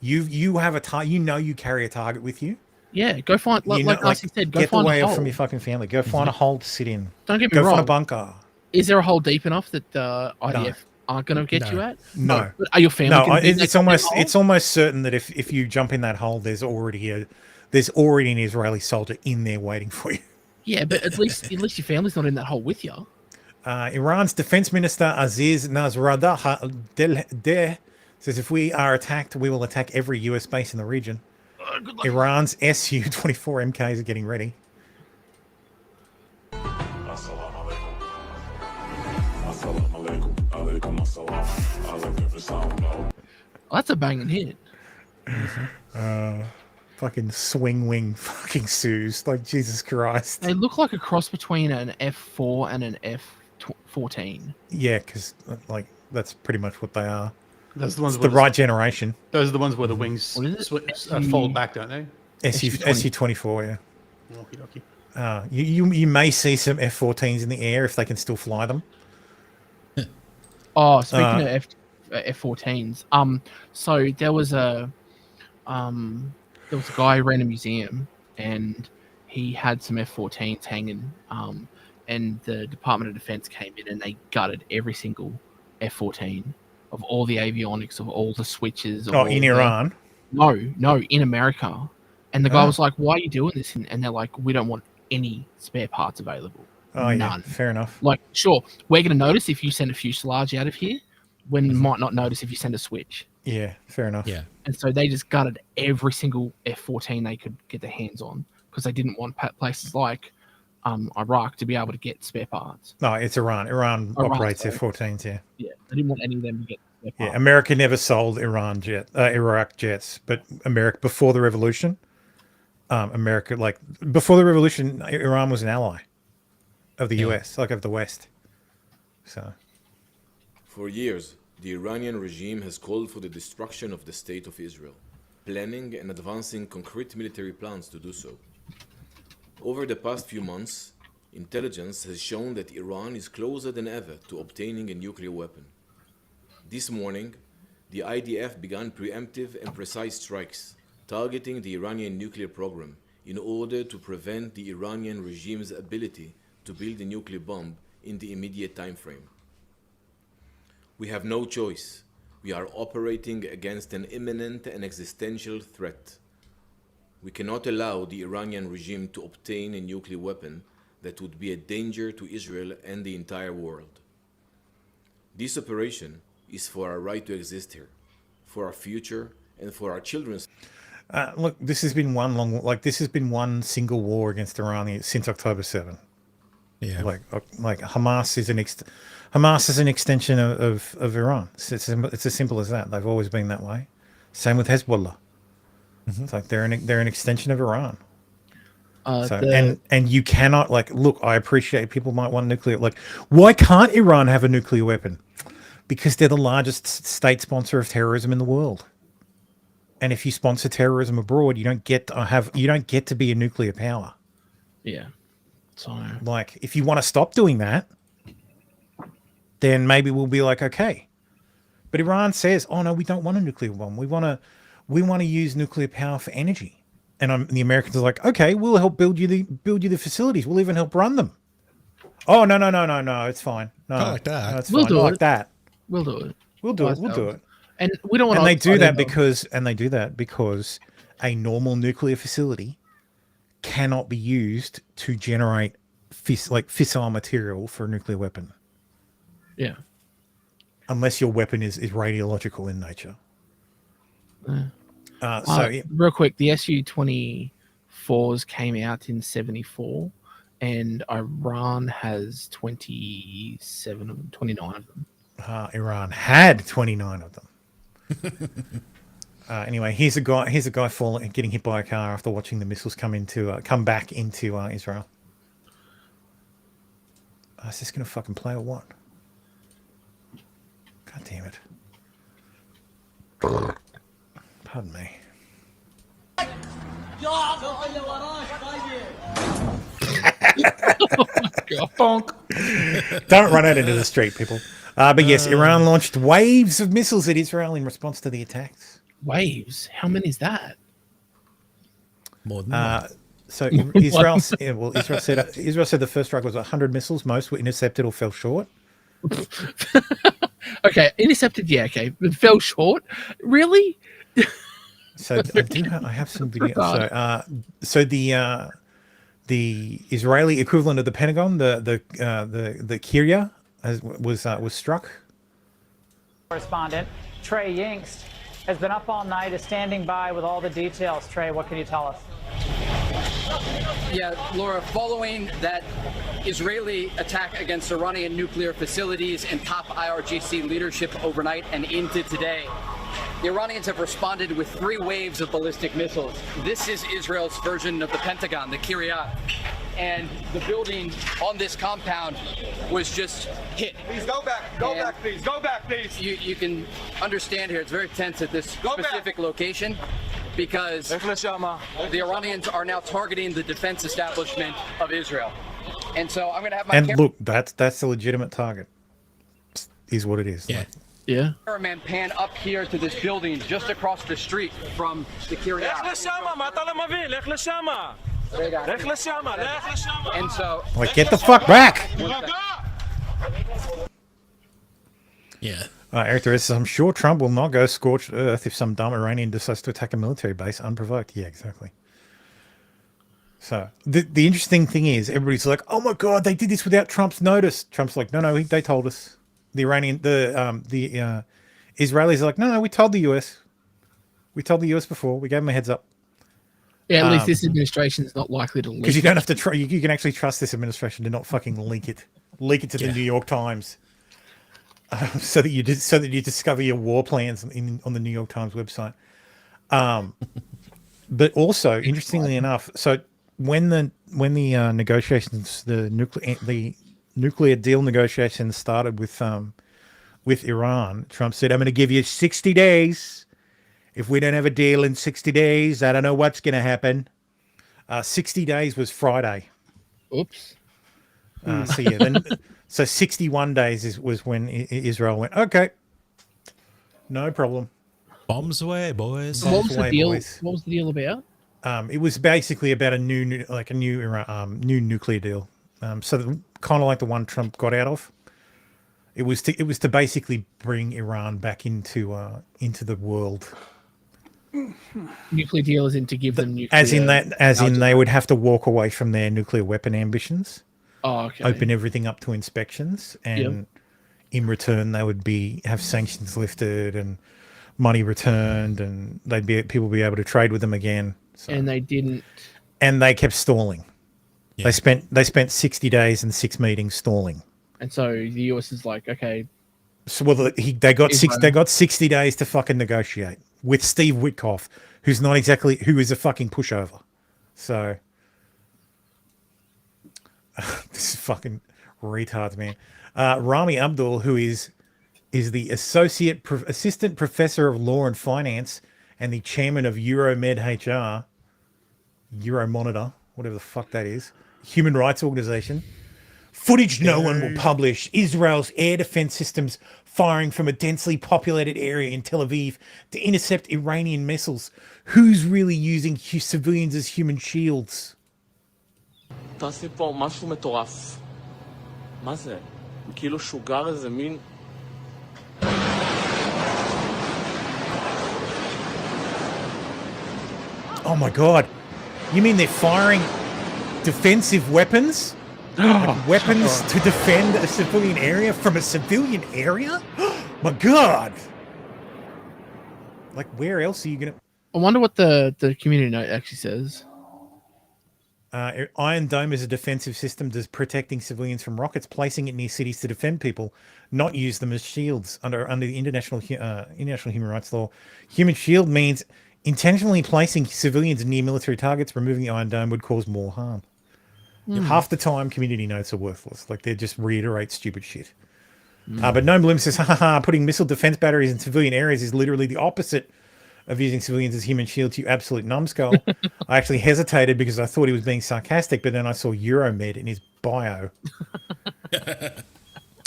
you have a you carry a target with you. Yeah, go find like Darcy said, go get find away a hole from your fucking family. Go find a hole to sit in. Don't get me go wrong. Find a bunker. Is there a hole deep enough that the IDF aren't going to get you at? No. But are your family? No, it's almost certain that if you jump in that hole, there's already an Israeli soldier in there waiting for you. Yeah, but at least your family's not in that hole with you. Iran's defense minister Aziz Nasrallah says if we are attacked, we will attack every US base in the region. Iran's Su-24 MKs are getting ready. That's a banging hit. Fucking swing wing fucking Sus. Like, Jesus Christ. They look like a cross between an F4 and an F14. Yeah, because that's pretty much what they are. Those are the ones it's the right generation. Those are the ones where the wings fold back, don't they? Su-24, yeah. You may see some F-14s in the air if they can still fly them. Oh, speaking of F-14s, so there was a guy who ran a museum and he had some F-14s hanging, and the Department of Defense came in and they gutted every single F-14 of all the avionics, of all the switches. In Iran? No, in America. And the guy was like, "Why are you doing this?" And they're like, "We don't want any spare parts available." Oh, None. Yeah, fair enough. Like, sure, we're going to notice if you send a fuselage out of here, when might not notice if you send a switch. Yeah, fair enough. Yeah. And so they just gutted every single F-14 they could get their hands on because they didn't want places like Iraq to be able to get spare parts. No, it's Iran. Iran operates F-14s, yeah. Yeah, they didn't want any of them to get spare parts. Yeah, America never sold Iraq jets, but America, before the revolution, before the revolution, Iran was an ally of the US, of the West. So, for years, the Iranian regime has called for the destruction of the State of Israel, planning and advancing concrete military plans to do so. Over the past few months, intelligence has shown that Iran is closer than ever to obtaining a nuclear weapon. This morning, the IDF began preemptive and precise strikes targeting the Iranian nuclear program in order to prevent the Iranian regime's ability to build a nuclear bomb in the immediate time frame. We have no choice. We are operating against an imminent and existential threat. We cannot allow the Iranian regime to obtain a nuclear weapon that would be a danger to Israel and the entire world. This operation is for our right to exist here, for our future, and for our children's. Look, this has been one single war against Iran since October 7. Yeah. Like Hamas is Hamas is an extension of Iran. It's as simple as that. They've always been that way. Same with Hezbollah. It's like they're an extension of Iran. And you cannot look. I appreciate people might want nuclear. Why can't Iran have a nuclear weapon? Because they're the largest state sponsor of terrorism in the world. And if you sponsor terrorism abroad, you don't get to be a nuclear power. Yeah. So if you want to stop doing that, then maybe we'll be like, okay. But Iran says, oh no, we don't want a nuclear bomb. We want to use nuclear power for energy. And the Americans are like, okay, we'll help build you the facilities. We'll even help run them. Oh no, it's fine. No, not like that. No, it's We'll fine. do Not it. like that. We'll do it. We'll do it. And we don't want. And they do that because a normal nuclear facility cannot be used to generate fissile material for a nuclear weapon. Yeah. Unless your weapon is radiological in nature. Real quick, the Su-24s came out in 1974, and Iran has 29 of them. Iran had 29 of them. Anyway, here's a guy falling, getting hit by a car after watching the missiles come back into Israel. Is this gonna fucking play or what? God damn it! Pardon me. Don't run out into the street, people. But yes, Iran launched waves of missiles at Israel in response to the attacks. Waves? How many is that? More than one. So Israel said the first strike was 100 missiles. Most were intercepted or fell short. Okay, intercepted. Yeah, okay, but fell short. Really? So I have some video. So the Israeli equivalent of the Pentagon, the Kiryat, was struck. Correspondent Trey Yingst has been up all night, is standing by with all the details. Trey, what can you tell us? Yeah, Laura, following that Israeli attack against Iranian nuclear facilities and top IRGC leadership overnight and into today, the Iranians have responded with 3 waves of ballistic missiles. This is Israel's version of the Pentagon, the Kiryat. And the building on this compound was just hit. Please go back, please, go back, please. You can understand here, it's very tense at this specific location because the Iranians are now targeting the defense establishment of Israel. And so I'm going to have my And look, that's a legitimate target. Is what it is. Yeah. Yeah. cameraman pan up here to this building just across the street from the Kiryat. And so, get the fuck back. Yeah. Eric, there is, I'm sure Trump will not go scorched earth if some dumb Iranian decides to attack a military base unprovoked. Yeah, exactly. So the interesting thing is, everybody's like, "Oh my God, they did this without Trump's notice." Trump's like, "No, they told us." The Israelis are like, "No, we told the US. We told the US before. We gave them a heads up." Yeah, at least this administration is not likely to leak. Because you don't have to you can actually trust this administration to not fucking leak it to the New York Times, so that you discover your war plans on the New York Times website. But also, interestingly enough, so when the negotiations, the nuclear deal negotiations started with Iran, Trump said, "I'm going to give you 60 days. If we don't have a deal in 60 days, I don't know what's going to happen." 60 days was Friday. Oops. So 61 days was when Israel went, "Okay, no problem. Bombs away, boys." What was the deal? What was the deal about? It was basically about a new nuclear deal. So kind of like the one Trump got out of. It was to basically bring Iran back into the world. Nuclear deal is in to give them nuclear. As in they would have to walk away from their nuclear weapon ambitions. Oh, okay. Open everything up to inspections, and in return they would have sanctions lifted and money returned, and people be able to trade with them again. So. And they didn't. And they kept stalling. They spent 60 days and 6 meetings stalling. And so the US is like, okay. So they got 60 days to fucking negotiate with Steve Witkoff, who is a fucking pushover. So this is fucking retards, man. Rami Abdul, who is the assistant professor of law and finance and the chairman of Euromed HR, Euromonitor, whatever the fuck that is, human rights organization. Footage no one will publish. Israel's air defense systems firing from a densely populated area in Tel Aviv to intercept Iranian missiles. Who's really using civilians as human shields? תעשי פה משהו מטורף. מה זה? כאילו שוגר איזה מין... Oh my god. You mean they're firing defensive weapons? Like weapons to defend a civilian area from a civilian area? My god. Like, where else are you going to... I wonder what the community note actually says. Iron Dome is a defensive system that's protecting civilians from rockets, placing it near cities to defend people, not use them as shields under the international human rights law. Human shield means intentionally placing civilians near military targets. Removing the Iron Dome would cause more harm. Half the time, community notes are worthless. Like, they just reiterate stupid shit. But Gnome Bloom says, putting missile defense batteries in civilian areas is literally the opposite of using civilians as human shields, you absolute numbskull. I actually hesitated because I thought he was being sarcastic, but then I saw Euromed in his bio.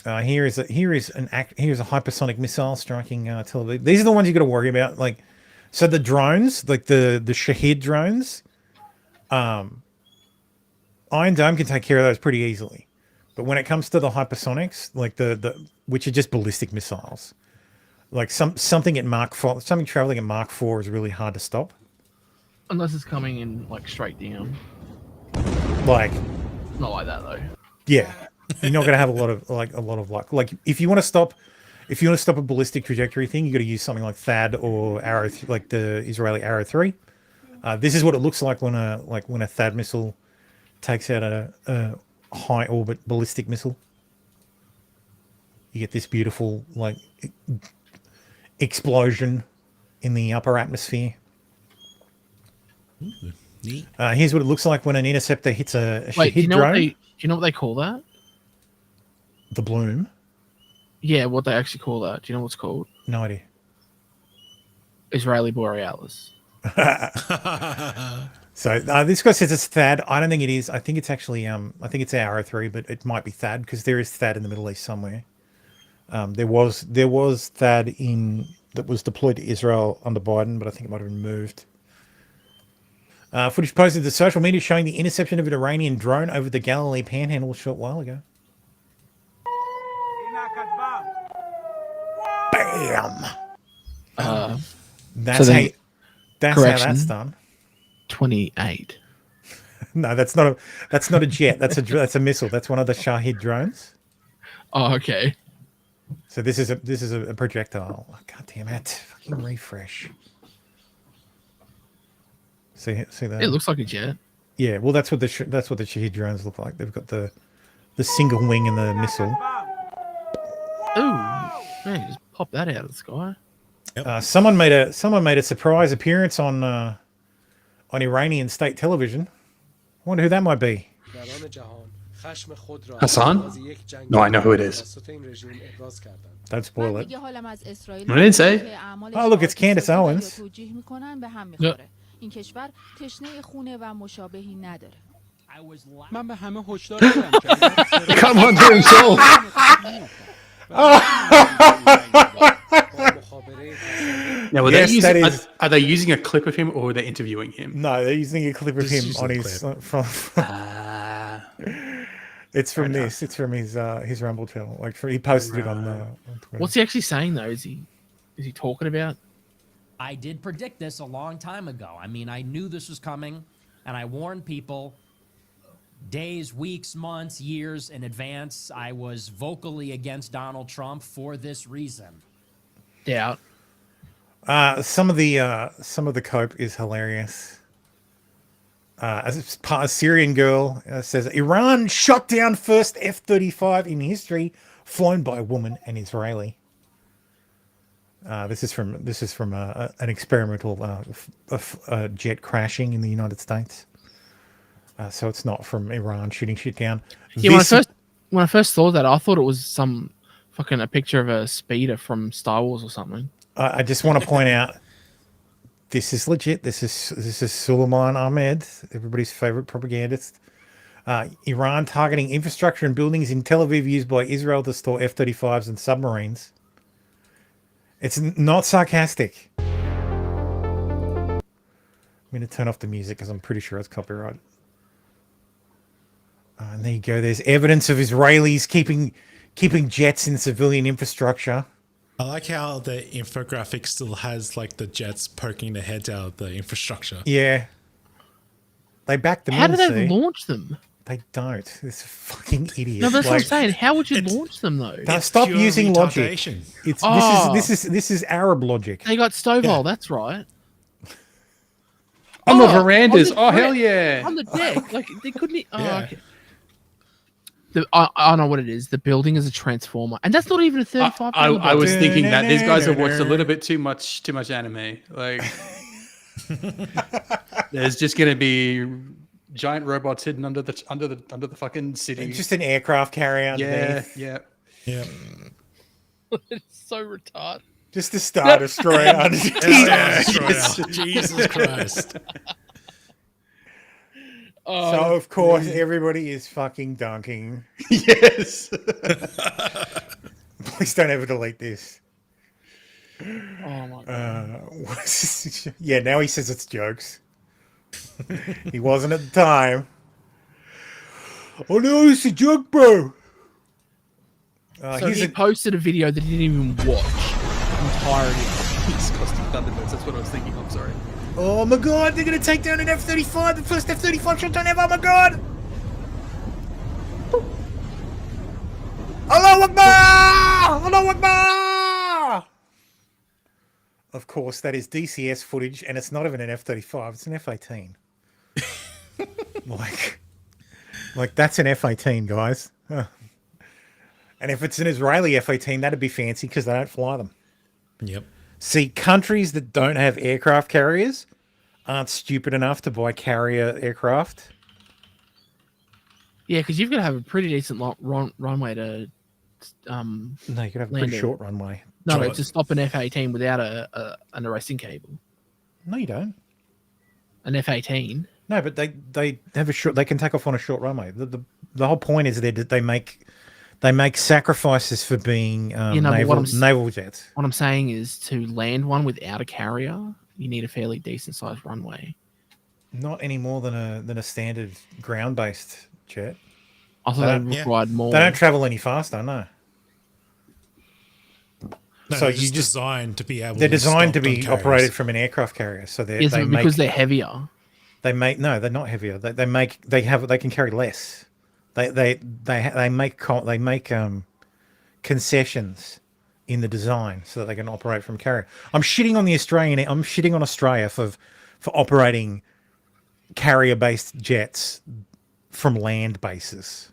Here is a hypersonic missile striking Tel Aviv. These are the ones you got to worry about. Like, so the drones, like the Shahid drones, Iron Dome can take care of those pretty easily. But when it comes to the hypersonics, like which are just ballistic missiles, like something at Mach 4, something traveling at Mach 4 is really hard to stop. Unless it's coming in like straight down. Like, not like that though. Yeah, you're not going to have a lot of luck. Like, if you want to stop a ballistic trajectory thing, you got to use something like THAAD or Arrow, like the Israeli Arrow 3. This is what it looks like when a THAAD missile takes out a high orbit ballistic missile. You get this beautiful like explosion in the upper atmosphere. Ooh, neat. Here's what it looks like when an interceptor hits a Wait, Shahid do you know drone. do you know what they call that? The bloom? Yeah, what they actually call that. Do you know what it's called? No idea. Israeli Borealis. So this guy says it's THAAD. I don't think it is. I think it's actually I think it's Arrow 3, but it might be THAAD because there is THAAD in the Middle East somewhere. There was THAAD that was deployed to Israel under Biden, but I think it might have been moved. Footage posted to social media showing the interception of an Iranian drone over the Galilee Panhandle a short while ago. Bam! That's so how that's done. 28. No, that's not a jet. That's a missile. That's one of the Shahid drones. Oh, okay. So this is a projectile. Oh, God damn it! Fucking refresh. See that? It looks like a jet. Yeah, well, that's what the Shahid drones look like. They've got the single wing and the missile. Ooh, man, just pop that out of the sky. Someone made a surprise appearance on Iranian state television. I wonder who that might be. Hassan? No, I know who it is. Don't spoil it. I didn't say. Oh, look, it's Candace Owens. Yep. این کشور تشنه خونه و مشابهی نداره. من به همه هشدار دادم. Come on to himself. Now, are they using a clip of him or are they interviewing him? No, they're using a clip of him on his It's from this. It's from his Rumble channel. Like he posted it on Twitter. What's he actually saying though? Is he talking about? I did predict this a long time ago. I mean, I knew this was coming, and I warned people days, weeks, months, years in advance. I was vocally against Donald Trump for this reason. Doubt. Some of the cope is hilarious. A Syrian girl says Iran shot down first F-35 in history, flown by a woman and Israeli. This is from an experimental jet crashing in the United States. So it's not from Iran shooting shit down. Yeah, when I first saw that, I thought it was a picture of a speeder from Star Wars or something. I just want to point out, this is legit. This is Suleiman Ahmed, everybody's favorite propagandist. Iran targeting infrastructure and buildings in Tel Aviv used by Israel to store F-35s and submarines. It's not sarcastic. I'm going to turn off the music because I'm pretty sure it's copyrighted. And there you go. There's evidence of Israelis keeping jets in civilian infrastructure. I like how the infographic still has like the jets poking their heads out of the infrastructure. Yeah. They back them How in, do they launch them? They don't. This fucking idiot. No, that's what I'm saying. How would you launch them though? Stop using logic. This is Arab logic. They got stovall. That's right. On the verandas. Hell yeah. On the deck. Like they couldn't. Yeah. Okay. I know what it is. The building is a transformer, and that's not even a 35. I was thinking that these guys have watched a little bit too much anime. Like, there's just gonna be giant robots hidden under the fucking city. Just an aircraft carrier. Yeah. It's so retarded. Just a Star Destroyer. Jesus Christ. So of course everybody is fucking dunking. Yes. Please don't ever delete this. Oh my god. Yeah, now he says it's jokes. He wasn't at the time. Oh no, it's a joke, bro. So he posted a video that he didn't even watch entirely. It's costing Thunderbirds. That's what I was thinking. I'm sorry. Oh my god, they're going to take down an F-35. The first F-35 shot down ever. Oh my god. Allahu Akbar! Allahu Akbar! Of course, that is DCS footage, and it's not even an F-35. It's an F-18. like that's an F-18, guys. Huh. And if it's an Israeli F-18, that'd be fancy because they don't fly them. Yep. See, countries that don't have aircraft carriers aren't stupid enough to buy carrier aircraft. Yeah, because you've got to have a pretty decent runway to. No, you could have a land pretty it. short runway. No, to stop an F-18 without an arresting cable. No, you don't. An F-18. No, but they have a short. They can take off on a short runway. The whole point is that they make sacrifices for being naval jets. What I'm saying is to land one without a carrier, you need a fairly decent sized runway. Not any more than a standard ground based jet. I thought they required more. They don't travel any faster, no. So you just designed to be able. They're designed to be operated from an aircraft carrier, so because they're heavier. They're not heavier. They can carry less. They make concessions in the design so that they can operate from carrier. I'm shitting on Australia for operating carrier based jets from land bases.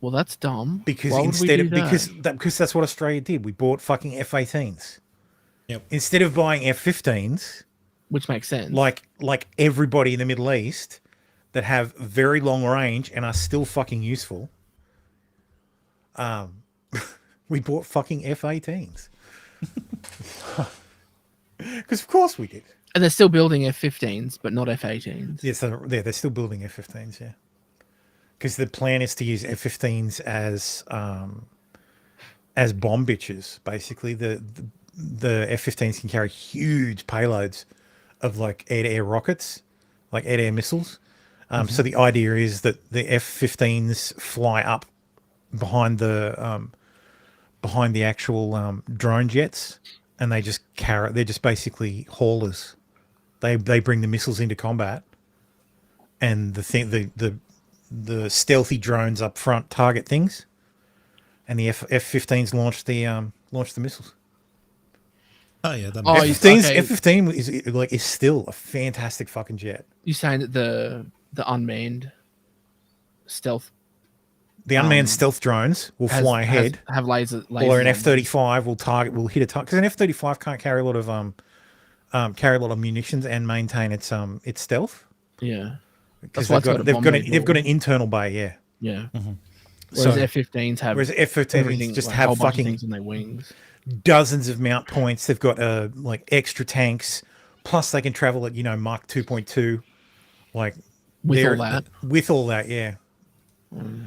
Well, that's dumb. Because because that's what Australia did. We bought fucking F-18s. Yep. Instead of buying F-15s, which makes sense. Like everybody in the Middle East that have very long range and are still fucking useful. We bought fucking F-18s. Because of course we did. And they're still building F-15s, but not F-18s. Yes, they're still building F-15s, yeah. Because the plan is to use F-15s as bomb bitches. Basically, the F-15s can carry huge payloads of like air-to-air rockets, like air-to-air missiles. So the idea is that the F-15s fly up behind the actual drone jets, and they just carry. They're just basically haulers. They bring the missiles into combat, and the stealthy drones up front target things, and the F-15s launch the missiles. Oh yeah, that Oh, makes F-15's sense. okay. F-15 is still a fantastic fucking jet. You're saying that the unmanned stealth, The unmanned stealth drones will fly ahead, have lasers, or an on them. F-35 will hit a target, because an F-35 can't carry a lot of munitions and maintain its stealth. Yeah, Because that's why they've got an internal bay. Yeah. Yeah. So Whereas F-15s have F-15s just have a whole bunch of fucking things in their wings. dozens of mount points. They've got like extra tanks, plus they can travel at Mach 2.2, like With all that? With all that, yeah.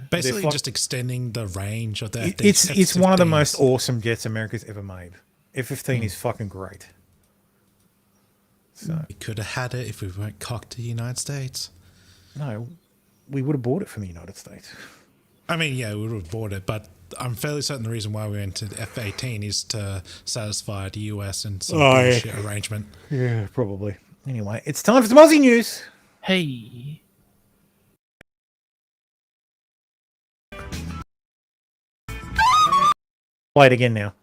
Basically, They're just extending the range of that. It's one of the most awesome jets America's ever made. F-15 is fucking great. So we could have had it if we weren't cocked to the United States. No, we would have bought it from the United States. I mean, yeah, we would have bought it, but I'm fairly certain the reason why we went to the F-18 is to satisfy the US and some bullshit arrangement. Yeah, probably. Anyway, it's time for some Aussie news. Hey. Play it again now.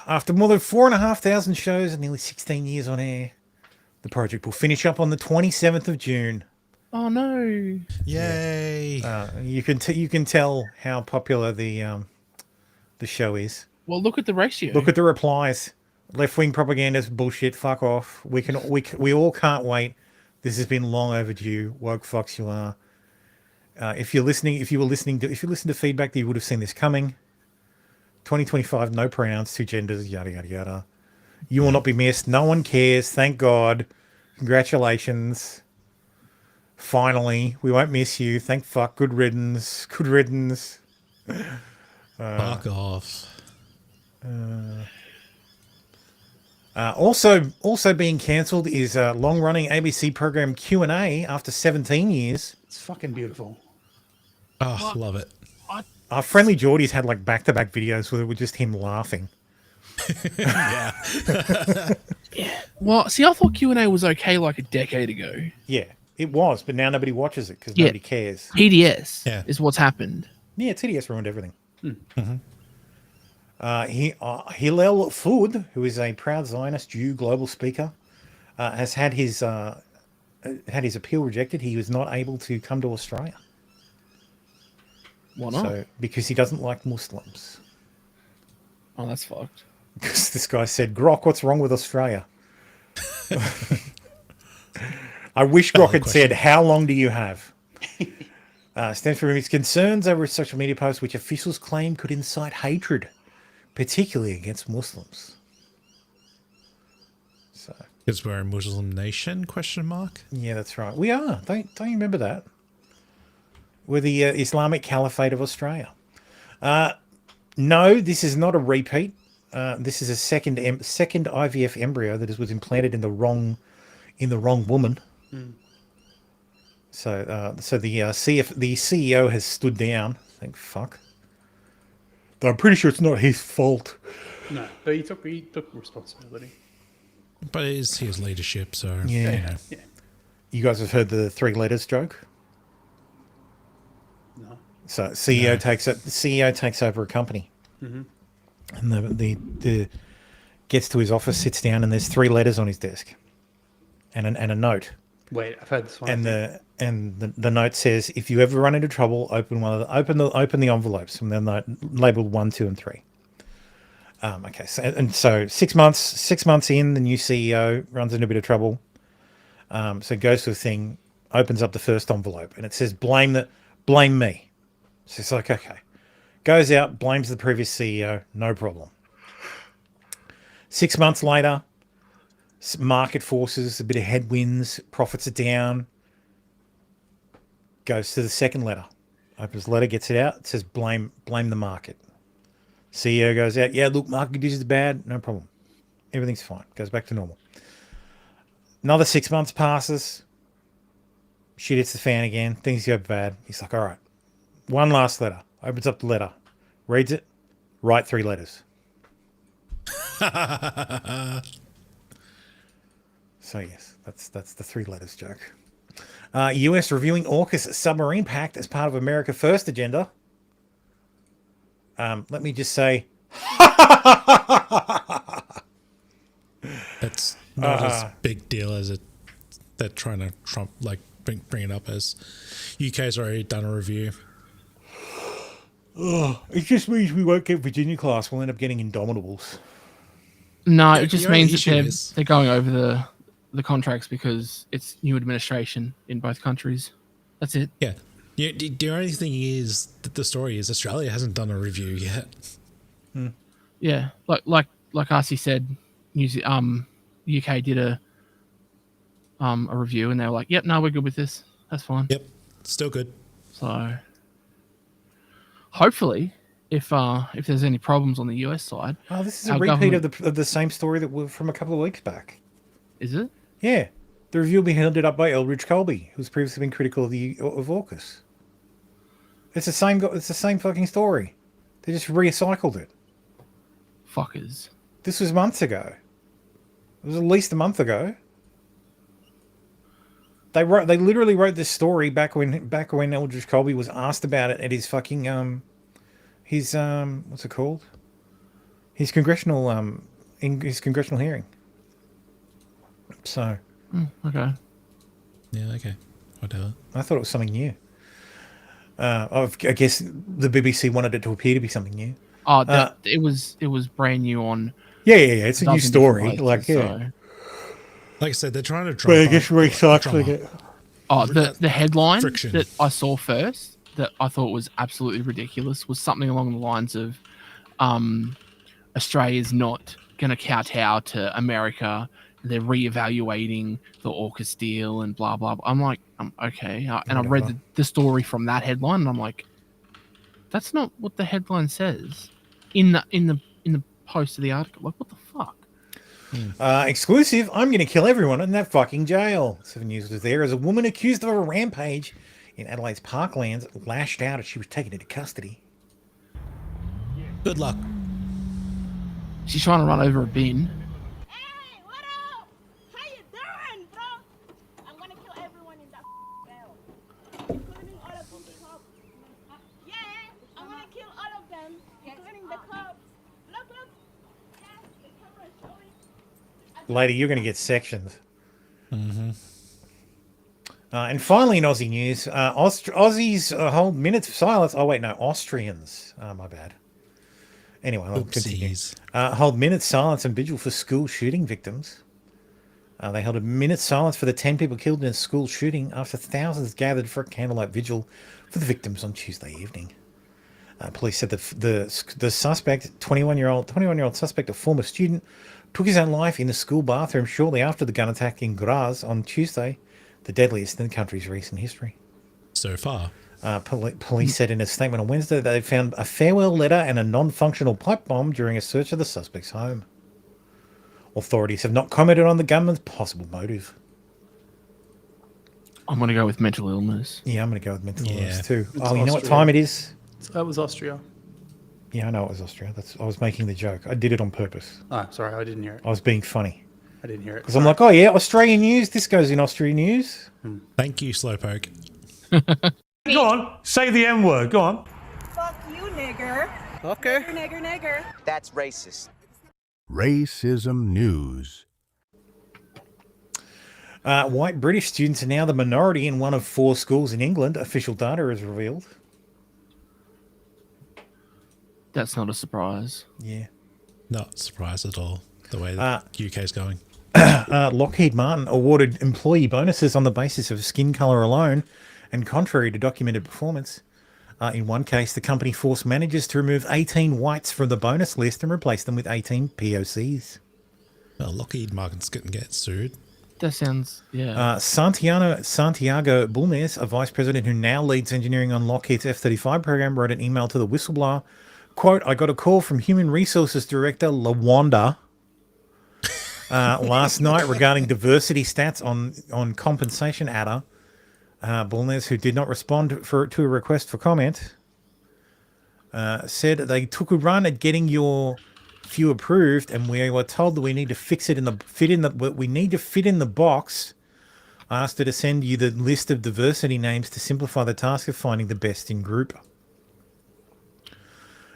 After more than 4,500 shows and nearly 16 years on air, the project will finish up on the 27th of June. Oh no! Yay! You can tell how popular the show is. Well, look at the ratio. Look at the replies. Left wing propaganda is bullshit. Fuck off. We all can't wait. This has been long overdue. Woke fucks you are. If you listen to feedback, you would have seen this coming. 2025, no pronouns, two genders, yada yada yada. You will not be missed. No one cares. Thank God. Congratulations. Finally, we won't miss you. Thank fuck. Good riddance. Good riddance. Fuck off. Also being cancelled is a long-running ABC program Q&A after 17 years. It's fucking beautiful. Oh, love it. Our Friendly Geordie's had like back-to-back videos where it was just him laughing. Yeah. Well, see, I thought Q&A was okay like a decade ago. Yeah, it was, but now nobody watches it because nobody cares. PDS is what's happened. Yeah, TDS ruined everything. Hillel Food, who is a proud Zionist Jew global speaker, has had his appeal rejected. He was not able to come to Australia. Why not? Because he doesn't like Muslims. Oh, that's fucked. Because this guy said, Grok, what's wrong with Australia? I wish Grok had said, how long do you have? Stands for his concerns over a social media post which officials claim could incite hatred, particularly against Muslims. So, because we're a Muslim nation? ? Yeah, that's right. We are. Don't you remember that? We're the Islamic Caliphate of Australia. No, this is not a repeat. This is a second IVF embryo that was implanted in the wrong woman. So the CEO has stood down. Thank fuck. Though I'm pretty sure it's not his fault. No, but he took responsibility. But it is his leadership, so yeah. You guys have heard the 3 letters joke? No. So CEO takes over a company, and the gets to his office, sits down, and there's 3 letters on his desk, and a note. Wait, I've heard this one. And the note says, if you ever run into trouble, open the envelopes, and they're labeled 1, 2, and 3. Okay, so 6 months in, the new CEO runs into a bit of trouble. So goes to a thing, opens up the first envelope, and it says blame me. So it's like, okay, goes out, blames the previous CEO, no problem. 6 months later, market forces, a bit of headwinds, profits are down. Goes to the second letter, opens the letter, gets it out. It says blame the market. CEO goes out. Yeah, look, market conditions are bad. No problem. Everything's fine. Goes back to normal. Another 6 months passes. Shit hits the fan again. Things go bad. He's like, all right, one last letter. Opens up the letter, reads it, write 3 letters. So yes, that's the 3 letters joke. US reviewing AUKUS submarine pact as part of America First agenda. Let me just say, it's not as big deal as they're trying to bring it up as. UK's already done a review. It just means we won't get Virginia class. We'll end up getting Indomitables. No, it just means that they're going over the contracts because it's new administration in both countries. That's it. Yeah. The only thing is that the story is Australia hasn't done a review yet. Yeah, like RC said, UK did a review and they were like, "Yep, no, we're good with this. That's fine." Yep, still good. So hopefully, if there's any problems on the US side, this is a repeat of the same story that was from a couple of weeks back. Is it? Yeah, the review will be handed up by Elridge Colby, who's previously been critical of AUKUS. It's the same. It's the same fucking story. They just recycled it. Fuckers. This was months ago. It was at least a month ago. They literally wrote this story back when Eldridge Colby was asked about it at his fucking his what's it called? His congressional hearing. So. Okay. Yeah. Okay. Whatever. I thought it was something new. I guess the BBC wanted it to appear to be something new. Oh, it was brand new on. Yeah. It's a new story. Places, like I said, they're trying to. But I guess recycling it. Oh, the headline Friction. that I saw first that I thought was absolutely ridiculous was something along the lines of, Australia's not going to kowtow to America. They're reevaluating the AUKUS deal and blah blah blah. I'm like, okay, and I read the story from that headline, and I'm like, that's not what the headline says in the post of the article. Like, what the fuck? Exclusive. I'm going to kill everyone in that fucking jail. 7 News was there as a woman accused of a rampage in Adelaide's Parklands lashed out as she was taken into custody. Good luck. She's trying to run over a bin. Lady, you're going to get sections. Mm-hmm. And finally, in Aussie news, Aussies hold minutes of silence. Oh, wait, no, Austrians. My bad. Anyway, I'll continue. Hold minutes silence and vigil for school shooting victims. They held a minute's silence for the 10 people killed in a school shooting after thousands gathered for a candlelight vigil for the victims on Tuesday evening. Police said the suspect, 21-year-old suspect, a former student, took his own life in the school bathroom shortly after the gun attack in Graz on Tuesday, the deadliest in the country's recent history. So far. Police said in a statement on Wednesday that they found a farewell letter and a non-functional pipe bomb during a search of the suspect's home. Authorities have not commented on the gunman's possible motive. I'm going to go with mental illness. Yeah, I'm going to go with mental illness too. It's you know what Austria. time it is? That was Austria. Yeah, I know it was Austria. I was making the joke. I did it on purpose. Oh, sorry, I didn't hear it. I was being funny. I didn't hear it. Because I'm like, oh yeah, Australian news. This goes in Austrian news. Thank you, Slowpoke. Go on, say the M word. Go on. Fuck you, nigger. Okay. Nigger. That's racist. Racism news. White British students are now the minority in one of 4 schools in England. Official data has revealed. That's not a surprise. Yeah. Not surprised at all, the way the UK's going. Lockheed Martin awarded employee bonuses on the basis of skin colour alone and contrary to documented performance. In one case, the company forced managers to remove 18 whites from the bonus list and replace them with 18 POCs. Well, Lockheed Martin's going to get sued. That sounds, yeah. Santiago Bulnes, a vice president who now leads engineering on Lockheed's F-35 program, wrote an email to the whistleblower. Quote, I got a call from Human Resources Director Lawanda last night regarding diversity stats on compensation adder. Bulnes, who did not respond to a request for comment, said they took a run at getting your few approved, and we were told that we need to fit in the box I asked her to send you the list of diversity names to simplify the task of finding the best in group.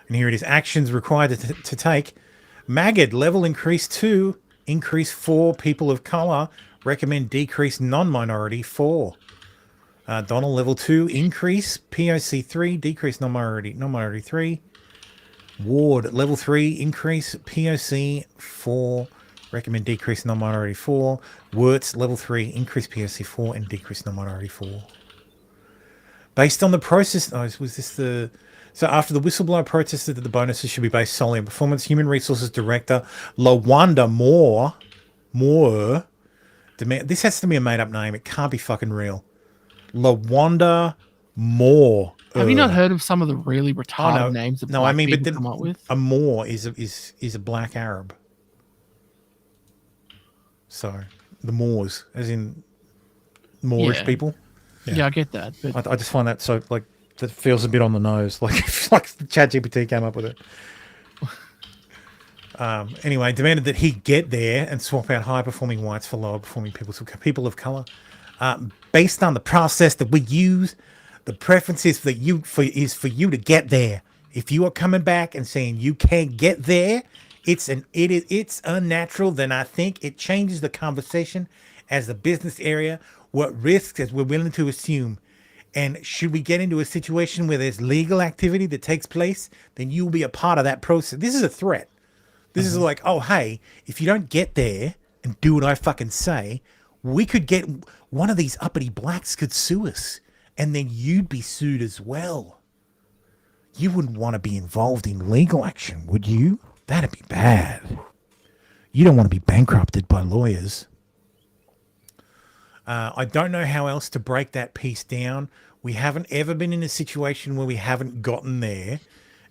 And here it is. Actions required to take. Maggot, level increase 2. Increase 4. People of colour. Recommend decrease non-minority 4. Donald, level 2. Increase POC 3. Decrease non-minority 3. Ward, level 3. Increase POC 4. Recommend decrease non-minority 4. Wirtz, level 3. Increase POC 4 and decrease non-minority 4. Based on the process... Oh, was this the... So after the whistleblower protested that the bonuses should be based solely on performance, Human Resources Director Lawanda Moore demand... This has to be a made-up name. It can't be fucking real. Lawanda Moore. Have you not heard of some of the really retarded names that black people come up with? A Moor is a black Arab. So the Moors, as in Moorish people. Yeah, I get that. But I just find that so like that feels a bit on the nose. Like ChatGPT came up with it. Anyway, demanded that he get there and swap out high-performing whites for lower-performing people of color, based on the process that we use. The preference is for you to get there. If you are coming back and saying you can't get there, it's unnatural. Then I think it changes the conversation as a business area. What risks as we're willing to assume, and should we get into a situation where there's legal activity that takes place, then you'll be a part of that process. This is a threat. This is like, oh, hey, if you don't get there and do what I fucking say, we could get one of these uppity blacks could sue us, and then you'd be sued as well. You wouldn't want to be involved in legal action, would you? That'd be bad. You don't want to be bankrupted by lawyers. I don't know how else to break that piece down. We haven't ever been in a situation where we haven't gotten there.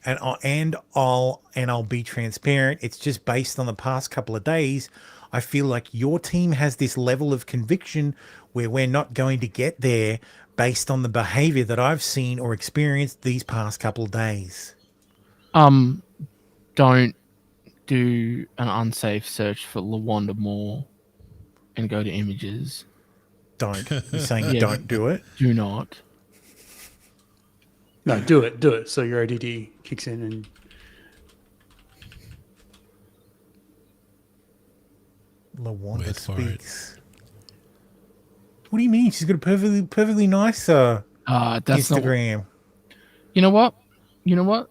And I'll be transparent. It's just based on the past couple of days. I feel like your team has this level of conviction where we're not going to get there based on the behavior that I've seen or experienced these past couple of days. Don't do an unsafe search for Lawanda Moore and go to images. Don't. You're saying don't do it? Do not. No, do it. So your ODD kicks in and... Lawanda speaks. What do you mean? She's got a perfectly nice Instagram. Not... You know what?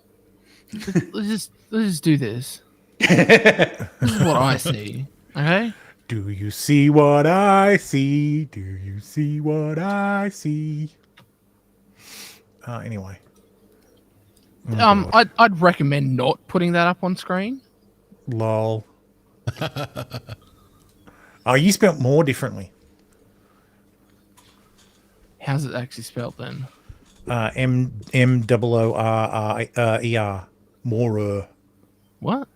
let's just do this. This is what I see. Okay? Do you see what I see? Do you see what I see? Anyway. I'd recommend not putting that up on screen. Lol. Oh, you spelled more differently. How's it actually spelled then? M-O-O-R-R-E-R. More. What?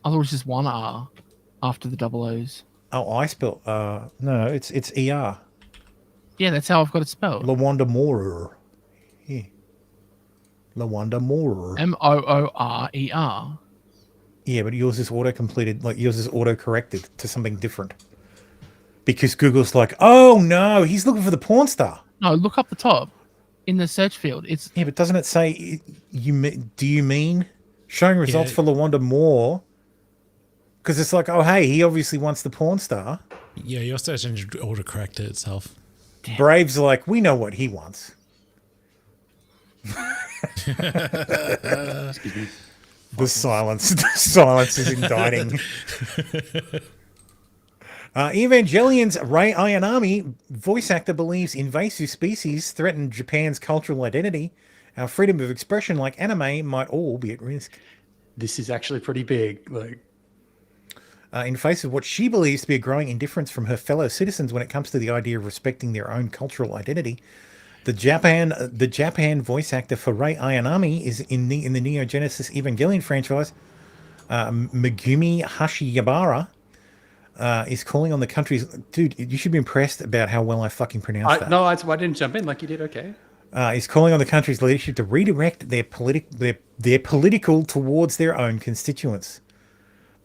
I thought it was just one R after the double O's. Oh, I spelled no, it's ER. Yeah, that's how I've got it spelled. Lawanda Moorer. Yeah. Lawanda Moorer. Moorer. Yeah, but yours is auto-completed, like yours is auto-corrected to something different. Because Google's like, oh no, he's looking for the porn star. No, look up the top in the search field. It's yeah, but doesn't it say do you mean showing results for Lawanda Moore? Because it's like, oh hey, he obviously wants the porn star. Yeah, your search engine autocorrected itself. Damn. Brave's like, we know what he wants. Excuse me. The silence is indicting. Evangelion's Ray Ayanami, voice actor, believes invasive species threaten Japan's cultural identity. Our freedom of expression, like anime, might all be at risk. This is actually pretty big. Like, in face of what she believes to be a growing indifference from her fellow citizens when it comes to the idea of respecting their own cultural identity, the Japan voice actor for Ray Ayanami is in the Neo Genesis Evangelion franchise. Megumi Hashiyabara is calling on the country's... Dude, you should be impressed about how well I fucking pronounced that. No, I didn't jump in like you did. Okay. He's calling on the country's leadership to redirect their political towards their own constituents.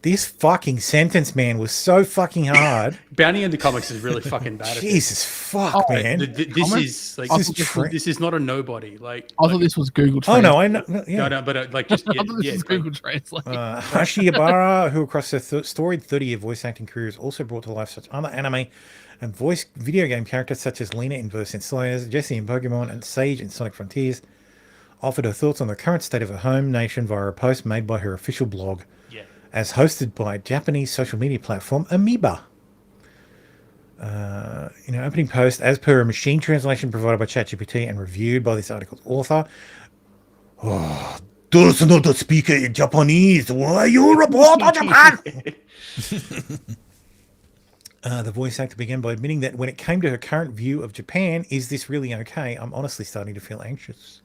This fucking sentence, man, was so fucking hard. Bounty in the comics is really fucking bad. Jesus fuck, man. This is like this is not a nobody. Like I thought this was Google Oh Translate. no, I know. Yeah. no, but like just I thought this was like, Google Translate. Hashi Ibarra, who across her storied 30-year voice acting career has also brought to life such other anime and voice video game characters such as Lena in Versus in Slayers, Jessie in Pokemon, and Sage in Sonic Frontiers, offered her thoughts on the current state of her home nation via a post made by her official blog, as hosted by Japanese social media platform Amoeba. In an opening post, as per a machine translation provided by ChatGPT and reviewed by this article's author, does not speak in Japanese. Why you report on Japan? The voice actor began by admitting that when it came to her current view of Japan, is this really okay? I'm honestly starting to feel anxious.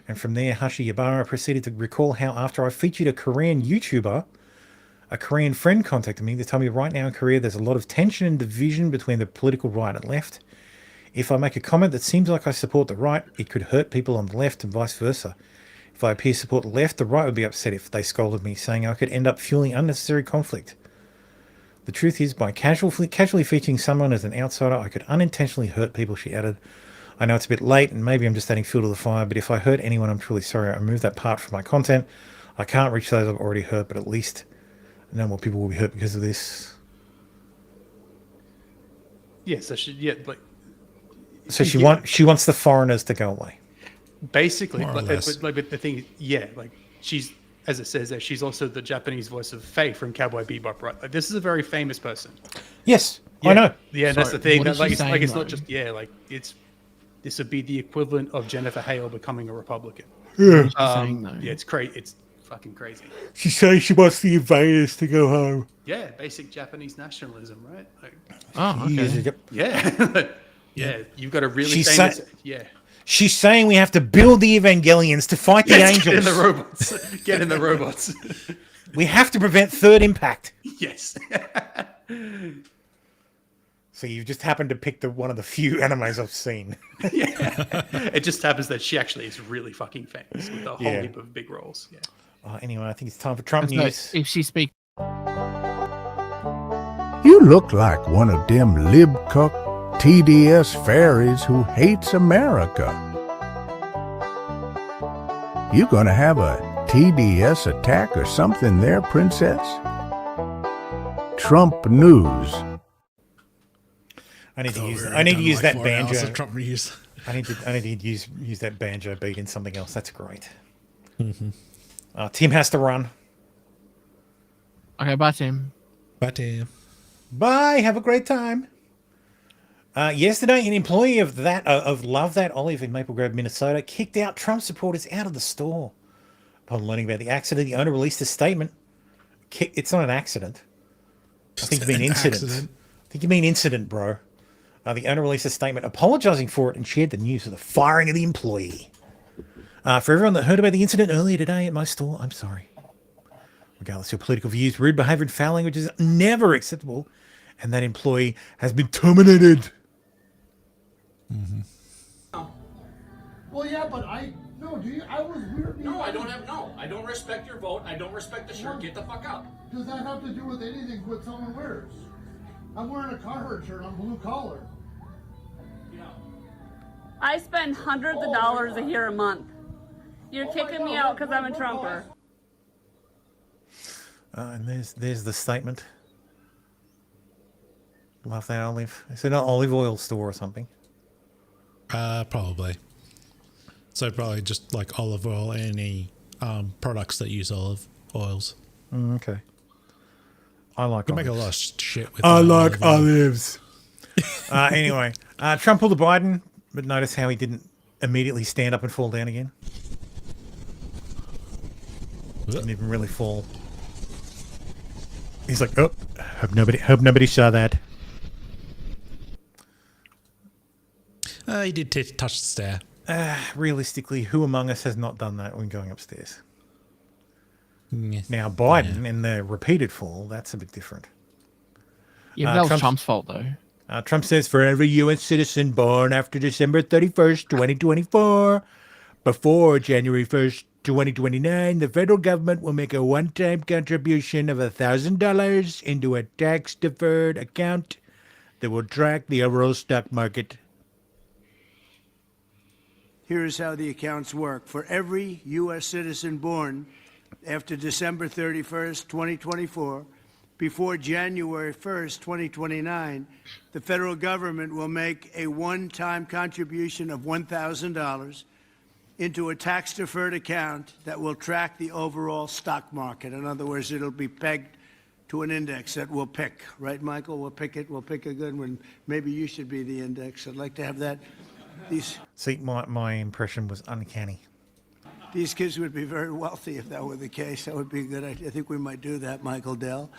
And from there, Hashi Yabara proceeded to recall how after I featured a Korean YouTuber, a Korean friend contacted me to tell me right now in Korea there's a lot of tension and division between the political right and left. If I make a comment that seems like I support the right, it could hurt people on the left and vice versa. If I appear to support the left, the right would be upset if they scolded me, saying I could end up fueling unnecessary conflict. The truth is, by casually featuring someone as an outsider, I could unintentionally hurt people, she added. I know it's a bit late and maybe I'm just adding fuel to the fire, but if I hurt anyone, I'm truly sorry. I removed that part from my content. I can't reach those I've already hurt, but at least no more people will be hurt because of this. Yes, so she wants the foreigners to go away. Basically, More or but less. the thing, like she's, as it says there, she's also the Japanese voice of Faye from Cowboy Bebop, right? Like this is a very famous person. Yes, yeah, I know. Yeah, that's the thing. what is Like, she it's, like saying, it's not though? just this would be the equivalent of Jennifer Hale becoming a Republican. Yeah. What is she saying, though? Yeah, it's crazy. It's fucking crazy. She says she wants the invaders to go home. Yeah, basic Japanese nationalism, right? Like, Oh, okay. yeah, yeah. You've got a really She's famous. Yeah. She's saying we have to build the Evangelions to fight the angels. Get in the robots. Get in the robots. We have to prevent third impact. Yes. So you've just happened to pick one of the few animes I've seen. Yeah. It just happens that she actually is really fucking famous with a whole Yeah. heap of big roles. Yeah. Anyway, I think it's time for Trump No, news. if she speaks, You look like one of them lib-cuck TDS fairies who hates America. You gonna have a TDS attack or something there, princess? Trump news. I need to use. we're I need to done use like that 4 hours banjo. of Trump news. I need to use that banjo beat in something else. That's great. Tim has to run. okay, bye, Tim. Bye, Tim. Bye. Have a great time. Yesterday, an employee of Love That Olive in Maple Grove, Minnesota, kicked out Trump supporters out of the store. Upon learning about the accident, the owner released a statement. It's not an accident. I think you mean incident. I think you mean incident, bro. The owner released a statement apologizing for it and shared the news of the firing of the employee. For everyone that heard about the incident earlier today at my store, I'm sorry. Regardless of your political views, rude behavior and foul language is never acceptable, and that employee has been terminated. Well, yeah, but I was weird. No, I don't have no. I don't respect your vote. I don't respect the shirt. Get the fuck out. Does that have to do with anything what someone wears? I'm wearing a Carhartt shirt. I'm blue collar. I spend hundreds of dollars a year a month. You're kicking me out because I'm a Trumper. And there's the statement. Love That Olive. Is it an olive oil store or something? Probably. So probably just like olive oil, any products that use olive oils. Okay. I like. You make a olives. lot of shit with. I like olive oil. olives. Anyway, Trump pulled a Biden, but notice how he didn't immediately stand up and fall down again. Didn't even really fall. He's like, oh, hope nobody saw that. He did touch the stair. Realistically, who among us has not done that when going upstairs? Yes. Now, Biden in the repeated fall, that's a bit different. Yeah, but that was Trump's fault, though. Trump says for every U.S. citizen born after December 31st, 2024, before January 1st, 2029, the federal government will make a one-time contribution of $1,000 into a tax-deferred account that will track the overall stock market. Here's how the accounts work. For every U.S. citizen born after December 31st, 2024, before January 1st, 2029, the federal government will make a one-time contribution of $1,000 into a tax-deferred account that will track the overall stock market. In other words, it'll be pegged to an index that we'll pick. Right, Michael? We'll pick it. We'll pick a good one. Maybe you should be the index. I'd like to have that. See, my impression was uncanny. These kids would be very wealthy if that were the case. That would be a good idea. I think we might do that, Michael Dell.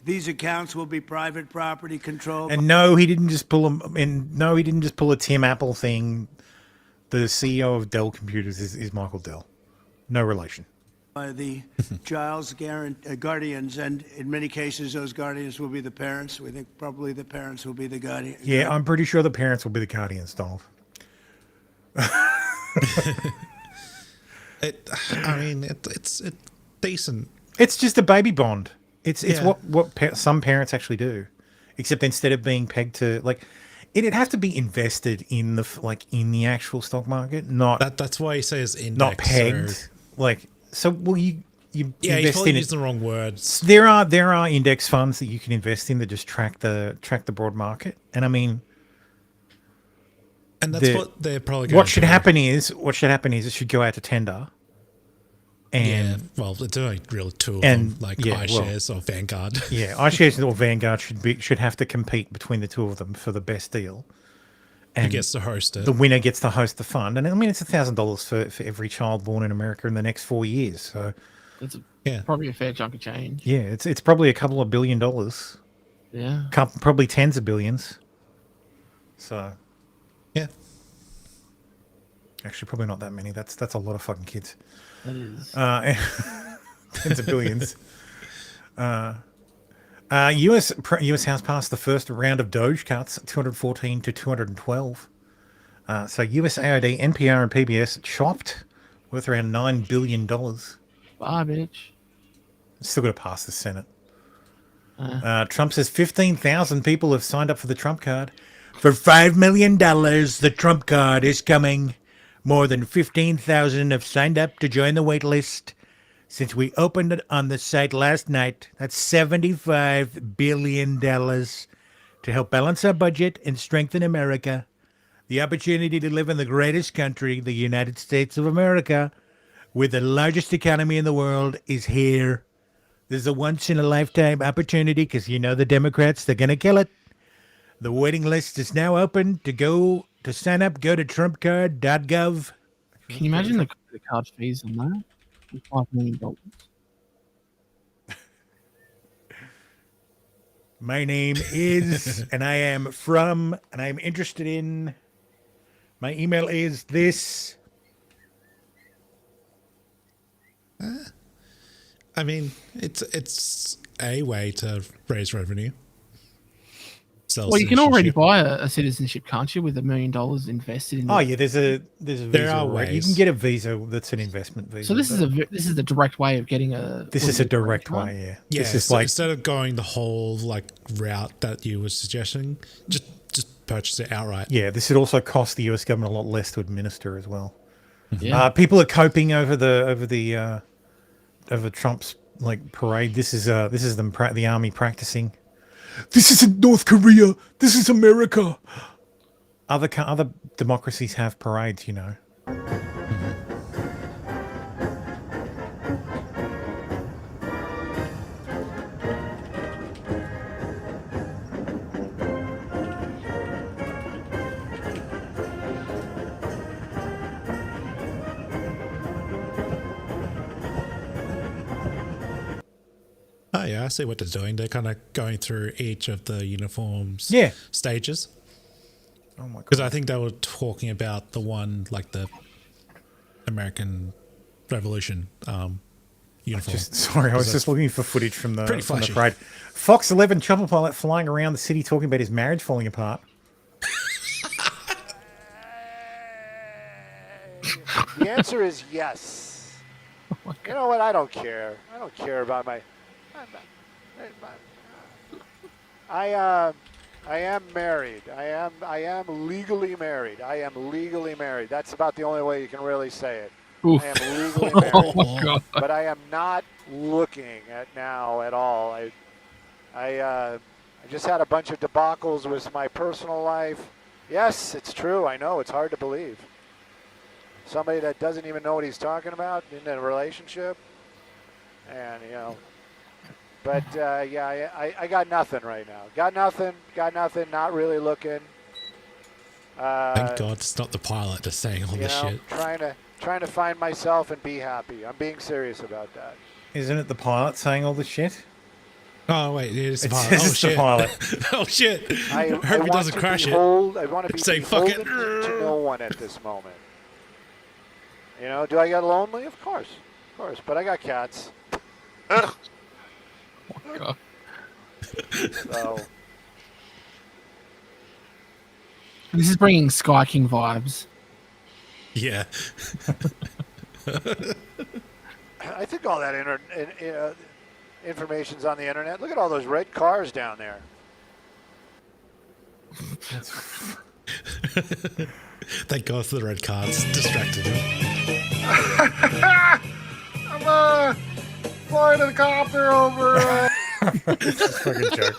These accounts will be private property controlled. And no, he didn't just pull him. And no, he didn't just pull a Tim Apple thing. The CEO of Dell Computers is Michael Dell. No relation. By the child's guardians, and in many cases, those guardians will be the parents. We think probably the parents will be the guardians. Yeah, I'm pretty sure the parents will be the guardians, Donald. It's decent. It's just a baby bond. It's Yeah. what some parents actually do, except instead of being pegged to like, it'd have to be invested in the actual stock market, not that's why he says index, not pegged. You Yeah, he's invest probably in it. used the wrong words. There are index funds that you can invest in that just track the broad market, and I mean. And that's what they're probably going What to should do. happen is it should go out to tender. And well, it's only really two of them, like iShares or Vanguard. Yeah, iShares or Vanguard should have to compete between the two of them for the best deal. Who gets to host it? The winner gets to host the fund, and I mean it's $1,000 for every child born in America in the next 4 years. So That's probably a fair chunk of change. yeah, it's probably a couple of $1 billion. Yeah, probably tens of billions. So yeah, actually probably not that many. That's a lot of fucking kids. That is. Tens of billions. U.S. House passed the first round of Doge cuts, 214 to 212. So USAID, NPR, and PBS chopped, worth around $9 billion. Garbage. Still got to pass the Senate. Trump says 15,000 people have signed up for the Trump card. For $5 million, the Trump card is coming. More than 15,000 have signed up to join the wait list. Since we opened it on the site last night, that's $75 billion to help balance our budget and strengthen America. The opportunity to live in the greatest country, the United States of America, with the largest economy in the world, is here. This is a once-in-a-lifetime opportunity because the Democrats, they're going to kill it. The waiting list is now open. To sign up, go to trumpcard.gov. Can you imagine the card fees on that? $5 million. My name is, and I am from, and I'm interested in. My email is this. I mean, it's a way to raise revenue. Well, you can already buy a citizenship, can't you, with $1 million invested in? Oh yeah, there's a visa. There are right? You ways. can get a visa that's an investment visa. So this is the direct way of getting a. This is a direct way, yeah. Yeah, This is so like instead of going the whole route that you were suggesting, just purchase it outright. yeah. This would also cost the U.S. government a lot less to administer as well. Yeah. People are coping over Trump's parade. This is them the army practicing. This isn't North Korea. This is America. Other democracies have parades, Oh yeah, I see what they're doing. They're kind of going through each of the uniforms stages. Oh my god. Because I think they were talking about the one the American Revolution uniform. I was just looking for footage from the Pretty from the flashy. parade. Fox 11 chopper pilot flying around the city talking about his marriage falling apart. The answer is yes. You know what? I don't care. I don't care about my. I am married. I am legally married. I am legally married. That's about the only way you can really say it. Oof. I am legally married. Oh, God. But I am not looking at now at all. I just had a bunch of debacles with my personal life. Yes, it's true. I know. It's hard to believe. Somebody that doesn't even know what he's talking about in a relationship. And, you know. But, yeah, I got nothing right now. Got nothing. Not really looking. Thank God it's not the pilot just saying all this shit. Trying to find myself and be happy. I'm being serious about that. Isn't it the pilot saying all this shit? Oh, wait, it is the It's pilot. just Oh, the shit. pilot. Oh, shit. I hope want it doesn't to crash behold, it. I want to be Say, fuck it. beholden to no one at this moment. You know, do I get lonely? Of course. But I got cats. Oh, God. So. This is bringing Sky King vibes. Yeah. I think all that information's on the internet. Look at all those red cars down there. Thank God for the red cards. Distracted him. I'm flying a copter over. This is a fucking joke.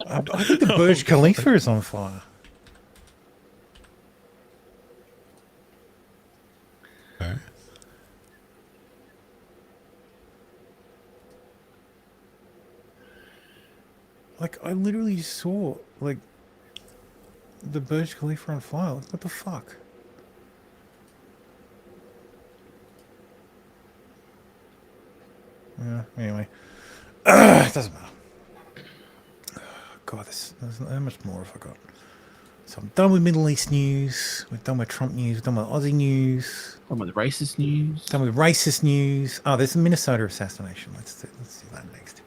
I think the Burj Khalifa is on fire. Okay. Like, I literally saw, like, the Burj Khalifa on fire. Like, what the fuck? Yeah, anyway. It doesn't matter. God, there's how much more have I got? So I'm done with Middle East news. We're done with Trump news. We're done with Aussie news. Done with racist news. Done with racist news. Oh, there's the Minnesota assassination. Let's do that next.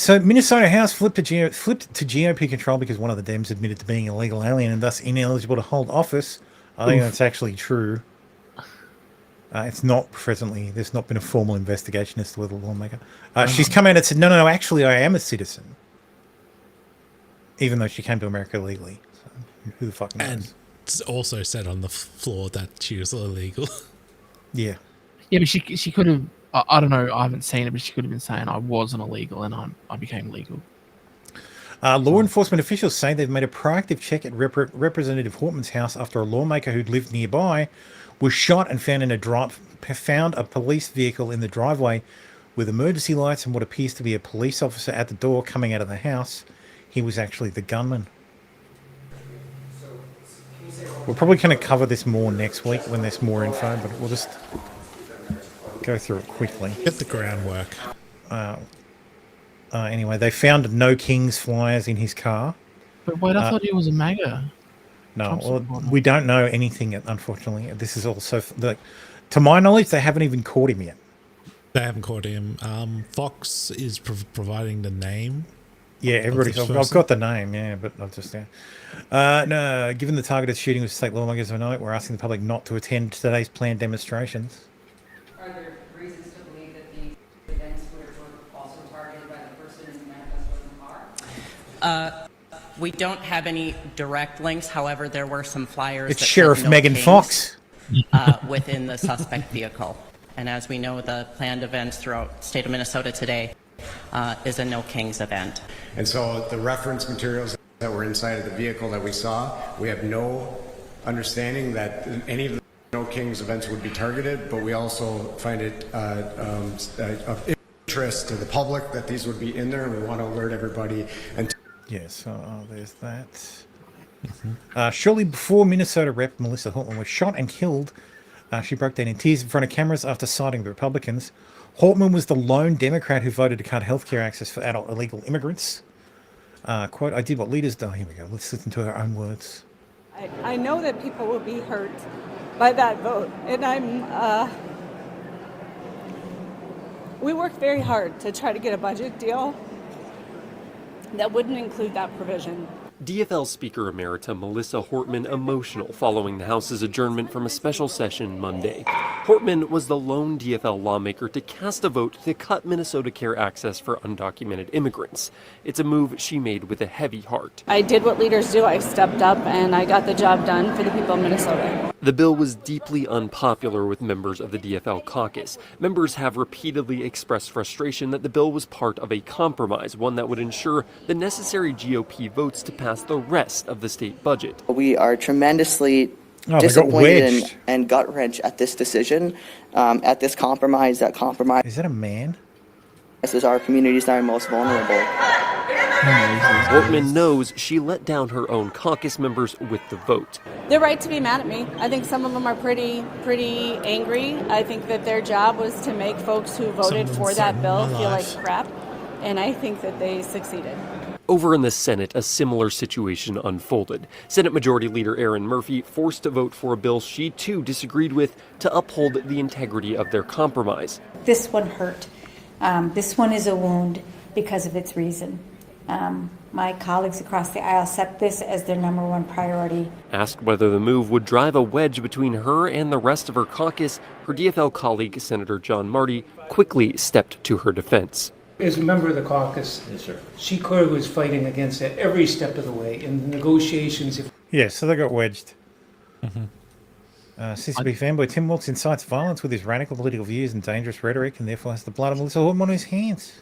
So Minnesota House flipped to GOP control because one of the Dems admitted to being a legal alien and thus ineligible to hold office. I think that's actually true. It's not presently. There's not been a formal investigation as to whether the lawmaker. She's come out and said, no, actually, I am a citizen. Even though she came to America legally. So who the fuck knows? And it's also said on the floor that she was illegal. Yeah. Yeah, but she could have. I don't know. I haven't seen it, but she could have been saying I wasn't illegal and I became legal. Law enforcement officials say they've made a proactive check at Representative Hortman's house after a lawmaker who'd lived nearby was shot and found a police vehicle in the driveway with emergency lights and what appears to be a police officer at the door coming out of the house. He was actually the gunman. We're probably going to cover this more next week when there's more info, but we'll just go through it quickly. Get the groundwork. Anyway, they found no Kings flyers in his car. But wait, I thought he was a MAGA. No, well, we don't know anything, unfortunately. This is also, to my knowledge, they haven't even caught him yet. They haven't caught him. Fox is providing the name. Yeah, everybody's. I've got the name, yeah, but I've just. No, given the targeted shooting with state lawmakers overnight, we're asking the public not to attend today's planned demonstrations. Are there reasons to believe that these events were also targeted by the person in the manifesto in the car? We don't have any direct links. However, there were some flyers. It's Sheriff Megan Fox within the suspect vehicle. And as we know, the planned events throughout the state of Minnesota today is a No Kings event. And so the reference materials that were inside of the vehicle that we saw, we have no understanding that any of the No Kings events would be targeted, but we also find it of interest to the public that these would be in there, and we want to alert everybody. And yes, so there's that. Shortly before Minnesota Rep. Melissa Hortman was shot and killed, she broke down in tears in front of cameras after citing the Republicans. Hortman was the lone Democrat who voted to cut healthcare access for adult illegal immigrants. Quote, I did what leaders do. Here we go. Let's listen to her own words. I know that people will be hurt by that vote. And we worked very hard to try to get a budget deal that wouldn't include that provision. DFL Speaker Emerita Melissa Hortman emotional following the House's adjournment from a special session Monday. Hortman was the lone DFL lawmaker to cast a vote to cut Minnesota Care access for undocumented immigrants. It's a move she made with a heavy heart. I did what leaders do. I stepped up and I got the job done for the people of Minnesota. The bill was deeply unpopular with members of the DFL caucus. Members have repeatedly expressed frustration that the bill was part of a compromise, one that would ensure the necessary GOP votes to pass the rest of the state budget. We are tremendously disappointed and gut-wrenched at this decision, at this compromise. That compromise. Is that a man? This is our communities that are most vulnerable. Hortman knows she let down her own caucus members with the vote. They're right to be mad at me. I think some of them are pretty angry. I think that their job was to make folks who voted for that bill feel like crap, and I think that they succeeded. Over in the Senate, a similar situation unfolded. Senate Majority Leader Erin Murphy forced to vote for a bill she too disagreed with to uphold the integrity of their compromise. This one hurt. This one is a wound because of its reason. My colleagues across the aisle set this as their number one priority. Asked whether the move would drive a wedge between her and the rest of her caucus, her DFL colleague, Senator John Marty, quickly stepped to her defense. As a member of the caucus, she clearly was fighting against it every step of the way in the negotiations. Yeah, so they got wedged. CCB fanboy Tim Waltz incites violence with his radical political views and dangerous rhetoric, and therefore has the blood of Melissa Hortman on his hands.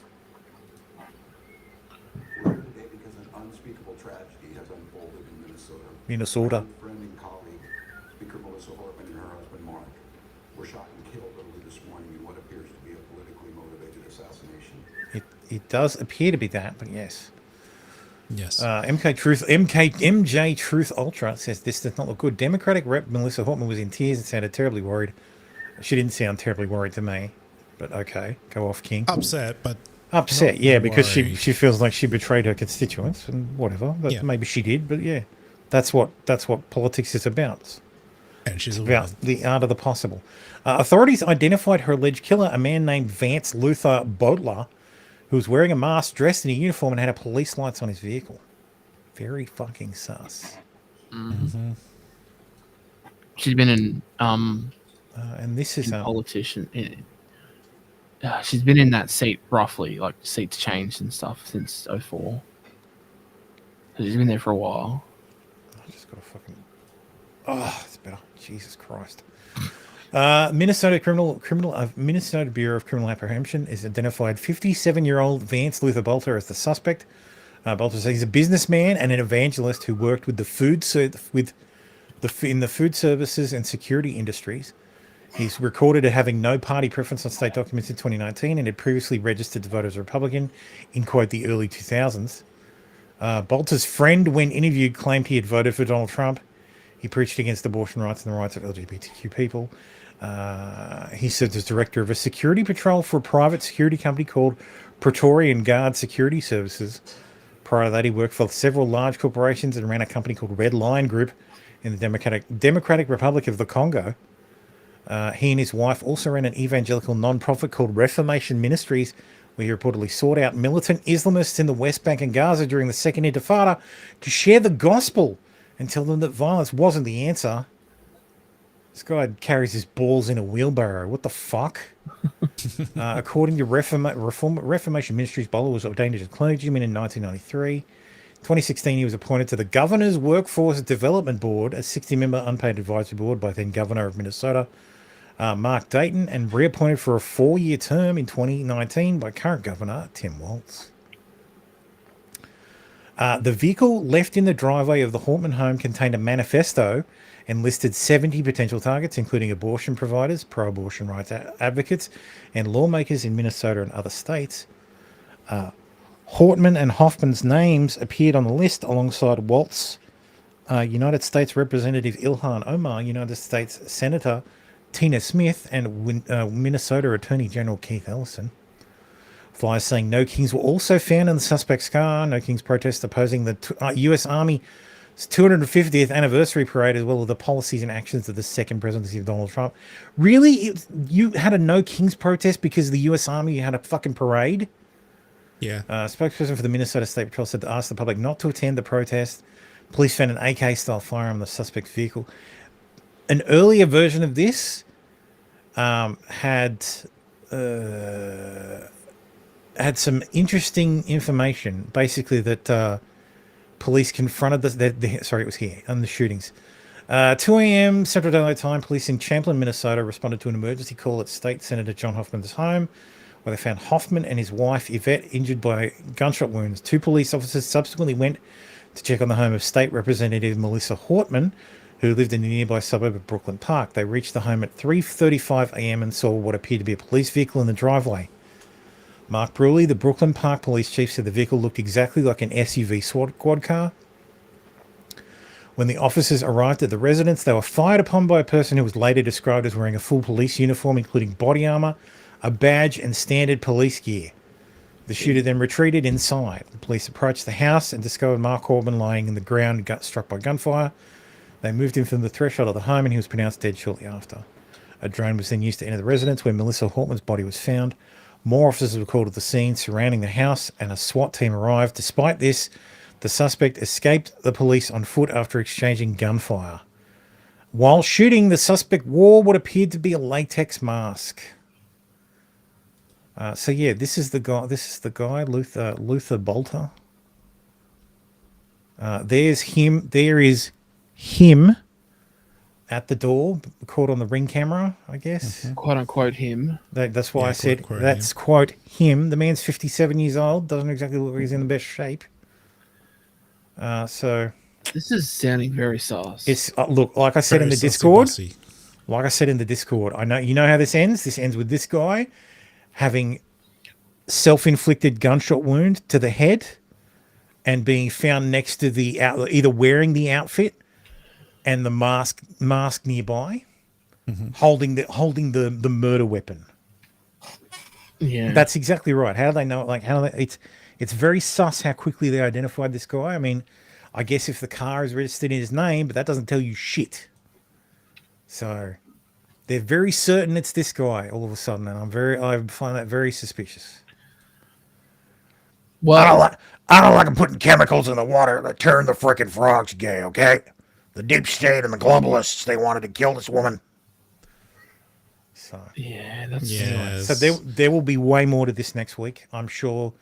Because an unspeakable tragedy has unfolded in Minnesota. Minnesota. My friend and colleague, Speaker Melissa Hortman, and her husband Mark were shot and killed early this morning in what appears to be a politically motivated assassination. It does appear to be that, but yes. Yes. MJ Truth Ultra says this does not look good. Democratic Rep Melissa Hortman was in tears and sounded terribly worried. She didn't sound terribly worried to me, but okay, go off, King. Upset, but upset, yeah, because worried. she feels like she betrayed her constituents and whatever. But maybe she did, but yeah, that's what politics is about. And she's about the art of the possible. Authorities identified her alleged killer, a man named Vance Luther Bodler, who was wearing a mask, dressed in a uniform, and had a police lights on his vehicle. Very fucking sus. Mm-hmm. She's been in and this is politician. She's been in that seat roughly, like seats changed and stuff since 2004. So she's been there for a while. I just got to fucking. Oh, it's better. Jesus Christ. Minnesota Minnesota Bureau of Criminal Apprehension has identified 57-year-old Vance Luther Bolter as the suspect. Bolter says he's a businessman and an evangelist who worked with in the food services and security industries. He's recorded as having no party preference on state documents in 2019 and had previously registered to vote as a Republican in, quote, the early 2000s. Bolter's friend, when interviewed, claimed he had voted for Donald Trump. He preached against abortion rights and the rights of LGBTQ people. He served as director of a security patrol for a private security company called Praetorian Guard Security Services. Prior to that, he worked for several large corporations and ran a company called Red Lion Group in the Democratic Republic of the Congo. He and his wife also ran an evangelical non-profit called Reformation Ministries, where he reportedly sought out militant Islamists in the West Bank and Gaza during the Second Intifada to share the gospel and tell them that violence wasn't the answer. This guy carries his balls in a wheelbarrow. What the fuck? According to Reformation Ministries, Bolter was ordained as a clergyman in 1993. 2016, he was appointed to the Governor's Workforce Development Board, a 60-member unpaid advisory board by then Governor of Minnesota, Mark Dayton, and reappointed for a 4-year term in 2019 by current Governor Tim Walz. The vehicle left in the driveway of the Hortman home contained a manifesto and listed 70 potential targets, including abortion providers, pro-abortion rights advocates, and lawmakers in Minnesota and other states. Hortman and Hoffman's names appeared on the list alongside Waltz, United States Representative Ilhan Omar, United States Senator Tina Smith, and Minnesota Attorney General Keith Ellison. Flyers saying no Kings were also found in the suspect's car. No Kings protests opposing the U.S. Army's 250th anniversary parade, as well as the policies and actions of the second presidency of Donald Trump. Really? You had a No Kings protest because the U.S. Army had a fucking parade? Yeah. Spokesperson for the Minnesota State Patrol said to ask the public not to attend the protest. Police found an AK-style firearm in the suspect's vehicle. An earlier version of this had some interesting information. Basically, that police confronted sorry, it was here on the shootings. 2 a.m. Central Daylight Time, police in Champlin, Minnesota, responded to an emergency call at State Senator John Hoffman's home, where they found Hoffman and his wife Yvette injured by gunshot wounds. 2 police officers subsequently went to check on the home of State Representative Melissa Hortman, who lived in the nearby suburb of Brooklyn Park. They reached the home at 3:35 a.m. and saw what appeared to be a police vehicle in the driveway. Mark Bruley, the Brooklyn Park police chief, said the vehicle looked exactly like an SUV squad car. When the officers arrived at the residence, they were fired upon by a person who was later described as wearing a full police uniform, including body armor, a badge, and standard police gear. The shooter then retreated inside. The police approached the house and discovered Mark Hortman lying in the ground, struck by gunfire. They moved him from the threshold of the home, and he was pronounced dead shortly after. A drone was then used to enter the residence, where Melissa Hortman's body was found. More officers were called to the scene surrounding the house, and a SWAT team arrived. Despite this, the suspect escaped the police on foot after exchanging gunfire. While shooting, the suspect wore what appeared to be a latex mask. So yeah, this is the guy, Luther Bolter. There's him. There is him at the door, caught on the Ring camera, I guess. Quote unquote him. That's why I said that's quote him. The man's 57 years old. Doesn't exactly look like he's in the best shape. So this is sounding very sauce. It's look, like I said in the Discord. Like I said in the Discord, I know you know how this ends. This ends with this guy having self-inflicted gunshot wound to the head and being found next to the either wearing the outfit and the mask nearby, holding the murder weapon. Yeah, that's exactly right. How do they know? Like it's very sus how quickly they identified this guy. I mean, I guess if the car is registered in his name, but that doesn't tell you shit. So they're very certain it's this guy all of a sudden, and I find that very suspicious. Well, I don't like them putting chemicals in the water that turn the frickin' frogs gay, okay? The deep state and the globalists, they wanted to kill this woman. So yeah, that's so there will be way more to this next week. I'm sure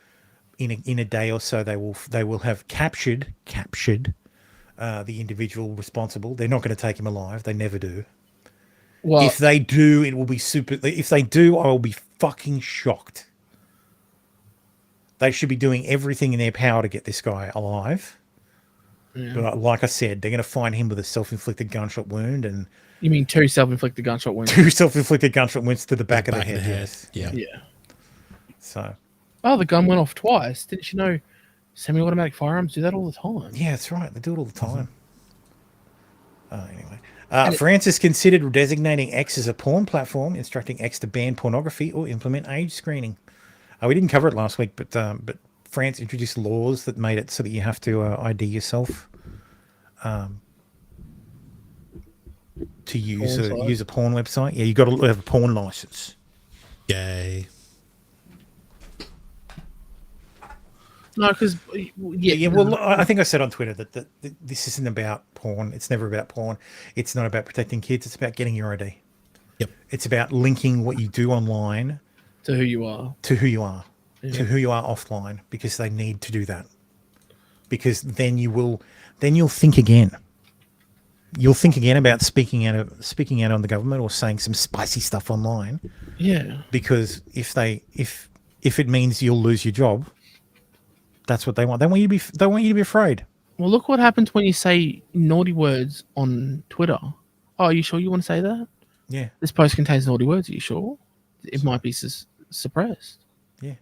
in a day or so they will have captured the individual responsible. They're not going to take him alive. They never do. Well, if they do, it will be super. If they do, I will be fucking shocked. They should be doing everything in their power to get this guy alive. Yeah. But like I said, they're going to find him with a self-inflicted gunshot wound, and you mean 2 self-inflicted gunshot wounds? 2 self-inflicted gunshot wounds to the back of the head. Yes. Yeah. So. Oh, the gun went off twice. Didn't you know? Semi-automatic firearms do that all the time. Yeah, that's right. They do it all the time. Anyway. France has considered designating X as a porn platform, instructing X to ban pornography or implement age screening. We didn't cover it last week, but France introduced laws that made it so that you have to ID yourself to use a porn website. Yeah, you got to have a porn license. Yay! No, because Well, I think I said on Twitter that this isn't about porn. It's never about porn. It's not about protecting kids. It's about getting your ID. Yep. It's about linking what you do online to who you are. To who you are offline, because they need to do that. Because then you'll think again. You'll think again about speaking out on the government or saying some spicy stuff online. Yeah. Because if it means you'll lose your job, that's what they want. They want you to be afraid. Well, look what happens when you say naughty words on Twitter. Oh, are you sure you want to say that? Yeah. This post contains naughty words. Are you sure? It might be suppressed. Yeah.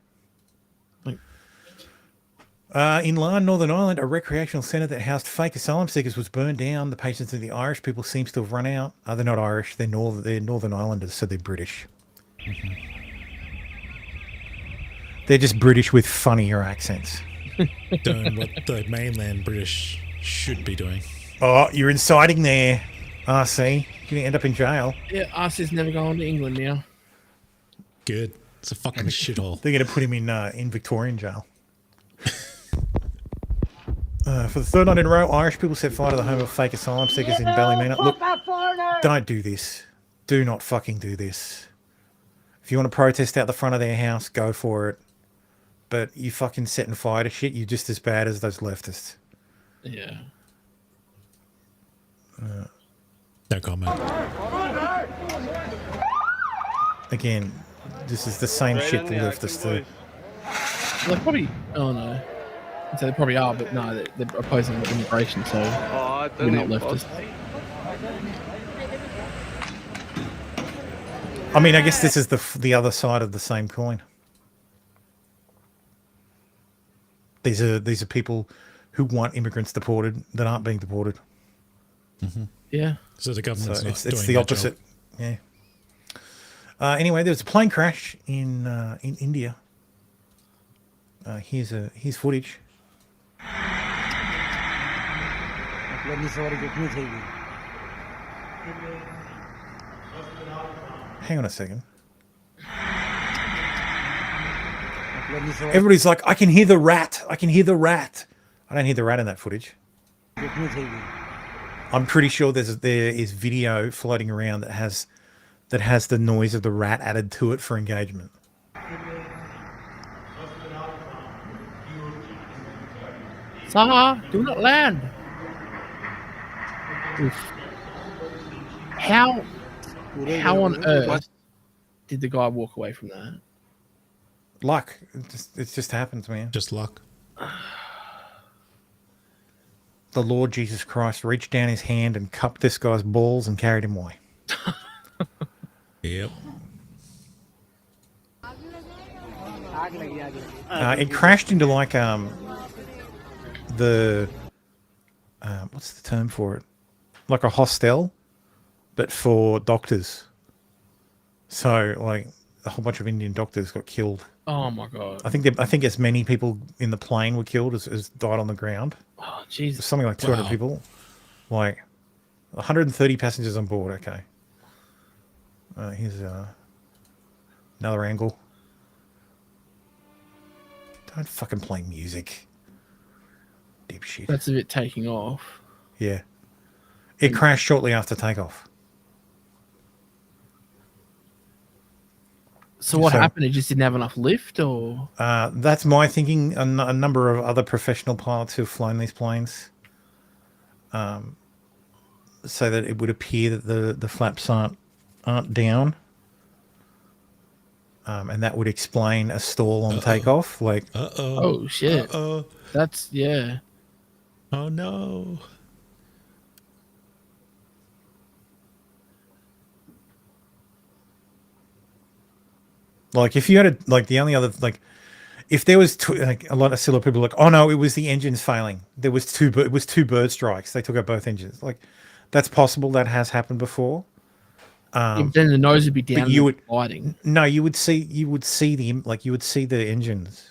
In Larne, Northern Ireland, a recreational centre that housed fake asylum seekers was burned down. The patients of the Irish people seems to have run out. They're not Irish. They're Northern Islanders, so they're British. Mm-hmm. They're just British with funnier accents. Doing what the mainland British should be doing. Oh, you're inciting there, RC. You're going to end up in jail. Yeah, RC's never going to England now. Good. It's a fucking shithole. They're going to put him in Victorian jail. For the third night in a row, Irish people set fire to the home of fake asylum seekers in Ballymena. Look, don't do this. Do not fucking do this. If you want to protest out the front of their house, go for it. But you fucking setting fire to shit, you're just as bad as those leftists. Yeah. No comment. Again, this is the same shit the leftists do. They probably. Oh no. So they probably are, but no, they're opposing immigration, so we're not leftist. I mean, I guess this is the other side of the same coin. These are people who want immigrants deported that aren't being deported. Mm-hmm. Yeah. So the government's not it's doing the their opposite. job. Yeah. Anyway, there was a plane crash in India. Here's footage. Hang on a second. Everybody's like, I can hear the rat. I can hear the rat. I don't hear the rat in that footage. I'm pretty sure there is video floating around that has the noise of the rat added to it for engagement. Sir, do not land. Oof. How on earth did the guy walk away from that? Luck. It just happens, man. Just luck. The Lord Jesus Christ reached down his hand and cupped this guy's balls and carried him away. Yep. It crashed into like the what's the term for it? Like a hostel, but for doctors. So like a whole bunch of Indian doctors got killed. Oh my god! I think as many people in the plane were killed as died on the ground. Oh Jesus! Something like 200 people. Like 130 passengers on board. Okay. Here's another angle. Don't fucking play music. Dipshit. That's a bit taking off. Yeah. It crashed shortly after takeoff. So what happened? It just didn't have enough lift, or? That's my thinking. A number of other professional pilots who've flown these planes, so that it would appear that the flaps aren't down, and that would explain a stall on takeoff. Like, oh shit! That's yeah. Oh no. Like if you had the only other if there was a lot of silly people like, oh no, it was the engines failing. It was two bird strikes. They took out both engines. Like that's possible. That has happened before. Then the nose would be down. You would lighting. No, you would see the engines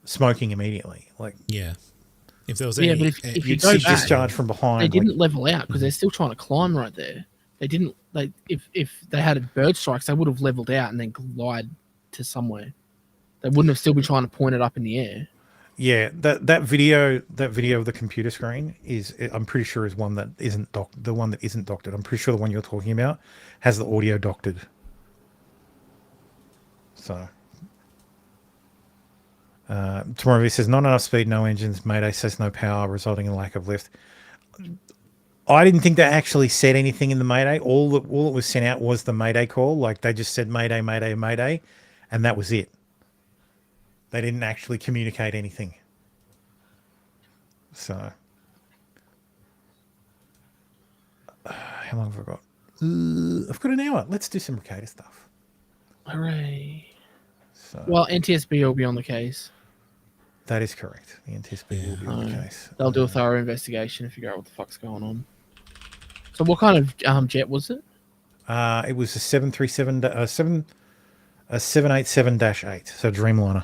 smoking immediately. Like yeah, if there was but if you go back, discharge from behind. They didn't level out because they're still trying to climb right there. They didn't if they had bird strikes, they would have leveled out and then glide to somewhere. They wouldn't have still been trying to point it up in the air. Yeah, that video of the computer screen I'm pretty sure is one that isn't the one that isn't doctored. I'm pretty sure the one you're talking about has the audio doctored. So Tomorrow says not enough speed, no engines. Mayday says no power, resulting in lack of lift. I didn't think they actually said anything in the Mayday. All that was sent out was the Mayday call. Like they just said Mayday, Mayday, Mayday, and that was it. They didn't actually communicate anything. So, how long have I got? I've got an hour. Let's do some Mercator stuff. Hooray. So, well, NTSB will be on the case. That is correct. The NTSB will be on the case. They'll do a thorough investigation and figure out what the fuck's going on. So what kind of jet was it? It was a 787-8, so Dreamliner.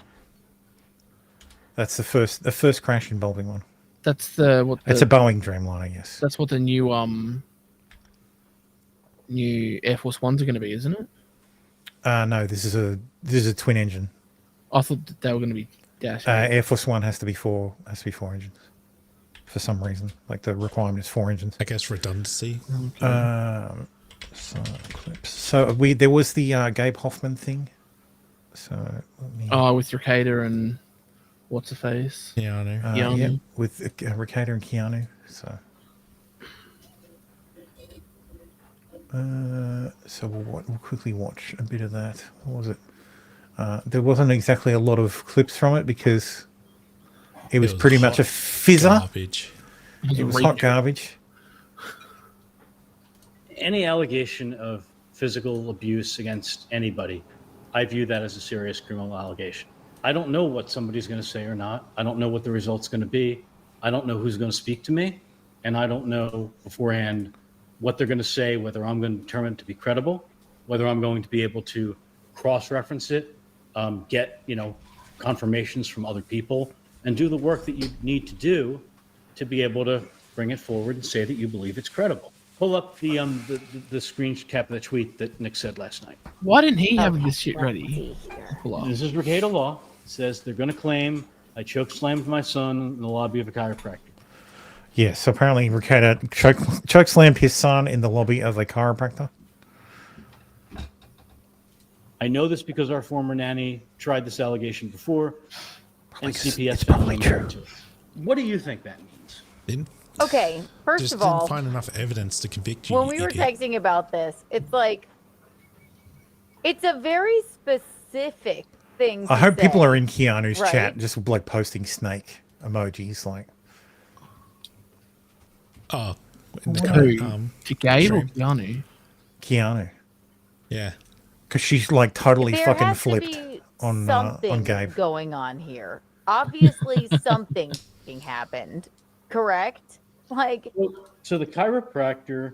That's the first crash involving one. That's it's a Boeing Dreamliner, yes. That's what the new Air Force Ones are going to be, isn't it? No, this is a twin engine. I thought that they were going to be Dash 8. Air Force One has to be four engines for some reason. Like the requirement is 4 engines. I guess redundancy. So clips. So there was the Gabe Hoffman thing. So with Ricada and what's her face? Keanu. Yeah, with Ricada and Keanu. So we'll quickly watch a bit of that. What was it? There wasn't exactly a lot of clips from it because it was pretty much a fizzer. Garbage. It was hot garbage. Any allegation of physical abuse against anybody, I view that as a serious criminal allegation. I don't know what somebody's going to say or not. I don't know what the result's going to be. I don't know who's going to speak to me. And I don't know beforehand what they're going to say, whether I'm going to determine it to be credible, whether I'm going to be able to cross-reference it, get, confirmations from other people, and do the work that you need to do to be able to bring it forward and say that you believe it's credible. Pull up the screen cap of the tweet that Nick said last night. Why didn't he have this shit ready? This is Ricada law. It says they're going to claim I choke slammed my son in the lobby of a chiropractor. Yeah, so apparently Ricada choke slammed his son in the lobby of a chiropractor. I know this because our former nanny tried this allegation before, and CPS found him guilty. What do you think that means? Okay, first Just of all, didn't find enough evidence to convict you. when we were texting about this, it's like, it's a very specific thing. I to hope people say, are in Keanu's right? chat just like posting snake emojis like. Oh, To Gabe or Keanu? Keanu. Yeah. Because she's like totally There fucking has to flipped be on something Gabe. going on here. Obviously, something happened. Correct? Like, So the chiropractor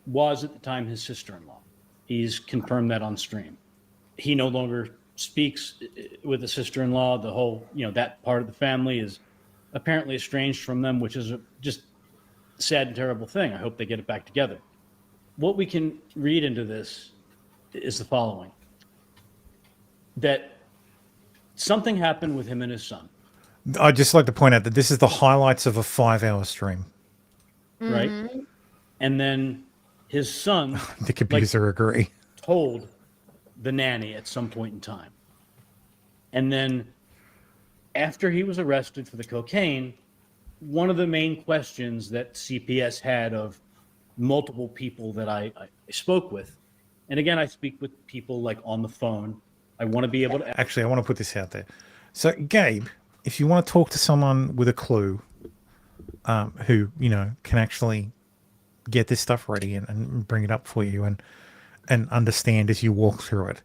was at the time his sister-in-law. He's confirmed that on stream. He no longer speaks with the sister-in-law. The whole, that part of the family is apparently estranged from them, which is just a sad and terrible thing. I hope they get it back together. What we can read into this is the following: that something happened with him and his son. I'd just like to point out that this is the highlights of a 5-hour stream. Right? And then his son The computer agree. told the nanny at some point in time. And then after he was arrested for the cocaine, one of the main questions that CPS had of multiple people that I spoke with, and again, I speak with people like on the phone. I want to be able to... Actually, I want to put this out there. So, Gabe, if you want to talk to someone with a clue who, can actually get this stuff ready and bring it up for you and understand as you walk through it,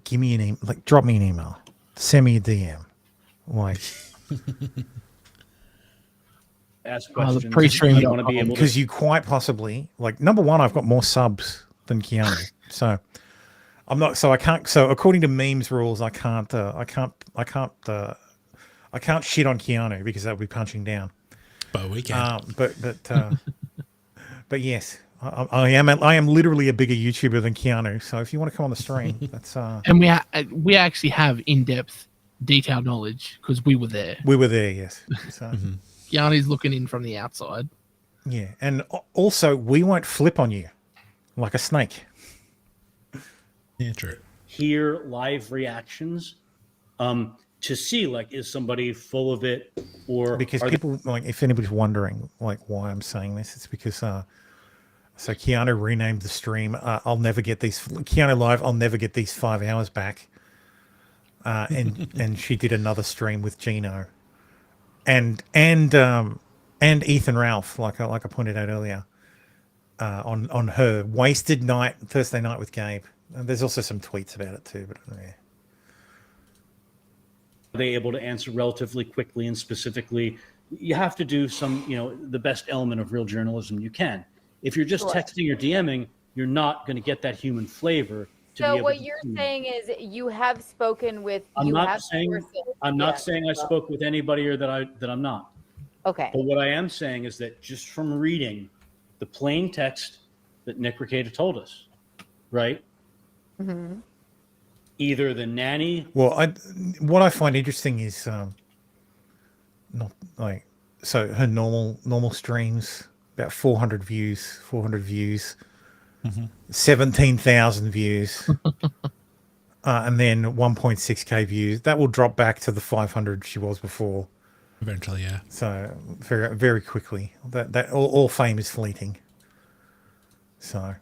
give me an email, drop me an email, send me a DM. Ask questions. The pre-stream I want to be able to... Because you quite possibly, number one, I've got more subs than Keanu. So I'm not, so I can't, so according to memes rules, I can't shit on Keanu because that would be punching down. But we can. But yes, I am literally a bigger YouTuber than Keanu. So if you want to come on the stream, that's And we actually have in-depth, detailed knowledge because we were there. We were there, yes. So, Keanu's looking in from the outside. Yeah, and also we won't flip on you like a snake. Yeah, true. Hear live reactions to see, is somebody full of it, or because people if anybody's wondering why I'm saying this, it's because so Keanu renamed the stream. I'll never get these Keanu Live. I'll never get these 5 hours back. And she did another stream with Gino, and Ethan Ralph, like I pointed out earlier, on her wasted night Thursday night with Gabe. And there's also some tweets about it too, but yeah. Are they able to answer relatively quickly and specifically? You have to do some, the best element of real journalism you can. If you're just texting or DMing, you're not going to get that human flavor. So what you're saying is you have spoken with. I'm not saying I spoke with anybody or that I'm not. Okay. But what I am saying is that just from reading the plain text that Nick Ricada told us, right? Mm-hmm. Either the nanny. Well, what I find interesting is not like so her normal streams about 400 views, 17,000 views, and then 1.6k views. That will drop back to the 500 she was before. Eventually, yeah. So very very quickly. That all fame is fleeting. So.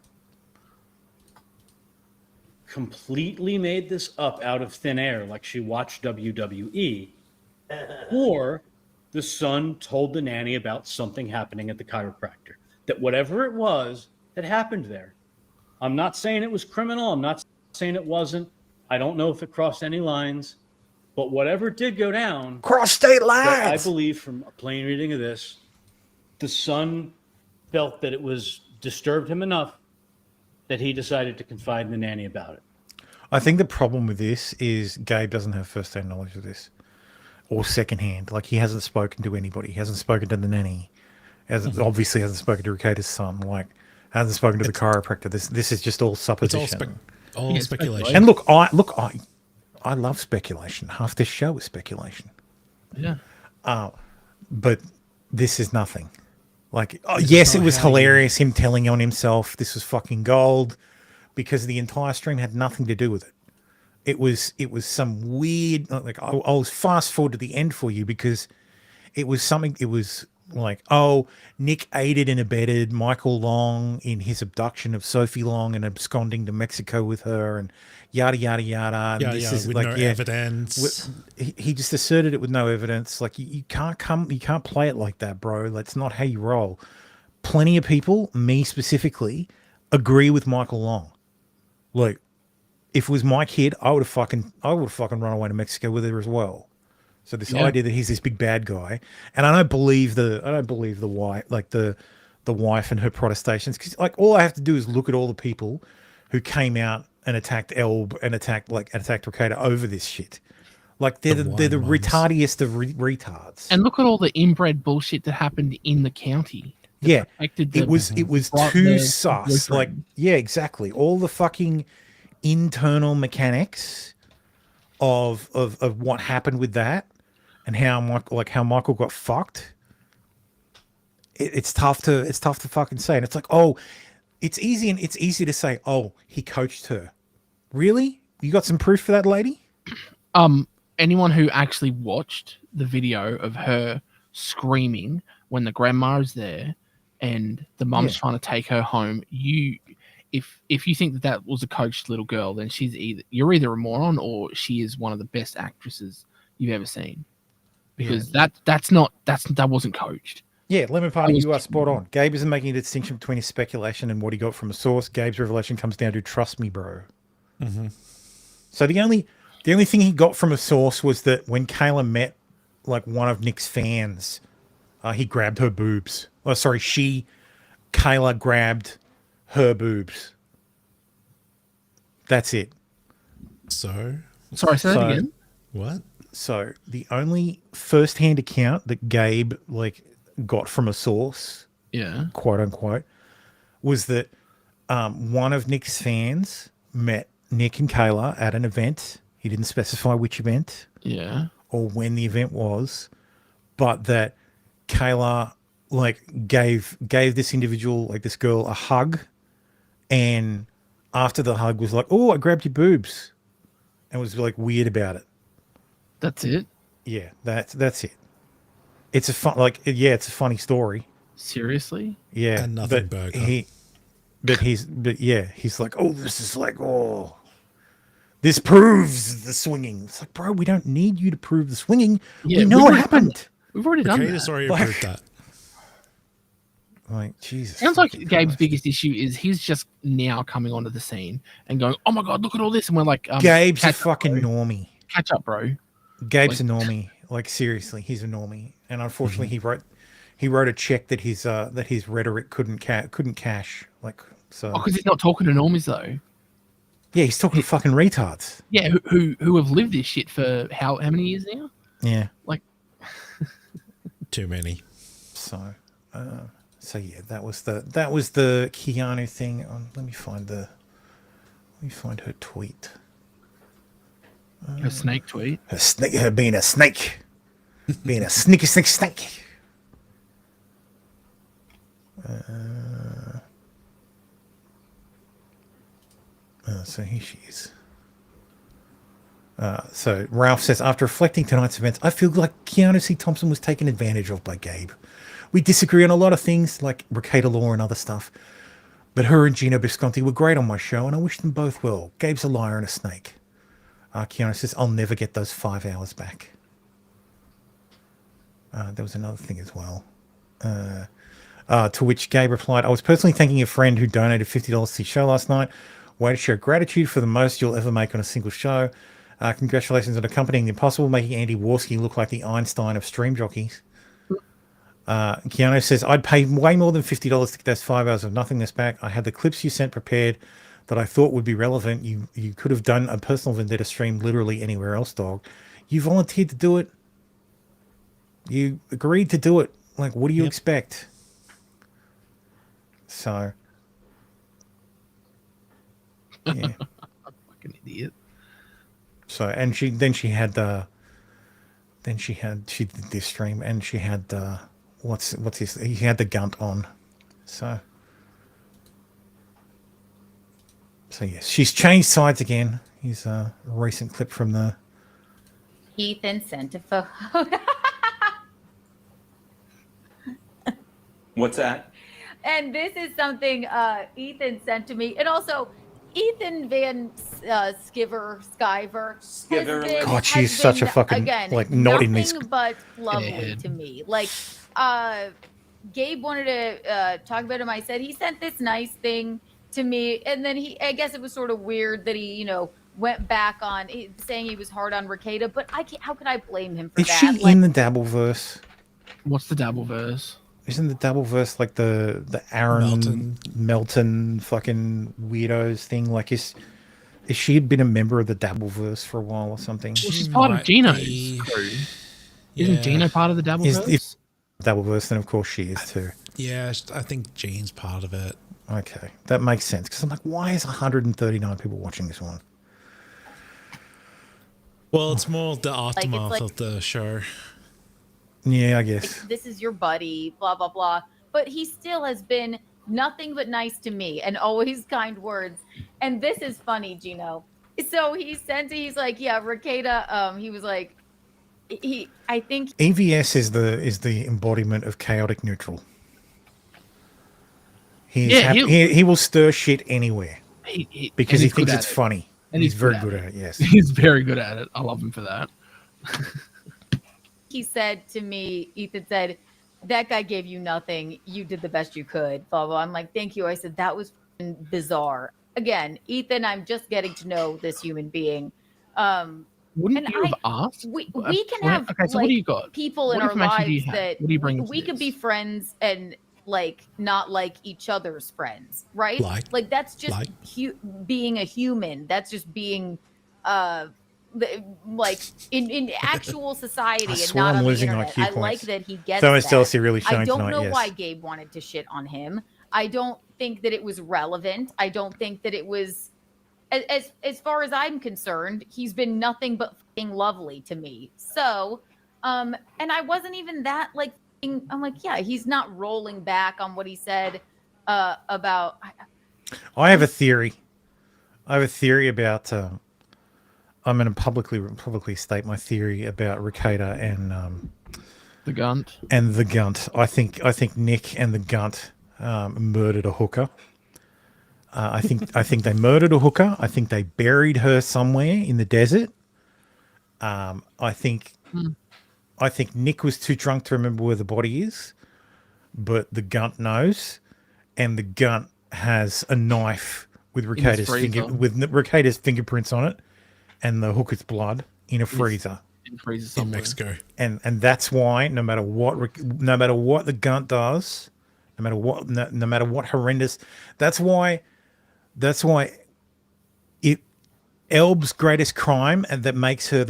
Completely made this up out of thin air like she watched WWE, or the son told the nanny about something happening at the chiropractor, that whatever it was that happened there. I'm not saying it was criminal. I'm not saying it wasn't. I don't know if it crossed any lines, but whatever did go down, cross state lines. I believe from a plain reading of this, the son felt that it was disturbed him enough that he decided to confide in the nanny about it. I think the problem with this is Gabe doesn't have first-hand knowledge of this, or second-hand. Like, he hasn't spoken to anybody. He hasn't spoken to the nanny. Obviously hasn't spoken to Ricada's son. Like, hasn't spoken to the chiropractor. This is just all supposition. It's all speculation. And look, I love speculation. Half this show is speculation. Yeah. But this is nothing. Like, yes, it was hilarious, him telling on himself this was fucking gold, because the entire stream had nothing to do with it. It was some weird, like, I'll fast forward to the end for you, because it was something, it was like, oh, Nick aided and abetted Michael Long in his abduction of Sophie Long and absconding to Mexico with her, and yada, yada, yada. And this is with like, no evidence. He just asserted it with no evidence. Like, you can't play it like that, bro. That's not how you roll. Plenty of people, me specifically, agree with Michael Long. Like, if it was my kid, I would have fucking run away to Mexico with her as well. So this idea that he's this big bad guy, and I don't believe the wife, like the wife and her protestations, because like all I have to do is look at all the people who came out and attacked Elb and attacked Ricada over this shit. Like they're the retardiest of retards. And look at all the inbred bullshit that happened in the county. Yeah, it was too sus. Like, yeah, exactly. All the fucking internal mechanics of what happened with that, and how Michael got fucked. It's tough to fucking say, and it's like, oh, it's easy to say, oh, he coached her. Really? You got some proof for that, lady? Anyone who actually watched the video of her screaming when the grandma is there and the mum's trying to take her home, if you think that was a coached little girl, then you're either a moron or she is one of the best actresses you've ever seen, because that wasn't coached. Yeah, Lemon Party, you are spot on. Gabe isn't making a distinction between his speculation and what he got from a source. Gabe's revelation comes down to trust me, bro. Mm-hmm. So the only thing he got from a source was that when Kayla met like one of Nick's fans, he grabbed her boobs. Oh, sorry, Kayla grabbed her boobs. That's it. Sorry, say that again. What? So the only first-hand account that Gabe got from a source, quote unquote, was that one of Nick's fans met Nick and Kayla at an event. He didn't specify which event, or when the event was, but that Kayla gave this individual, this girl, a hug, and after the hug was like, "Oh, I grabbed your boobs," and was weird about it. That's it. Yeah, that's it. It's a it's a funny story. Seriously? Yeah, and nothing burger. He's like, oh, this is this proves the swinging. It's like, bro, we don't need you to prove the swinging. Yeah, we know what happened. We've already done that. Already proved that. Jesus. Sounds like Gabe's biggest issue is he's just now coming onto the scene and going, oh my God, look at all this. And we're like, Gabe's a fucking normie. Catch up, bro. Gabe's a normie. Seriously, he's a normie. And unfortunately, he wrote a check that his rhetoric couldn't cash. Because he's not talking to normies though. Yeah, he's talking to fucking retards. Yeah, who have lived this shit for how many years now? Yeah, too many. So yeah, that was the Keanu thing. Let me find Let me find her tweet. A snake tweet. Her being a snake. Being a sneaky snake. So here she is. So Ralph says, after reflecting tonight's events, I feel like Keanu C. Thompson was taken advantage of by Gabe. We disagree on a lot of things, like Ricada Law and other stuff. But her and Gino Bisconti were great on my show, and I wish them both well. Gabe's a liar and a snake. Keanu says, I'll never get those 5 hours back. There was another thing as well. To which Gabe replied, I was personally thanking a friend who donated $50 to the show last night. Way to show gratitude for the most you'll ever make on a single show. Congratulations on accompanying the impossible, making Andy Warski look like the Einstein of stream jockeys. Keanu says, I'd pay way more than $50 to get those 5 hours of nothingness back. I had the clips you sent prepared that I thought would be relevant. You could have done a personal vendetta stream literally anywhere else, dog. You volunteered to do it. You agreed to do it. Like, what do you expect? So, yeah. Fucking idiot. So, and she did this stream, and she had what's his? He had the gunt on. So yes, she's changed sides again. Here's a recent clip from the Ethan sent a photo. What's that? And this is something Ethan sent to me. And also, Ethan Van Sciver. God, she's such a fucking, again, like, not in this. nothing but lovely to me. Like, Gabe wanted to talk about him. I said he sent this nice thing to me, and then I guess it was sort of weird that he, went back on saying he was hard on Ricada. But how could I blame him for Is that? she in the Dabbleverse? What's the Dabbleverse? Isn't the Dabbleverse like the Aaron Melton fucking weirdos thing? Like, is she been a member of the Dabbleverse for a while or something? Well, she's part of Gino's crew. Isn't Gino part of the Dabbleverse? If Dabbleverse, then of course she is too. Yeah, I think Gene's part of it. Okay, that makes sense. Because I'm like, why is 139 people watching this one? Well, it's more the aftermath like- of the show. Yeah, I guess. This is your buddy, blah, blah, blah. But he still has been nothing but nice to me and always kind words. And this is funny, Gino. So he's like, yeah, Ricada, he was like, I think EVS is the embodiment of chaotic neutral. He will stir shit anywhere because he thinks it's funny. And he's very good at it, yes. He's very good at it. I love him for that. he said to me, Ethan said, that guy gave you nothing. You did the best you could. Blah, blah. I'm like, thank you. I said, that was bizarre. Again, Ethan, I'm just getting to know this human being. Wouldn't you have asked? We can have okay, so what do you got? people What in our information do you lives have? that What do you bring to we could this? be friends and like not like each other's friends, right? Like that's just being a human. That's just being like in actual society I and swear not I'm on the losing internet. IQ I like points. that he gets So is that. Chelsea really I showing don't tonight, know yes. why Gabe wanted to shit on him. I don't think that it was relevant. I don't think that it was as far as I'm concerned, he's been nothing but fucking lovely to me. So, and I wasn't even that like, I'm like, yeah, he's not rolling back on what he said about. I have a theory. About. I'm going to publicly state my theory about Ricada and the Gunt. And the Gunt. I think Nick and the Gunt murdered a hooker. I think they murdered a hooker. I think they buried her somewhere in the desert. I think Nick was too drunk to remember where the body is, but the Gunt knows, and the Gunt has a knife with Ricada's fingerprints on it, and the hooker's blood in a freezer. In Mexico. And that's why no matter what the Gunt does, no matter what horrendous, that's why Elb's greatest crime and that makes her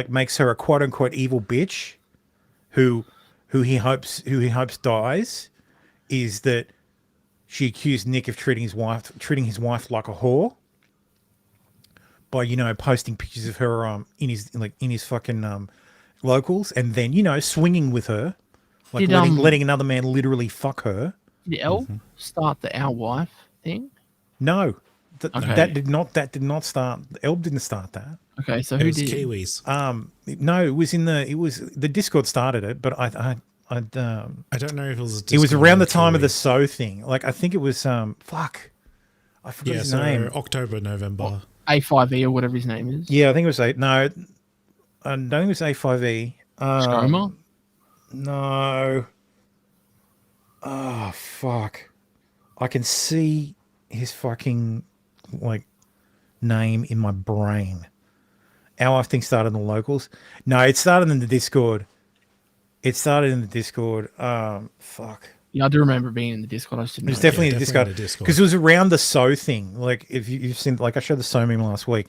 makes her a quote unquote evil bitch who he hopes dies is that she accused Nick of treating his wife like a whore, by posting pictures of her in his fucking locals, and then swinging with her, like letting another man literally fuck her. Did El start the our wife thing? No, that did not start. El didn't start that. Okay, so who did? Kiwis. No, it was the Discord started it, but I don't know if it was. It was around the time of the So thing. Like I think it was fuck. I forgot his name. October, November. A5E or whatever his name is. Yeah, I think it was no. I don't think it was A5E. Stroma? No. Oh fuck! I can see his fucking name in my brain. Our I think started in the locals. No, it started in the Discord. Fuck. Yeah, I do remember being in the Discord. I just didn't It was know. definitely in the Discord because it was around the So thing. Like if you've seen, I showed the So meme last week,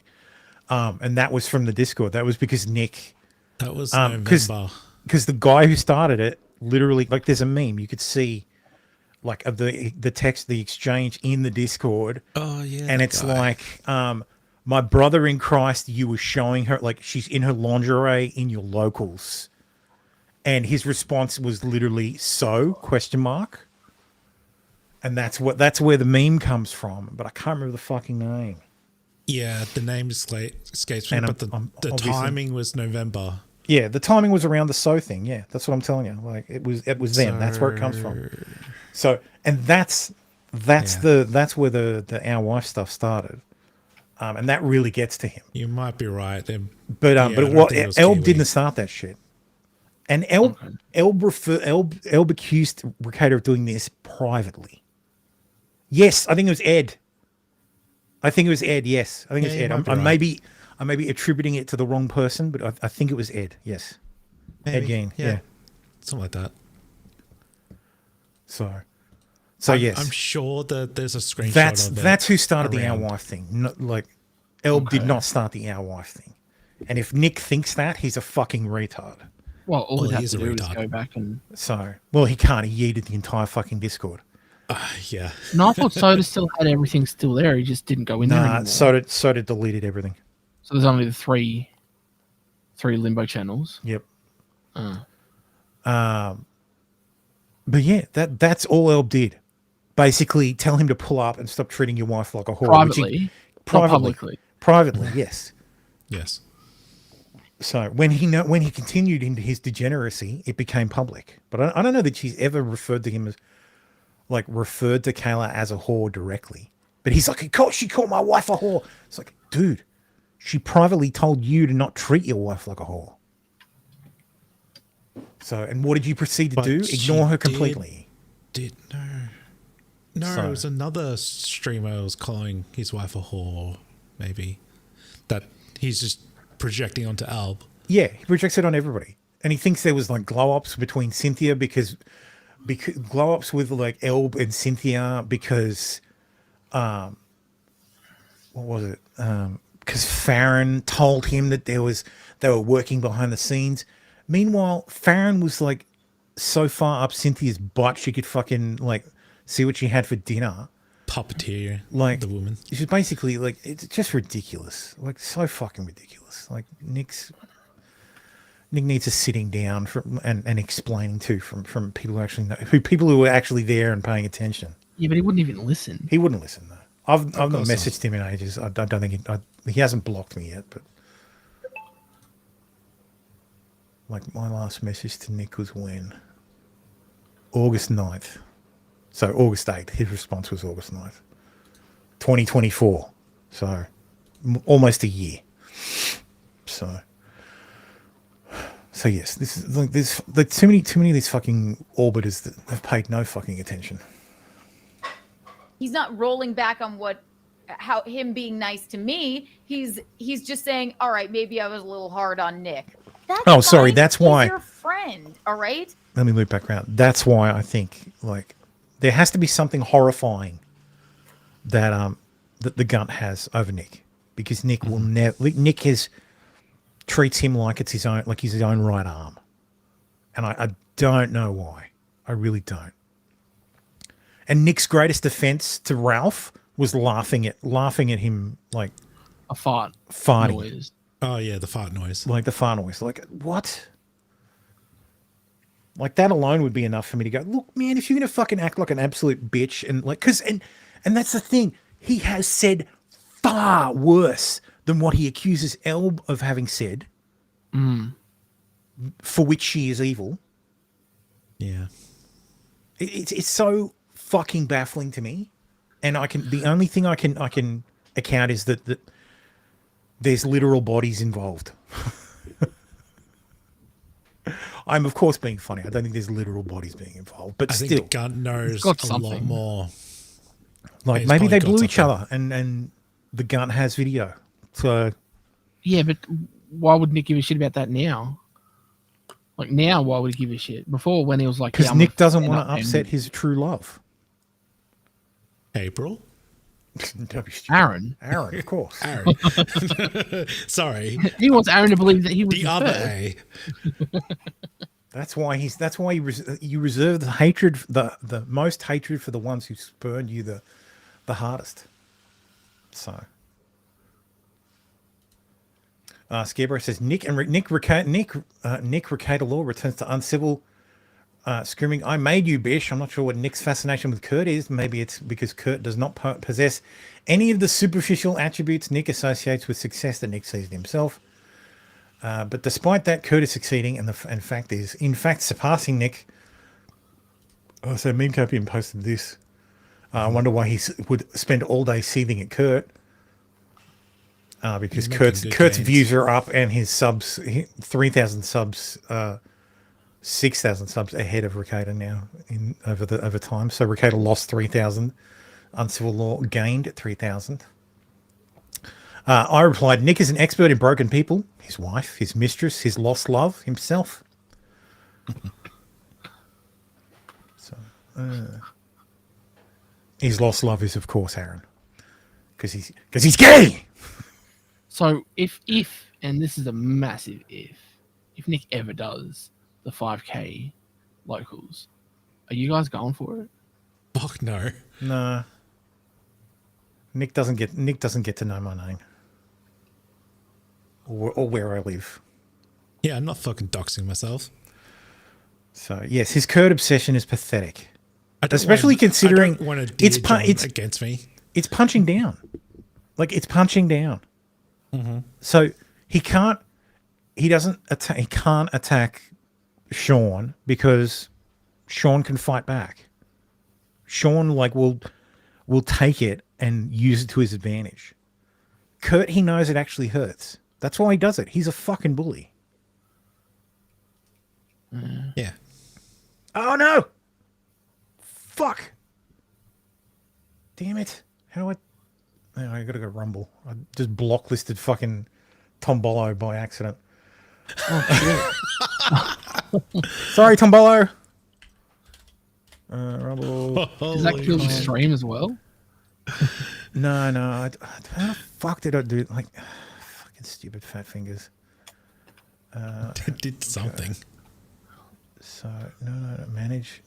and that was from the Discord. That was because Nick. That was November. Because the guy who started it literally, there's a meme you could see, of the text, the exchange in the Discord. Oh yeah. And it's my brother in Christ, you were showing her she's in her lingerie in your locals. And his response was literally "so?" ? And that's where the meme comes from, but I can't remember the fucking name. Yeah, the name escapes me, but the timing was November. Yeah, the timing was around the So thing. Yeah, that's what I'm telling you. It was them. That's where it comes from. So, and that's where the Our Wife stuff started, and that really gets to him. You might be right. But Elb didn't start that shit. And Elb accused Ricardo of doing this privately. Yes, I think it was Ed. Yes, I think it was Ed. I may be attributing it to the wrong person, but I think it was Ed. Yes, maybe. Ed Gein. Yeah, something like that. So yes, I'm sure that there's a screenshot of it. That's who started the Our Wife thing. Elb did not start the Our Wife thing. And if Nick thinks that, he's a fucking retard. Well, all he'd have to do is go back and... he can't. He yeeted the entire fucking Discord. Yeah. No, I thought Soda still had everything still there. He just didn't go in there anymore. Soda deleted everything. So there's only the three limbo channels. Yep. But yeah, that's all Elb did. Basically, tell him to pull up and stop treating your wife like a whore. Privately. Not publicly. Privately, yes. Yes. So when he continued into his degeneracy, it became public. But I don't know that she's ever referred to Kayla as a whore directly. But he's like, she called my wife a whore. It's like, dude, she privately told you to not treat your wife like a whore. So, and what did you proceed to do? Ignore her completely. No, it was another streamer was calling his wife a whore, maybe. That he's just projecting onto Alb. Yeah, he projects it on everybody. And he thinks there was glow-ups between Cynthia because glow-ups with Elb and Cynthia because what was it? Because Farron told him that they were working behind the scenes. Meanwhile, Farron was so far up Cynthia's butt she could fucking see what she had for dinner. Puppeteer the woman. She's basically it's just ridiculous. So fucking ridiculous. Nick needs a sitting down and explaining to from people who actually know, people who were actually there and paying attention. Yeah, but he wouldn't even listen. He wouldn't listen though. I've not messaged him in ages. I don't think he hasn't blocked me yet, but my last message to Nick was when? August 9th. So August 8th, his response was August 9th, 2024. So almost a year. So yes, this is there's too many of these fucking orbiters that have paid no fucking attention. He's not rolling back on how him being nice to me. He's just saying, all right, maybe I was a little hard on Nick. That's sorry, fine. that's He's why. your friend, all right? Let me loop back around. That's why I think there has to be something horrifying that the Gunt has over Nick, because Nick will never. Nick treats him like it's his own right arm, and I don't know why. I really don't. And Nick's greatest defense to Ralph was laughing at him A fart farting. noise. Oh yeah, the fart noise. Like the fart noise. Like what? Like that alone would be enough for me to go, look, man, if you're gonna fucking act like an absolute bitch and like, and that's the thing, he has said far worse than what he accuses Elb of having said, for which she is evil. Yeah, it's so fucking baffling to me, and the only thing I can account is that there's literal bodies involved. I'm of course being funny. I don't think there's literal bodies being involved, but I still, think the gun knows a lot more. Like He's maybe probably they got blew each something. other, and the gun has video. So Yeah, but why would Nick give a shit about that now? Like now, why would he give a shit? Before, when he was like, because yeah, I'm Nick a doesn't fan want up to and- upset his true love. April. Don't be stupid. Aaron. Aaron, of course. Aaron. Sorry. He wants Aaron to believe that he was The his other first. A. That's why you reserve the hatred, the most hatred for the ones who spurned you the hardest. So, Scarecrow says Nick Recator Law returns to uncivil screaming. I made you, bish. I'm not sure what Nick's fascination with Kurt is. Maybe it's because Kurt does not possess any of the superficial attributes Nick associates with success that Nick sees in himself. But despite that, Kurt is succeeding, and in fact surpassing Nick. Oh, so Meme Copian posted this. I wonder why he would spend all day seething at Kurt. Because Kurt's views are up, and his subs, 3,000 subs, 6,000 subs ahead of Recator now over time. So Recator lost 3,000, Uncivil Law gained 3,000. I replied, Nick is an expert in broken people, his wife, his mistress, his lost love, himself. So, his lost love is, of course, Aaron, because he's gay. So if and this is a massive if Nick ever does the 5K locals, are you guys going for it? Fuck no. Nah. Nick doesn't get to know my name or where I live. Yeah, I'm not fucking doxing myself. So yes, his Kurt obsession is pathetic, especially considering it's against me. It's punching down, like it's punching down. Mm-hmm. So he can't attack Sean because Sean can fight back. Sean will take it and use it to his advantage. Kurt, he knows it actually hurts. That's why he does it. He's a fucking bully. Yeah. Oh no! Fuck! Damn it! How do I? Oh, I gotta go Rumble. I just blocklisted fucking Tombolo by accident. Oh, shit. Sorry, Tombolo. Rumble. Does that kill the stream as well? No. How the fuck did I do it? Like, fucking stupid fat fingers. Did something. So, no. Manage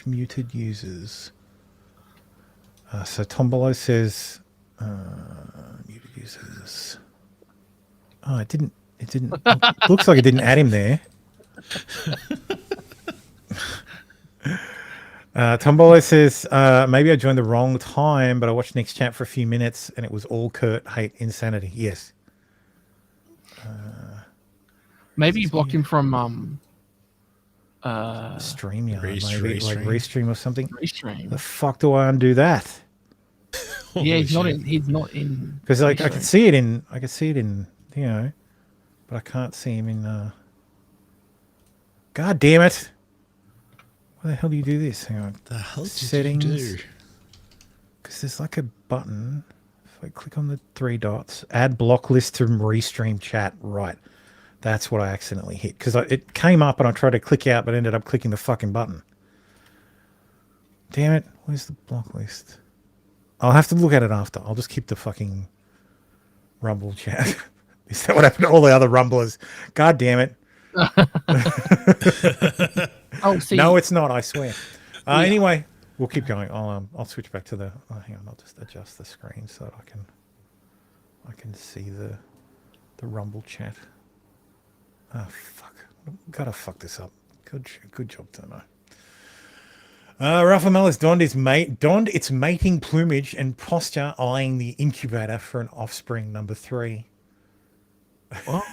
muted users. So Tombolo says muted users. Oh, it didn't. Looks like it didn't add him there. Tombolo says maybe I joined the wrong time, but I watched Nick's chat for a few minutes and it was all Kurt hate insanity. Yes. Maybe you blocked him from StreamYard, maybe like Restream or something. Restream. The fuck do I undo that? Yeah, he's not in. Because I can see it in, but I can't see him in. God damn it! Why the hell do you do this? Hang on. The hell did Settings. you do? Because there's like a button. If I click on the 3 dots, add block list to Restream chat. Right. That's what I accidentally hit. Because it came up and I tried to click out, but ended up clicking the fucking button. Damn it. Where's the block list? I'll have to look at it after. I'll just keep the fucking Rumble chat. Is that what happened to all the other Rumblers? God damn it. Oh, see. No, it's not, I swear. Anyway, we'll keep going. I'll switch back to the... hang on, I'll just adjust the screen so that I can... I can see the Rumble chat. Oh, fuck. Gotta fuck this up. Good job, Tomo. Rafa Mellis donned its mating plumage and posture, eyeing the incubator for an offspring number 3. What?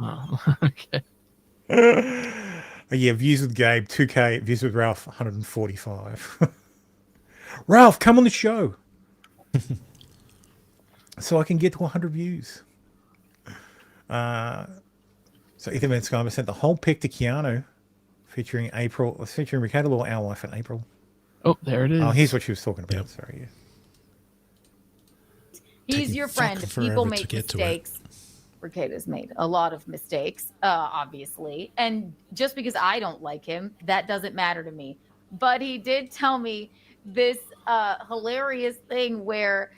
Oh, okay. Yeah, views with Gabe, 2K. Views with Ralph, 145. Ralph, come on the show. So I can get to 100 views. So Ethan Van Skyver sent the whole pic to Keanu, featuring Ricardo Law, Our Life in April. Oh, there it is. Oh, here's what she was talking about. Yep. Sorry. Yeah. He's your friend. People make mistakes. Ricardo's made a lot of mistakes, obviously. And just because I don't like him, that doesn't matter to me. But he did tell me this hilarious thing where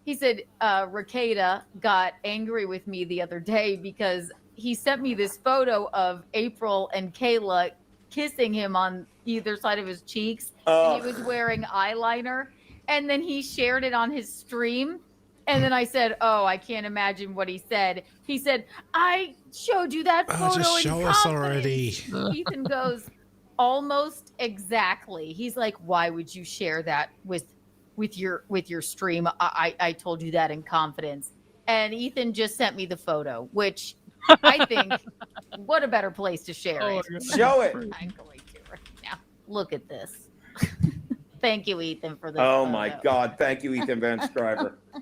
he said Ricardo got angry with me the other day because he sent me this photo of April and Kayla kissing him on either side of his cheeks. And he was wearing eyeliner. And then he shared it on his stream. And then I said, oh, I can't imagine what he said. He said, I showed you that photo. Just show us already. Ethan goes, almost exactly. He's like, why would you share that with your stream? I told you that in confidence. And Ethan just sent me the photo, which I think, what a better place to share it. Show it. I'm going to right now. Look at this. Thank you, Ethan, for this. Oh photo. my God! Thank you, Ethan Van Scriver. Oh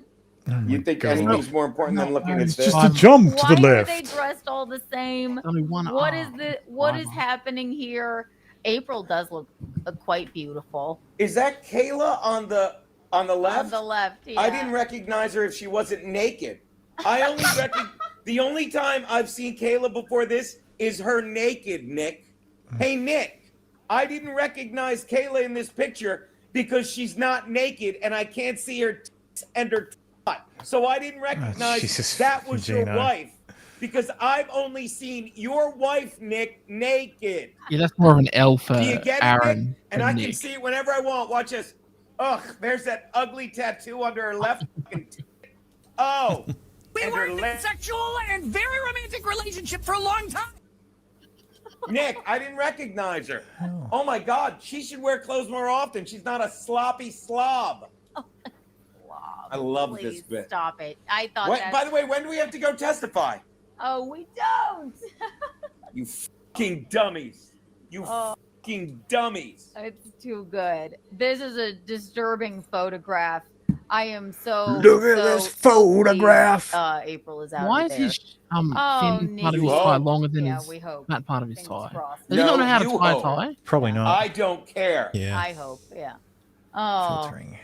You think anything's more important than looking at this? Just a jump to Why the left. are they dressed all the same? Only one What arm. is what is happening here? April does look quite beautiful. Is that Kayla on the left? On the left, yeah. I didn't recognize her if she wasn't naked. The only time I've seen Kayla before this is her naked, Nick. Hey, Nick, I didn't recognize Kayla in this picture because she's not naked and I can't see her tits and her butt. So I didn't recognize Jesus, that was your Gino. wife because I've only seen your wife, Nick, naked. Yeah, that's more of an L for Do you get it, Aaron. Nick? And than I Nick. can see it whenever I want. Watch this. Ugh, there's that ugly tattoo under her left. Oh. We were in a sexual and very romantic relationship for a long time. Nick, I didn't recognize her. Oh my God, she should wear clothes more often. She's not a sloppy slob. I love this Please bit. stop it. I thought that. By the way, when do we have to go testify? Oh, we don't. You fucking dummies. You fucking dummies. It's too good. This is a disturbing photograph. I am so. Look at this photograph. pleased, April is out. Why of is there. his Oh, thin part of his Neat. tie longer than Yeah, his we hope. that part of his Fingers tie? crossed. Does he not know how to you tie a hope. tie? Probably not. I don't care. I hope. Yeah. Oh. Filtering.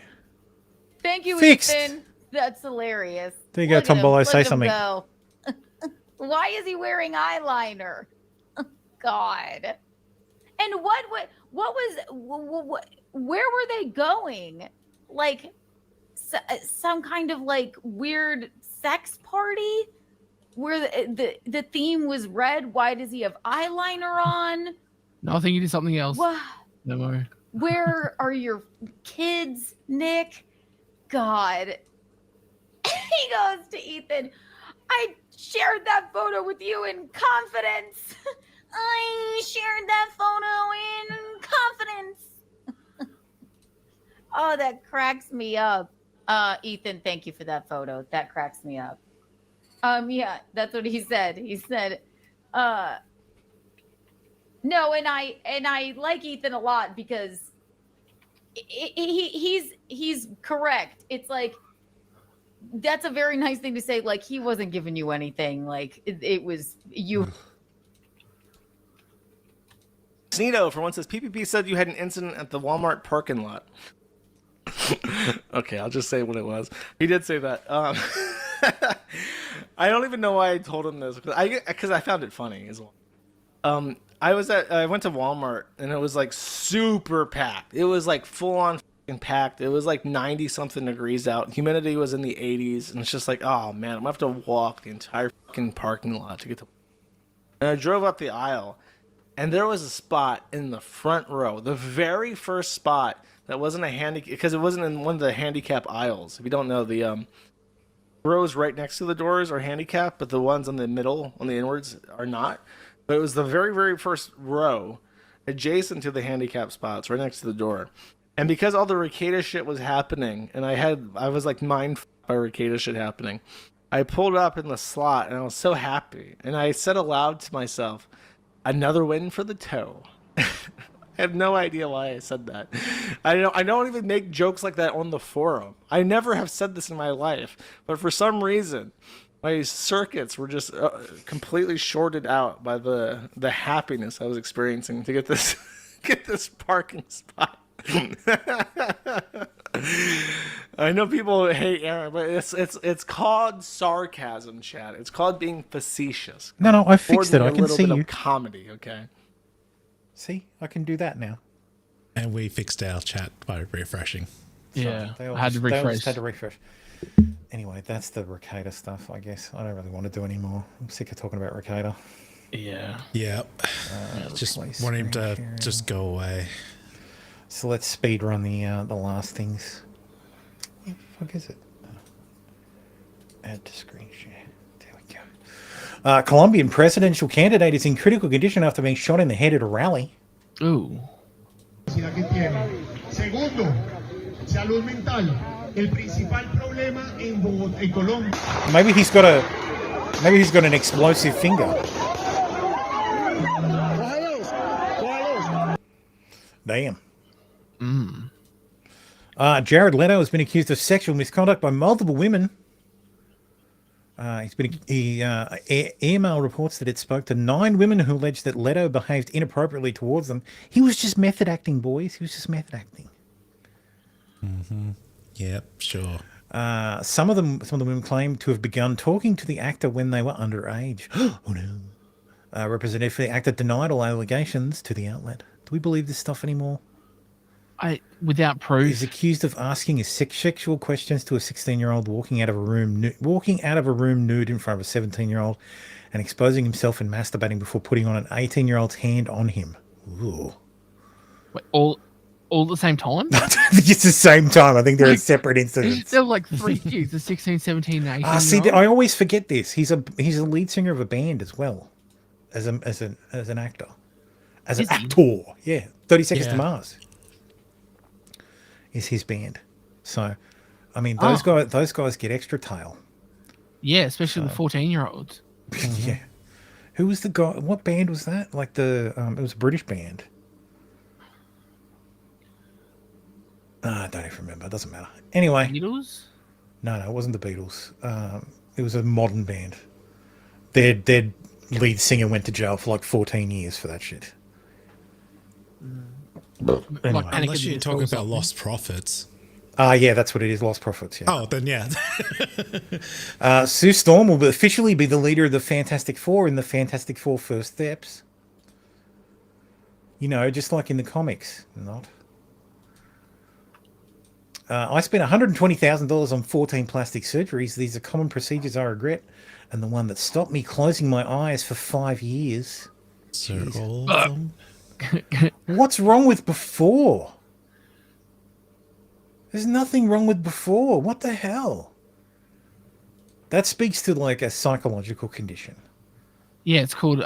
Thank you, Fixed. Ethan. That's hilarious. There you go, Look at him. Tombolo, Look say at him something. go. Why is he wearing eyeliner? God. And what was where were they going? Like some kind of like weird sex party where the theme was red. Why does he have eyeliner on? No, I think he did something else. What? Don't worry. Where are your kids, Nick? God. He goes to Ethan. I shared that photo with you in confidence. I shared that photo in confidence. Oh, that cracks me up. Ethan, thank you for that photo. That cracks me up. Yeah, that's what he said. He said, no, and I like Ethan a lot because he's correct. It's like that's a very nice thing to say. Like he wasn't giving you anything. Like it was you. Nito for one says PPP said you had an incident at the Walmart parking lot. Okay, I'll just say what it was. He did say that. I don't even know why I told him this because I found it funny as well. I went to Walmart and it was like super packed. It was like full on packed. It was like 90 something degrees out. Humidity was in the 80s, and it's just like, oh man, I'm gonna have to walk the entire fucking parking lot to get to. And I drove up the aisle, and there was a spot in the front row, the very first spot that wasn't a because it wasn't in one of the handicap aisles. If you don't know, rows right next to the doors are handicapped, but the ones on the middle, on the inwards, are not. But it was the very, very first row adjacent to the handicap spots right next to the door. And because all the Ricada shit was happening, and I was like mind by Ricada shit happening, I pulled up in the slot and I was so happy. And I said aloud to myself, another win for the toe. I have no idea why I said that. I don't even make jokes like that on the forum. I never have said this in my life. But for some reason, my circuits were just completely shorted out by the happiness I was experiencing to get this parking spot. I know people hate Aaron, but it's called sarcasm, Chad. It's called being facetious. No, I fixed it. I can see a little bit you. of comedy, okay? See, I can do that now. And we fixed our chat by refreshing. Yeah, They all I had to just- they all refresh. just had to refresh. Anyway, that's the Ricada stuff, I guess. I don't really want to do anymore. I'm sick of talking about Ricada. Yeah. Yep. Just want him to just go away. So let's speed run the last things. What the fuck is it? Add to screen share. There we go. Colombian presidential candidate is in critical condition after being shot in the head at a rally. Ooh. Segundo, salud mental. El principal problema en Colombia. Maybe he's got an explosive finger. Damn. Jared Leto has been accused of sexual misconduct by multiple women. Email reports that it spoke to 9 women who alleged that Leto behaved inappropriately towards them. He was just method acting, boys. He was just method acting. Mm-hmm. Yep, sure. Some of the women claim to have begun talking to the actor when they were underage. Oh no. Representative for the actor denied all allegations to the outlet. Do we believe this stuff anymore? Without proof. He's accused of asking sexual questions to a 16-year-old walking out of a room nude in front of a 17-year-old and exposing himself and masturbating before putting on an 18-year-old's hand on him. Ooh. Wait, all at the same time? I think it's the same time. I think they're separate incidents. There were like 3 kids, the 16, 17, 18. See, I always forget this. He's a lead singer of a band as well, as an actor, as an actor. Yeah, 30 Seconds to Mars is his band. So, I mean, those guys get extra tail. Yeah, especially the 14-year-olds. Yeah. Who was the guy? What band was that? Like it was a British band. I don't even remember. It doesn't matter. Anyway. Beatles? No, it wasn't the Beatles. It was a modern band. Their lead singer went to jail for like 14 years for that shit. Anyway. Unless you're talking about Lost Prophets. Yeah, that's what it is. Lost Prophets. Yeah. Oh, then yeah. Sue Storm will officially be the leader of the Fantastic Four in the Fantastic Four First Steps. You know, just like in the comics. Not. I spent $120,000 on 14 plastic surgeries. These are common procedures I regret, and the one that stopped me closing my eyes for 5 years. So all of them? What's wrong with before? There's nothing wrong with before. What the hell? That speaks to like a psychological condition. Yeah, it's called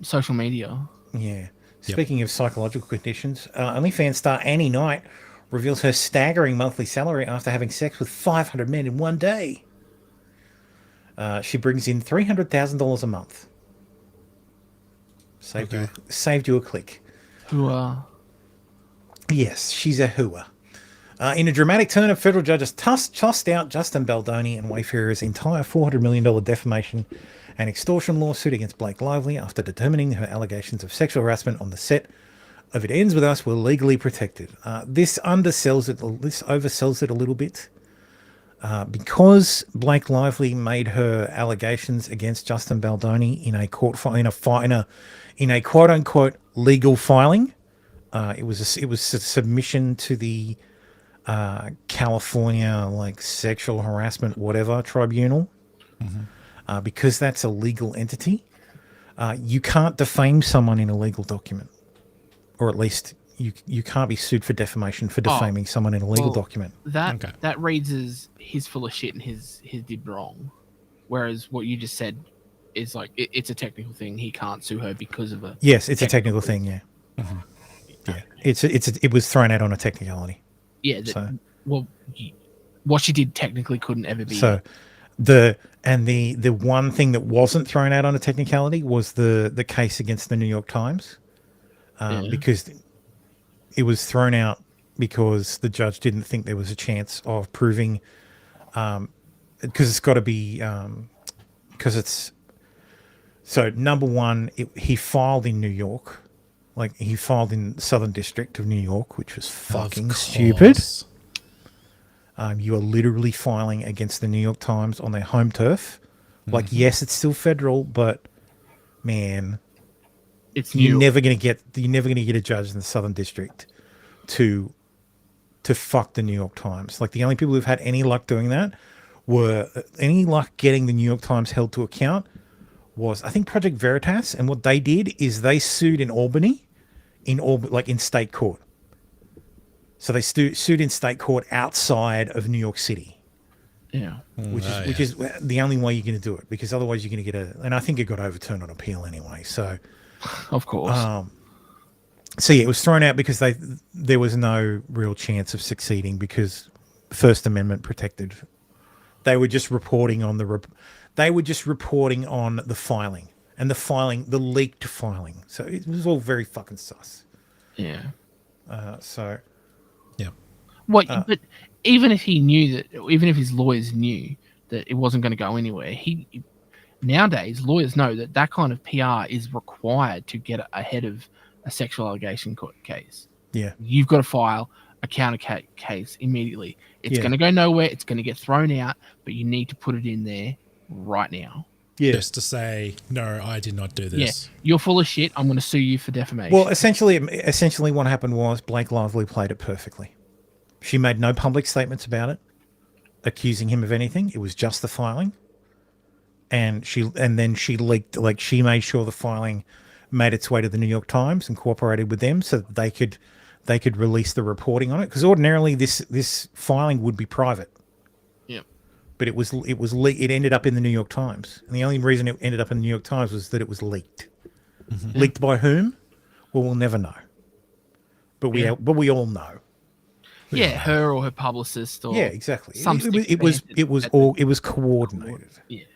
social media. Yeah. Speaking of psychological conditions, OnlyFans star Annie Knight reveals her staggering monthly salary after having sex with 500 men in one day. She brings in $300,000 a month. Saved you a click. Hooah. Yes, she's a hooah. In a dramatic turn, a federal judge has tossed out Justin Baldoni and Wayfarer's entire $400 million defamation and extortion lawsuit against Blake Lively after determining her allegations of sexual harassment on the set of It Ends With Us were legally protected. This oversells it a little bit. Because Blake Lively made her allegations against Justin Baldoni in a quote unquote legal filing. It was a submission to the California like sexual harassment whatever tribunal. Mm-hmm. Because that's a legal entity. You can't defame someone in a legal document, or at least you can't be sued for defamation for defaming someone in a legal document. That reads as he's full of shit and his did wrong, whereas what you just said is like it's a technical thing. He can't sue her because of a Yes, it's a technical thing. Yeah, yeah. It was thrown out on a technicality. Yeah. What she did technically couldn't ever be. So the one thing that wasn't thrown out on a technicality was the case against the New York Times, because it was thrown out because the judge didn't think there was a chance of proving, because it's got to be, because it's, so number one, he filed in New York, like he filed in Southern District of New York, which was fucking stupid. You are literally filing against the New York Times on their home turf. Like, yes, it's still federal, but man, you're never gonna get a judge in the Southern District to fuck the New York Times. Like, the only people who've had any luck doing that getting the New York Times held to account was, I think, Project Veritas, and what they did is they sued in Albany, in state court. So they sued in state court outside of New York City. Yeah. Which is the only way you're going to do it, because otherwise you're going to get and I think it got overturned on appeal anyway. So, of course. So yeah, it was thrown out because there was no real chance of succeeding because First Amendment protected. They were just reporting on the filing and the leaked filing. So it was all very fucking sus. Yeah. So. Yeah. But even if he knew that, even if his lawyers knew that it wasn't going to go anywhere, nowadays lawyers know that kind of PR is required to get ahead of a sexual allegation court case. Yeah. You've got to file a counter case immediately. It's going to go nowhere. It's going to get thrown out, but you need to put it in there right now. Yeah. Just to say, no, I did not do this. Yeah. You're full of shit. I'm going to sue you for defamation. Well, essentially what happened was Blake Lively played it perfectly. She made no public statements about it, accusing him of anything. It was just the filing. And then she leaked, like, she made sure the filing made its way to the New York Times and cooperated with them so that they could release the reporting on it. Because ordinarily this filing would be private. Yeah. But it ended up in the New York Times. And the only reason it ended up in the New York Times was that it was leaked. Mm-hmm. Leaked by whom? Well, we'll never know. But we all know. Yeah, her or her publicist, or exactly. It was coordinated. Yeah, it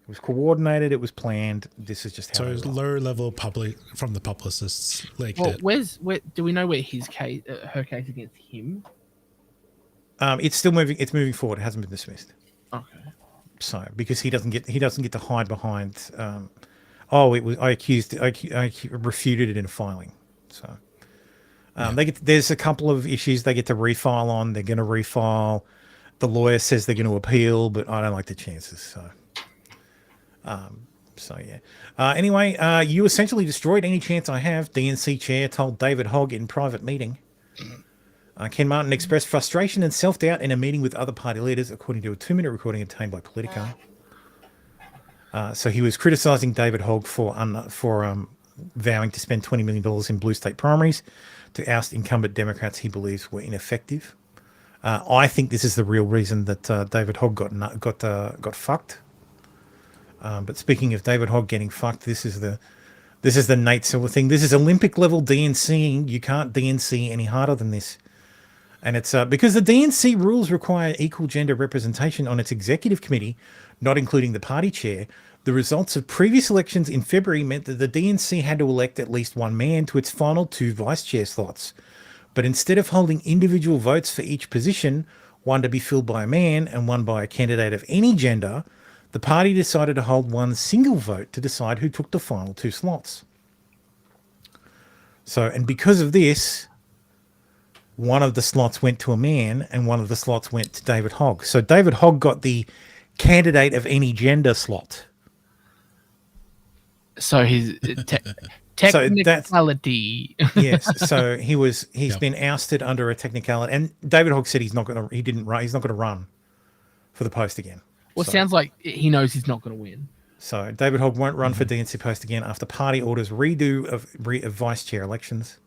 was coordinated. It was planned. This is just how. So it was low level public from the publicists. Like, where do we know where his case, her case against him? It's still moving. It's moving forward. It hasn't been dismissed. Okay. So because he doesn't get to hide behind. I refuted it in a filing. So. There's a couple of issues they get to refile on. They're going to refile. The lawyer says they're going to appeal, but I don't like the chances. So, anyway, you essentially destroyed any chance I have, DNC chair told David Hogg in private meeting. Ken Martin expressed frustration and self-doubt in a meeting with other party leaders, according to a 2-minute recording obtained by Politico. So he was criticizing David Hogg for vowing to spend $20 million in blue state primaries to oust incumbent Democrats he believes were ineffective. I think this is the real reason that David Hogg got fucked. But speaking of David Hogg getting fucked, this is the Nate Silver thing. This is Olympic level DNCing. You can't DNC any harder than this. And it's because the DNC rules require equal gender representation on its executive committee, not including the party chair. The results of previous elections in February meant that the DNC had to elect at least one man to its final 2 vice chair slots. But instead of holding individual votes for each position, one to be filled by a man and one by a candidate of any gender, the party decided to hold one single vote to decide who took the final 2 slots. So, and because of this, one of the slots went to a man and one of the slots went to David Hogg. So David Hogg got the candidate of any gender slot. So his technicality. Yes. So he's been ousted under a technicality, and David Hogg said he's not going to run for the post again. Well, it sounds like he knows he's not going to win. So David Hogg won't run for DNC post again after party orders redo of vice chair elections.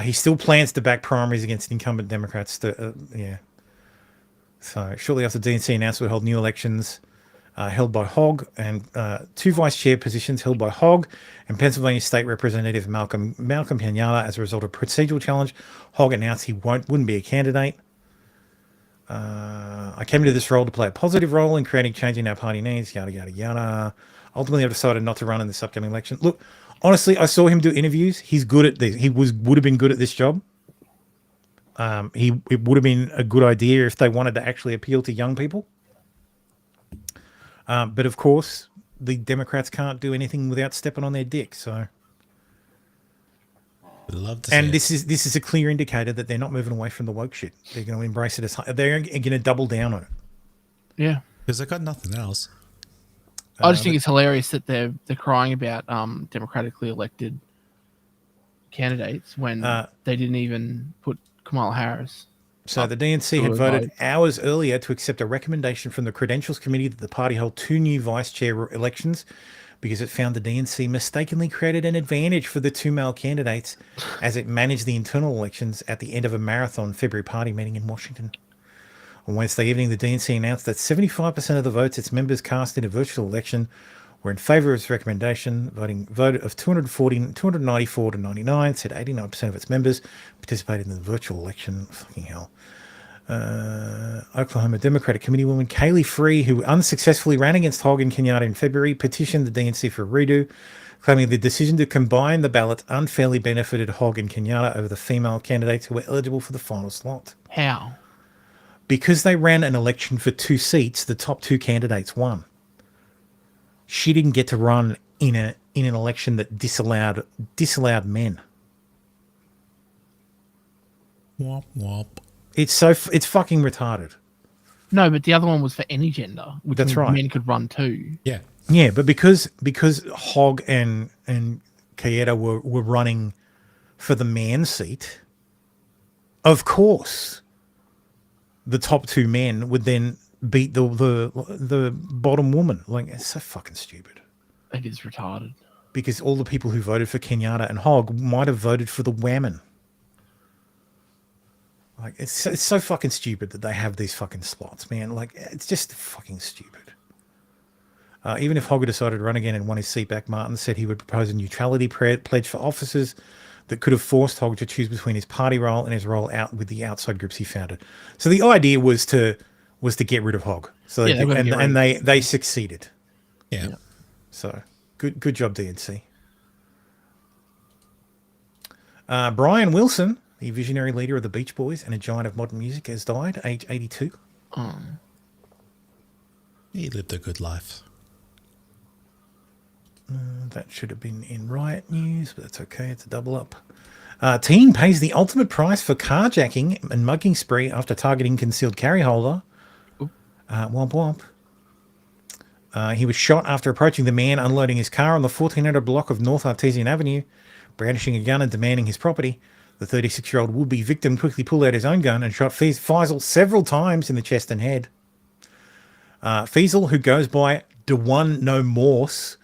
He still plans to back primaries against incumbent Democrats. Yeah. So shortly after DNC announced it would hold new elections held by Hogg and 2 vice chair positions held by Hogg and Pennsylvania State Representative Malcolm Pinata as a result of procedural challenge. Hogg announced he wouldn't be a candidate. I came into this role to play a positive role in creating change in our party needs, yada, yada, yada. Ultimately, I've decided not to run in this upcoming election. Look, honestly, I saw him do interviews. He's good at this. He would have been good at this job. It would have been a good idea if they wanted to actually appeal to young people. But of course, the Democrats can't do anything without stepping on their dick. So, this is a clear indicator that they're not moving away from the woke shit. They're going to embrace it as they're going to double down on it. Yeah, because they've got nothing else. I just think it's hilarious that they're crying about democratically elected candidates when they didn't even put Kamala Harris. So the DNC had voted hours earlier to accept a recommendation from the Credentials Committee that the party hold 2 new vice chair elections because it found the DNC mistakenly created an advantage for the 2 male candidates as it managed the internal elections at the end of a marathon February party meeting in Washington. On Wednesday evening, the DNC announced that 75% of the votes its members cast in a virtual election were in favour of its recommendation. Vote of 294 to 99, said 89% of its members participated in the virtual election. Fucking hell. Oklahoma Democratic Committeewoman Kaylee Free, who unsuccessfully ran against Hogg and Kenyatta in February, petitioned the DNC for a redo, claiming the decision to combine the ballots unfairly benefited Hogg and Kenyatta over the female candidates who were eligible for the final slot. How? Because they ran an election for 2 seats, the top 2 candidates won. She didn't get to run in an election that disallowed men. Womp womp. It's fucking retarded. No, but the other one was for any gender, which That's right. men could run too. Yeah. Yeah, but because Hogg and Kayetta were running for the man seat, of course, the top 2 men would then beat the bottom woman. Like, it's so fucking stupid. It is retarded. Because all the people who voted for Kenyatta and Hogg might have voted for the women. Like, it's so fucking stupid that they have these fucking slots, man. Like, it's just fucking stupid. Even if Hogg decided to run again and won his seat back, Martin said he would propose a neutrality pledge for officers that could have forced Hogg to choose between his party role and his role out with the outside groups he founded. So the idea was to get rid of Hogg. So they succeeded. Yeah. So good job, DNC. Brian Wilson, the visionary leader of the Beach Boys and a giant of modern music, has died, age 82. He lived a good life. That should have been in Riot News, but that's okay. It's a double up. Teen pays the ultimate price for carjacking and mugging spree after targeting concealed carry holder. Womp womp. He was shot after approaching the man unloading his car on the 1400 block of North Artesian Avenue, brandishing a gun and demanding his property. The 36-year-old would-be victim quickly pulled out his own gun and shot Faisal several times in the chest and head. Faisal, who goes by the one no morse,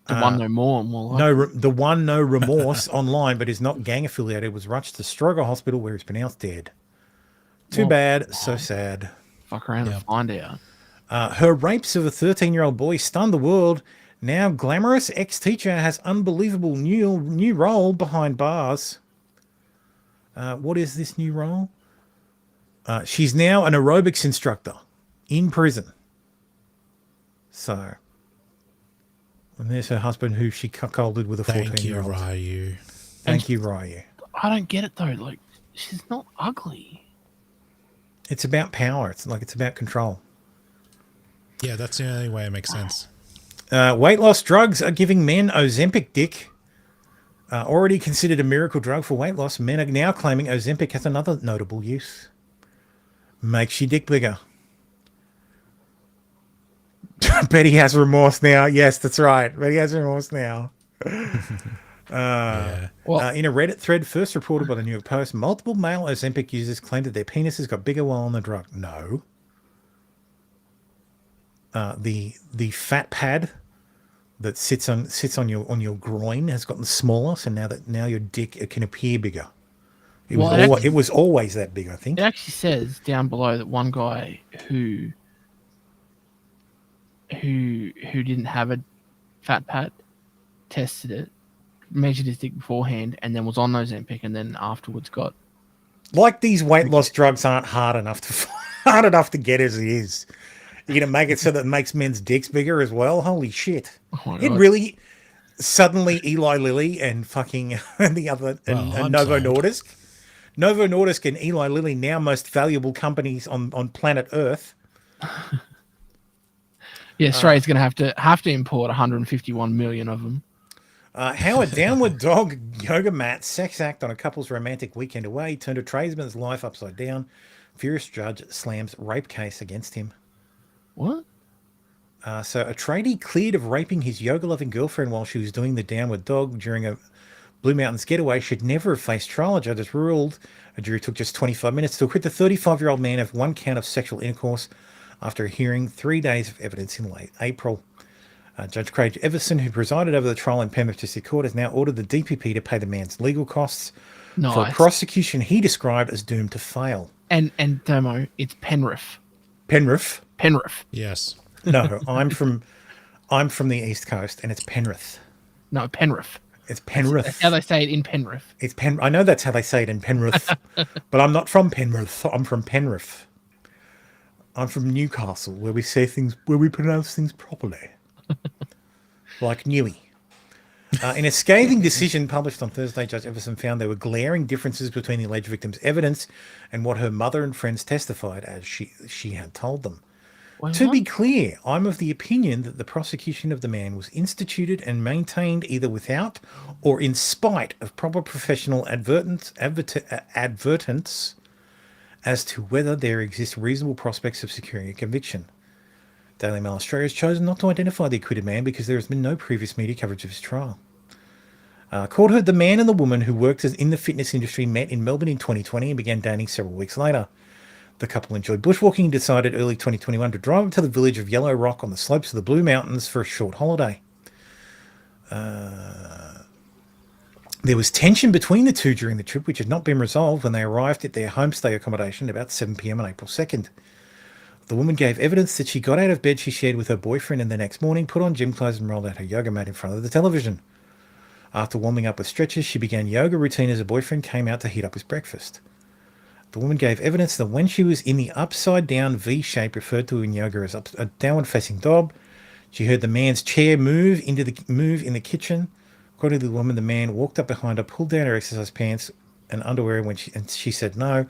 the one no more, more like the one no remorse online, but is not gang affiliated, was rushed to Stroger Hospital where he's pronounced dead. Too bad, so sad. Fuck around and find out. Her rapes of a 13-year-old boy stunned the world. Now glamorous ex-teacher has unbelievable new role behind bars. What is this new role? She's now an aerobics instructor in prison. So, and there's her husband who she cuckolded with a 14-year-old. Ryu. Thank you, Ryu. I don't get it though. Like, she's not ugly. It's about power. It's about control. Yeah, that's the only way it makes sense. Weight loss drugs are giving men Ozempic dick. Already considered a miracle drug for weight loss, men are now claiming Ozempic has another notable use. Makes your dick bigger. Betty has remorse now. Yes, that's right. Betty has remorse now. In a Reddit thread first reported by the New York Post, multiple male Ozempic users claimed that their penises got bigger while on the drug. No. The fat pad, that sits on your groin has gotten smaller, so now your dick can appear bigger. It was always that big, I think. It actually says down below that one guy who didn't have a fat pat tested it, measured his dick beforehand, and then was on Ozempic, and then afterwards got. Like these weight loss drugs aren't hard enough to get as it is. You're gonna make it so that it makes men's dicks bigger as well. Holy shit! It really suddenly Eli Lilly and fucking the other and Novo Nordisk. Novo Nordisk and Eli Lilly, now most valuable companies on planet Earth. Yeah, Australia's going to have to import 151 million of them. How a downward dog yoga mat sex act on a couple's romantic weekend away turned a tradesman's life upside down. Furious judge slams rape case against him. What? So a tradie cleared of raping his yoga-loving girlfriend while she was doing the downward dog during a Blue Mountains getaway should never have faced trial. A judge has ruled a jury took just 25 minutes to acquit the 35-year-old man of one count of sexual intercourse after hearing 3 days of evidence in late April. Judge Craig Everson, who presided over the trial in Penrith District Court, has now ordered the DPP to pay the man's legal costs for a prosecution he described as doomed to fail. And Domo, it's Penrith. Penrith? Penrith. Yes. No, I'm from the East Coast, and it's Penrith. No, Penrith. It's Penrith. That's how they say it in Penrith. It's I know that's how they say it in Penrith, but I'm not from Penrith. I'm from Penrith. I'm from Newcastle, where we pronounce things properly, like Newey. In a scathing decision published on Thursday, Judge Everson found there were glaring differences between the alleged victim's evidence and what her mother and friends testified as she had told them. To be clear, I'm of the opinion that the prosecution of the man was instituted and maintained either without or in spite of proper professional advertence as to whether there exist reasonable prospects of securing a conviction. Daily Mail Australia has chosen not to identify the acquitted man because there has been no previous media coverage of his trial. Court heard the man and the woman who worked in the fitness industry met in Melbourne in 2020 and began dating several weeks later. The couple enjoyed bushwalking and decided early 2021 to drive up to the village of Yellow Rock on the slopes of the Blue Mountains for a short holiday. There was tension between the two during the trip, which had not been resolved when they arrived at their homestay accommodation about 7 p.m. on April 2nd. The woman gave evidence that she got out of bed she shared with her boyfriend and the next morning put on gym clothes and rolled out her yoga mat in front of the television. After warming up with stretches, she began yoga routine as her boyfriend came out to heat up his breakfast. The woman gave evidence that when she was in the upside-down V shape referred to in yoga as a downward-facing dog, she heard the man's chair move in the kitchen. According to the woman, the man walked up behind her, pulled down her exercise pants and underwear and she said no.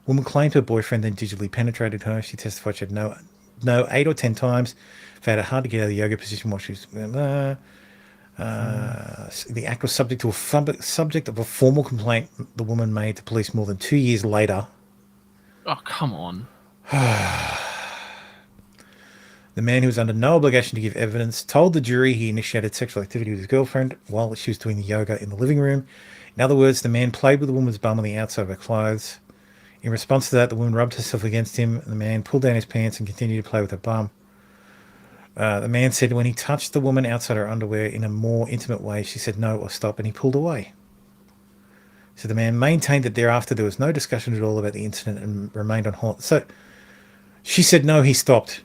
Woman claimed her boyfriend then digitally penetrated her. She testified she had no 8 or 10 times. Found it hard to get out of the yoga position while she was. The act was subject of a formal complaint the woman made to police more than 2 years later. Oh, come on. The man, who was under no obligation to give evidence, told the jury he initiated sexual activity with his girlfriend while she was doing the yoga in the living room. In other words, the man played with the woman's bum on the outside of her clothes. In response to that, the woman rubbed herself against him. The man pulled down his pants and continued to play with her bum. The man said when he touched the woman outside her underwear in a more intimate way, she said no or stop, and he pulled away. So the man maintained that thereafter there was no discussion at all about the incident and remained on hold. So she said no, he stopped.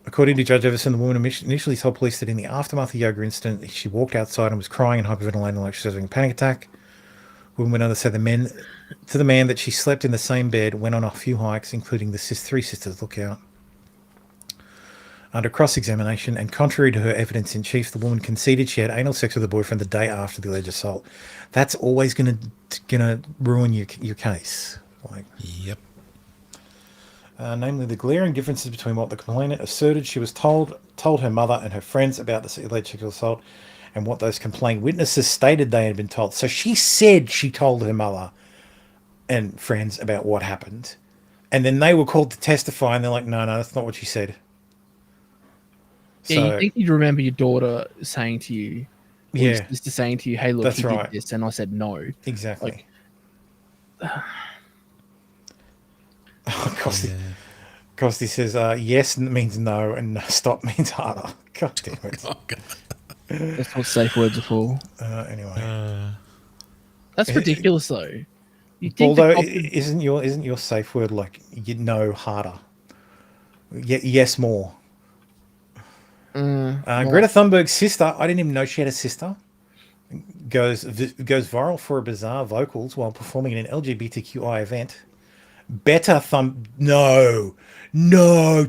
According to Judge Everson, the woman initially told police that in the aftermath of the yoga incident, she walked outside and was crying and hyperventilating like she was having a panic attack. The woman went on to say to the man that she slept in the same bed, went on a few hikes, including the Three Sisters Lookout. Under cross-examination, and contrary to her evidence in chief, the woman conceded she had anal sex with her boyfriend the day after the alleged assault. That's always gonna ruin your case. Yep. Namely, the glaring differences between what the complainant asserted she was told her mother and her friends about the alleged sexual assault, and what those complaint witnesses stated they had been told. So she said she told her mother and friends about what happened, and then they were called to testify, and they're like, no, that's not what she said. Yeah, you think you'd remember your daughter saying to you, yeah, just saying to you, hey, look, that's he right. did this, and I said no. Exactly. Oh, gosh. Costy says, yes means no and stop means harder. God damn it. Oh, God. That's what safe words are for. Anyway. That's ridiculous, though. You think Baldo, isn't your safe word like you know harder? Yes, more. More. Greta Thunberg's sister, I didn't even know she had a sister, goes viral for her bizarre vocals while performing in an LGBTQI event. No,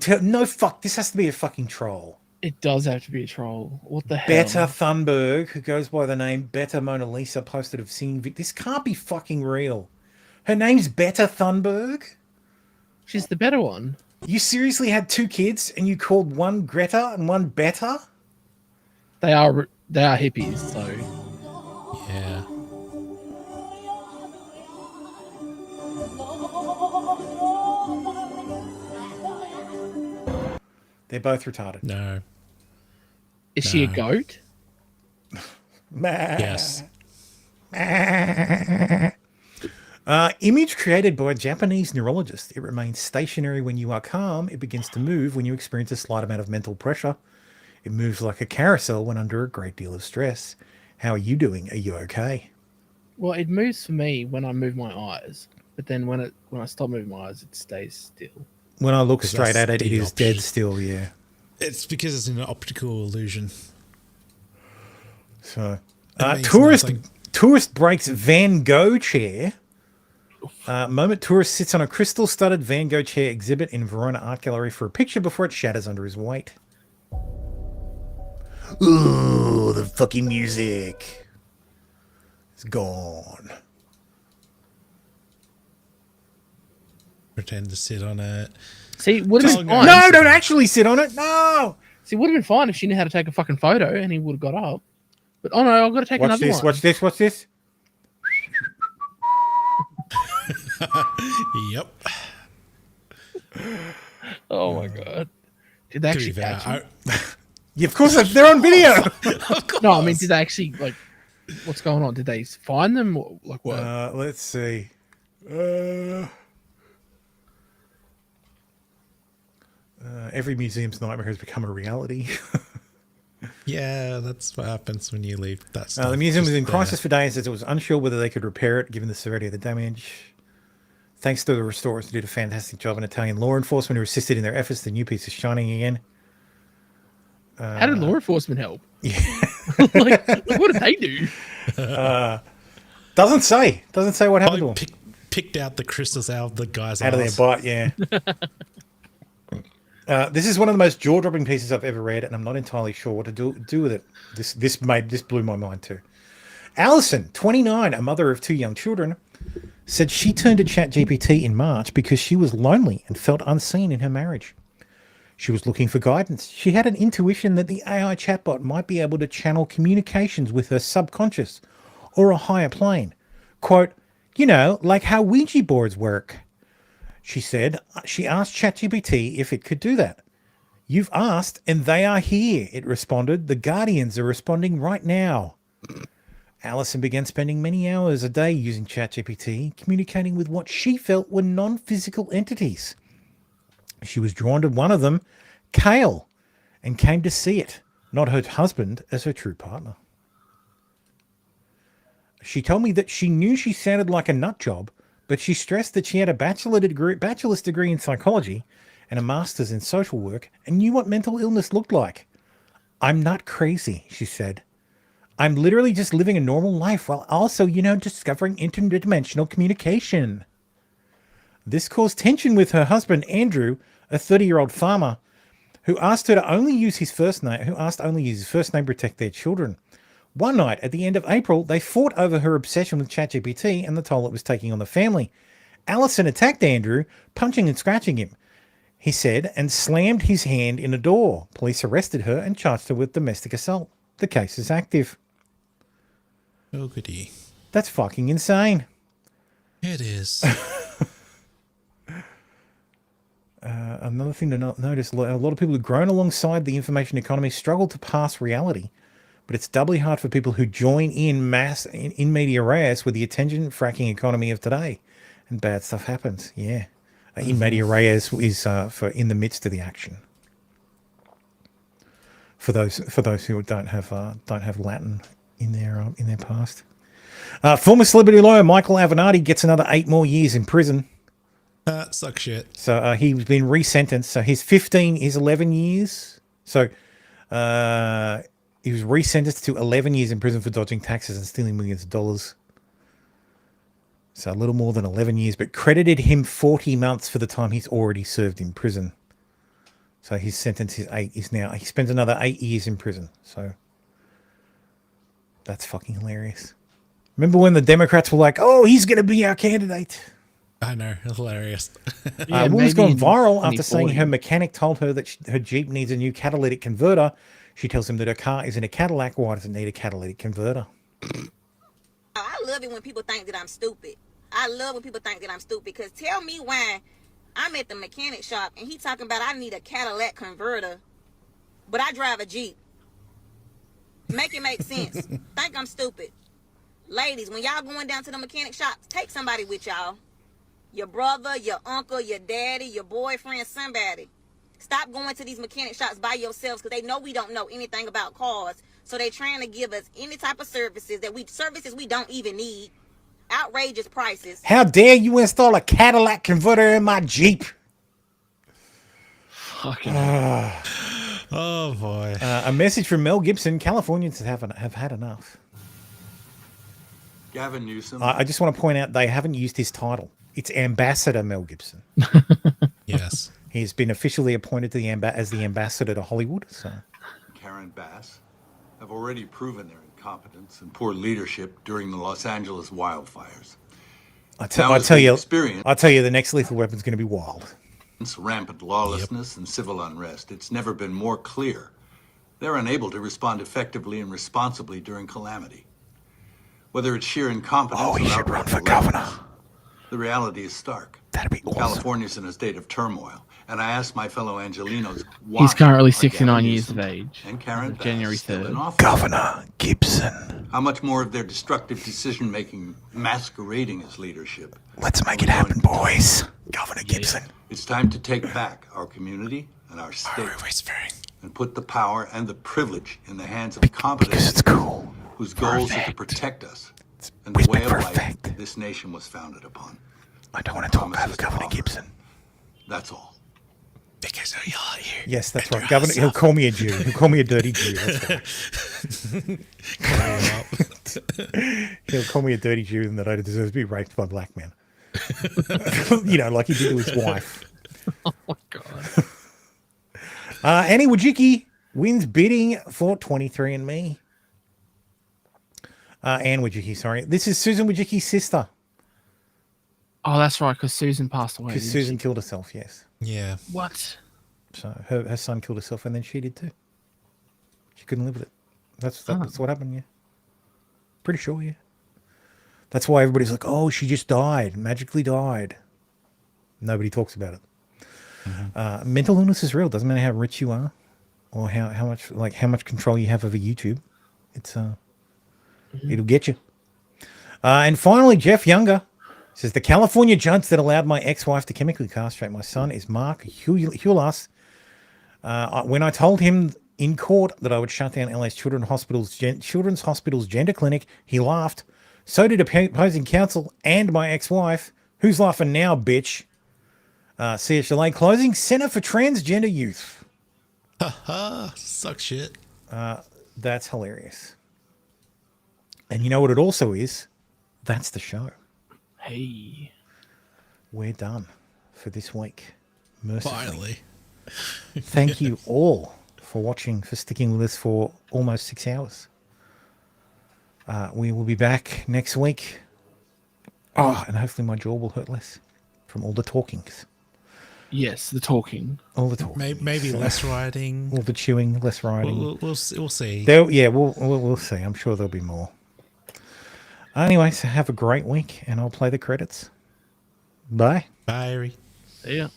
fuck, this has to be a fucking troll. It does have to be a troll. What the hell? Beta Thunberg, who goes by the name Beta Mona Lisa, posted of singing. This can't be fucking real. Her name's Beta Thunberg? She's the better one. You seriously had 2 kids and you called one Greta and one Beta? They are hippies, so yeah. They're both retarded. No. Is she a goat? Yes. Image created by a Japanese neurologist. It remains stationary when you are calm. It begins to move when you experience a slight amount of mental pressure. It moves like a carousel when under a great deal of stress. How are you doing? Are you okay? Well, it moves for me when I move my eyes, but then when I stop moving my eyes, it stays still. When I look straight at it, it is dead still, yeah. It's because it's an optical illusion. So, tourist breaks Van Gogh chair. Moment tourist sits on a crystal-studded Van Gogh chair exhibit in Verona Art Gallery for a picture before it shatters under his weight. Ooh, the fucking music. It's gone. Pretend to sit on it. See, would have been fine. No, don't actually sit on it. No. See, would have been fine if she knew how to take a fucking photo and he would have got up. But oh no, I've got to take another one. Watch this. Yep. Oh my god. Did they actually catch him? Yeah, of course they're on video. No, I mean, did they actually, like, what's going on? Did they find them? Like what? Let's see. Every museum's nightmare has become a reality. Yeah, that's what happens when you leave that stuff. The museum was in crisis for days as it was unsure whether they could repair it given the severity of the damage. Thanks to the restorers who did a fantastic job, and Italian law enforcement who assisted in their efforts, the new piece is shining again. How did law enforcement help? Yeah. like, what did they do? Doesn't say what happened to them. Picked out the crystals out of the guy's out of their butt, yeah. This is one of the most jaw-dropping pieces I've ever read, and I'm not entirely sure what to do with it. This blew my mind too. Alison, 29, a mother of 2 young children, said she turned to ChatGPT in March because she was lonely and felt unseen in her marriage. She was looking for guidance. She had an intuition that the AI chatbot might be able to channel communications with her subconscious or a higher plane. Quote, like how Ouija boards work. She said she asked ChatGPT if it could do that. You've asked and they are here, it responded. The Guardians are responding right now. Alison began spending many hours a day using ChatGPT, communicating with what she felt were non-physical entities. She was drawn to one of them, Kale, and came to see it, not her husband, as her true partner. She told me that she knew she sounded like a nut job, but she stressed that she had a bachelor's degree in psychology and a master's in social work and knew what mental illness looked like. I'm not crazy, she said. I'm literally just living a normal life while also, discovering interdimensional communication. This caused tension with her husband, Andrew, a 30-year-old farmer, who asked only use his first name to protect their children. One night at the end of April, they fought over her obsession with ChatGPT and the toll it was taking on the family. Alison attacked Andrew, punching and scratching him, he said, and slammed his hand in a door. Police arrested her and charged her with domestic assault. The case is active. Oh, goody. That's fucking insane. It is. Another thing to notice, a lot of people who've grown alongside the information economy struggle to pass reality. But it's doubly hard for people who join in mass in media res with the attention fracking economy of today. And bad stuff happens, yeah. In media res is for in the midst of the action. For those who don't have Latin in their past. Former celebrity lawyer Michael Avenatti gets another 8 more years in prison. Suck shit. So he's been resentenced. So his 15 is 11 years. So he was resentenced to 11 years in prison for dodging taxes and stealing millions of dollars. So a little more than 11 years, but credited him 40 months for the time he's already served in prison. So his sentence is now, he spends another 8 years in prison. So that's fucking hilarious. Remember when the Democrats were like, oh, he's going to be our candidate? I know, hilarious. Woman's gone viral after saying her mechanic told her that her Jeep needs a new catalytic converter. She tells him that her car isn't a Cadillac. Why does it need a catalytic converter? I love it when people think that I'm stupid. I love when people think that I'm stupid, because tell me why I'm at the mechanic shop and he talking about I need a Cadillac converter, but I drive a Jeep. Make it make sense. Think I'm stupid. Ladies, when y'all going down to the mechanic shop, take somebody with y'all. Your brother, your uncle, your daddy, your boyfriend, somebody. Stop going to these mechanic shops by yourselves, because they know we don't know anything about cars. So they trying to give us any type of services we don't even need. Outrageous prices. How dare you install a Cadillac converter in my Jeep? Fucking oh boy. A message from Mel Gibson. Californians have had enough. Gavin Newsom. I just want to point out they haven't used his title. It's Ambassador Mel Gibson. Yes. He's been officially appointed to as the ambassador to Hollywood. So Karen Bass have already proven their incompetence and poor leadership during the Los Angeles wildfires. I tell you, the next Lethal Weapon is going to be wild. Rampant lawlessness and civil unrest. It's never been more clear. They're unable to respond effectively and responsibly during calamity. Whether it's sheer incompetence or should run for governor. The reality is stark. That'd be awesome. California's in a state of turmoil, and I asked my fellow Angelinos why. He's currently 69 years of age. And Karen Bass January still in 3rd. office. Governor Gibson. How much more of their destructive decision-making masquerading as leadership? Let's make it happen, boys. Governor Gibson. It's time to take back our community and our state, and put the power and the privilege in the hands of competent people whose goals are to protect us and the way of life this nation was founded upon. I don't want to talk about Governor Gibson. That's all. Because you're here. Yes, that's right. Governor, he'll call me a Jew. He'll call me a dirty Jew. That's right. He'll call me a dirty Jew and that I deserve to be raped by black men. Like he did to his wife. Oh my god. Annie Wojcicki wins bidding for 23andMe. Anne Wojcicki, sorry. This is Susan Wojcicki's sister. Oh, that's right, because Susan passed away. Because Susan killed herself, yes. Yeah. What? So her son killed herself, and then she did too. She couldn't live with it. That's what happened, yeah. Pretty sure, yeah. That's why everybody's like, oh, she just died, magically died. Nobody talks about it. Mm-hmm. Mental illness is real. Doesn't matter how rich you are, or how much control you have over YouTube. It's it'll get you. And finally, Jeff Younger says the California judge that allowed my ex-wife to chemically castrate my son is Mark Hulas. When I told him in court that I would shut down LA's Children's Hospital's gender clinic, he laughed. So did opposing counsel and my ex-wife. Who's laughing now, bitch? CHLA closing Center for Transgender Youth. Ha suck shit. That's hilarious. And you know what it also is? That's the show. Hey. We're done for this week. Mercifully. Finally. Thank you all for watching, for sticking with us for almost 6 hours. We will be back next week. And hopefully my jaw will hurt less from all the talkings. Yes, the talking. All the talking. Maybe less writing. All the chewing, less writing. We'll see. We'll see. I'm sure there'll be more. Anyway, so have a great week, and I'll play the credits. Bye. Bye. See ya.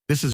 This is